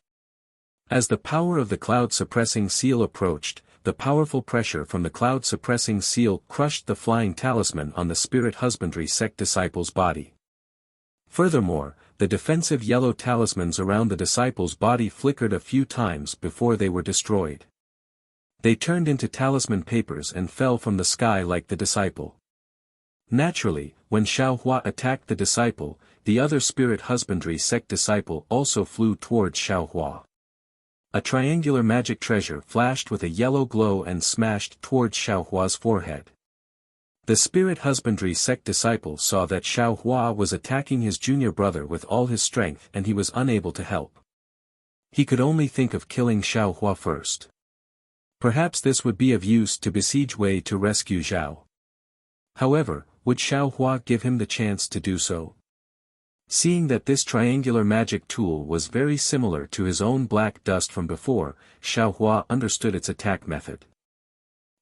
As the power of the cloud-suppressing seal approached, the powerful pressure from the cloud-suppressing seal crushed the flying talisman on the spirit husbandry sect disciple's body. Furthermore, the defensive yellow talismans around the disciple's body flickered a few times before they were destroyed. They turned into talisman papers and fell from the sky like the disciple. Naturally, when Xiao Hua attacked the disciple, the other spirit husbandry sect disciple also flew towards Xiao Hua. A triangular magic treasure flashed with a yellow glow and smashed towards Xiao Hua's forehead. The spirit husbandry sect disciple saw that Xiao Hua was attacking his junior brother with all his strength and he was unable to help. He could only think of killing Xiao Hua first. Perhaps this would be of use to besiege Wei to rescue Zhao. However, would Xiao Hua give him the chance to do so? Seeing that this triangular magic tool was very similar to his own black dust from before, Xiao Hua understood its attack method.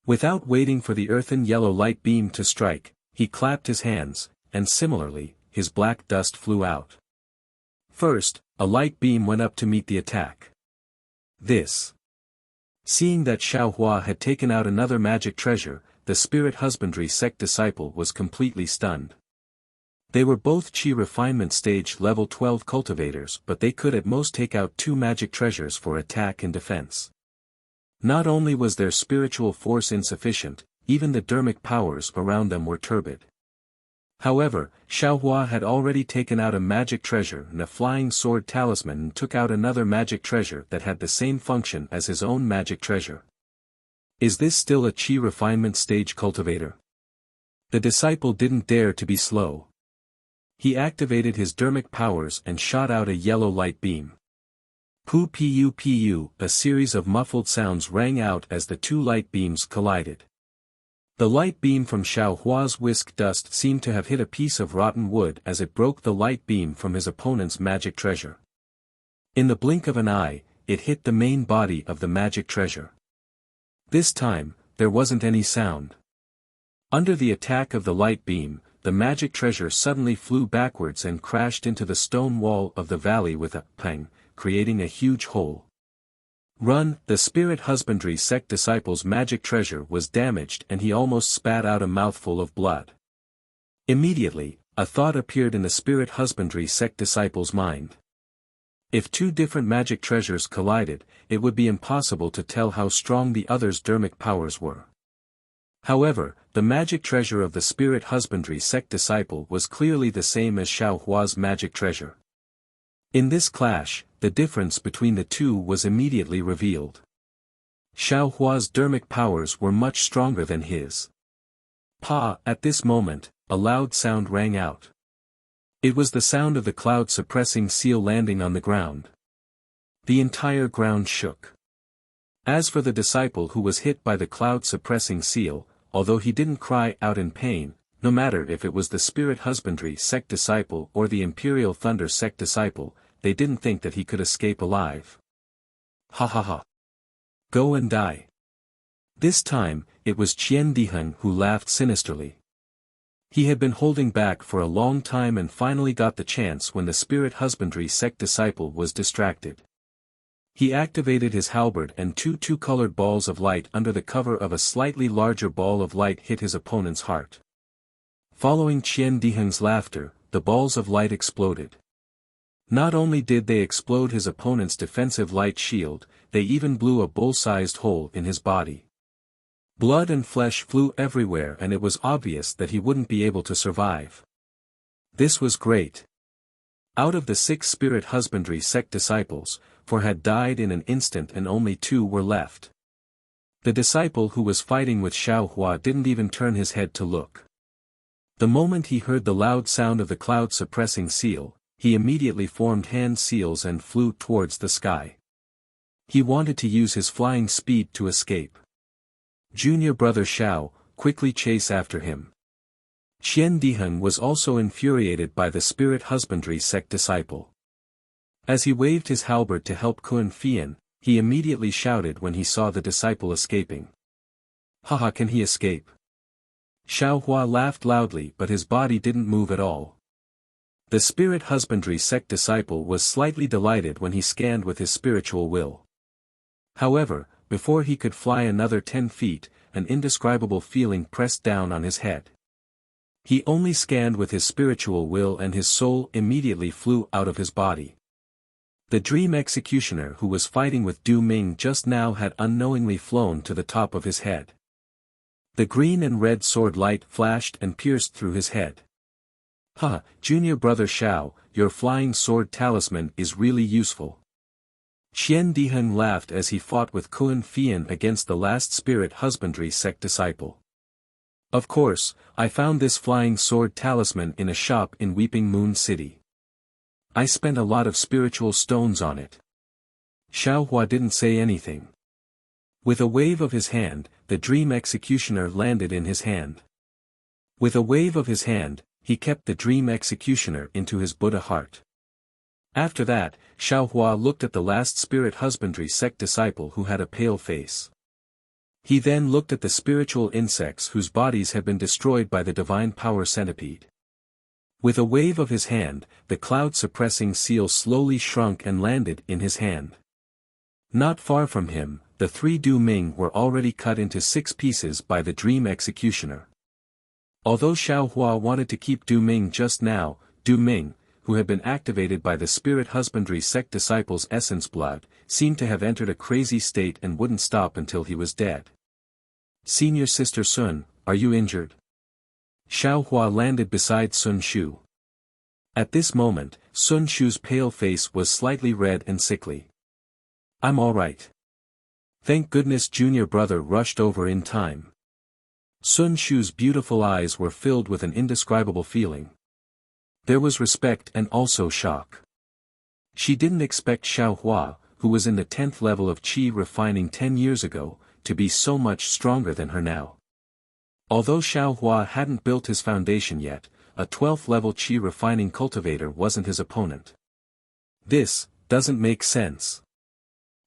Without waiting for the earthen yellow light beam to strike, he clapped his hands, and similarly, his black dust flew out. First, a light beam went up to meet the attack. Seeing that Xiaohua had taken out another magic treasure, the spirit husbandry sect disciple was completely stunned. They were both Qi refinement stage level 12 cultivators, but they could at most take out 2 magic treasures for attack and defense. Not only was their spiritual force insufficient, even the dermic powers around them were turbid. However, Xiaohua had already taken out a magic treasure and a flying sword talisman and took out another magic treasure that had the same function as his own magic treasure. Is this still a Qi refinement stage cultivator? The disciple didn't dare to be slow. He activated his dermic powers and shot out a yellow light beam. Pu pu pu, a series of muffled sounds rang out as the 2 light beams collided. The light beam from Xiaohua's whisk dust seemed to have hit a piece of rotten wood as it broke the light beam from his opponent's magic treasure. In the blink of an eye, it hit the main body of the magic treasure. This time, there wasn't any sound. Under the attack of the light beam, the magic treasure suddenly flew backwards and crashed into the stone wall of the valley with a pang, creating a huge hole. Run! The spirit husbandry sect disciple's magic treasure was damaged and he almost spat out a mouthful of blood. Immediately, a thought appeared in the spirit husbandry sect disciple's mind. If 2 different magic treasures collided, it would be impossible to tell how strong the other's dermic powers were. However, the magic treasure of the spirit husbandry sect disciple was clearly the same as Xiaohua's magic treasure. In this clash, the difference between the 2 was immediately revealed. Xiaohua's dermic powers were much stronger than his. Pa! At this moment, a loud sound rang out. It was the sound of the cloud-suppressing seal landing on the ground. The entire ground shook. As for the disciple who was hit by the cloud-suppressing seal, although he didn't cry out in pain, no matter if it was the spirit husbandry sect disciple or the imperial thunder sect disciple, they didn't think that he could escape alive. Ha ha ha. Go and die. This time, it was Qian Diheng who laughed sinisterly. He had been holding back for a long time and finally got the chance when the spirit husbandry sect disciple was distracted. He activated his halberd and 2 two-colored balls of light under the cover of a slightly larger ball of light hit his opponent's heart. Following Qian Diheng's laughter, the balls of light exploded. Not only did they explode his opponent's defensive light shield, they even blew a bull-sized hole in his body. Blood and flesh flew everywhere and it was obvious that he wouldn't be able to survive. This was great. Out of the 6 spirit husbandry sect disciples, 4 had died in an instant and only 2 were left. The disciple who was fighting with Xiaohua didn't even turn his head to look. The moment he heard the loud sound of the cloud-suppressing seal, he immediately formed hand seals and flew towards the sky. He wanted to use his flying speed to escape. Junior brother Xiao, quickly chase after him. Qian Diheng was also infuriated by the spirit husbandry sect disciple. As he waved his halberd to help Kun Fian, he immediately shouted when he saw the disciple escaping. Haha, can he escape? Xiaohua laughed loudly but his body didn't move at all. The spirit husbandry sect disciple was slightly delighted when he scanned with his spiritual will. However, before he could fly another 10 feet, an indescribable feeling pressed down on his head. He only scanned with his spiritual will and his soul immediately flew out of his body. The dream executioner who was fighting with Du Ming just now had unknowingly flown to the top of his head. The green and red sword light flashed and pierced through his head. Ha, junior brother Xiao, your flying sword talisman is really useful. Qian Diheng laughed as he fought with Kun Fian against the last spirit husbandry sect disciple. Of course, I found this flying sword talisman in a shop in Weeping Moon City. I spent a lot of spiritual stones on it. Xiaohua didn't say anything. With a wave of his hand, the dream executioner landed in his hand. With a wave of his hand, he kept the dream executioner into his Buddha heart. After that, Xiaohua looked at the last spirit husbandry sect disciple who had a pale face. He then looked at the spiritual insects whose bodies had been destroyed by the divine power centipede. With a wave of his hand, the cloud-suppressing seal slowly shrunk and landed in his hand. Not far from him, the 3 Du Ming were already cut into 6 pieces by the dream executioner. Although Xiao Hua wanted to keep Du Ming just now, Du Ming, who had been activated by the spirit husbandry sect disciple's essence blood, seemed to have entered a crazy state and wouldn't stop until he was dead. Senior Sister Sun, are you injured? Xiao Hua landed beside Sun Shu. At this moment, Sun Shu's pale face was slightly red and sickly. I'm all right. Thank goodness junior brother rushed over in time. Sun Shu's beautiful eyes were filled with an indescribable feeling. There was respect and also shock. She didn't expect Xiao Hua, who was in the 10th level of qi refining 10 years ago, to be so much stronger than her now. Although Xiao Hua hadn't built his foundation yet, a 12th level qi refining cultivator wasn't his opponent. This doesn't make sense.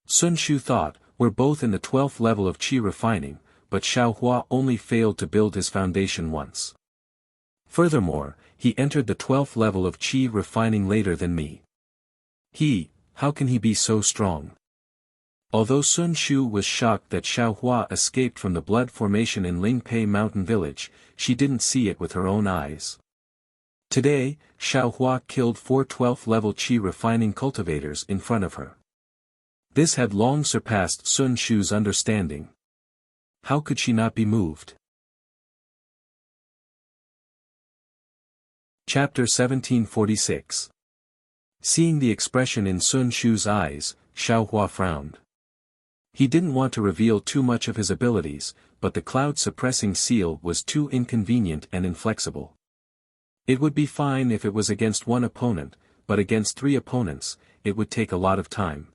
Sun Shu thought, we're both in the 12th level of qi refining, but Xiao Hua only failed to build his foundation once. Furthermore, he entered the 12th level of qi refining later than me. How can he be so strong? Although Sun Shu was shocked that Xiao Hua escaped from the blood formation in Lingpei Mountain Village, she didn't see it with her own eyes. Today, Xiao Hua killed 4 12th level qi refining cultivators in front of her. This had long surpassed Sun Shu's understanding. How could she not be moved? Chapter 1746. Seeing the expression in Sun Shu's eyes, Xiao Hua frowned. He didn't want to reveal too much of his abilities, but the cloud-suppressing seal was too inconvenient and inflexible. It would be fine if it was against one opponent, but against 3 opponents, it would take a lot of time.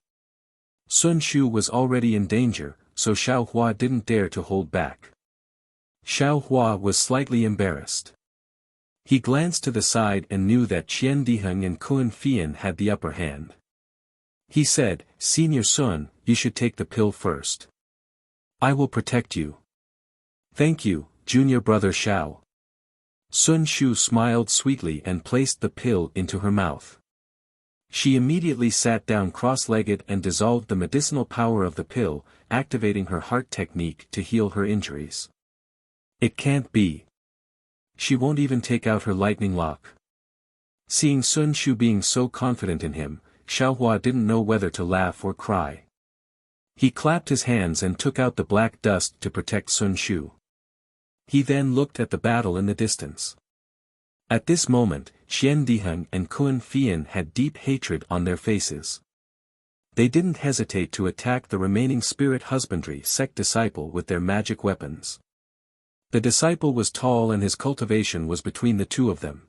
Sun Shu was already in danger, so Xiao Hua didn't dare to hold back. Xiao Hua was slightly embarrassed. He glanced to the side and knew that Qian Diheng and Kun Fian had the upper hand. He said, Senior Sun, you should take the pill first. I will protect you. Thank you, junior brother Xiao. Sun Shu smiled sweetly and placed the pill into her mouth. She immediately sat down cross-legged and dissolved the medicinal power of the pill, activating her heart technique to heal her injuries. It can't be. She won't even take out her lightning lock. Seeing Sun Shu being so confident in him, Xiao Hua didn't know whether to laugh or cry. He clapped his hands and took out the black dust to protect Sun Shu. He then looked at the battle in the distance. At this moment, Qian Diheng and Kun Fian had deep hatred on their faces. They didn't hesitate to attack the remaining spirit husbandry sect disciple with their magic weapons. The disciple was tall and his cultivation was between the 2 of them.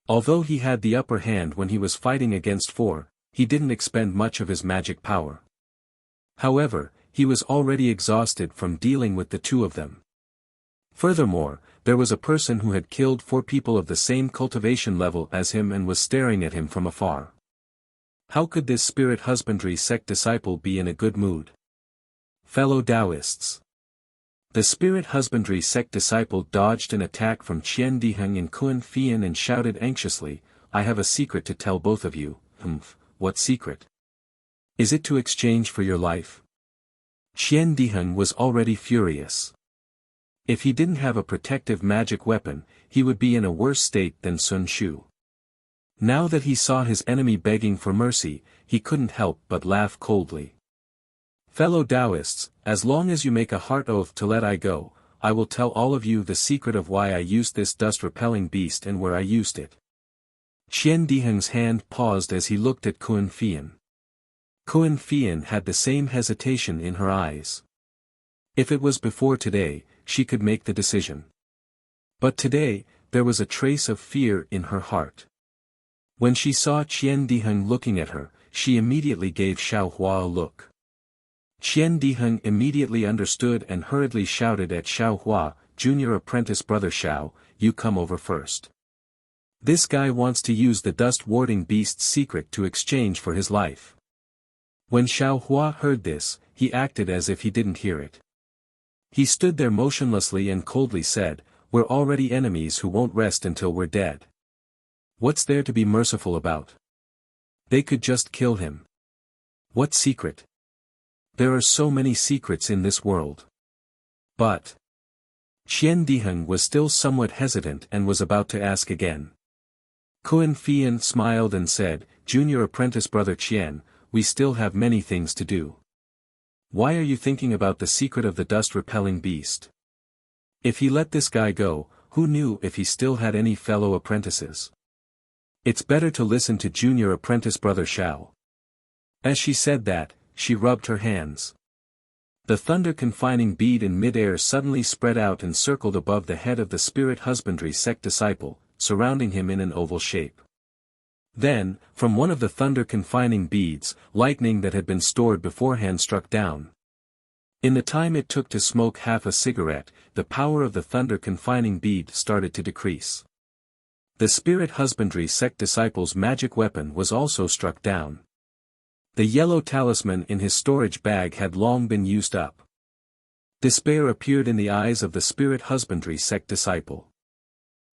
Although he had the upper hand when he was fighting against 4, he didn't expend much of his magic power. However, he was already exhausted from dealing with the 2 of them. Furthermore, there was a person who had killed 4 people of the same cultivation level as him and was staring at him from afar. How could this spirit husbandry sect disciple be in a good mood? Fellow Taoists. The spirit husbandry sect disciple dodged an attack from Qian Diheng and Kun Fian and shouted anxiously, I have a secret to tell both of you. What secret? Is it to exchange for your life? Qian Diheng was already furious. If he didn't have a protective magic weapon, he would be in a worse state than Sun Shu. Now that he saw his enemy begging for mercy, he couldn't help but laugh coldly. Fellow Taoists, as long as you make a heart oath to let I go, I will tell all of you the secret of why I used this dust-repelling beast and where I used it. Qian Diheng's hand paused as he looked at Kun Fian. Kun Fian had the same hesitation in her eyes. If it was before today, she could make the decision. But today, there was a trace of fear in her heart. When she saw Qian Diheng looking at her, she immediately gave Xiao Hua a look. Qian Diheng immediately understood and hurriedly shouted at Xiao Hua, Junior apprentice brother Xiao, you come over first. This guy wants to use the dust-warding beast's secret to exchange for his life. When Xiao Hua heard this, he acted as if he didn't hear it. He stood there motionlessly and coldly said, "We're already enemies who won't rest until we're dead. What's there to be merciful about? They could just kill him. What secret? There are so many secrets in this world." But Qian Diheng was still somewhat hesitant and was about to ask again. Kun Fian smiled and said, "Junior apprentice brother Qian, we still have many things to do. Why are you thinking about the secret of the dust-repelling beast? If he let this guy go, who knew if he still had any fellow apprentices? It's better to listen to junior apprentice brother Xiao." As she said that, she rubbed her hands. The thunder-confining bead in mid-air suddenly spread out and circled above the head of the spirit husbandry sect disciple, surrounding him in an oval shape. Then, from one of the thunder-confining beads, lightning that had been stored beforehand struck down. In the time it took to smoke half a cigarette, the power of the thunder-confining bead started to decrease. The spirit husbandry sect disciple's magic weapon was also struck down. The yellow talisman in his storage bag had long been used up. Despair appeared in the eyes of the spirit husbandry sect disciple.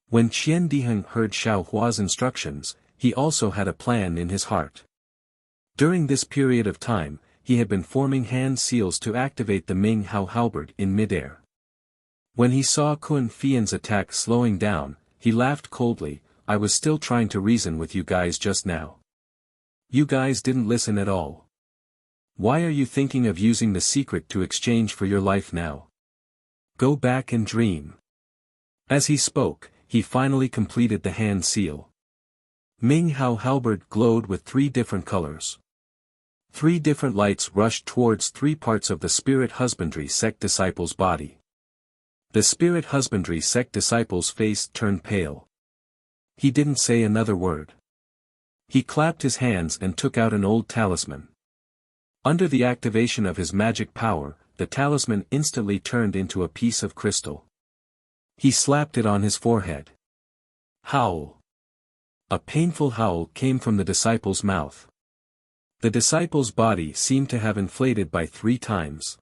When Qian Diheng heard Xiao Hua's instructions, he also had a plan in his heart. During this period of time, he had been forming hand seals to activate the Ming Hao halberd in midair. When he saw Kun Fian's attack slowing down, he laughed coldly. "I was still trying to reason with you guys just now. You guys didn't listen at all. Why are you thinking of using the secret to exchange for your life now? Go back and dream." As he spoke, he finally completed the hand seal. Ming Hao halberd glowed with 3 different colors. 3 different lights rushed towards 3 parts of the spirit husbandry sect disciple's body. The spirit husbandry sect disciple's face turned pale. He didn't say another word. He clapped his hands and took out an old talisman. Under the activation of his magic power, the talisman instantly turned into a piece of crystal. He slapped it on his forehead. Howl! A painful howl came from the disciple's mouth. The disciple's body seemed to have inflated by 3 times.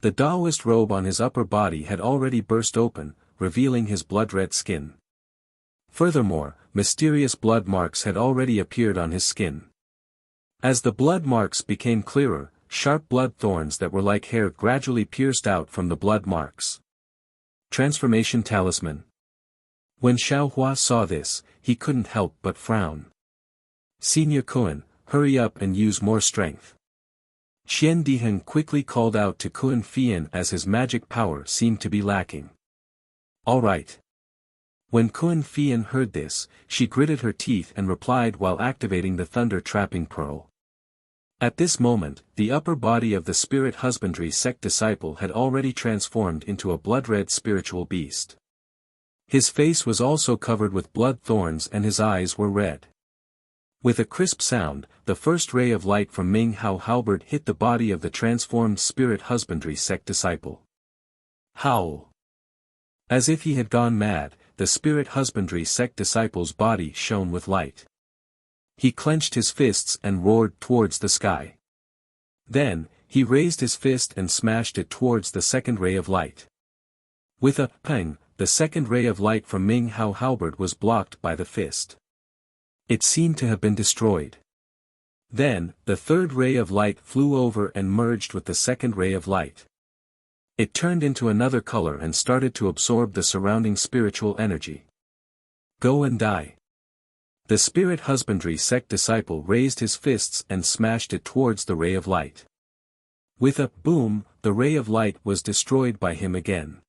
The Taoist robe on his upper body had already burst open, revealing his blood-red skin. Furthermore, mysterious blood marks had already appeared on his skin. As the blood marks became clearer, sharp blood thorns that were like hair gradually pierced out from the blood marks. Transformation Talisman. When Xiao Hua saw this, he couldn't help but frown. "Senior Kun, hurry up and use more strength." Qian Diheng quickly called out to Kun Fian as his magic power seemed to be lacking. "All right." When Kun Fian heard this, she gritted her teeth and replied while activating the thunder-trapping pearl. At this moment, the upper body of the spirit husbandry sect disciple had already transformed into a blood-red spiritual beast. His face was also covered with blood thorns and his eyes were red. With a crisp sound, the first ray of light from Ming Hao halberd hit the body of the transformed spirit husbandry sect disciple. Howl! As if he had gone mad, the spirit husbandry sect disciple's body shone with light. He clenched his fists and roared towards the sky. Then, he raised his fist and smashed it towards the second ray of light. With a pang, the second ray of light from Ming Hao halberd was blocked by the fist. It seemed to have been destroyed. Then, the third ray of light flew over and merged with the second ray of light. It turned into another color and started to absorb the surrounding spiritual energy. "Go and die." The spirit husbandry sect disciple raised his fists and smashed it towards the ray of light. With a boom, the ray of light was destroyed by him again.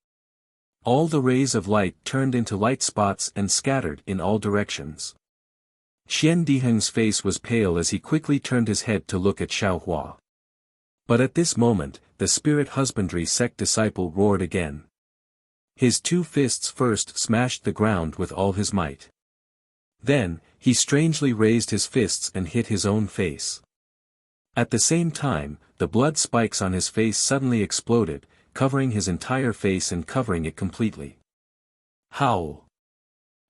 All the rays of light turned into light spots and scattered in all directions. Qian Diheng's face was pale as he quickly turned his head to look at Xiao Hua. But at this moment, the spirit husbandry sect disciple roared again. His 2 fists first smashed the ground with all his might. Then, he strangely raised his fists and hit his own face. At the same time, the blood spikes on his face suddenly exploded, covering his entire face and covering it completely. Howl!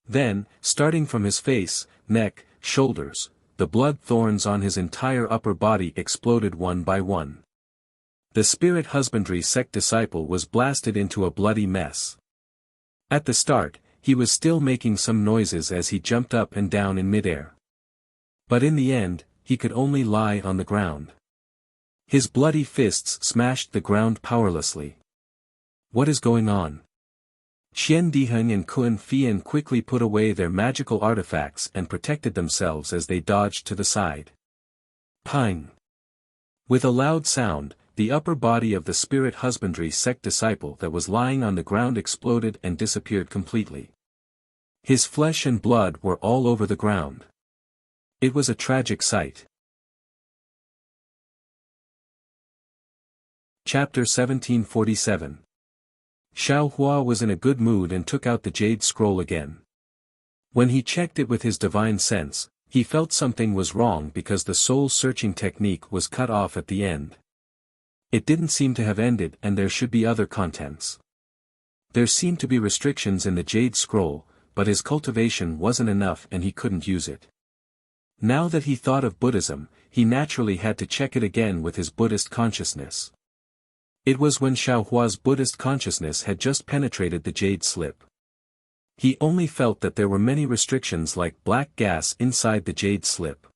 Then, starting from his face, neck, shoulders, the blood thorns on his entire upper body exploded one by one. The spirit husbandry sect disciple was blasted into a bloody mess. At the start, he was still making some noises as he jumped up and down in midair. But in the end, he could only lie on the ground. His bloody fists smashed the ground powerlessly. What is going on? Qian Diheng and Kun Fian quickly put away their magical artifacts and protected themselves as they dodged to the side. Pang! With a loud sound, the upper body of the spirit husbandry sect disciple that was lying on the ground exploded and disappeared completely. His flesh and blood were all over the ground. It was a tragic sight. Chapter 1747. Xiao Hua was in a good mood and took out the jade scroll again. When he checked it with his divine sense, he felt something was wrong because the soul-searching technique was cut off at the end. It didn't seem to have ended and there should be other contents. There seemed to be restrictions in the jade scroll, but his cultivation wasn't enough and he couldn't use it. Now that he thought of Buddhism, he naturally had to check it again with his Buddhist consciousness. It was when Xiao Hua's Buddhist consciousness had just penetrated the jade slip. He only felt that there were many restrictions like black gas inside the jade slip.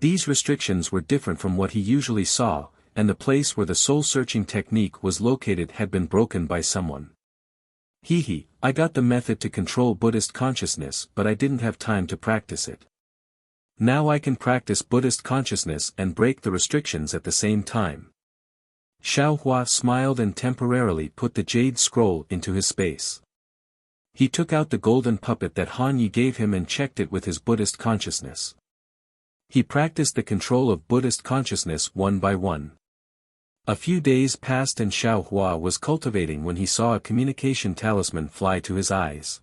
These restrictions were different from what he usually saw, and the place where the soul-searching technique was located had been broken by someone. I got the method to control Buddhist consciousness but I didn't have time to practice it. Now I can practice Buddhist consciousness and break the restrictions at the same time. Xiao Hua smiled and temporarily put the jade scroll into his space. He took out the golden puppet that Han Yi gave him and checked it with his Buddhist consciousness. He practiced the control of Buddhist consciousness one by one. A few days passed and Xiao Hua was cultivating when he saw a communication talisman fly to his eyes.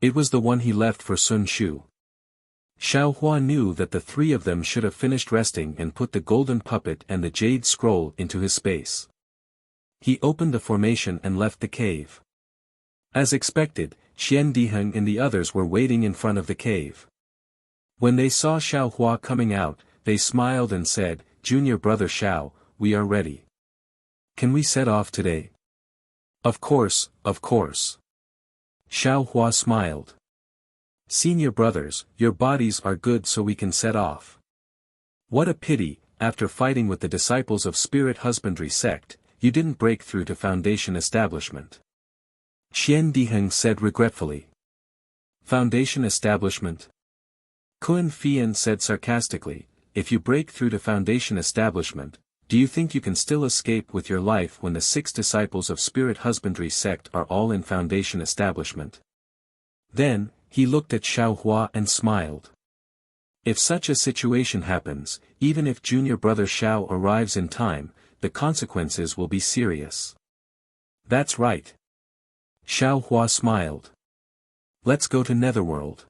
It was the one he left for Sun Shu. Xiao Hua knew that the three of them should have finished resting and put the golden puppet and the jade scroll into his space. He opened the formation and left the cave. As expected, Qian Diheng and the others were waiting in front of the cave. When they saw Xiao Hua coming out, they smiled and said, "Junior brother Xiao, we are ready. Can we set off today?" Of course, of course. Xiao Hua smiled. "Senior brothers, your bodies are good so we can set off. What a pity, after fighting with the disciples of Spirit Husbandry sect, you didn't break through to Foundation Establishment." Qian Diheng said regretfully. "Foundation Establishment?" Kun Fian said sarcastically, "If you break through to Foundation Establishment, do you think you can still escape with your life when the 6 disciples of Spirit Husbandry sect are all in Foundation Establishment?" Then, he looked at Xiao Hua and smiled. "If such a situation happens, even if junior brother Xiao arrives in time, the consequences will be serious." "That's right." Xiao Hua smiled. "Let's go to Netherworld."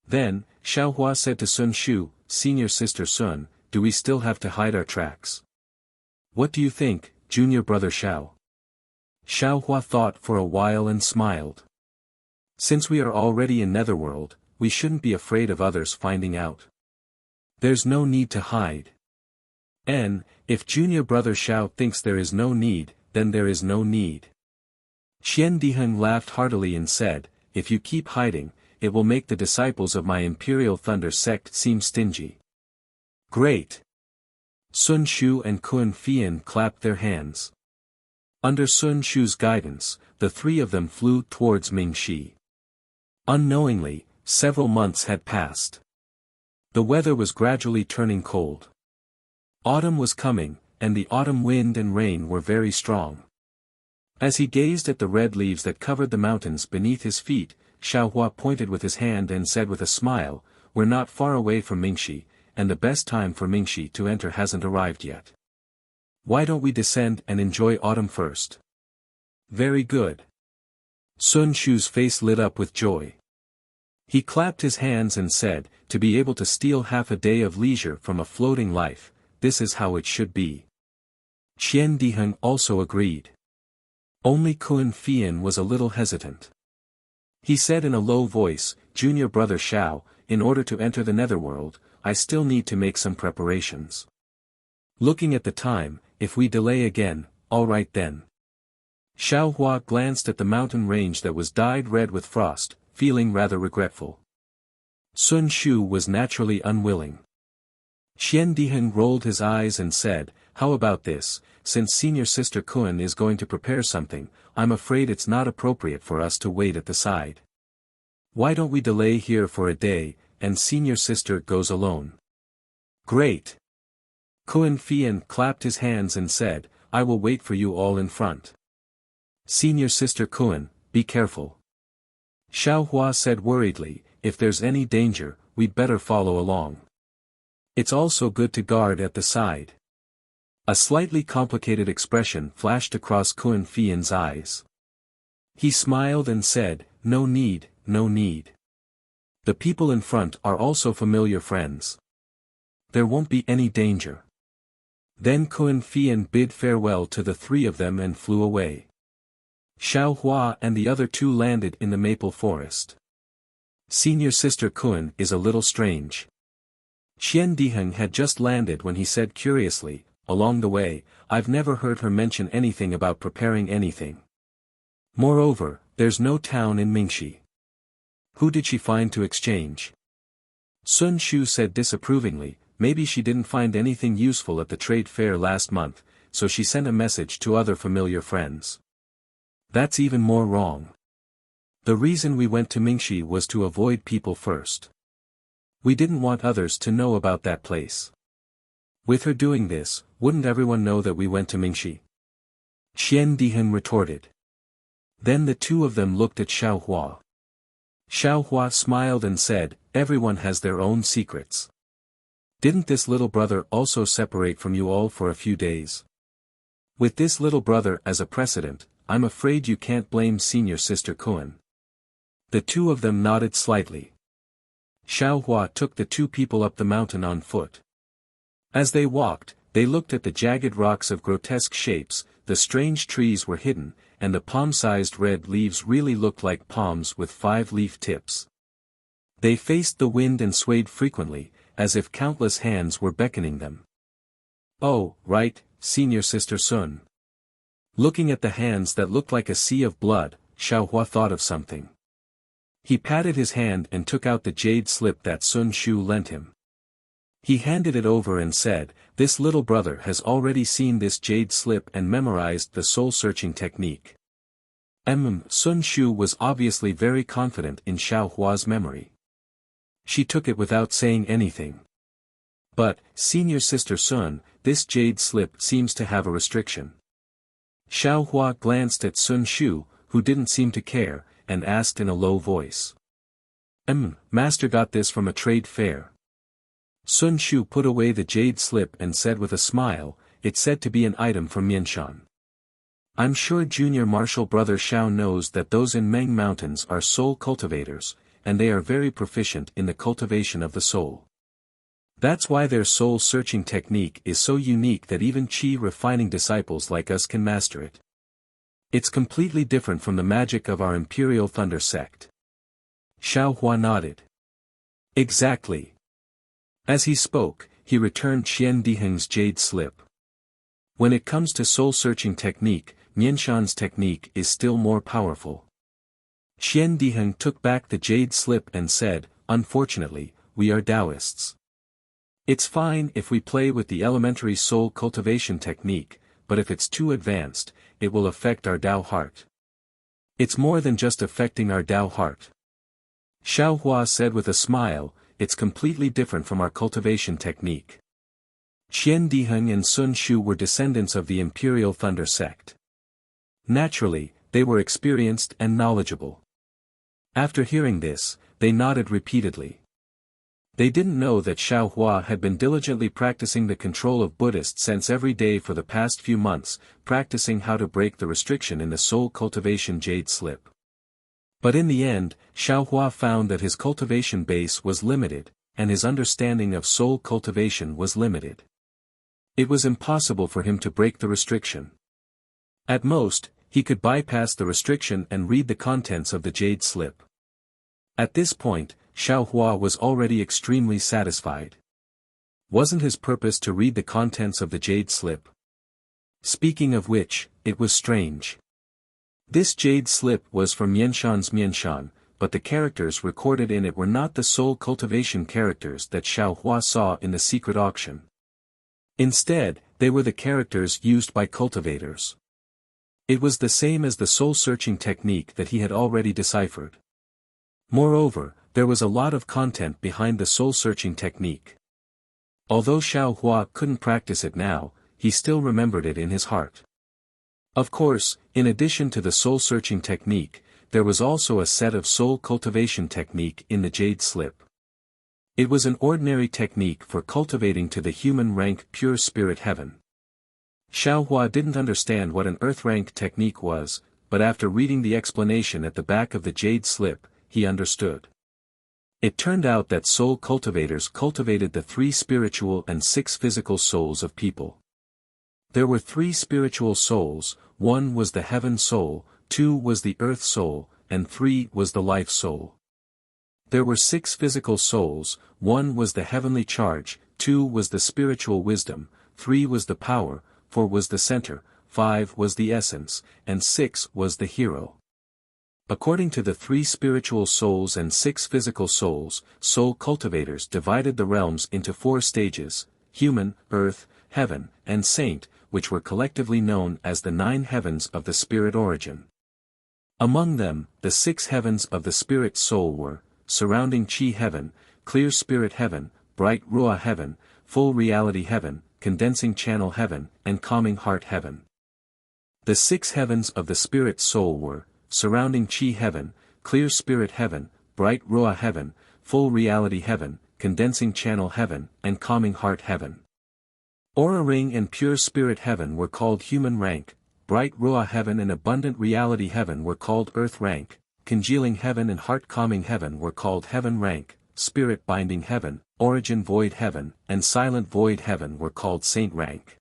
Then, Xiao Hua said to Sun Shu, "Senior sister Sun, do we still have to hide our tracks? What do you think, junior brother Xiao?" Xiao Hua thought for a while and smiled. "Since we are already in Netherworld, we shouldn't be afraid of others finding out. There's no need to hide. And, if junior brother Xiao thinks there is no need, then there is no need." Qian Diheng laughed heartily and said, "If you keep hiding, it will make the disciples of my Imperial Thunder sect seem stingy." "Great!" Sun Shu and Kun Fian clapped their hands. Under Sun Shu's guidance, the three of them flew towards Mingxi. Unknowingly, several months had passed. The weather was gradually turning cold. Autumn was coming, and the autumn wind and rain were very strong. As he gazed at the red leaves that covered the mountains beneath his feet, Xiao Hua pointed with his hand and said with a smile, "We're not far away from Mingxi, and the best time for Mingxi to enter hasn't arrived yet. Why don't we descend and enjoy autumn first?" "Very good." Sun Shu's face lit up with joy. He clapped his hands and said, "To be able to steal half a day of leisure from a floating life, this is how it should be." Qian Diheng also agreed. Only Kun Fian was a little hesitant. He said in a low voice, "Junior brother Xiao, in order to enter the Netherworld, I still need to make some preparations." Looking at the time, if we delay again, all right then. Xiao Hua glanced at the mountain range that was dyed red with frost, feeling rather regretful. Sun Shu was naturally unwilling. Qian Diheng rolled his eyes and said, how about this, since senior sister Kun is going to prepare something, I'm afraid it's not appropriate for us to wait at the side. Why don't we delay here for a day, and senior sister goes alone? Great! Kun Fian clapped his hands and said, I will wait for you all in front. Senior sister Kun, be careful. Xiao Hua said worriedly, if there's any danger, we'd better follow along. It's also good to guard at the side. A slightly complicated expression flashed across Kun Fian's eyes. He smiled and said, no need, no need. The people in front are also familiar friends. There won't be any danger. Then Kun Fian bid farewell to the three of them and flew away. Xiao Hua and the other two landed in the maple forest. Senior sister Kun is a little strange. Qian Diheng had just landed when he said curiously, along the way, I've never heard her mention anything about preparing anything. Moreover, there's no town in Mingxi. Who did she find to exchange? Sun Shu said disapprovingly, maybe she didn't find anything useful at the trade fair last month, so she sent a message to other familiar friends. That's even more wrong. The reason we went to Mingxi was to avoid people first. We didn't want others to know about that place. With her doing this, wouldn't everyone know that we went to Mingxi? Qian Diheng retorted. Then the two of them looked at Xiao Hua. Xiao Hua smiled and said, everyone has their own secrets. Didn't this little brother also separate from you all for a few days? With this little brother as a precedent, I'm afraid you can't blame senior sister Kun. The two of them nodded slightly. Xiao Hua took the two people up the mountain on foot. As they walked, they looked at the jagged rocks of grotesque shapes, the strange trees were hidden, and the palm-sized red leaves really looked like palms with 5-leaf tips. They faced the wind and swayed frequently, as if countless hands were beckoning them. Oh, right, senior sister Sun. Looking at the hands that looked like a sea of blood, Xiao Hua thought of something. He patted his hand and took out the jade slip that Sun Shu lent him. He handed it over and said, this little brother has already seen this jade slip and memorized the soul-searching technique. Sun Shu was obviously very confident in Xiao Hua's memory. She took it without saying anything. But, senior sister Sun, this jade slip seems to have a restriction. Xiao Hua glanced at Sun Shu, who didn't seem to care, and asked in a low voice. Master got this from a trade fair. Sun Shu put away the jade slip and said with a smile, it's said to be an item from Mianshan. I'm sure junior martial brother Xiao knows that those in Meng Mountains are soul cultivators, and they are very proficient in the cultivation of the soul. That's why their soul-searching technique is so unique that even chi-refining disciples like us can master it. It's completely different from the magic of our Imperial Thunder sect. Xiao Hua nodded. Exactly. As he spoke, he returned Qian Diheng's jade slip. When it comes to soul-searching technique, Mianshan's technique is still more powerful. Qian Diheng took back the jade slip and said, unfortunately, we are Taoists. It's fine if we play with the elementary soul cultivation technique, but if it's too advanced, it will affect our Tao heart. It's more than just affecting our Tao heart. Xiao Hua said with a smile, it's completely different from our cultivation technique. Qian Diheng and Sun Shu were descendants of the Imperial Thunder sect. Naturally, they were experienced and knowledgeable. After hearing this, they nodded repeatedly. They didn't know that Xiao Hua had been diligently practicing the control of Buddhist sense every day for the past few months, practicing how to break the restriction in the soul cultivation jade slip. But in the end, Xiao Hua found that his cultivation base was limited, and his understanding of soul cultivation was limited. It was impossible for him to break the restriction. At most, he could bypass the restriction and read the contents of the jade slip. At this point, Xiao Hua was already extremely satisfied. Wasn't his purpose to read the contents of the jade slip? Speaking of which, it was strange. This jade slip was from Mianshan's Mianshan, but the characters recorded in it were not the soul cultivation characters that Xiao Hua saw in the secret auction. Instead, they were the characters used by cultivators. It was the same as the soul-searching technique that he had already deciphered. Moreover, there was a lot of content behind the soul-searching technique. Although Xiao Hua couldn't practice it now, he still remembered it in his heart. Of course, in addition to the soul-searching technique, there was also a set of soul cultivation technique in the jade slip. It was an ordinary technique for cultivating to the human rank pure spirit heaven. Xiao Hua didn't understand what an earth rank technique was, but after reading the explanation at the back of the jade slip, he understood. It turned out that soul cultivators cultivated the 3 spiritual and 6 physical souls of people. There were 3 spiritual souls, 1 was the heaven soul, 2 was the earth soul, and 3 was the life soul. There were 6 physical souls, 1 was the heavenly charge, 2 was the spiritual wisdom, 3 was the power, 4 was the center, 5 was the essence, and 6 was the hero. According to the 3 spiritual souls and 6 physical souls, soul cultivators divided the realms into 4 stages: human, earth, heaven, and saint, which were collectively known as the 9 heavens of the spirit origin. Among them, the 6 heavens of the spirit soul were surrounding chi heaven, clear spirit heaven, bright ruah heaven, full reality heaven, condensing channel heaven, and calming heart heaven. The 6 heavens of the spirit soul were surrounding chi heaven, clear spirit heaven, bright ruah heaven, full reality heaven, condensing channel heaven, and calming heart heaven. Aura ring and pure spirit heaven were called human rank, bright ruah heaven and abundant reality heaven were called earth rank, congealing heaven and heart calming heaven were called heaven rank, spirit binding heaven, origin void heaven, and silent void heaven were called saint rank.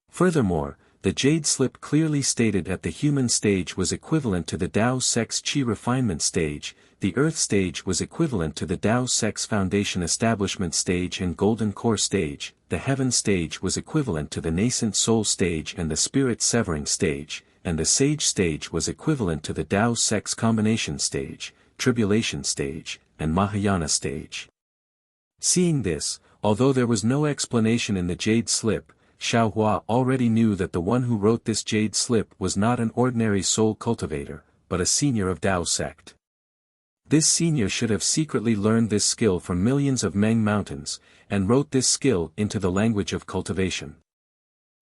Furthermore, the jade slip clearly stated that the human stage was equivalent to the Tao sex chi refinement stage, the earth stage was equivalent to the Tao sex foundation establishment stage and golden core stage, the heaven stage was equivalent to the nascent soul stage and the spirit severing stage, and the sage stage was equivalent to the Tao sex combination stage, tribulation stage, and Mahayana stage. Seeing this, although there was no explanation in the jade slip, Xiao Hua already knew that the one who wrote this jade slip was not an ordinary soul cultivator, but a senior of Tao sect. This senior should have secretly learned this skill from millions of Meng mountains, and wrote this skill into the language of cultivation.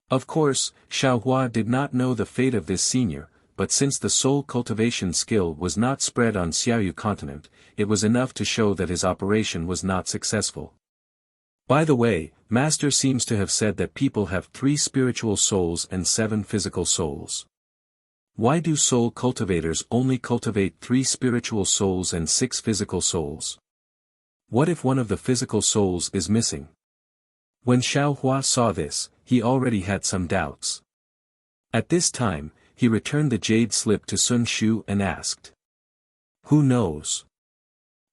Of course, Xiao Hua did not know the fate of this senior, but since the soul cultivation skill was not spread on Xiaoyu continent, it was enough to show that his operation was not successful. By the way, Master seems to have said that people have 3 spiritual souls and 7 physical souls. Why do soul cultivators only cultivate 3 spiritual souls and 6 physical souls? What if one of the physical souls is missing? When Xiao Hua saw this, he already had some doubts. At this time, he returned the jade slip to Sun Shu and asked, "Who knows?"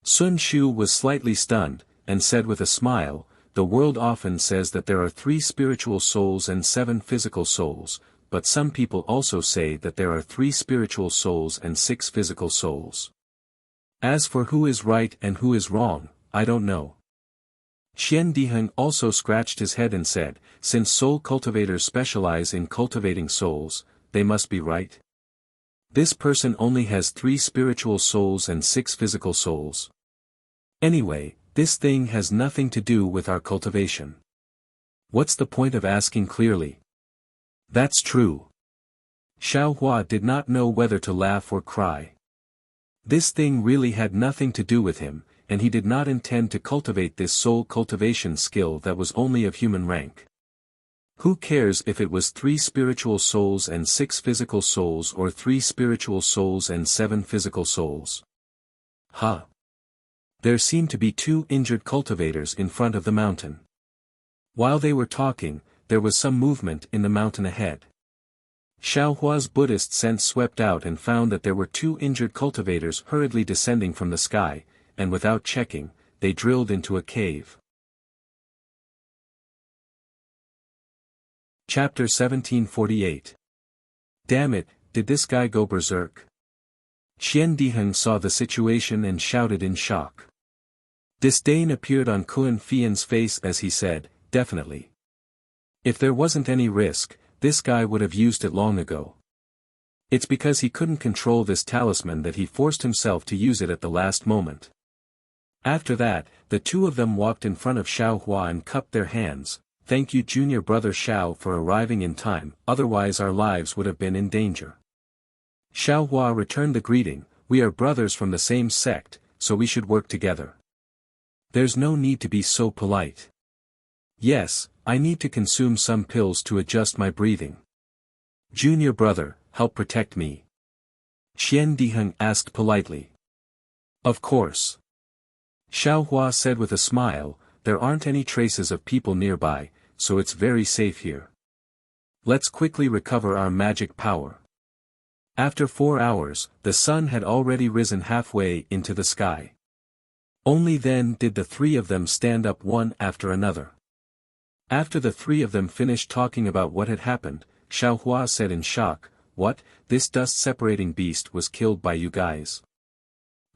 Sun Shu was slightly stunned, and said with a smile, "The world often says that there are 3 spiritual souls and 7 physical souls, but some people also say that there are 3 spiritual souls and 6 physical souls. As for who is right and who is wrong, I don't know." Xian Diheng also scratched his head and said, "Since soul cultivators specialize in cultivating souls, they must be right. This person only has 3 spiritual souls and 6 physical souls. Anyway, this thing has nothing to do with our cultivation. What's the point of asking clearly?" "That's true." Xiao Hua did not know whether to laugh or cry. This thing really had nothing to do with him, and he did not intend to cultivate this soul cultivation skill that was only of human rank. Who cares if it was 3 spiritual souls and 6 physical souls or 3 spiritual souls and 7 physical souls? Huh. There seemed to be 2 injured cultivators in front of the mountain. While they were talking, there was some movement in the mountain ahead. Xiao Hua's Buddhist sense swept out and found that there were 2 injured cultivators hurriedly descending from the sky, and without checking, they drilled into a cave. Chapter 1748. Damn it, did this guy go berserk? Qian Diheng saw the situation and shouted in shock. Disdain appeared on Kun Fian's face as he said, definitely. If there wasn't any risk, this guy would have used it long ago. It's because he couldn't control this talisman that he forced himself to use it at the last moment. After that, the two of them walked in front of Xiao Hua and cupped their hands. Thank you junior brother Xiao for arriving in time, otherwise our lives would have been in danger. Xiao Hua returned the greeting, we are brothers from the same sect, so we should work together. There's no need to be so polite. Yes, I need to consume some pills to adjust my breathing. Junior brother, help protect me. Qian Diheng asked politely. Of course. Xiao Hua said with a smile, there aren't any traces of people nearby, so it's very safe here. Let's quickly recover our magic power. After 4 hours, the sun had already risen halfway into the sky. Only then did the three of them stand up one after another. After the three of them finished talking about what had happened, Xiao Hua said in shock, what, this dust-separating beast was killed by you guys?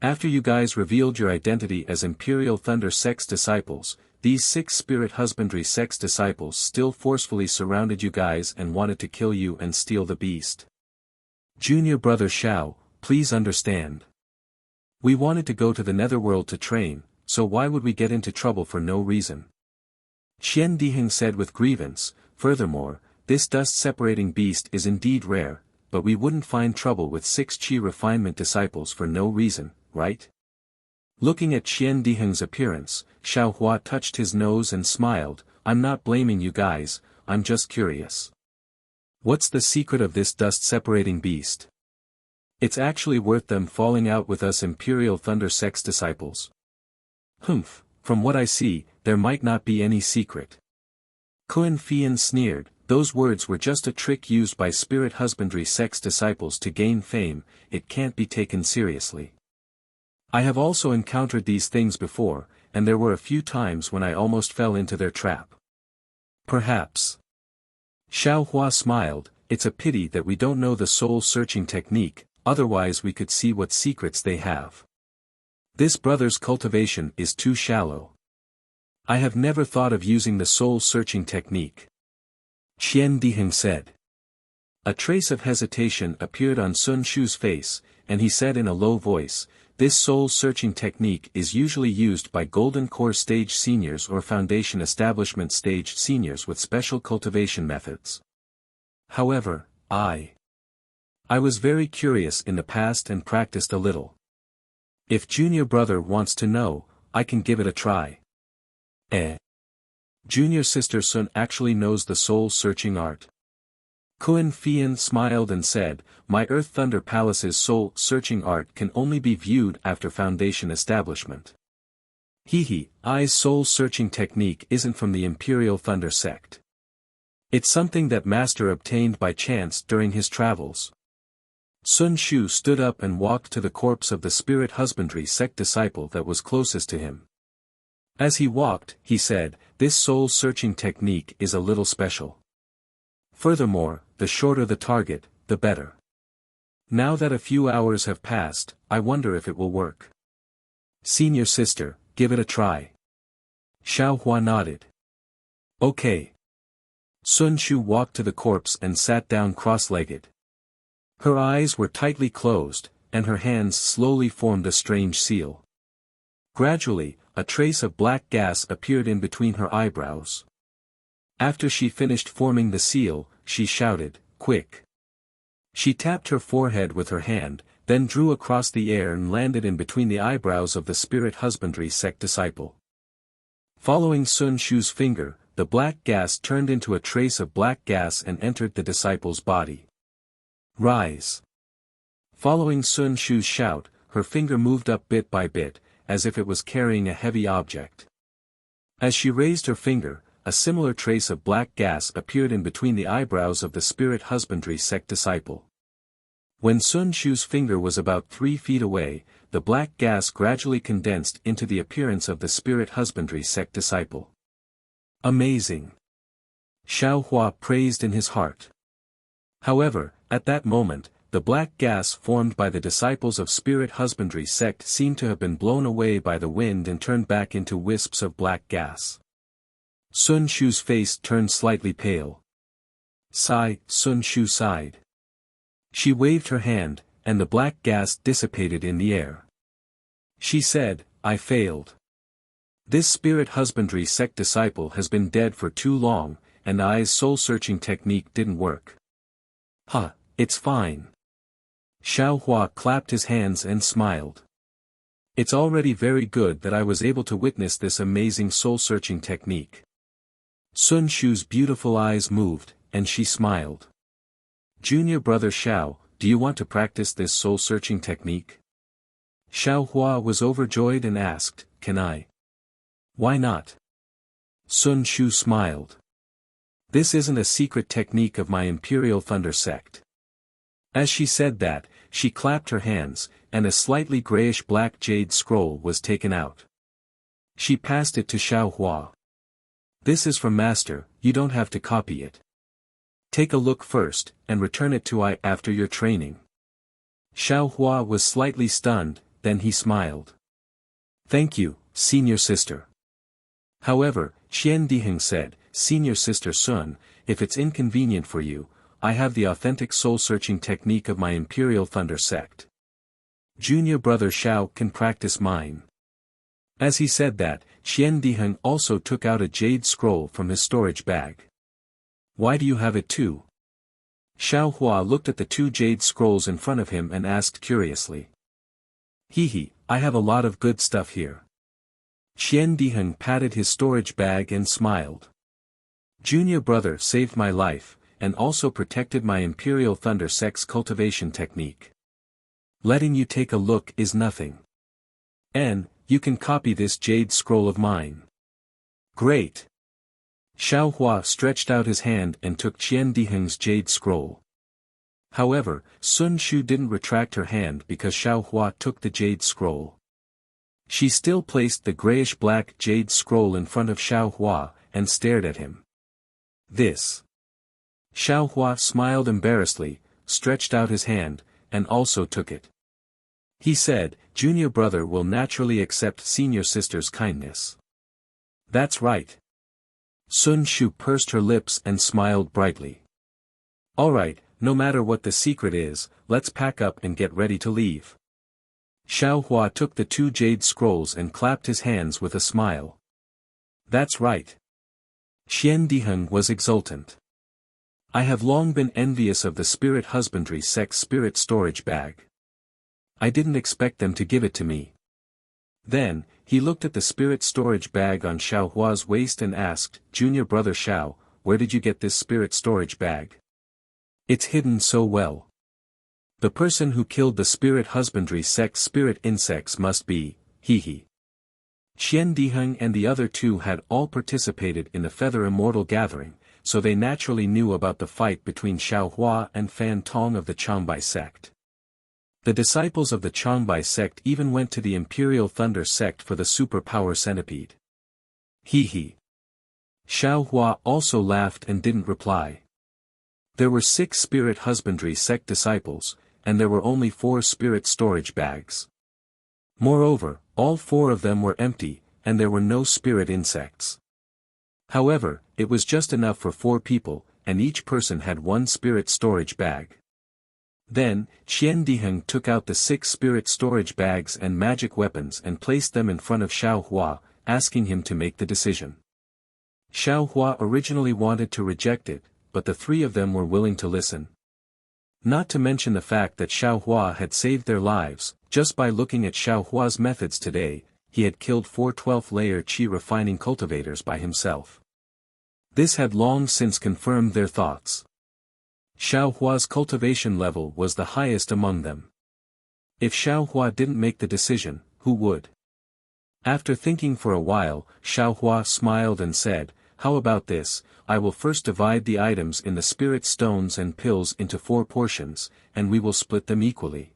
After you guys revealed your identity as Imperial Thunder Sect's disciples, these 6 Spirit Husbandry Sect's disciples still forcefully surrounded you guys and wanted to kill you and steal the beast. Junior brother Xiao, please understand. We wanted to go to the netherworld to train, so why would we get into trouble for no reason? Qian Diheng said with grievance, furthermore, this dust-separating beast is indeed rare, but we wouldn't find trouble with 6 Qi refinement disciples for no reason, right? Looking at Qian Diheng's appearance, Xiao Hua touched his nose and smiled, I'm not blaming you guys, I'm just curious. What's the secret of this dust-separating beast? It's actually worth them falling out with us Imperial Thunder Sect's disciples. Humph, from what I see, there might not be any secret. Kun Fian sneered, those words were just a trick used by Spirit Husbandry Sect's disciples to gain fame, it can't be taken seriously. I have also encountered these things before, and there were a few times when I almost fell into their trap. Perhaps. Xiao Hua smiled, it's a pity that we don't know the soul-searching technique, otherwise we could see what secrets they have. This brother's cultivation is too shallow. I have never thought of using the soul-searching technique. Qian Diheng said. A trace of hesitation appeared on Sun Shu's face, and he said in a low voice, this soul-searching technique is usually used by Golden Core Stage seniors or Foundation Establishment Stage seniors with special cultivation methods. However, I was very curious in the past and practiced a little. If junior brother wants to know, I can give it a try. Junior sister Sun actually knows the soul-searching art. Kun Fian smiled and said, my Earth Thunder Palace's soul-searching art can only be viewed after Foundation establishment. I's soul-searching technique isn't from the Imperial Thunder Sect. It's something that Master obtained by chance during his travels. Sun Shu stood up and walked to the corpse of the Spirit Husbandry Sect disciple that was closest to him. As he walked, he said, this soul-searching technique is a little special. Furthermore, the shorter the target, the better. Now that a few hours have passed, I wonder if it will work. Senior sister, give it a try. Xiao Hua nodded. Okay. Sun Shu walked to the corpse and sat down cross-legged. Her eyes were tightly closed, and her hands slowly formed a strange seal. Gradually, a trace of black gas appeared in between her eyebrows. After she finished forming the seal, she shouted, quick. She tapped her forehead with her hand, then drew across the air and landed in between the eyebrows of the Spirit Husbandry Sect disciple. Following Sun Shu's finger, the black gas turned into a trace of black gas and entered the disciple's body. Rise. Following Sun Shu's shout, her finger moved up bit by bit, as if it was carrying a heavy object. As she raised her finger, a similar trace of black gas appeared in between the eyebrows of the Spirit Husbandry Sect disciple. When Sun Shu's finger was about 3 feet away, the black gas gradually condensed into the appearance of the Spirit Husbandry Sect disciple. Amazing. Xiao Hua praised in his heart. However, at that moment, the black gas formed by the disciples of Spirit Husbandry sect seemed to have been blown away by the wind and turned back into wisps of black gas. Sun Shu's face turned slightly pale. Sigh, Sun Shu sighed. She waved her hand, and the black gas dissipated in the air. She said, I failed. This Spirit Husbandry sect disciple has been dead for too long, and I's soul-searching technique didn't work. Huh, it's fine. Xiao Hua clapped his hands and smiled. It's already very good that I was able to witness this amazing soul-searching technique. Sun Shu's beautiful eyes moved, and she smiled. Junior brother Xiao, do you want to practice this soul-searching technique? Xiao Hua was overjoyed and asked, can I? Why not? Sun Shu smiled. This isn't a secret technique of my Imperial Thunder sect. As she said that, she clapped her hands, and a slightly grayish-black jade scroll was taken out. She passed it to Xiao Hua. This is from Master, you don't have to copy it. Take a look first, and return it to I after your training. Xiao Hua was slightly stunned, then he smiled. Thank you, senior sister. However, Qian Diheng said, Senior sister Sun, if it's inconvenient for you, I have the authentic soul-searching technique of my Imperial Thunder sect. Junior brother Xiao can practice mine. As he said that, Qian Diheng also took out a jade scroll from his storage bag. Why do you have it too? Xiao Hua looked at the two jade scrolls in front of him and asked curiously. Hee, I have a lot of good stuff here. Qian Diheng patted his storage bag and smiled. Junior brother saved my life, and also protected my Imperial Thunder sect's cultivation technique. Letting you take a look is nothing. And, you can copy this jade scroll of mine. Great. Xiao Hua stretched out his hand and took Qian Diheng's jade scroll. However, Sun Shu didn't retract her hand because Xiao Hua took the jade scroll. She still placed the grayish-black jade scroll in front of Xiao Hua, and stared at him. This. Xiao Hua smiled embarrassedly, stretched out his hand, and also took it. He said, Junior brother will naturally accept senior sister's kindness. That's right. Sun Shu pursed her lips and smiled brightly. Alright, no matter what the secret is, let's pack up and get ready to leave. Xiao Hua took the two jade scrolls and clapped his hands with a smile. That's right. Qian Diheng was exultant. I have long been envious of the Spirit Husbandry sect's spirit storage bag. I didn't expect them to give it to me. Then, he looked at the spirit storage bag on Xiao Hua's waist and asked, Junior brother Xiao, where did you get this spirit storage bag? It's hidden so well. The person who killed the Spirit Husbandry sect's spirit insects must be, hee. Qian Diheng and the other two had all participated in the Feather Immortal gathering, so they naturally knew about the fight between Xiao Hua and Fan Tong of the Changbai sect. The disciples of the Changbai sect even went to the Imperial Thunder sect for the superpower centipede. Hee. Xiao Hua also laughed and didn't reply. There were 6 Spirit Husbandry sect disciples, and there were only 4 spirit storage bags. Moreover, all 4 of them were empty, and there were no spirit insects. However, it was just enough for 4 people, and each person had 1 spirit storage bag. Then, Qian Diheng took out the 6 spirit storage bags and magic weapons and placed them in front of Xiao Hua, asking him to make the decision. Xiao Hua originally wanted to reject it, but the 3 of them were willing to listen. Not to mention the fact that Xiao Hua had saved their lives. Just by looking at Xiao Hua's methods today, he had killed 4 12th layer Qi refining cultivators by himself. This had long since confirmed their thoughts. Xiao Hua's cultivation level was the highest among them. If Xiao Hua didn't make the decision, who would? After thinking for a while, Xiao Hua smiled and said, how about this, I will first divide the items in the spirit stones and pills into 4 portions, and we will split them equally.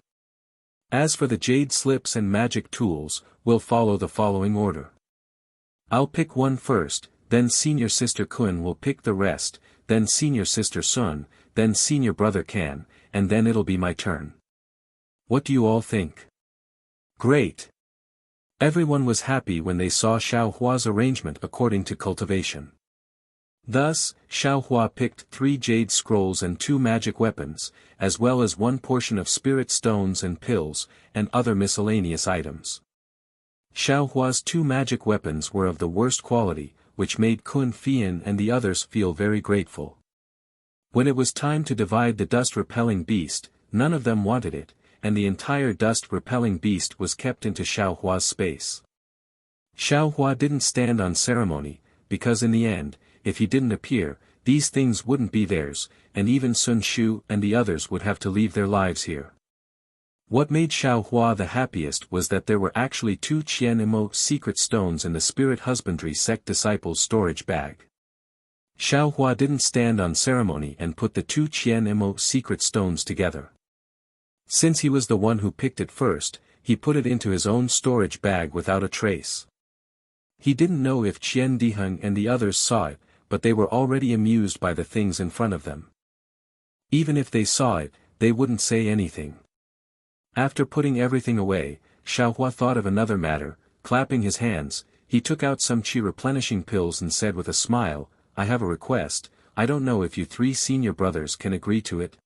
As for the jade slips and magic tools, we'll follow the following order. I'll pick one first, then senior sister Kun will pick the rest, then senior sister Sun, then senior brother Kan, and then it'll be my turn. What do you all think? Great! Everyone was happy when they saw Xiao Hua's arrangement according to cultivation. Thus, Xiao Hua picked 3 jade scrolls and 2 magic weapons, as well as 1 portion of spirit stones and pills, and other miscellaneous items. Xiao Hua's 2 magic weapons were of the worst quality, which made Kun Fian and the others feel very grateful. When it was time to divide the dust-repelling beast, none of them wanted it, and the entire dust-repelling beast was kept into Xiao Hua's space. Xiao Hua didn't stand on ceremony, because in the end, if he didn't appear, these things wouldn't be theirs, and even Sun Shu and the others would have to leave their lives here. What made Xiao Hua the happiest was that there were actually 2 Qian Imo secret stones in the Spirit Husbandry sect disciples' storage bag. Xiao Hua didn't stand on ceremony and put the 2 Qian Imo secret stones together. Since he was the one who picked it first, he put it into his own storage bag without a trace. He didn't know if Qian Diheng and the others saw it, but they were already amused by the things in front of them. Even if they saw it, they wouldn't say anything. After putting everything away, Xiao Hua thought of another matter. Clapping his hands, he took out some qi replenishing pills and said with a smile, "I have a request. I don't know if you 3 senior brothers can agree to it."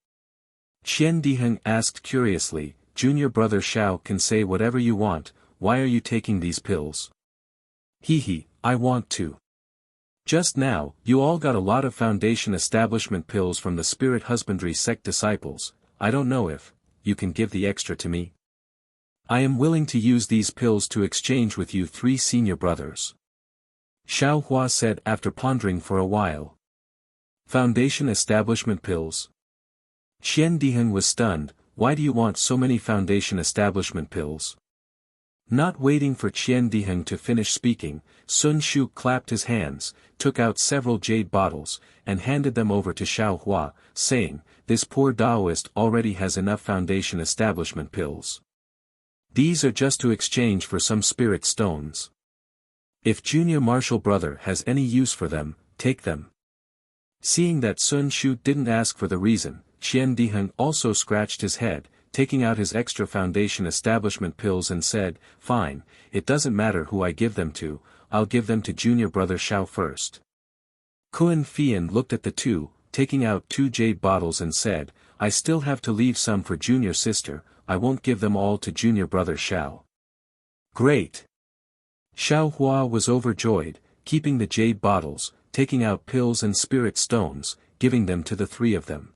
Qian Diheng asked curiously, "Junior brother Xiao can say whatever you want, why are you taking these pills?" "Hee, I want to. Just now, you all got a lot of foundation establishment pills from the Spirit Husbandry sect disciples. I don't know if you can give the extra to me. I am willing to use these pills to exchange with you 3 senior brothers." Xiao Hua said after pondering for a while. Foundation establishment pills? Qian Diheng was stunned. Why do you want so many foundation establishment pills? Not waiting for Qian Diheng to finish speaking, Sun Shu clapped his hands, took out several jade bottles, and handed them over to Xiao Hua, saying, "This poor Taoist already has enough foundation establishment pills. These are just to exchange for some spirit stones. If junior martial brother has any use for them, take them." Seeing that Sun Shu didn't ask for the reason, Qian Diheng also scratched his head, taking out his extra foundation establishment pills and said, "Fine, it doesn't matter who I give them to, I'll give them to junior brother Xiao first." Kun Fian looked at the 2, taking out 2 jade bottles and said, "I still have to leave some for junior sister, I won't give them all to junior brother Xiao." Great! Xiao Hua was overjoyed, keeping the jade bottles, taking out pills and spirit stones, giving them to the 3 of them.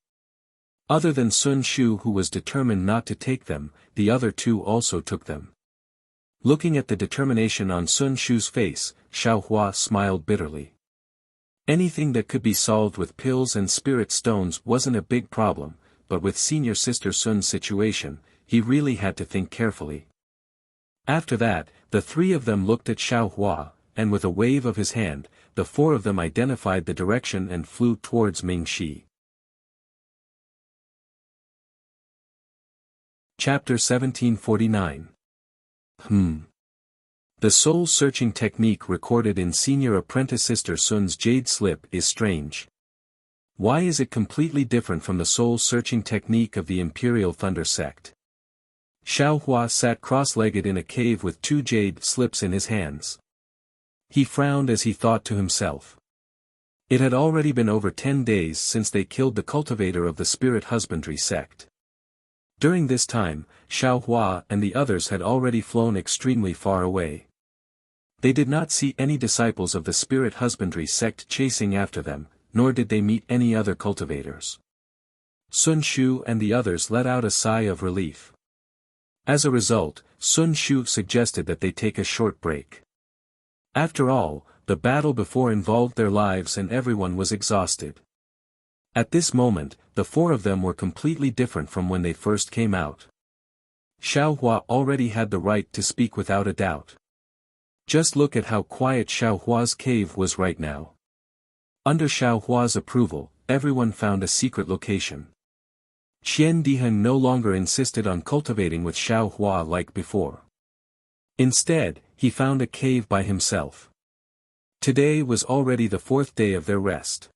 Other than Sun Shu, who was determined not to take them, the other 2 also took them. Looking at the determination on Sun Shu's face, Xiao Hua smiled bitterly. Anything that could be solved with pills and spirit stones wasn't a big problem, but with senior sister Sun's situation, he really had to think carefully. After that, the 3 of them looked at Xiao Hua, and with a wave of his hand, the 4 of them identified the direction and flew towards Mingxi. Chapter 1749. The soul-searching technique recorded in senior apprentice sister Sun's jade slip is strange. Why is it completely different from the soul-searching technique of the Imperial Thunder sect? Xiao Hua sat cross-legged in a cave with 2 jade slips in his hands. He frowned as he thought to himself. It had already been over 10 days since they killed the cultivator of the Spirit Husbandry sect. During this time, Xiao Hua and the others had already flown extremely far away. They did not see any disciples of the Spirit Husbandry sect chasing after them, nor did they meet any other cultivators. Sun Shu and the others let out a sigh of relief. As a result, Sun Shu suggested that they take a short break. After all, the battle before involved their lives and everyone was exhausted. At this moment, the 4 of them were completely different from when they first came out. Xiao Hua already had the right to speak without a doubt. Just look at how quiet Xiao Hua's cave was right now. Under Xiao Hua's approval, everyone found a secret location. Qian Diheng no longer insisted on cultivating with Xiao Hua like before. Instead, he found a cave by himself. Today was already the 4th day of their rest.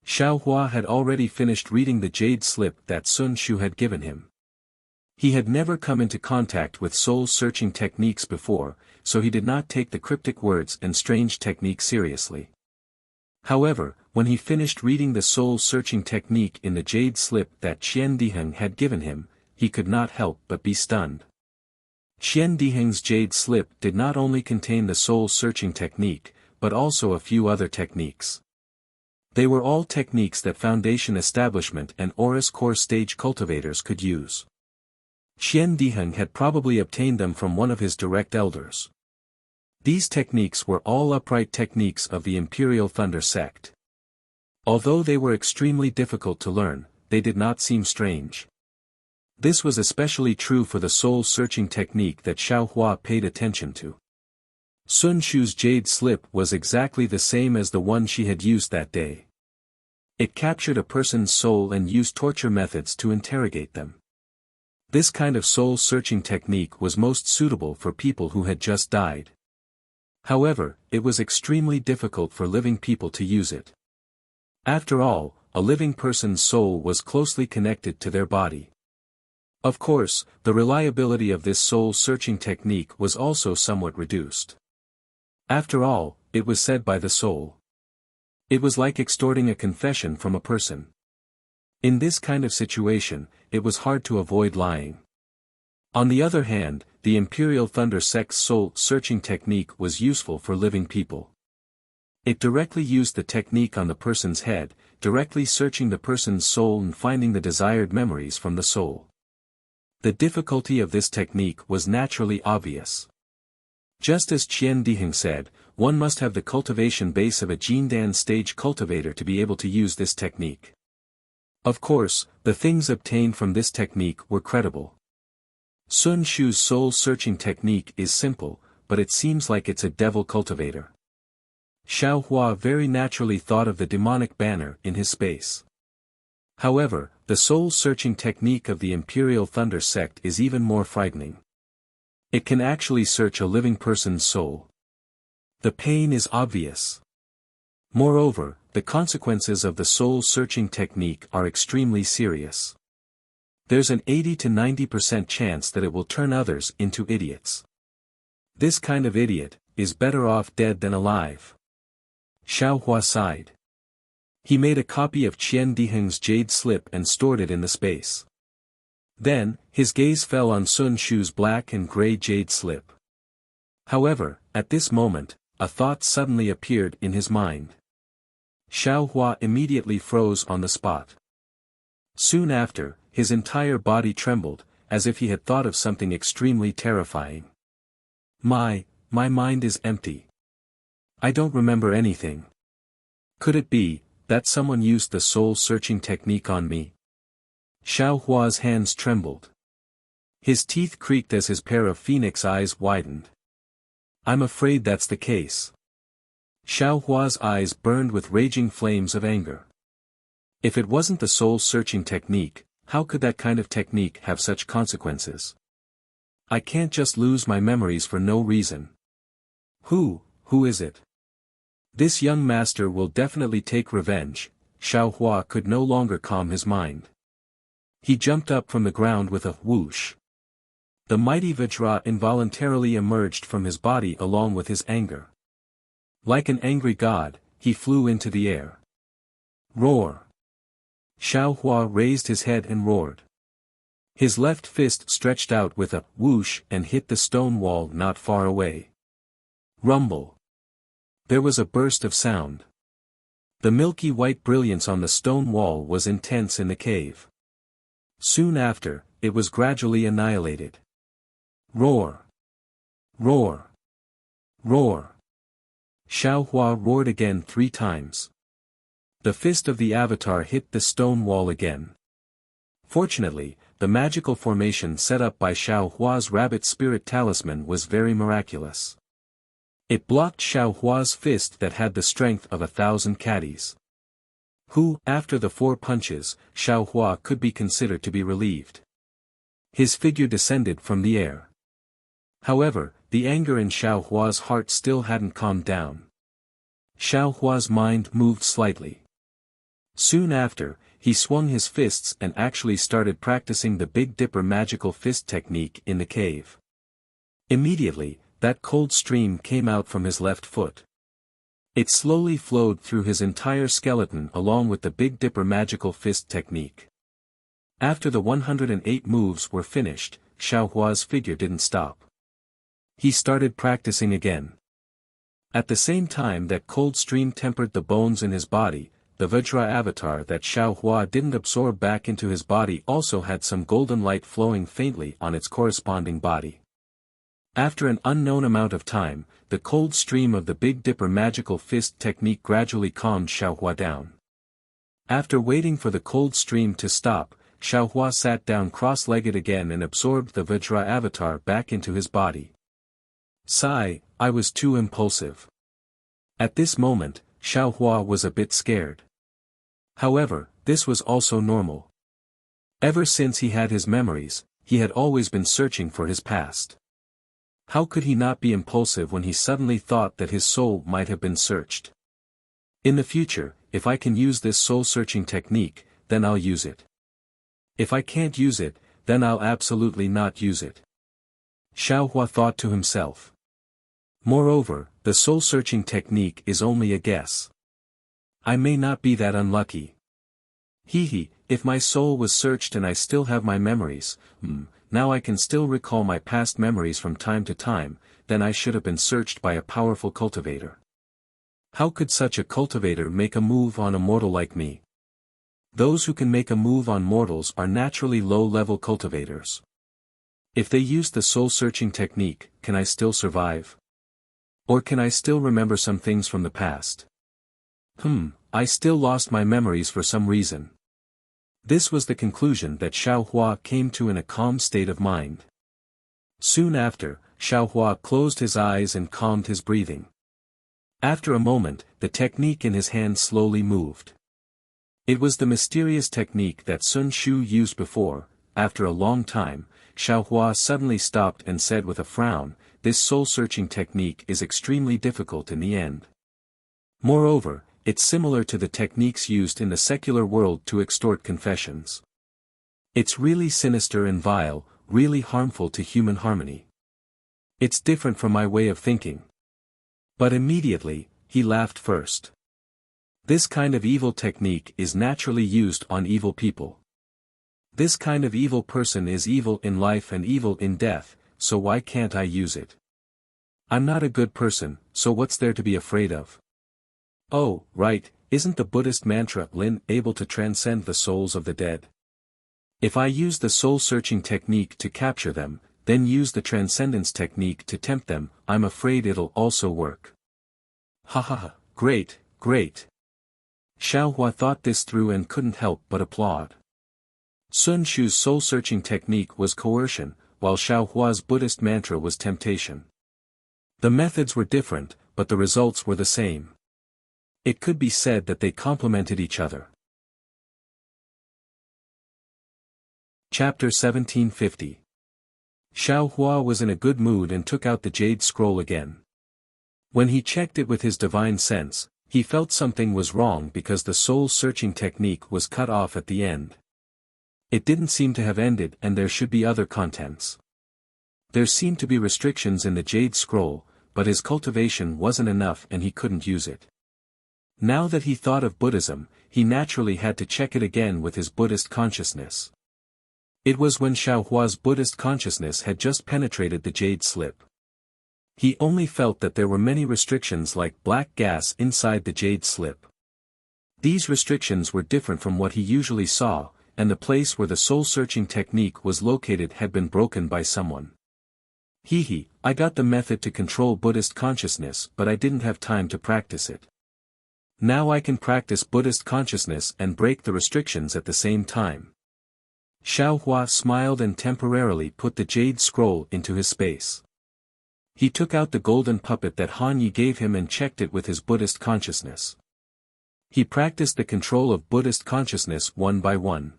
Xiaohua had already finished reading the jade slip that Sun Shu had given him. He had never come into contact with soul-searching techniques before, so he did not take the cryptic words and strange technique seriously. However, when he finished reading the soul-searching technique in the jade slip that Qian Diheng had given him, he could not help but be stunned. Qian Diheng's jade slip did not only contain the soul-searching technique, but also a few other techniques. They were all techniques that Foundation Establishment and Oris Core Stage cultivators could use. Qian Diheng had probably obtained them from one of his direct elders. These techniques were all upright techniques of the Imperial Thunder sect. Although they were extremely difficult to learn, they did not seem strange. This was especially true for the soul-searching technique that Xiaohua paid attention to. Sun Shu's jade slip was exactly the same as the one she had used that day. It captured a person's soul and used torture methods to interrogate them. This kind of soul-searching technique was most suitable for people who had just died. However, it was extremely difficult for living people to use it. After all, a living person's soul was closely connected to their body. Of course, the reliability of this soul-searching technique was also somewhat reduced. After all, it was said by the soul. It was like extorting a confession from a person. In this kind of situation, it was hard to avoid lying. On the other hand, the Imperial Thunder sect's soul-searching technique was useful for living people. It directly used the technique on the person's head, directly searching the person's soul and finding the desired memories from the soul. The difficulty of this technique was naturally obvious. Just as Qian Diheng said, one must have the cultivation base of a Jindan stage cultivator to be able to use this technique. Of course, the things obtained from this technique were credible. Sun Shu's soul-searching technique is simple, but it seems like it's a devil cultivator. Xiaohua very naturally thought of the demonic banner in his space. However, the soul-searching technique of the Imperial Thunder sect is even more frightening. It can actually search a living person's soul. The pain is obvious. Moreover, the consequences of the soul-searching technique are extremely serious. There's an 80 to 90% chance that it will turn others into idiots. This kind of idiot is better off dead than alive. Xiaohua sighed. He made a copy of Qian Diheng's jade slip and stored it in the space. Then, his gaze fell on Sun Shu's black and gray jade slip. However, at this moment, a thought suddenly appeared in his mind. Xiaohua immediately froze on the spot. Soon after, his entire body trembled, as if he had thought of something extremely terrifying. My mind is empty. I don't remember anything. Could it be that someone used the soul-searching technique on me? Xiaohua's hands trembled. His teeth creaked as his pair of phoenix eyes widened. I'm afraid that's the case. Xiaohua's eyes burned with raging flames of anger. If it wasn't the soul-searching technique, how could that kind of technique have such consequences? I can't just lose my memories for no reason. Who is it? This young master will definitely take revenge. Xiaohua could no longer calm his mind. He jumped up from the ground with a whoosh. The mighty Vajra involuntarily emerged from his body along with his anger. Like an angry god, he flew into the air. Roar! Xiaohua raised his head and roared. His left fist stretched out with a whoosh and hit the stone wall not far away. Rumble! There was a burst of sound. The milky white brilliance on the stone wall was intense in the cave. Soon after, it was gradually annihilated. Roar! Roar! Roar! Xiaohua roared again 3 times. The fist of the avatar hit the stone wall again. Fortunately, the magical formation set up by Xiaohua's rabbit spirit talisman was very miraculous. It blocked Xiaohua's fist that had the strength of 1,000 caddies. After the 4 punches, Xiaohua could be considered to be relieved. His figure descended from the air. However, the anger in Xiaohua's heart still hadn't calmed down. Xiao Hua's mind moved slightly. Soon after, he swung his fists and actually started practicing the Big Dipper magical fist technique in the cave. Immediately, that cold stream came out from his left foot. It slowly flowed through his entire skeleton along with the Big Dipper magical fist technique. After the 108 moves were finished, Xiao Hua's figure didn't stop. He started practicing again. At the same time that cold stream tempered the bones in his body, the Vajra avatar that Xiao Hua didn't absorb back into his body also had some golden light flowing faintly on its corresponding body. After an unknown amount of time, the cold stream of the Big Dipper magical fist technique gradually calmed Xiao Hua down. After waiting for the cold stream to stop, Xiao Hua sat down cross-legged again and absorbed the Vajra avatar back into his body. Sigh, I was too impulsive. At this moment, Xiao Hua was a bit scared. However, this was also normal. Ever since he had his memories, he had always been searching for his past. How could he not be impulsive when he suddenly thought that his soul might have been searched? In the future, if I can use this soul-searching technique, then I'll use it. If I can't use it, then I'll absolutely not use it. Xiao Hua thought to himself. Moreover, the soul-searching technique is only a guess. I may not be that unlucky. If my soul was searched and I still have my memories, now I can still recall my past memories from time to time, then I should have been searched by a powerful cultivator. How could such a cultivator make a move on a mortal like me? Those who can make a move on mortals are naturally low-level cultivators. If they use the soul-searching technique, can I still survive? Or can I still remember some things from the past? I still lost my memories for some reason. This was the conclusion that Xiao Hua came to in a calm state of mind. Soon after, Xiao Hua closed his eyes and calmed his breathing. After a moment, the technique in his hand slowly moved. It was the mysterious technique that Sun Shu used before. After a long time, Xiao Hua suddenly stopped and said with a frown, "This soul-searching technique is extremely difficult in the end. Moreover, it's similar to the techniques used in the secular world to extort confessions. It's really sinister and vile, really harmful to human harmony. It's different from my way of thinking." But immediately, he laughed first. This kind of evil technique is naturally used on evil people. This kind of evil person is evil in life and evil in death, so why can't I use it? I'm not a good person, so what's there to be afraid of? Oh, right, isn't the Buddhist mantra Lin able to transcend the souls of the dead? If I use the soul-searching technique to capture them, then use the transcendence technique to tempt them, I'm afraid it'll also work. Great, great. Xiao Hua thought this through and couldn't help but applaud. Sun Shu's soul-searching technique was coercion, while Xiao Hua's Buddhist mantra was temptation. The methods were different, but the results were the same. It could be said that they complemented each other. Chapter 1750. Xiao Hua was in a good mood and took out the jade scroll again. When he checked it with his divine sense, he felt something was wrong because the soul-searching technique was cut off at the end. It didn't seem to have ended and there should be other contents. There seemed to be restrictions in the jade scroll, but his cultivation wasn't enough and he couldn't use it. Now that he thought of Buddhism, he naturally had to check it again with his Buddhist consciousness. It was when Xiao Hua's Buddhist consciousness had just penetrated the jade slip. He only felt that there were many restrictions like black gas inside the jade slip. These restrictions were different from what he usually saw, and the place where the soul-searching technique was located had been broken by someone. I got the method to control Buddhist consciousness but I didn't have time to practice it. Now I can practice Buddhist consciousness and break the restrictions at the same time. Xiao Hua smiled and temporarily put the jade scroll into his space. He took out the golden puppet that Han Yi gave him and checked it with his Buddhist consciousness. He practiced the control of Buddhist consciousness one by one.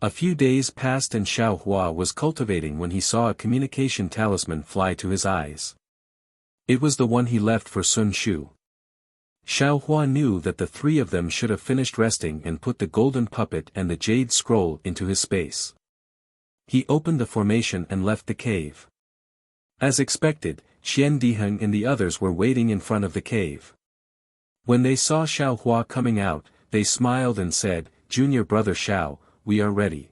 A few days passed and Xiao Hua was cultivating when he saw a communication talisman fly to his eyes. It was the one he left for Sun Shu. Xiaohua knew that the three of them should have finished resting and put the golden puppet and the jade scroll into his space. He opened the formation and left the cave. As expected, Qian Diheng and the others were waiting in front of the cave. When they saw Xiaohua coming out, they smiled and said, "Junior brother Xiao, we are ready.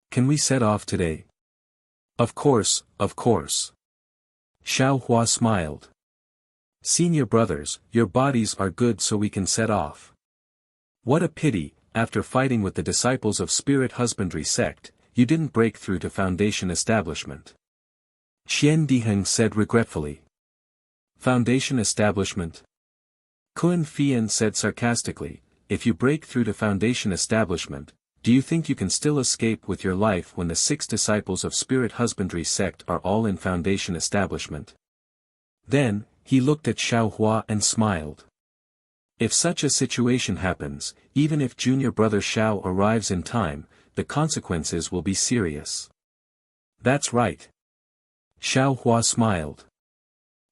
Can we set off today?" Of course, of course. Xiaohua smiled. "Senior brothers, your bodies are good so we can set off. What a pity, after fighting with the disciples of Spirit Husbandry sect, you didn't break through to Foundation Establishment." Qian Diheng said regretfully. "Foundation Establishment?" Kun Fian said sarcastically, "If you break through to Foundation Establishment, do you think you can still escape with your life when the 6 disciples of Spirit Husbandry sect are all in Foundation Establishment?" Then, he looked at Xiaohua and smiled. "If such a situation happens, even if junior brother Xiao arrives in time, the consequences will be serious." "That's right." Xiaohua smiled.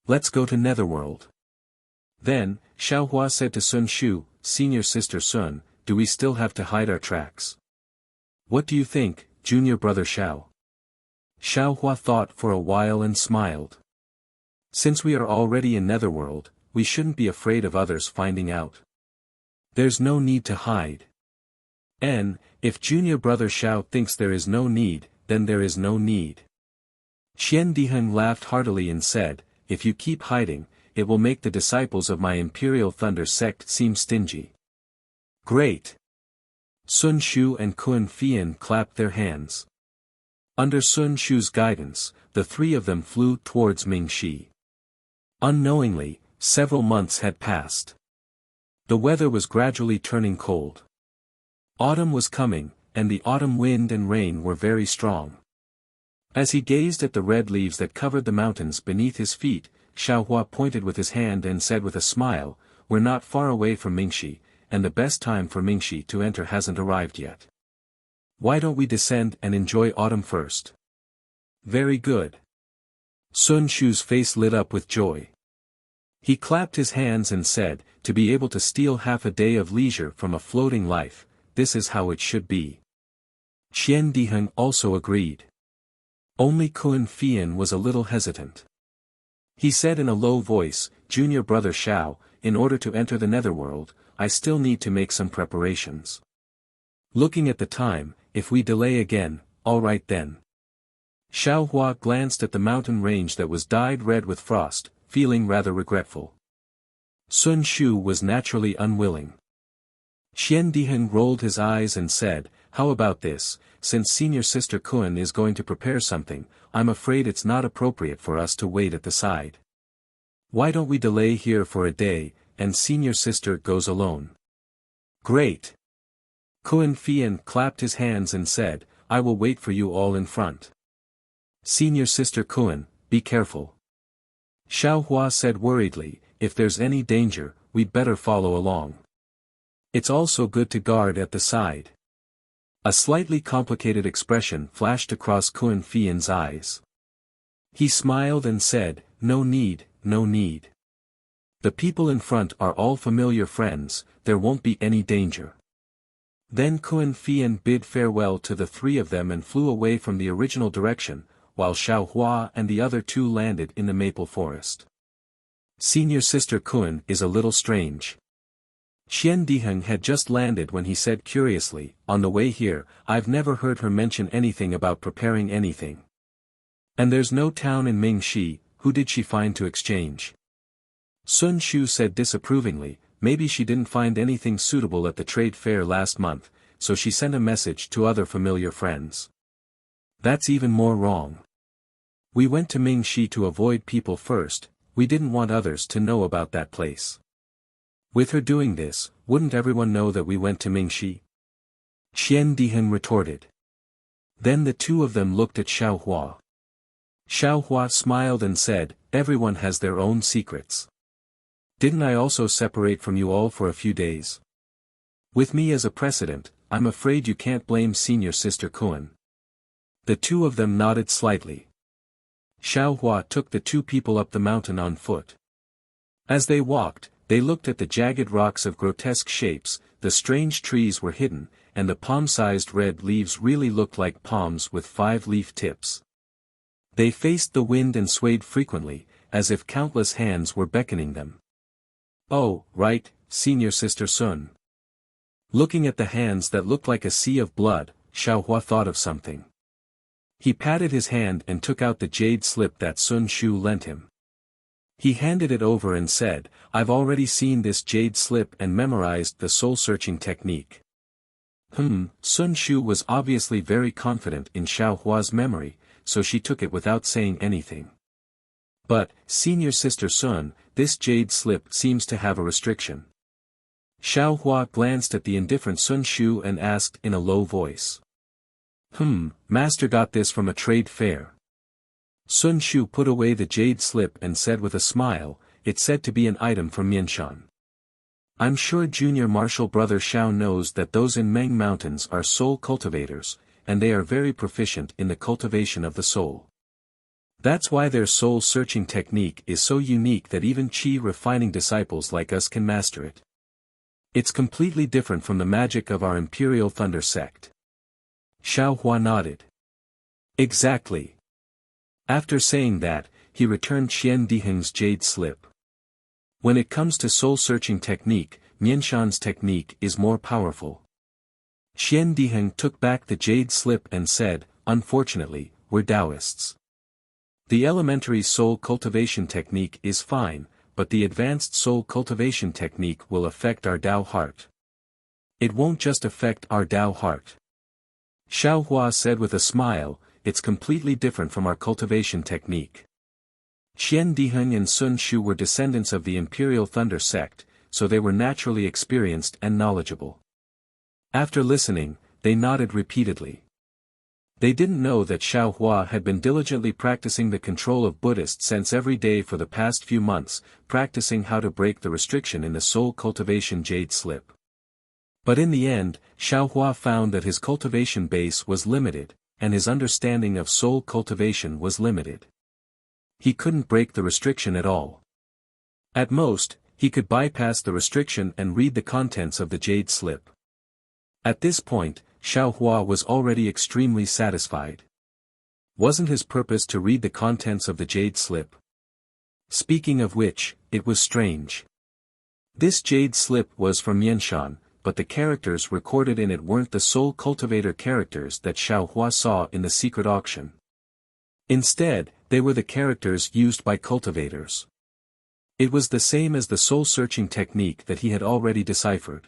"Let's go to Netherworld." Then, Xiaohua said to Sun Shu, "Senior sister Sun, do we still have to hide our tracks? What do you think, junior brother Xiao?" Xiaohua thought for a while and smiled. "Since we are already in Netherworld, we shouldn't be afraid of others finding out. There's no need to hide. And, if junior brother Xiao thinks there is no need, then there is no need." Qian Diheng laughed heartily and said, "If you keep hiding, it will make the disciples of my Imperial Thunder sect seem stingy." "Great!" Sun Shu and Kun Fian clapped their hands. Under Sun Shu's guidance, the three of them flew towards Mingxi. Unknowingly, several months had passed. The weather was gradually turning cold. Autumn was coming, and the autumn wind and rain were very strong. As he gazed at the red leaves that covered the mountains beneath his feet, Xiaohua pointed with his hand and said with a smile, "We're not far away from Mingxi, and the best time for Mingxi to enter hasn't arrived yet. Why don't we descend and enjoy autumn first?" "Very good." Sun Shu's face lit up with joy. He clapped his hands and said, "To be able to steal half a day of leisure from a floating life, this is how it should be." Qian Diheng also agreed. Only Kun Fian was a little hesitant. He said in a low voice, "Junior brother Xiao, in order to enter the Netherworld, I still need to make some preparations. Looking at the time, if we delay again, all right then." Xiaohua glanced at the mountain range that was dyed red with frost, feeling rather regretful. Sun Shu was naturally unwilling. Qian Diheng rolled his eyes and said, "How about this, since senior sister Kun is going to prepare something, I'm afraid it's not appropriate for us to wait at the side. Why don't we delay here for a day, and senior sister goes alone?" "Great!" Kun Fian clapped his hands and said, "I will wait for you all in front. Senior sister Kun, be careful." Xiaohua said worriedly, "If there's any danger, we'd better follow along. It's also good to guard at the side." A slightly complicated expression flashed across Kun Fian's eyes. He smiled and said, "No need, no need. The people in front are all familiar friends, there won't be any danger." Then Kun Fian bid farewell to the three of them and flew away from the original direction, while Xiaohua and the other two landed in the maple forest. Senior sister Kun is a little strange. Qian Diheng had just landed when he said curiously, "On the way here, I've never heard her mention anything about preparing anything. And there's no town in Mingxi, who did she find to exchange?" Sun Shu said disapprovingly, "Maybe she didn't find anything suitable at the trade fair last month, so she sent a message to other familiar friends." "That's even more wrong. We went to Mingxi to avoid people first, we didn't want others to know about that place. With her doing this, wouldn't everyone know that we went to Mingxi?" Qian Diheng retorted. Then the two of them looked at Xiaohua. Xiaohua smiled and said, "Everyone has their own secrets. Didn't I also separate from you all for a few days? With me as a precedent, I'm afraid you can't blame senior sister Kun." The two of them nodded slightly. Xiaohua took the two people up the mountain on foot. As they walked, they looked at the jagged rocks of grotesque shapes, the strange trees were hidden, and the palm-sized red leaves really looked like palms with 5-leaf tips. They faced the wind and swayed frequently, as if countless hands were beckoning them. "Oh, right, Senior Sister Sun." Looking at the hands that looked like a sea of blood, Xiaohua thought of something. He patted his hand and took out the jade slip that Sun Shu lent him. He handed it over and said, "I've already seen this jade slip and memorized the soul-searching technique." Sun Shu was obviously very confident in Xiaohua's memory, so she took it without saying anything. "But, Senior Sister Sun, this jade slip seems to have a restriction." Xiaohua glanced at the indifferent Sun Shu and asked in a low voice. Master got this from a trade fair." Sun Shu put away the jade slip and said with a smile, "It's said to be an item from Mianshan. I'm sure Junior Martial Brother Xiao knows that those in Meng Mountains are soul cultivators, and they are very proficient in the cultivation of the soul. That's why their soul-searching technique is so unique that even chi-refining disciples like us can master it. It's completely different from the magic of our Imperial Thunder sect." Xiaohua nodded. "Exactly." After saying that, he returned Qian Diheng's jade slip. When it comes to soul-searching technique, Mianshan's technique is more powerful. Qian Diheng took back the jade slip and said, "Unfortunately, we're Taoists. The elementary soul cultivation technique is fine, but the advanced soul cultivation technique will affect our Tao heart. It won't just affect our Tao heart." Xiaohua said with a smile, "It's completely different from our cultivation technique." Qian Diheng and Sun Shu were descendants of the Imperial Thunder sect, so they were naturally experienced and knowledgeable. After listening, they nodded repeatedly. They didn't know that Xiaohua had been diligently practicing the control of Buddhist sense every day for the past few months, practicing how to break the restriction in the soul cultivation jade slip. But in the end, Xiaohua found that his cultivation base was limited, and his understanding of soul cultivation was limited. He couldn't break the restriction at all. At most, he could bypass the restriction and read the contents of the jade slip. At this point, Xiaohua was already extremely satisfied. Wasn't his purpose to read the contents of the jade slip? Speaking of which, it was strange. This jade slip was from Mianshan, but the characters recorded in it weren't the soul cultivator characters that Xiaohua saw in the secret auction. Instead, they were the characters used by cultivators. It was the same as the soul-searching technique that he had already deciphered.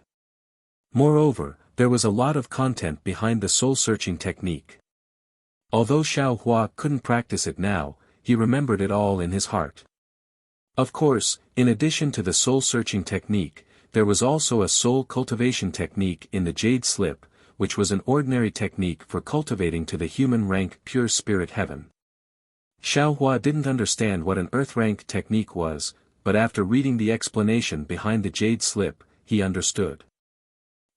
Moreover, there was a lot of content behind the soul-searching technique. Although Xiaohua couldn't practice it now, he remembered it all in his heart. Of course, in addition to the soul-searching technique, there was also a soul cultivation technique in the jade slip, which was an ordinary technique for cultivating to the human rank pure spirit heaven. Xiaohua didn't understand what an earth rank technique was, but after reading the explanation behind the jade slip, he understood.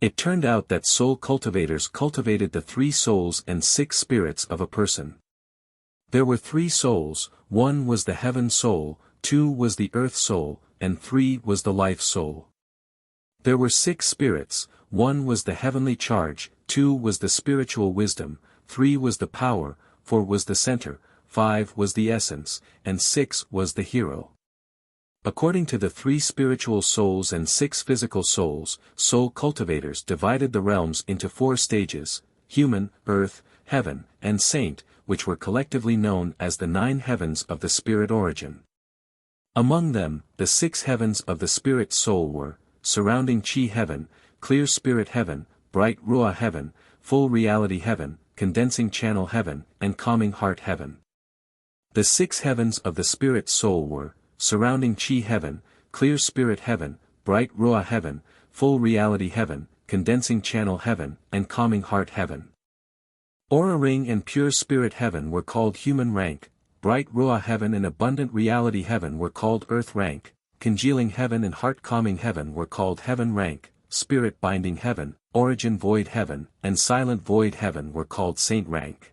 It turned out that soul cultivators cultivated the 3 souls and 6 spirits of a person. There were 3 souls, 1 was the heaven soul, 2 was the earth soul, and 3 was the life soul. There were 6 spirits, 1 was the heavenly charge, 2 was the spiritual wisdom, 3 was the power, 4 was the center, 5 was the essence, and 6 was the hero. According to the 3 spiritual souls and 6 physical souls, soul cultivators divided the realms into 4 stages: human, earth, heaven, and saint, which were collectively known as the 9 heavens of the spirit origin. Among them, the 6 heavens of the spirit soul were surrounding chi heaven, clear spirit heaven, bright ruah heaven, full reality heaven, condensing channel heaven, and calming heart heaven. The 6 heavens of the spirit soul were surrounding chi heaven, clear spirit heaven, bright ruah heaven, full reality heaven, condensing channel heaven, and calming heart heaven. Aura ring and pure spirit heaven were called human rank, bright ruah heaven and abundant reality heaven were called earth rank, congealing heaven and heart calming heaven were called heaven rank, spirit binding heaven, origin void heaven, and silent void heaven were called saint rank.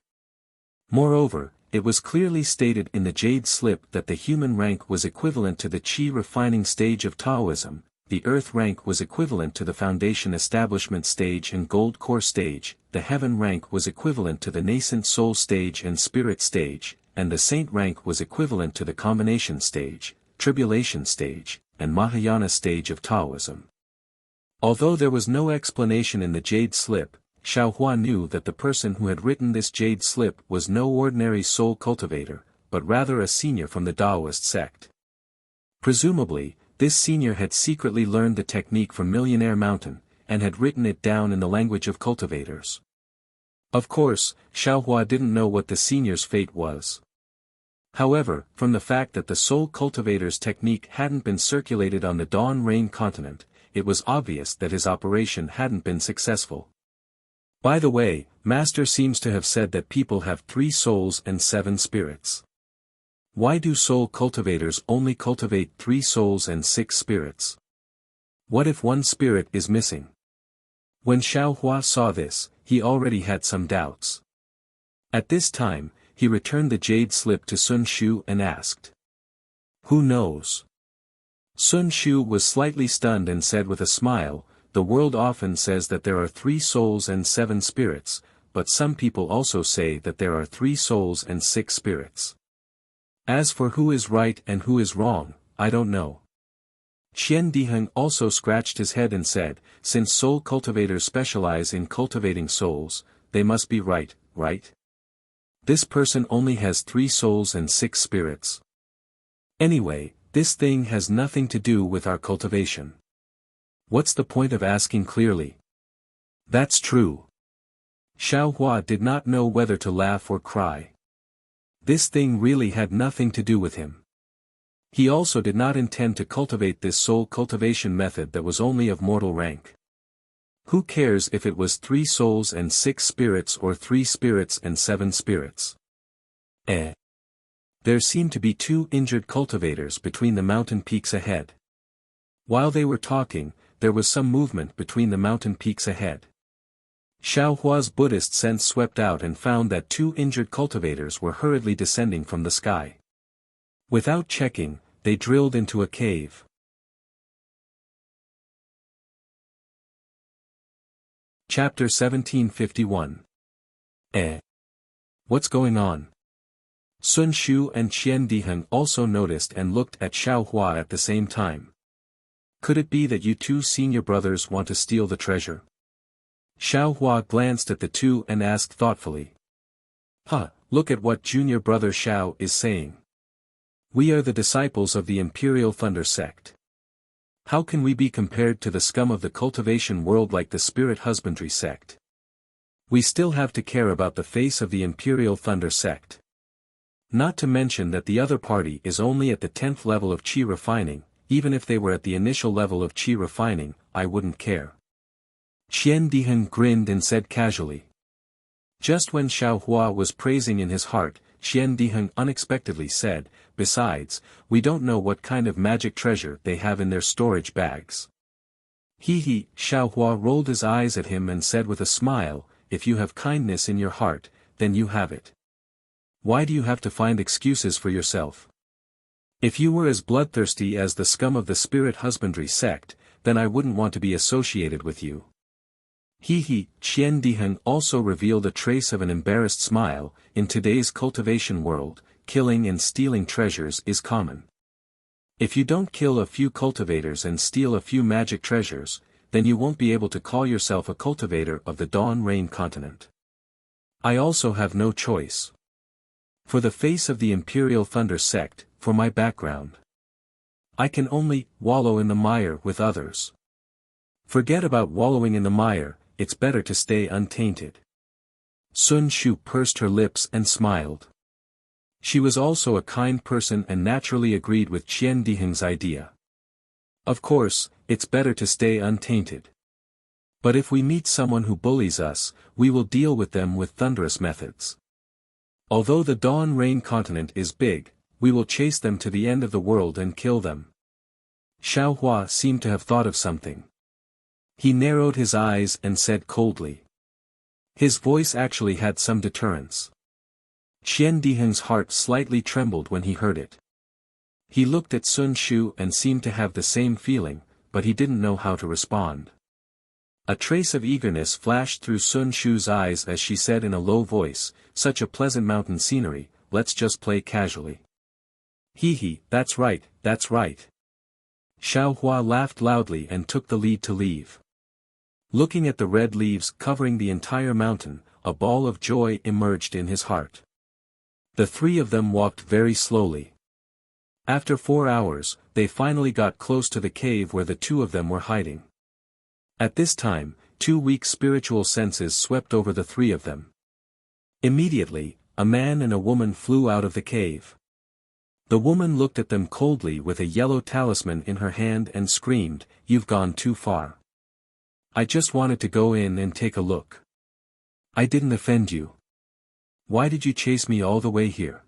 Moreover, it was clearly stated in the jade slip that the human rank was equivalent to the qi refining stage of Taoism, the earth rank was equivalent to the foundation establishment stage and gold core stage, the heaven rank was equivalent to the nascent soul stage and spirit stage, and the saint rank was equivalent to the combination stage, tribulation stage, and Mahayana stage of Taoism. Although there was no explanation in the jade slip, Xiaohua knew that the person who had written this jade slip was no ordinary soul cultivator, but rather a senior from the Taoist sect. Presumably, this senior had secretly learned the technique from Millionaire Mountain, and had written it down in the language of cultivators. Of course, Xiaohua didn't know what the senior's fate was. However, from the fact that the soul cultivator's technique hadn't been circulated on the Dawn Rain continent, it was obvious that his operation hadn't been successful. By the way, Master seems to have said that people have 3 souls and 7 spirits. Why do soul cultivators only cultivate 3 souls and 6 spirits? What if one spirit is missing? When Xiaohua saw this, he already had some doubts. At this time, he returned the jade slip to Sun Shu and asked. Who knows? Sun Shu was slightly stunned and said with a smile, the world often says that there are 3 souls and 7 spirits, but some people also say that there are 3 souls and 6 spirits. As for who is right and who is wrong, I don't know. Qian Diheng also scratched his head and said, since soul cultivators specialize in cultivating souls, they must be right, right? This person only has 3 souls and 6 spirits. Anyway, this thing has nothing to do with our cultivation. What's the point of asking clearly? That's true. Xiaohua did not know whether to laugh or cry. This thing really had nothing to do with him. He also did not intend to cultivate this soul cultivation method that was only of mortal rank. Who cares if it was 3 souls and 6 spirits or 3 spirits and 7 spirits? There seemed to be 2 injured cultivators between the mountain peaks ahead. While they were talking, there was some movement between the mountain peaks ahead. Xiaohua's Buddhist sense swept out and found that 2 injured cultivators were hurriedly descending from the sky. Without checking, they drilled into a cave. Chapter 1751. What's going on? Sun Shu and Qian Diheng also noticed and looked at Xiaohua at the same time. Could it be that you 2 senior brothers want to steal the treasure? Xiaohua glanced at the 2 and asked thoughtfully. Look at what junior brother Xiao is saying. We are the disciples of the Imperial Thunder sect. How can we be compared to the scum of the cultivation world like the Spirit Husbandry sect? We still have to care about the face of the Imperial Thunder sect. Not to mention that the other party is only at the 10th level of qi refining, even if they were at the initial level of qi refining, I wouldn't care. Qian Diheng grinned and said casually. Just when Xiaohua was praising in his heart, Qian Diheng unexpectedly said, besides, we don't know what kind of magic treasure they have in their storage bags. Xiaohua rolled his eyes at him and said with a smile, if you have kindness in your heart, then you have it. Why do you have to find excuses for yourself? If you were as bloodthirsty as the scum of the Spirit Husbandry sect, then I wouldn't want to be associated with you. Qian Diheng also revealed a trace of an embarrassed smile. In today's cultivation world, killing and stealing treasures is common. If you don't kill a few cultivators and steal a few magic treasures, then you won't be able to call yourself a cultivator of the Dawn Rain continent. I also have no choice. For the face of the Imperial Thunder sect, for my background, I can only wallow in the mire with others. Forget about wallowing in the mire, it's better to stay untainted. Sun Shu pursed her lips and smiled. She was also a kind person and naturally agreed with Qian Diheng's idea. Of course, it's better to stay untainted. But if we meet someone who bullies us, we will deal with them with thunderous methods. Although the Dawn Rain continent is big, we will chase them to the end of the world and kill them. Xiaohua seemed to have thought of something. He narrowed his eyes and said coldly. His voice actually had some deterrence. Qian Diheng's heart slightly trembled when he heard it. He looked at Sun Shu and seemed to have the same feeling, but he didn't know how to respond. A trace of eagerness flashed through Sun Shu's eyes as she said in a low voice, "Such a pleasant mountain scenery, let's just play casually." "Hee, that's right, that's right." Xiao Hua laughed loudly and took the lead to leave. Looking at the red leaves covering the entire mountain, a ball of joy emerged in his heart. The three of them walked very slowly. After 4 hours, they finally got close to the cave where the two of them were hiding. At this time, 2 weak spiritual senses swept over the three of them. Immediately, a man and a woman flew out of the cave. The woman looked at them coldly with a yellow talisman in her hand and screamed, "You've gone too far. I just wanted to go in and take a look. I didn't offend you. Why did you chase me all the way here?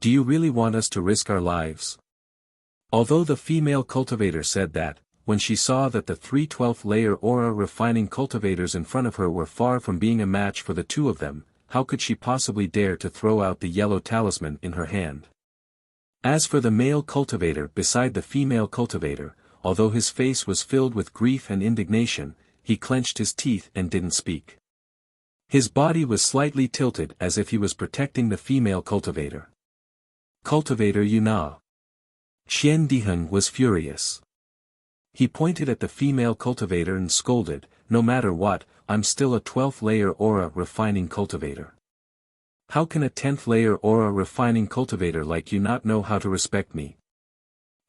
Do you really want us to risk our lives?" Although the female cultivator said that, when she saw that the 3 12th layer aura refining cultivators in front of her were far from being a match for the two of them, how could she possibly dare to throw out the yellow talisman in her hand? As for the male cultivator beside the female cultivator, although his face was filled with grief and indignation, he clenched his teeth and didn't speak. His body was slightly tilted as if he was protecting the female cultivator. "Cultivator Yuna." Qian Diheng was furious. He pointed at the female cultivator and scolded, "No matter what, I'm still a 12th layer aura refining cultivator. How can a 10th layer aura refining cultivator like you not know how to respect me?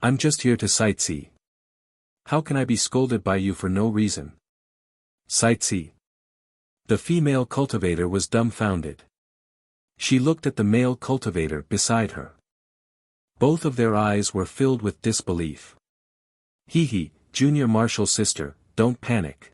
I'm just here to sightsee. How can I be scolded by you for no reason?" "Sightsee?" The female cultivator was dumbfounded. She looked at the male cultivator beside her. Both of their eyes were filled with disbelief. "Hee, junior martial sister, don't panic."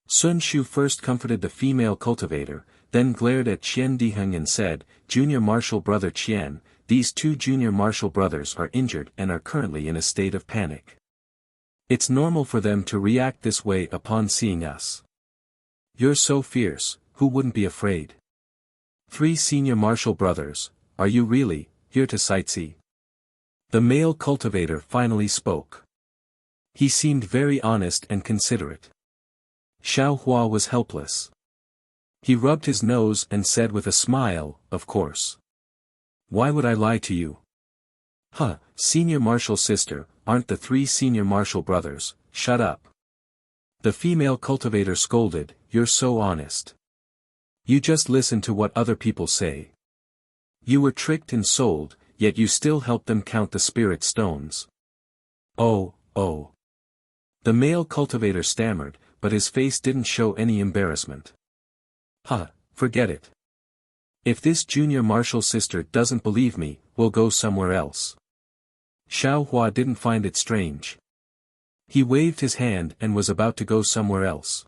Sun Shu first comforted the female cultivator, then glared at Qian Diheng and said, "Junior martial brother Qian, these 2 junior martial brothers are injured and are currently in a state of panic. It's normal for them to react this way upon seeing us. You're so fierce, who wouldn't be afraid? 3 senior martial brothers, are you really here to sightsee?" The male cultivator finally spoke. He seemed very honest and considerate. Xiao Hua was helpless. He rubbed his nose and said with a smile, "Of course. Why would I lie to you?" "Huh, senior martial sister, aren't the 3 senior martial brothers, shut up." The female cultivator scolded, "You're so honest. You just listen to what other people say. You were tricked and sold, yet you still helped them count the spirit stones." Oh. The male cultivator stammered, but his face didn't show any embarrassment. "Huh, forget it. If this junior martial sister doesn't believe me, we'll go somewhere else." Xiao Hua didn't find it strange. He waved his hand and was about to go somewhere else.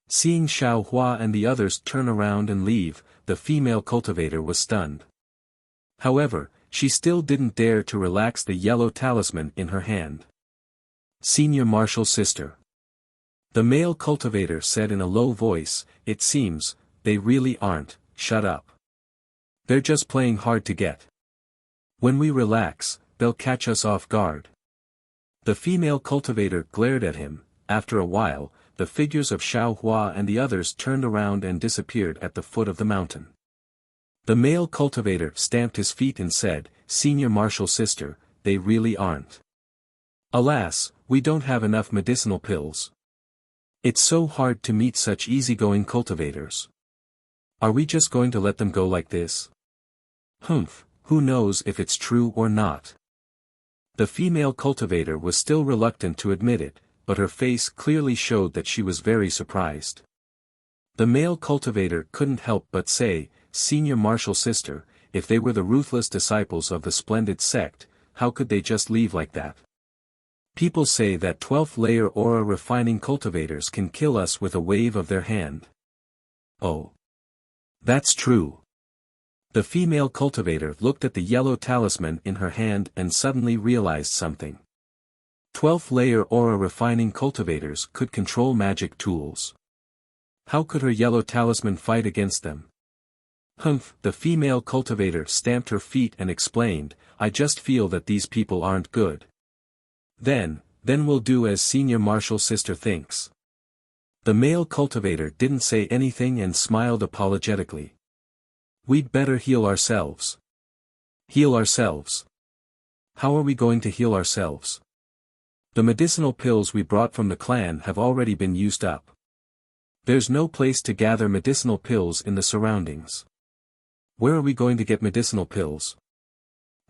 Seeing Xiao Hua and the others turn around and leave, the female cultivator was stunned. However, she still didn't dare to relax the yellow talisman in her hand. "Senior martial sister." The male cultivator said in a low voice, "It seems, they really aren't, shut up. They're just playing hard to get. When we relax, they'll catch us off guard." The female cultivator glared at him. After a while, the figures of Xiao Hua and the others turned around and disappeared at the foot of the mountain. The male cultivator stamped his feet and said, "Senior martial sister, they really aren't. Alas, we don't have enough medicinal pills. It's so hard to meet such easygoing cultivators. Are we just going to let them go like this? Humph, who knows if it's true or not." The female cultivator was still reluctant to admit it, but her face clearly showed that she was very surprised. The male cultivator couldn't help but say, "Senior martial sister, if they were the ruthless disciples of the splendid sect, how could they just leave like that? People say that 12th layer aura refining cultivators can kill us with a wave of their hand." "Oh. That's true." The female cultivator looked at the yellow talisman in her hand and suddenly realized something. 12th layer aura refining cultivators could control magic tools. How could her yellow talisman fight against them? Humph, the female cultivator stamped her feet and explained, I just feel that these people aren't good. Then we'll do as Senior Marshal Sister thinks. The male cultivator didn't say anything and smiled apologetically. We'd better heal ourselves. Heal ourselves? How are we going to heal ourselves? The medicinal pills we brought from the clan have already been used up. There's no place to gather medicinal pills in the surroundings. Where are we going to get medicinal pills?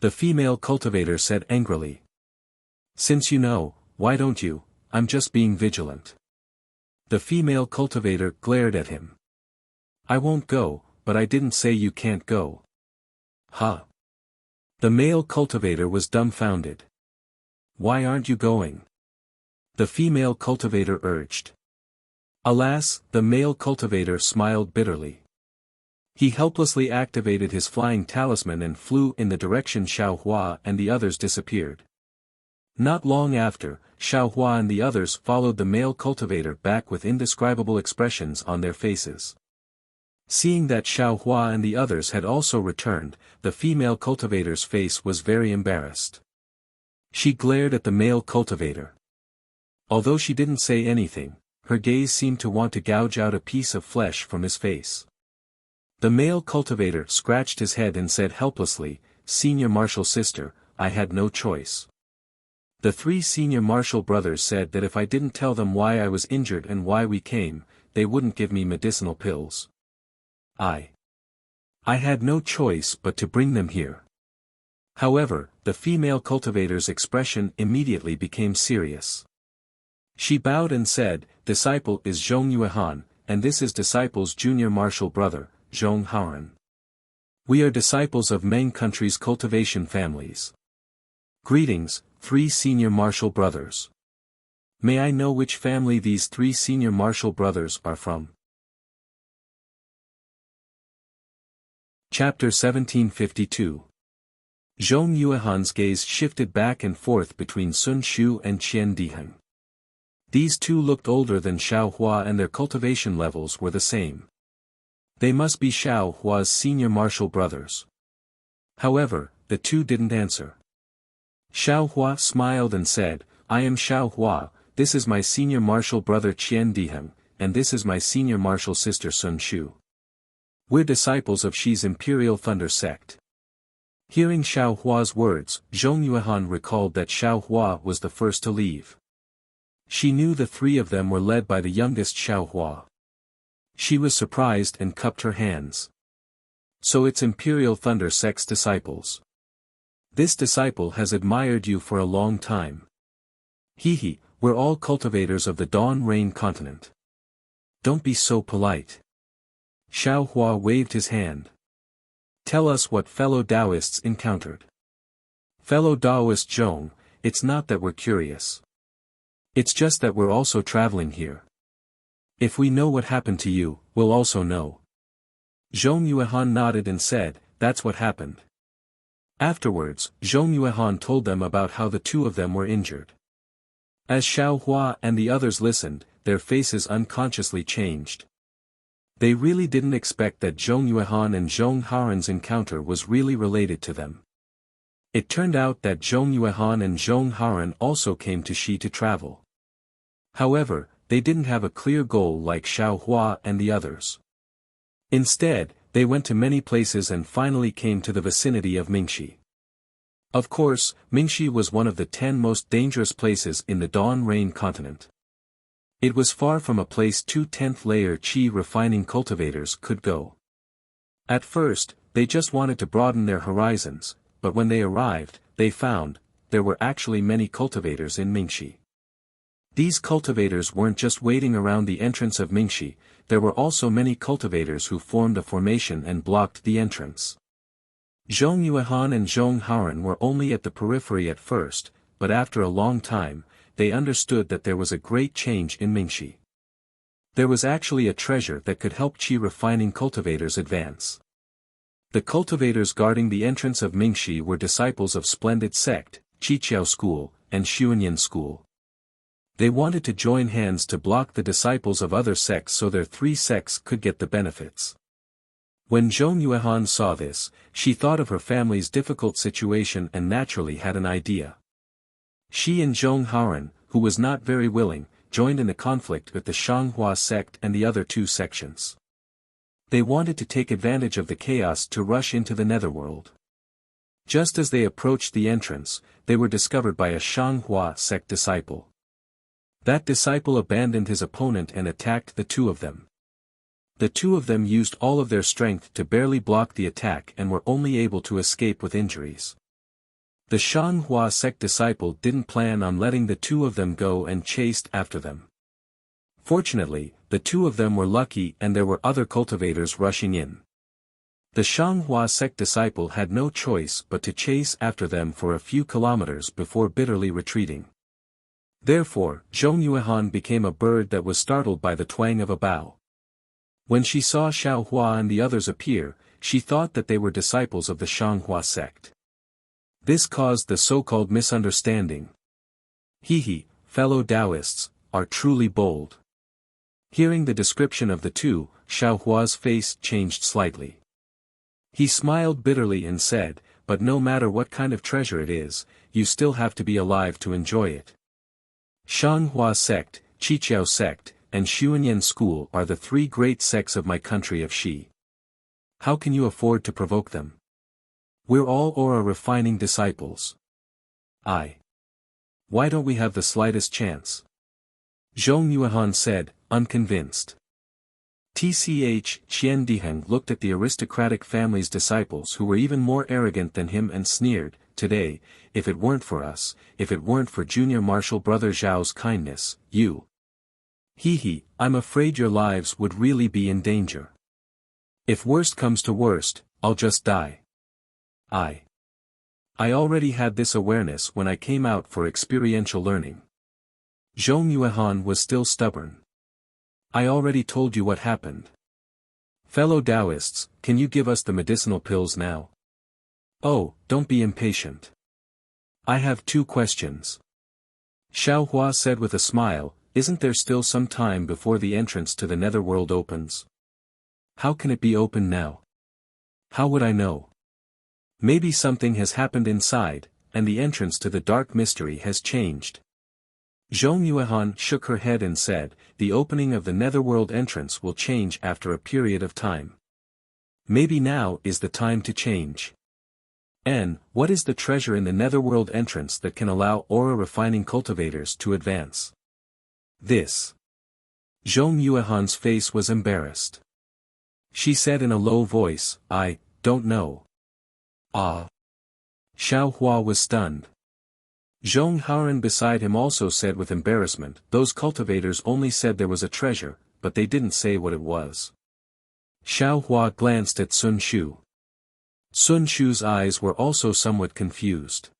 The female cultivator said angrily. Since you know, why don't you? I'm just being vigilant. The female cultivator glared at him. I won't go, but I didn't say you can't go. Huh? The male cultivator was dumbfounded. Why aren't you going? The female cultivator urged. Alas, the male cultivator smiled bitterly. He helplessly activated his flying talisman and flew in the direction Xiao Hua and the others disappeared. Not long after, Xiao Hua and the others followed the male cultivator back with indescribable expressions on their faces. Seeing that Xiao Hua and the others had also returned, the female cultivator's face was very embarrassed. She glared at the male cultivator. Although she didn't say anything, her gaze seemed to want to gouge out a piece of flesh from his face. The male cultivator scratched his head and said helplessly, Senior Marshal Sister, I had no choice. The 3 senior marshal brothers said that if I didn't tell them why I was injured and why we came, they wouldn't give me medicinal pills. I had no choice but to bring them here. However, the female cultivator's expression immediately became serious. She bowed and said, Disciple is Zhong Yuehan, and this is Disciple's junior marshal brother, Zhong Haoran. We are disciples of Meng country's cultivation families. Greetings, 3 senior marshal brothers. May I know which family these 3 senior marshal brothers are from? Chapter 1752. Zhong Yuehan's gaze shifted back and forth between Sun Shu and Qian Diheng. These 2 looked older than Xiao Hua and their cultivation levels were the same. They must be Xiao Hua's senior marshal brothers. However, the 2 didn't answer. Xiao Hua smiled and said, I am Xiao Hua, this is my senior marshal brother Qian Diheng, and this is my senior marshal sister Sun Shu. We're disciples of Shi's Imperial Thunder sect. Hearing Xiao Hua's words, Zhong Yuehan recalled that Xiao Hua was the first to leave. She knew the 3 of them were led by the youngest Xiao Hua. She was surprised and cupped her hands. So it's Imperial Thunder sect's disciples. This disciple has admired you for a long time. Hehe, we're all cultivators of the Dawn Rain continent. Don't be so polite. Xiao Hua waved his hand. Tell us what fellow Taoists encountered. Fellow Taoist Zhong, it's not that we're curious. It's just that we're also traveling here. If we know what happened to you, we'll also know. Zhong Yuehan nodded and said, that's what happened. Afterwards, Zhong Yuehan told them about how the 2 of them were injured. As Xiao Hua and the others listened, their faces unconsciously changed. They really didn't expect that Zhong Yuehan and Zhong Haoran's encounter was really related to them. It turned out that Zhong Yuehan and Zhong Haoran also came to Shi to travel. However, they didn't have a clear goal like Xiao Hua and the others. Instead, they went to many places and finally came to the vicinity of Mingxi. Of course, Mingxi was one of the 10 most dangerous places in the Dawn Rain continent. It was far from a place 2 10th-layer qi refining cultivators could go. At first, they just wanted to broaden their horizons, but when they arrived, they found, there were actually many cultivators in Mingxi. These cultivators weren't just waiting around the entrance of Mingxi, there were also many cultivators who formed a formation and blocked the entrance. Zhong Yuehan and Zhong Haoran were only at the periphery at first, but after a long time, they understood that there was a great change in Mingxi. There was actually a treasure that could help qi refining cultivators advance. The cultivators guarding the entrance of Mingxi were disciples of Splendid Sect, Qiqiao School, and Xuanyan School. They wanted to join hands to block the disciples of other sects so their 3 sects could get the benefits. When Zhong Yuehan saw this, she thought of her family's difficult situation and naturally had an idea. She and Zhong Haoran, who was not very willing, joined in the conflict with the Shanghua sect and the other two sections. They wanted to take advantage of the chaos to rush into the netherworld. Just as they approached the entrance, they were discovered by a Shanghua sect disciple. That disciple abandoned his opponent and attacked the two of them. The two of them used all of their strength to barely block the attack and were only able to escape with injuries. The Shanghua sect disciple didn't plan on letting the two of them go and chased after them. Fortunately, the two of them were lucky and there were other cultivators rushing in. The Shanghua sect disciple had no choice but to chase after them for a few kilometers before bitterly retreating. Therefore, Zhong Yuehan became a bird that was startled by the twang of a bow. When she saw Xiao Hua and the others appear, she thought that they were disciples of the Shanghua sect. This caused the so-called misunderstanding. He, fellow Taoists, are truly bold. Hearing the description of the two, Xiao Hua's face changed slightly. He smiled bitterly and said, "But no matter what kind of treasure it is, you still have to be alive to enjoy it. Shanghua sect, Qiqiao sect, and Xuanyan school are the three great sects of my country of Xi. How can you afford to provoke them? We're all aura refining disciples. Why don't we have the slightest chance?" Zhong Yuehan said, unconvinced. Qian Diheng looked at the aristocratic family's disciples who were even more arrogant than him and sneered, "Today, if it weren't for us, if it weren't for Junior Marshal Brother Zhao's kindness, you. I'm afraid your lives would really be in danger. If worst comes to worst, I'll just die." I already had this awareness when I came out for experiential learning. Zhong Yuehan was still stubborn. "I already told you what happened. Fellow Taoists, can you give us the medicinal pills now?" "Oh, don't be impatient. I have 2 questions. Xiao Hua said with a smile, "Isn't there still some time before the entrance to the netherworld opens?" "How can it be open now? How would I know? Maybe something has happened inside, and the entrance to the dark mystery has changed." Zhong Yuehan shook her head and said, "The opening of the netherworld entrance will change after a period of time. Maybe now is the time to change." What is the treasure in the netherworld entrance that can allow aura-refining cultivators to advance? This. Zhong Yuehan's face was embarrassed. She said in a low voice, "I don't know." Xiao Hua was stunned. Zhong Haoran beside him also said with embarrassment, "Those cultivators only said there was a treasure, but they didn't say what it was." Xiao Hua glanced at Sun Shu. Sun Shu's eyes were also somewhat confused.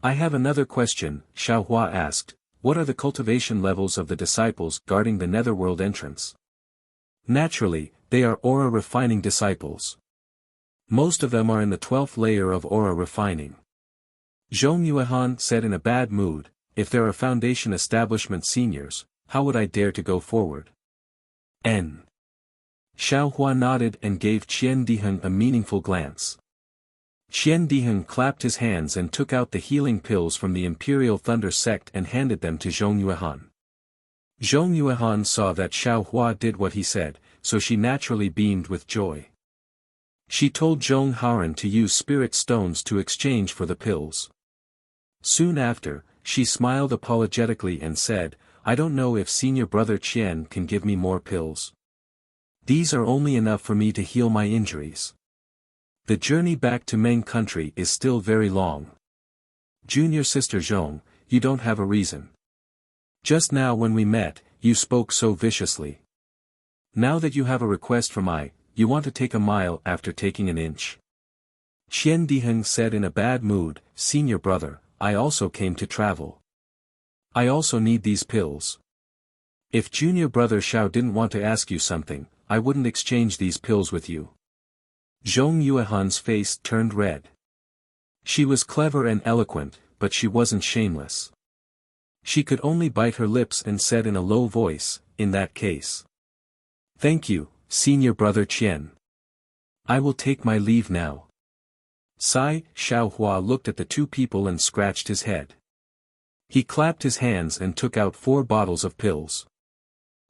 "I have another question," Xiao Hua asked, "what are the cultivation levels of the disciples guarding the netherworld entrance?" "Naturally, they are aura refining disciples. Most of them are in the 12th layer of aura refining." Zhong Yuehan said in a bad mood, "If there are foundation establishment seniors, how would I dare to go forward?" Xiao Hua nodded and gave Qian Diheng a meaningful glance. Qian Diheng clapped his hands and took out the healing pills from the Imperial Thunder sect and handed them to Zhong Yuehan. Zhong Yuehan saw that Xiao Hua did what he said, so she naturally beamed with joy. She told Zhong Haoran to use spirit stones to exchange for the pills. Soon after, she smiled apologetically and said, "I don't know if senior brother Qian can give me more pills. These are only enough for me to heal my injuries. The journey back to Meng country is still very long. Junior sister Zhong, you don't have a reason. Just now when we met, you spoke so viciously. Now that you have a request from you want to take a mile after taking an inch." Qian Diheng said in a bad mood, "Senior brother, I also came to travel. I also need these pills. If junior brother Xiao didn't want to ask you something, I wouldn't exchange these pills with you." Zhong Yuehan's face turned red. She was clever and eloquent, but she wasn't shameless. She could only bite her lips and said in a low voice, "In that case. Thank you, senior brother Qian. I will take my leave now. Xiao Hua looked at the two people and scratched his head. He clapped his hands and took out 4 bottles of pills.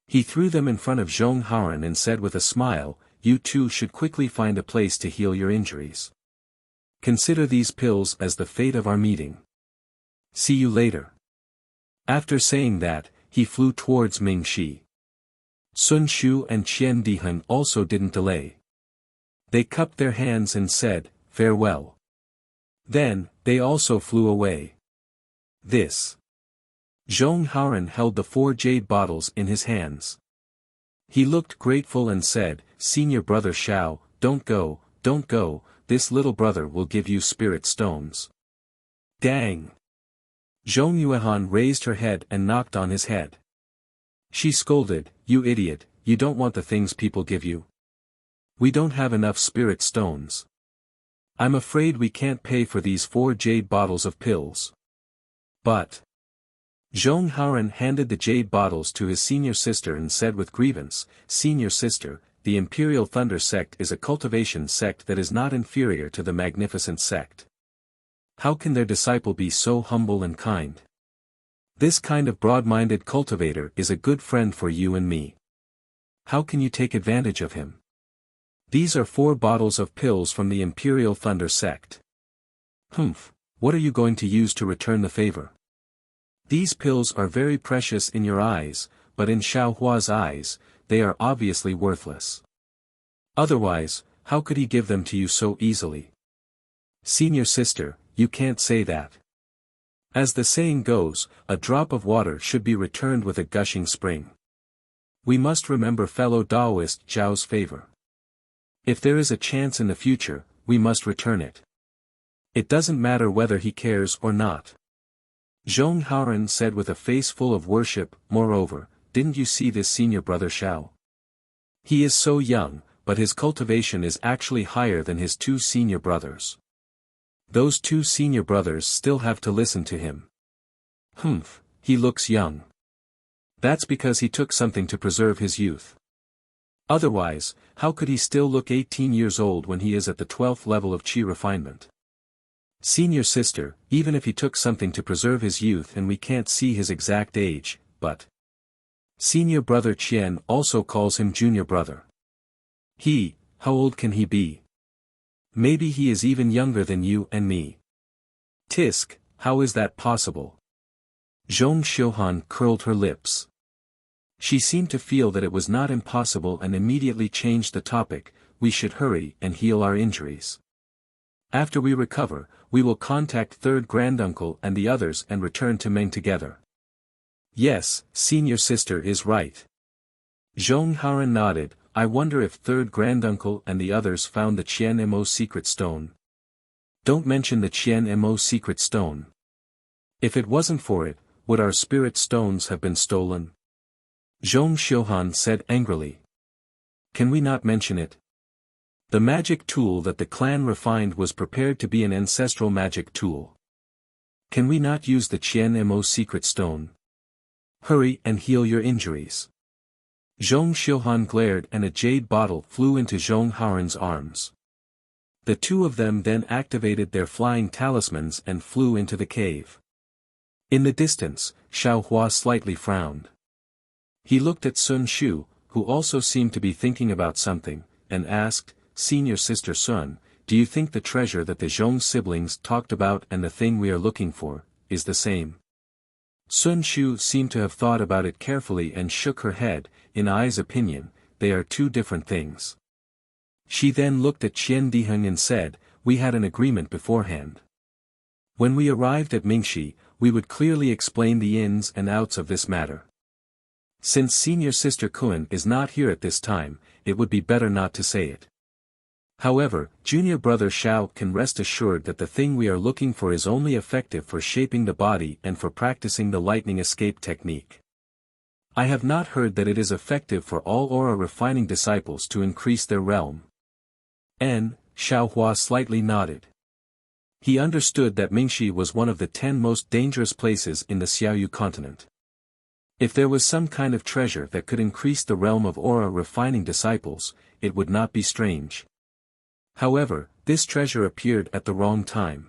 He threw them in front of Zhong Haoran and said with a smile, "You two should quickly find a place to heal your injuries. Consider these pills as the fate of our meeting. See you later." After saying that, he flew towards Mingxi. Sun Shu and Qian Dihun also didn't delay. They cupped their hands and said, "Farewell." Then, they also flew away. This. Zhong Haoran held the 4 jade bottles in his hands. He looked grateful and said, "Senior brother Xiao, don't go, this little brother will give you spirit stones." Dang! Zhong Yuehan raised her head and knocked on his head. She scolded, "You idiot, you don't want the things people give you. We don't have enough spirit stones. I'm afraid we can't pay for these 4 jade bottles of pills." But Zhong Haoran handed the jade bottles to his senior sister and said with grievance, "Senior sister, the Imperial Thunder sect is a cultivation sect that is not inferior to the Magnificent sect. How can their disciple be so humble and kind? This kind of broad-minded cultivator is a good friend for you and me. How can you take advantage of him? These are 4 bottles of pills from the Imperial Thunder sect. What are you going to use to return the favor? These pills are very precious in your eyes, but in Xiao Hua's eyes, they are obviously worthless. Otherwise, how could he give them to you so easily? Senior sister, you can't say that. As the saying goes, a drop of water should be returned with a gushing spring. We must remember fellow Taoist Zhao's favor. If there is a chance in the future, we must return it. It doesn't matter whether he cares or not." Zhong Haoran said with a face full of worship, "Moreover, didn't you see this senior brother Xiao? He is so young, but his cultivation is actually higher than his 2 senior brothers. Those 2 senior brothers still have to listen to him. He looks young. That's because he took something to preserve his youth. Otherwise, how could he still look 18 years old when he is at the 12th level of qi refinement? Senior sister, even if he took something to preserve his youth and we can't see his exact age, but senior brother Qian also calls him junior brother. How old can he be? Maybe he is even younger than you and me. Tisk, how is that possible?" Zhong Xiuhan curled her lips. She seemed to feel that it was not impossible and immediately changed the topic, "We should hurry and heal our injuries. After we recover, we will contact third granduncle and the others and return to Meng together." "Yes, senior sister is right." Zhong Haoran nodded, "I wonder if third granduncle and the others found the Qian Mo secret stone." "Don't mention the Qian Mo secret stone. If it wasn't for it, would our spirit stones have been stolen?" Zhong Xiuhan said angrily. "Can we not mention it? The magic tool that the clan refined was prepared to be an ancestral magic tool. Can we not use the Qian Mo secret stone? Hurry and heal your injuries." Zhong Xiuhan glared and a jade bottle flew into Zhong Haoran's arms. The 2 of them then activated their flying talismans and flew into the cave. In the distance, Xiao Hua slightly frowned. He looked at Sun Shu, who also seemed to be thinking about something, and asked, "Senior sister Sun, do you think the treasure that the Zhong siblings talked about and the thing we are looking for, is the same?" Sun Shu seemed to have thought about it carefully and shook her head, "In I's opinion, they are 2 different things." She then looked at Qian Diheng and said, "We had an agreement beforehand. When we arrived at Mingxi, we would clearly explain the ins and outs of this matter. Since senior sister Kun is not here at this time, it would be better not to say it. However, junior brother Xiao can rest assured that the thing we are looking for is only effective for shaping the body and for practicing the lightning escape technique. I have not heard that it is effective for all aura refining disciples to increase their realm." Xiao Hua slightly nodded. He understood that Mingxi was one of the 10 most dangerous places in the Xiaoyu continent. If there was some kind of treasure that could increase the realm of aura refining disciples, it would not be strange. However, this treasure appeared at the wrong time.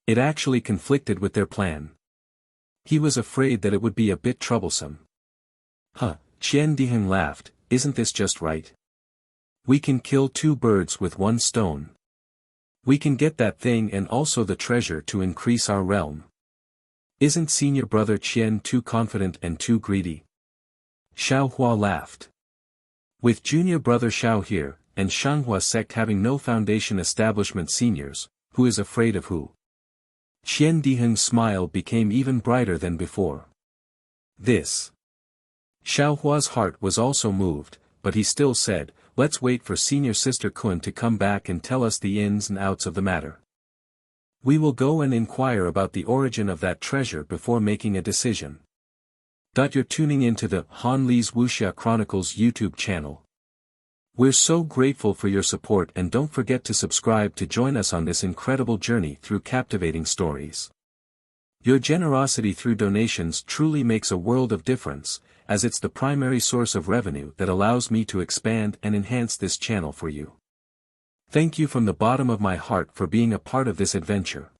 It actually conflicted with their plan. He was afraid that it would be a bit troublesome. Qian Diheng laughed, isn't this just right? We can kill two birds with one stone. We can get that thing and also the treasure to increase our realm. Isn't senior brother Qian too confident and too greedy? Xiao Hua laughed. With junior brother Xiao here, and Shanghua sect having no foundation establishment seniors, who is afraid of who? Qian Diheng's smile became even brighter than before. This. Xiao Hua's heart was also moved, but he still said, let's wait for senior sister Kun to come back and tell us the ins and outs of the matter. We will go and inquire about the origin of that treasure before making a decision. You're tuning into the Han Li's Wuxia Chronicles YouTube channel. We're so grateful for your support, and don't forget to subscribe to join us on this incredible journey through captivating stories. Your generosity through donations truly makes a world of difference, as it's the primary source of revenue that allows me to expand and enhance this channel for you. Thank you from the bottom of my heart for being a part of this adventure.